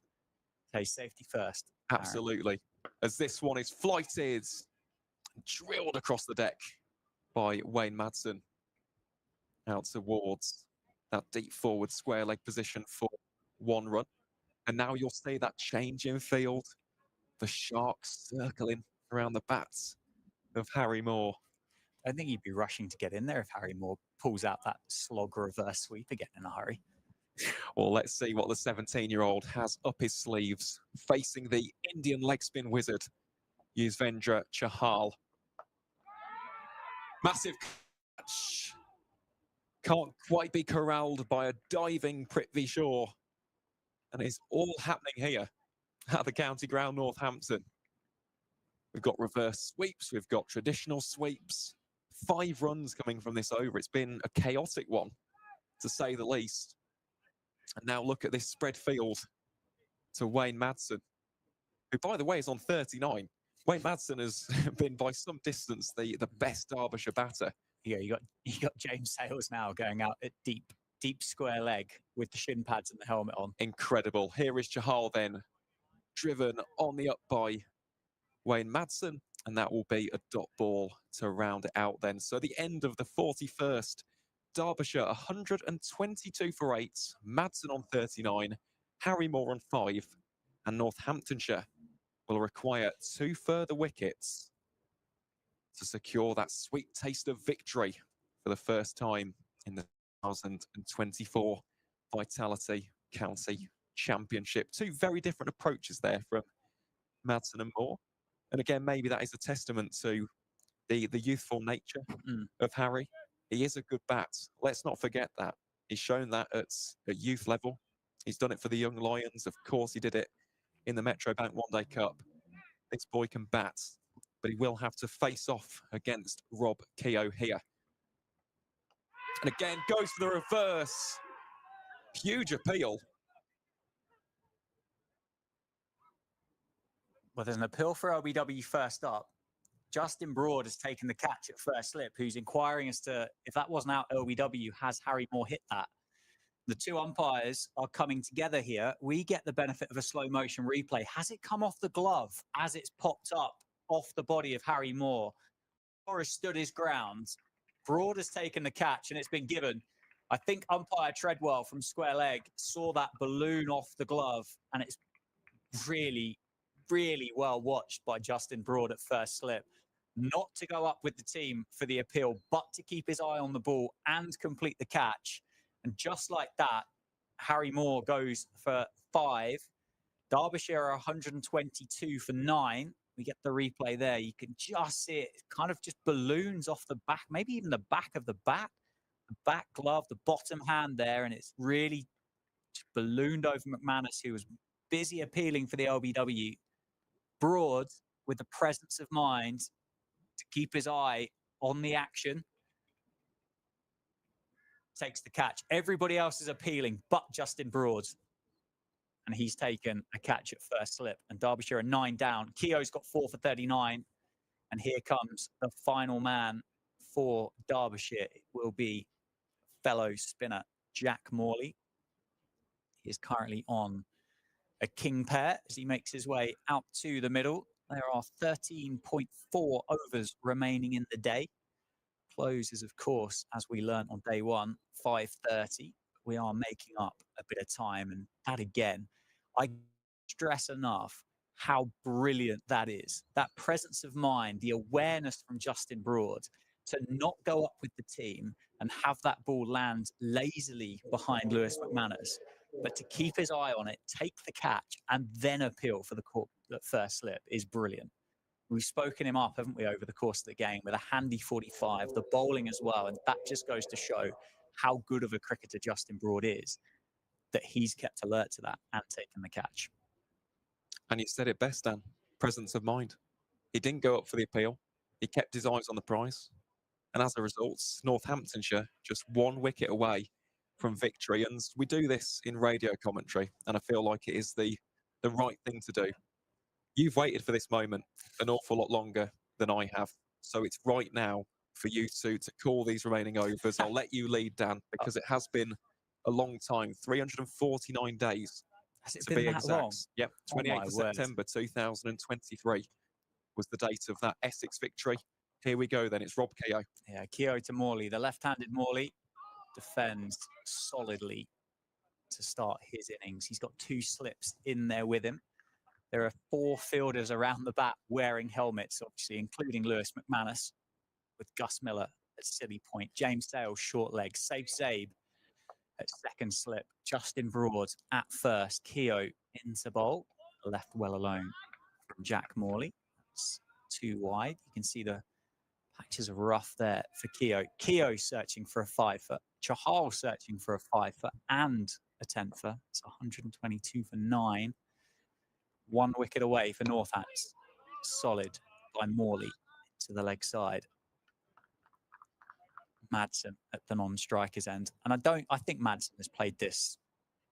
Okay, safety first. Absolutely. As this one is flighted, drilled across the deck by Wayne Madsen. Out towards that deep forward square leg position for 1 run. And now you'll see that change in field. The Sharks circling around the bats of Harry Moore. I think he'd be rushing to get in there if Harry Moore pulls out that slog reverse sweep again in a hurry. Well, let's see what the 17-year-old has up his sleeves, facing the Indian leg spin wizard, Yuzvendra Chahal. Massive catch. Can't quite be corralled by a diving Prithvi Shaw. And it's all happening here at the county ground, Northampton. We've got reverse sweeps, we've got traditional sweeps. 5 runs coming from this over. It's been a chaotic one, to say the least. And now look at this spread field to Wayne Madsen, who, by the way, is on 39. Wayne Madsen has been, by some distance, the best Derbyshire batter. Yeah, you got James Sales now going out at deep square leg with the shin pads and the helmet on. Incredible. Here is Chahal then, driven on the up by Wayne Madsen, and that will be a dot ball to round it out then. So the end of the 41st. Derbyshire 122 for 8, Madsen on 39, Harry Moore on 5, and Northamptonshire will require 2 further wickets to secure that sweet taste of victory for the first time in the 2024 Vitality County Championship. 2 very different approaches there from Madsen and Moore. And again, maybe that is a testament to the youthful nature of Harry. He is a good bat. Let's not forget that. He's shown that at youth level. He's done it for the Young Lions. Of course, he did it in the Metro Bank One Day Cup. This boy can bat, but he will have to face off against Rob Keogh here. And again, goes for the reverse. Huge appeal. Well, there's an appeal for LBW first up. Justin Broad has taken the catch at first slip, who's inquiring as to if that wasn't out LBW, has Harry Moore hit that? The 2 umpires are coming together here. We get the benefit of a slow motion replay. Has it come off the glove as it's popped up off the body of Harry Moore? Moore has stood his ground. Broad has taken the catch and it's been given. I think umpire Treadwell from Square Leg saw that balloon off the glove, and it's really, really well watched by Justin Broad at first slip. Not to go up with the team for the appeal, but to keep his eye on the ball and complete the catch. And just like that, Harry Moore goes for 5. Derbyshire are 122 for 9. We get the replay there. You can just see it kind of just balloons off the back, maybe even the back of the bat, the back glove, the bottom hand there. And it's really ballooned over McManus, who was busy appealing for the LBW. Broad, with the presence of mind to keep his eye on the action, takes the catch. Everybody else is appealing but Justin Broad. And he's taken a catch at first slip. And Derbyshire are 9 down. Keogh's got 4 for 39. And here comes the final man for Derbyshire. It will be fellow spinner Jack Morley. He is currently on a king pair as he makes his way out to the middle. There are 13.4 overs remaining in the day. Closes, of course, as we learned on day one, 5:30. We are making up a bit of time. And that again, I stress enough how brilliant that is. That presence of mind, the awareness from Justin Broad to not go up with the team and have that ball land lazily behind Lewis McManus, but to keep his eye on it, take the catch, and then appeal for the first slip is brilliant. We've spoken him up, haven't we, over the course of the game with a handy 45, the bowling as well. And that just goes to show how good of a cricketer Justin Broad is, that he's kept alert to that and taken the catch. And you said it best, Dan. Presence of mind. He didn't go up for the appeal. He kept his eyes on the prize. And as a result, Northamptonshire just 1 wicket away from victory. And we do this in radio commentary, and I feel like it is the right thing to do. You've waited for this moment an awful lot longer than I have. So it's right now for you to call these remaining overs. I'll let you lead, Dan, because it has been a long time, 349 days. Has it to been be that exact. long? Yep, 28th of word. September 2023 was the date of that Essex victory. Here we go then, it's Rob Keogh. Yeah, Keogh to Morley. The left-handed Morley defends solidly to start his innings. He's got 2 slips in there with him. There are 4 fielders around the bat wearing helmets, obviously, including Lewis McManus, with Gus Miller at silly point, James Sales short leg, Safe Zabe at second slip, Justin Broad at first, Keogh into bowl, left well alone from Jack Morley. It's 2 wide. You can see the patches of rough there for Keogh. Keogh searching for a 5-foot, Chahal searching for a 5-foot and a 10-foot. It's 122 for 9. 1 wicket away for Northants. Solid by Morley to the leg side. Madsen at the non-striker's end. And I think Madsen has played this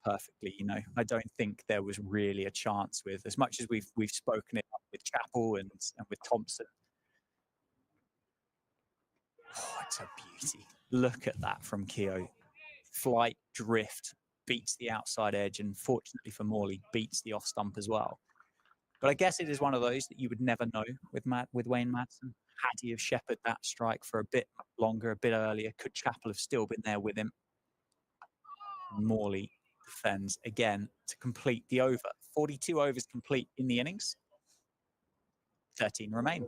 perfectly, you know. I don't think there was really a chance with, as much as we've spoken it up with Chappell and with Thompson. Oh, it's a beauty. Look at that from Keogh. Flight, drift, beats the outside edge, and fortunately for Morley, beats the off stump as well. But I guess it is one of those that you would never know with Wayne Madsen. Had he have shepherded that strike for a bit longer, a bit earlier, could Chappell have still been there with him? Morley defends again to complete the over. 42 overs complete in the innings. 13 remain.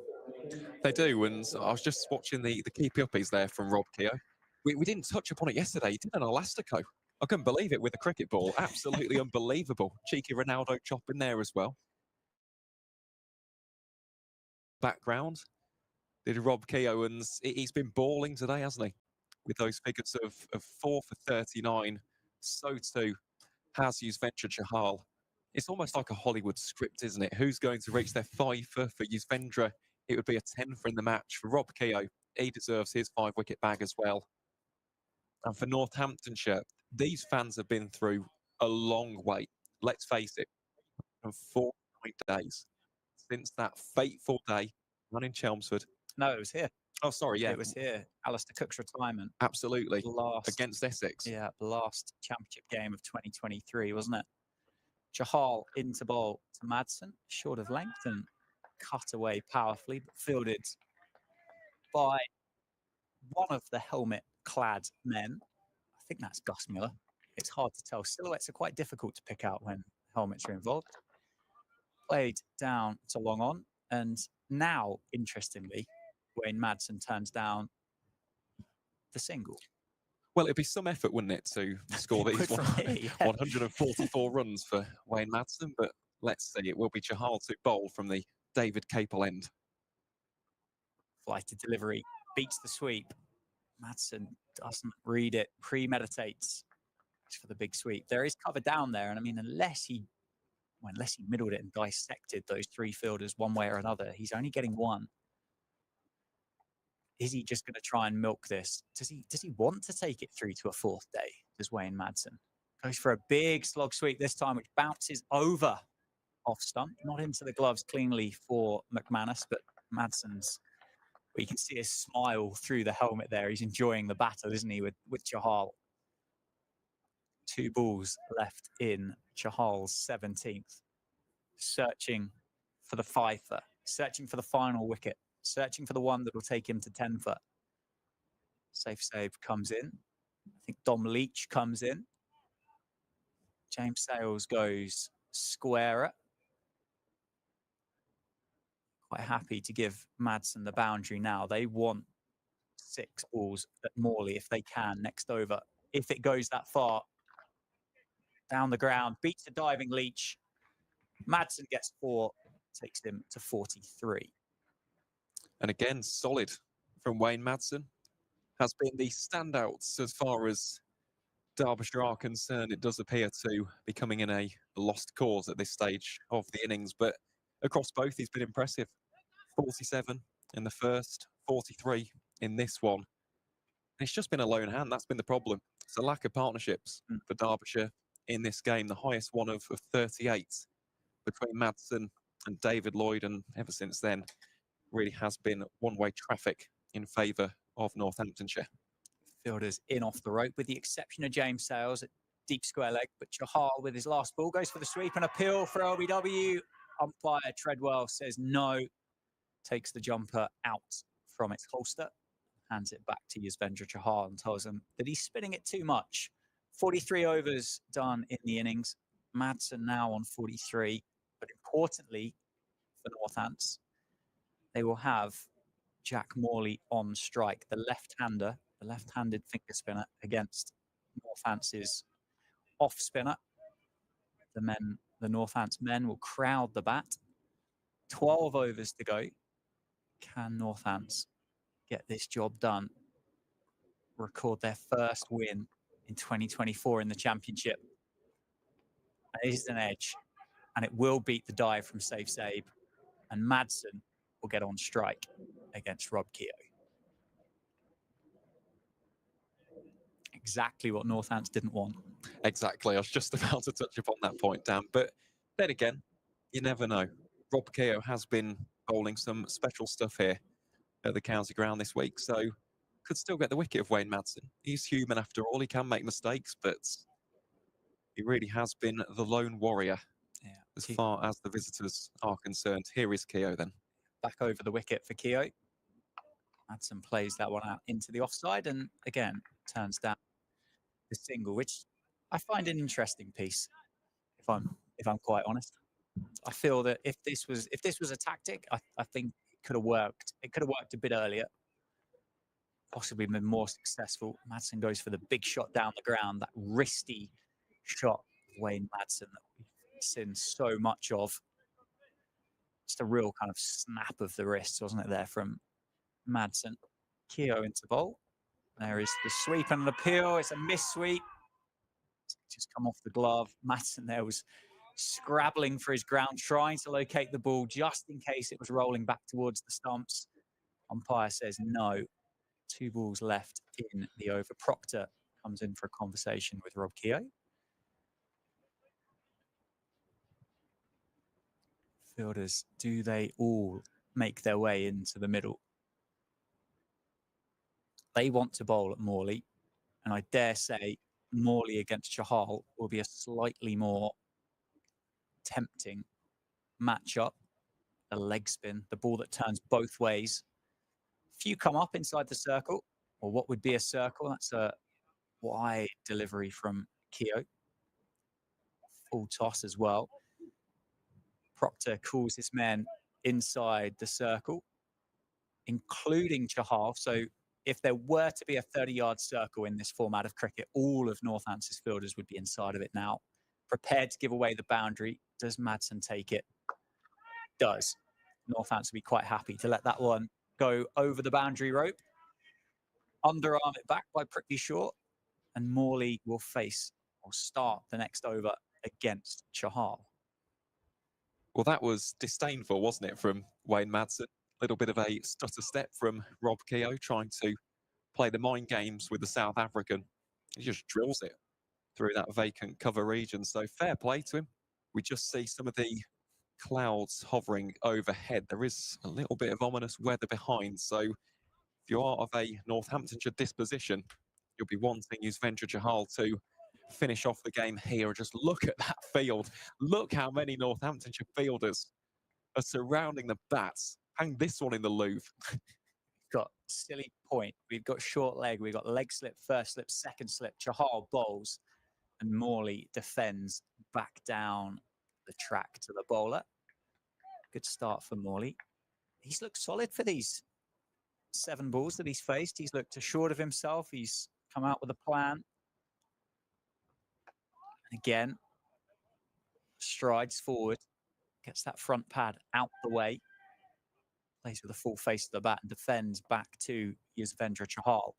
They do, and I was just watching the keepy uppies there from Rob Keogh. We didn't touch upon it yesterday. He did an elastico. I couldn't believe it with a cricket ball. Absolutely unbelievable. Cheeky Ronaldo chop in there as well. Background. Did Rob Keogh, and he's been balling today, hasn't he? With those figures of 4 for 39. So too has Yuzvendra Chahal. It's almost like a Hollywood script, isn't it? Who's going to reach their 5-for? For Yuzvendra, it would be a 10-for in the match. For Rob Keogh, he deserves his 5-wicket bag as well. And for Northamptonshire, these fans have been through a long wait. Let's face it, from 49 days since that fateful day, run in Chelmsford. No, it was here. Oh, sorry, yeah. It was here. Alistair Cook's retirement. Absolutely. Last, against Essex. Yeah, the last championship game of 2023, wasn't it? Chahal into bowl to Madsen, short of length and cut away powerfully, but fielded by one of the helmet-clad men. I think that's Gus Miller. It's hard to tell. Silhouettes are quite difficult to pick out when helmets are involved. Played down to long on. And now, interestingly, Wayne Madsen turns down the single. Well, it'd be some effort, wouldn't it, to score these Would from here, yeah. 144 runs for Wayne Madsen, but let's see, it will be Chahal to bowl from the David Capel end. Flighted delivery, beats the sweep. Madsen doesn't read it, premeditates for the big sweep. There is cover down there, and I mean, unless he middled it and dissected those three fielders one way or another, he's only getting one. Is he just going to try and milk this? Does he want to take it through to a fourth day? Does Wayne Madsen? Goes for a big slog sweep this time, which bounces over off stump, not into the gloves cleanly for McManus, but Madsen's. Well, you can see his smile through the helmet there. He's enjoying the battle, isn't he, with Chahal? 2 balls left in Chahal's 17th. Searching for the fifer, searching for the final wicket, searching for the one that will take him to 10 foot. Safe save comes in. I think Dom Leach comes in. James Sales goes squarer. Quite happy to give Madsen the boundary now. They want 6 balls at Morley if they can next over. If it goes that far, down the ground, beats the diving Leach. Madsen gets 4, takes him to 43. And again, solid from Wayne Madsen. Has been the standouts as far as Derbyshire are concerned. It does appear to be coming in a lost cause at this stage of the innings, but across both, he's been impressive. 47 in the first, 43 in this one. And it's just been a lone hand. That's been the problem. It's a lack of partnerships for Derbyshire in this game. The highest one of 38 between Madsen and David Lloyd. And ever since then, really has been one-way traffic in favour of Northamptonshire. Fielders in off the rope, with the exception of James Sales at deep square leg. But Chahal, with his last ball, goes for the sweep and appeal for LBW. Umpire Treadwell says no, takes the jumper out from its holster, hands it back to Yuzvendra Chahal and tells him that he's spinning it too much. 43 overs done in the innings. Madsen now on 43. But importantly for Northants, they will have Jack Morley on strike, the left-hander, the left-handed finger spinner against Northants' off spinner. The Northants men will crowd the bat. 12 overs to go. Can Northants get this job done? Record their first win in 2024 in the championship. It is an edge, and it will beat the dive from Safe Save, and Madsen will get on strike against Rob Keogh. Exactly what Northants didn't want. Exactly. I was just about to touch upon that point, Dan. But then again, you never know. Rob Keogh has been bowling some special stuff here at the county ground this week, so could still get the wicket of Wayne Madsen. He's human after all. He can make mistakes, but he really has been the lone warrior as far as the visitors are concerned. Here is Keogh then. Back over the wicket for Keogh. Madsen plays that one out into the offside and again turns down the single, which I find an interesting piece, if I'm quite honest. I feel that if this was a tactic, I think it could have worked. It could have worked a bit earlier, possibly been more successful. Madsen goes for the big shot down the ground, that wristy shot of Wayne Madsen that we've seen so much of. Just a real kind of snap of the wrist, wasn't it, there from Madsen. Keogh into bowl. There is the sweep and an appeal. It's a miss sweep. Just come off the glove. Madsen there was scrabbling for his ground, trying to locate the ball just in case it was rolling back towards the stumps. Umpire says no. 2 balls left in the over. Proctor comes in for a conversation with Rob Keogh. Fielders, do they all make their way into the middle? They want to bowl at Morley, and I dare say Morley against Chahal will be a slightly more tempting matchup. A leg spin, the ball that turns both ways. Few come up inside the circle, or what would be a circle. That's a wide delivery from Keogh. Full toss as well. Proctor calls his men inside the circle, including Chahal. So if there were to be a 30-yard circle in this format of cricket, all of Northampton's fielders would be inside of it now, prepared to give away the boundary. Does Madsen take it? Does. Northampton will be quite happy to let that one go over the boundary rope. Underarm it back by Prickly Short, and Morley will start the next over against Chahal. Well, that was disdainful, wasn't it, from Wayne Madsen? A little bit of a stutter step from Rob Keogh, trying to play the mind games with the South African. He just drills it through that vacant cover region. So fair play to him. We just see some of the clouds hovering overhead. There is a little bit of ominous weather behind. So if you are of a Northamptonshire disposition, you'll be wanting Yuzvendra Chahal to finish off the game here. Just look at that field. Look how many Northamptonshire fielders are surrounding the bats. Hang this one in the Louvre. Got silly point. We've got short leg. We've got leg slip, first slip, second slip. Chahal bowls, and Morley defends back down the track to the bowler. Good start for Morley. He's looked solid for these 7 balls that he's faced. He's looked assured of himself. He's come out with a plan. And again, strides forward, gets that front pad out the way, plays with a full face of the bat and defends back to Yuzvendra Chahal.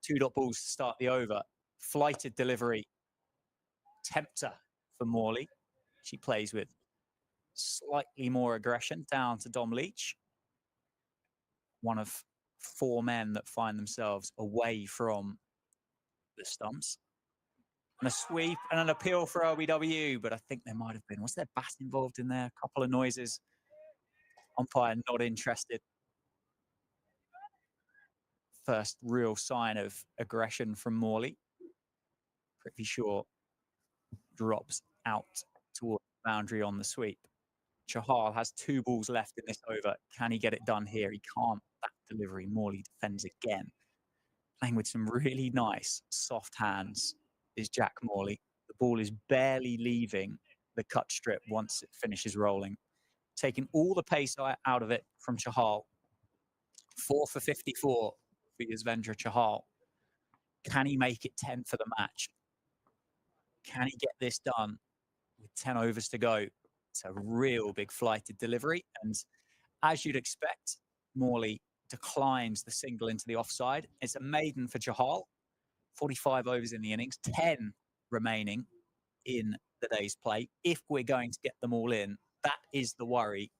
2 dot balls to start the over. Flighted delivery. Tempter for Morley. She plays with slightly more aggression down to Dom Leach. One of 4 men that find themselves away from the stumps. And a sweep and an appeal for LBW, but I think there might have been. Was there bat involved in there? A couple of noises. Umpire not interested. First real sign of aggression from Morley. Pretty sure drops out towards the boundary on the sweep. Chahal has 2 balls left in this over. Can he get it done here? He can't. That delivery. Morley defends again. Playing with some really nice soft hands is Jack Morley. The ball is barely leaving the cut strip once it finishes rolling. Taking all the pace out of it from Chahal. 4 for 54 for Yuzvendra Chahal. Can he make it 10 for the match? Can he get this done with 10 overs to go? It's a real big flighted delivery. And as you'd expect, Morley declines the single into the offside. It's a maiden for Chahal. 45 overs in the innings, 10 remaining in the day's play. If we're going to get them all in, that is the worry.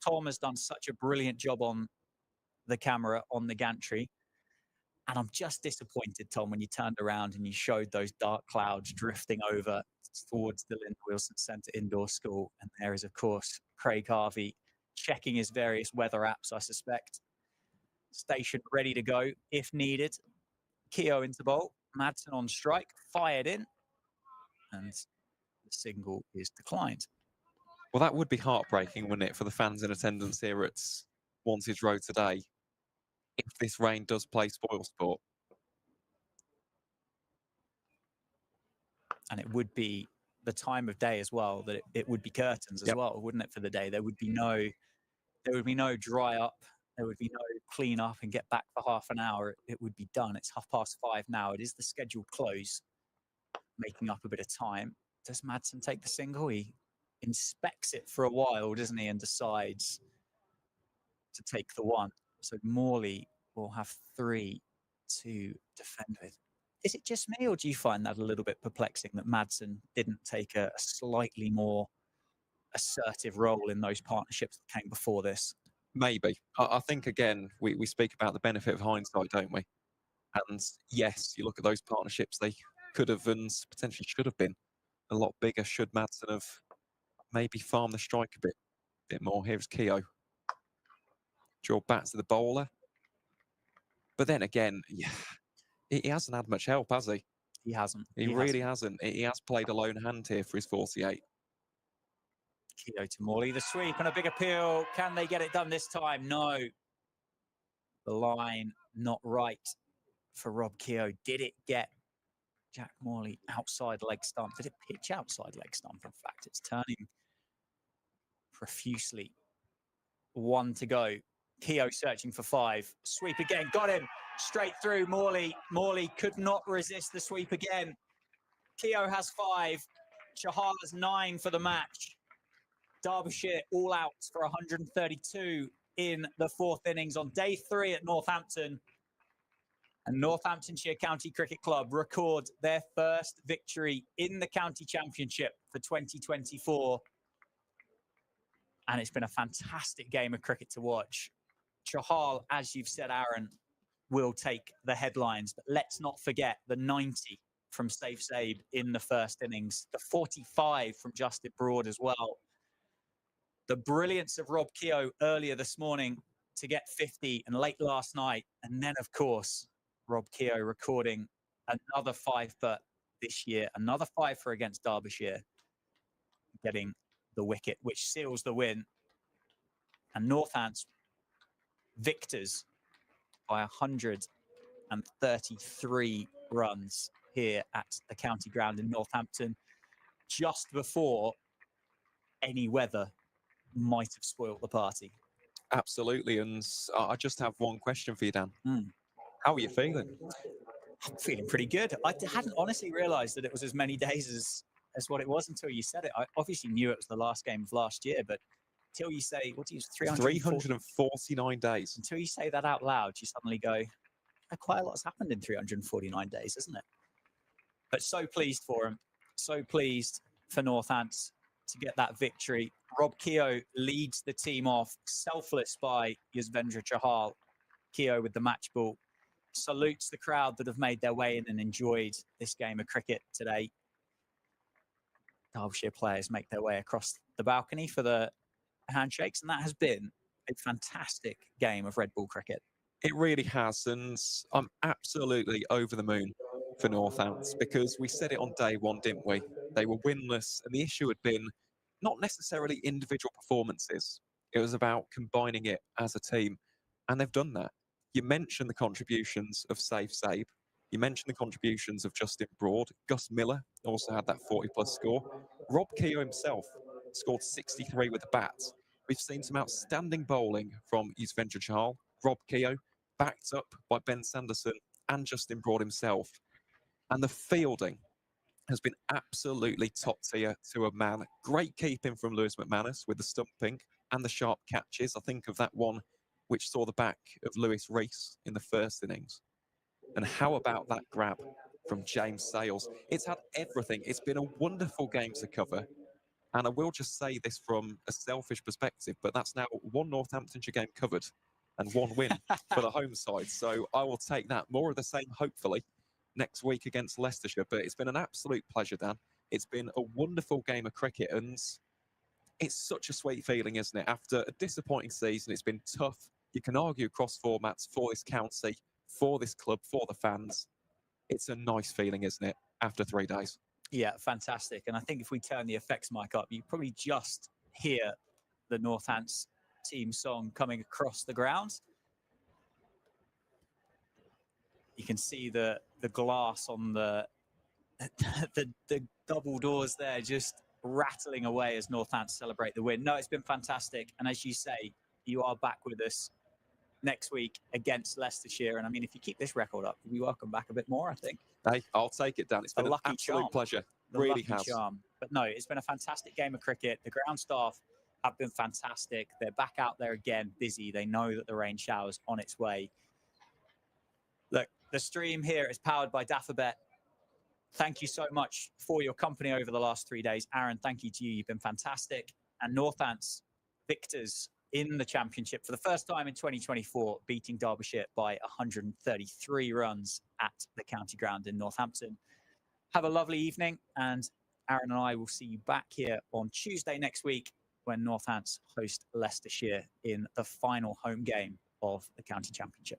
Tom has done such a brilliant job on the camera, on the gantry. And I'm just disappointed, Tom, when you turned around and you showed those dark clouds drifting over towards the Linda Wilson Centre Indoor School. And there is, of course, Craig Harvey checking his various weather apps, I suspect. Station ready to go if needed. Keogh into bowl. Madsen on strike. Fired in. And the single is declined. Well, that would be heartbreaking, wouldn't it, for the fans in attendance here at Wantage Road today, if this rain does play spoil sport. And it would be the time of day as well, that it would be curtains as well, wouldn't it, for the day? There would be no dry up. There would be no clean up and get back for half an hour. It would be done. It's 5:30 now. It is the scheduled close, making up a bit of time. Does Madsen take the single? He inspects it for a while, doesn't he, and decides to take the one. So Morley will have 3 to defend with. Is it just me, or do you find that a little bit perplexing that Madsen didn't take a slightly more assertive role in those partnerships that came before this? Maybe. I think, again, we speak about the benefit of hindsight, don't we? And yes, you look at those partnerships, they could have and potentially should have been a lot bigger should Madsen have maybe farmed the strike a bit more. Here's Keogh. Draw back to the bowler. But then again, yeah, he hasn't had much help, has he? He hasn't. He really hasn't. He has played a lone hand here for his 48. Keogh to Morley, the sweep and a big appeal. Can they get it done this time? No. The line not right for Rob Keogh. Did it get Jack Morley outside leg stump. Did it pitch outside leg stump? In fact, it's turning profusely. 1 to go. Keogh searching for 5. Sweep again. Got him. Straight through Morley. Morley could not resist the sweep again. Keogh has 5. Chahal has 9 for the match. Derbyshire all out for 132 in the 4th innings on day 3 at Northampton. And Northamptonshire County Cricket Club record their first victory in the county championship for 2024. And it's been a fantastic game of cricket to watch. Chahal, as you've said, Aaron, will take the headlines. But let's not forget the 90 from Saif Saib in the first innings, the 45 from Justin Broad as well. The brilliance of Rob Keogh earlier this morning to get 50 and late last night. And then, of course, Rob Keogh recording another 5-for this year, another 5-for against Derbyshire, getting the wicket, which seals the win. And Northants victors by 133 runs here at the county ground in Northampton, just before any weather might have spoilt the party. Absolutely. And I just have one question for you, Dan. How are you feeling? I'm feeling pretty good. I hadn't honestly realised that it was as many days as what it was until you said it. I obviously knew it was the last game of last year, but until you say, what do you use, 349 days. Until you say that out loud, you suddenly go, quite a lot's happened in 349 days, isn't it? But so pleased for him. So pleased for Northants to get that victory. Rob Keogh leads the team off, selfless by Yuzvendra Chahal. Keogh with the match ball. Salutes the crowd that have made their way in and enjoyed this game of cricket today. Derbyshire players make their way across the balcony for the handshakes, and that has been a fantastic game of red ball cricket. It really has, and I'm absolutely over the moon for Northants, because we said it on day 1, didn't we? They were winless, and the issue had been not necessarily individual performances. It was about combining it as a team, and they've done that. You mentioned the contributions of Saif Saib. You mentioned the contributions of Justin Broad. Gus Miller also had that 40-plus score. Rob Keogh himself scored 63 with the bat. We've seen some outstanding bowling from Yuzvendra Chahal. Rob Keogh, backed up by Ben Sanderson and Justin Broad himself. And the fielding has been absolutely top tier to a man. Great keeping from Lewis McManus with the stumping and the sharp catches. I think of that one which saw the back of Lewis Rees in the first innings. And how about that grab from James Sales? It's had everything. It's been a wonderful game to cover. And I will just say this from a selfish perspective, but that's now 1 Northamptonshire game covered and 1 win for the home side. So I will take that. More of the same, hopefully, next week against Leicestershire. But it's been an absolute pleasure, Dan. It's been a wonderful game of cricket, and it's such a sweet feeling, isn't it? After a disappointing season, it's been tough. You can argue across formats for this county, for this club, for the fans. It's a nice feeling, isn't it, after 3 days? Yeah, fantastic. And I think if we turn the effects mic up, you probably just hear the Northants team song coming across the ground. You can see the glass on the double doors there just rattling away as Northants celebrate the win. No, it's been fantastic. And as you say, you are back with us next week against Leicestershire. And I mean, if you keep this record up, you'll be welcome back a bit more, I think. Hey, I'll take it, Dan. It's been an absolute pleasure. Really has. Charm. But no, it's been a fantastic game of cricket. The ground staff have been fantastic. They're back out there again, busy. They know that the rain shower's on its way. Look, the stream here is powered by Daffabet. Thank you so much for your company over the last 3 days. Aaron, thank you to you. You've been fantastic. And Northants victors in the championship for the first time in 2024, beating Derbyshire by 133 runs at the county ground in Northampton. Have a lovely evening, and Aaron and I will see you back here on Tuesday next week when Northants host Leicestershire in the final home game of the county championship.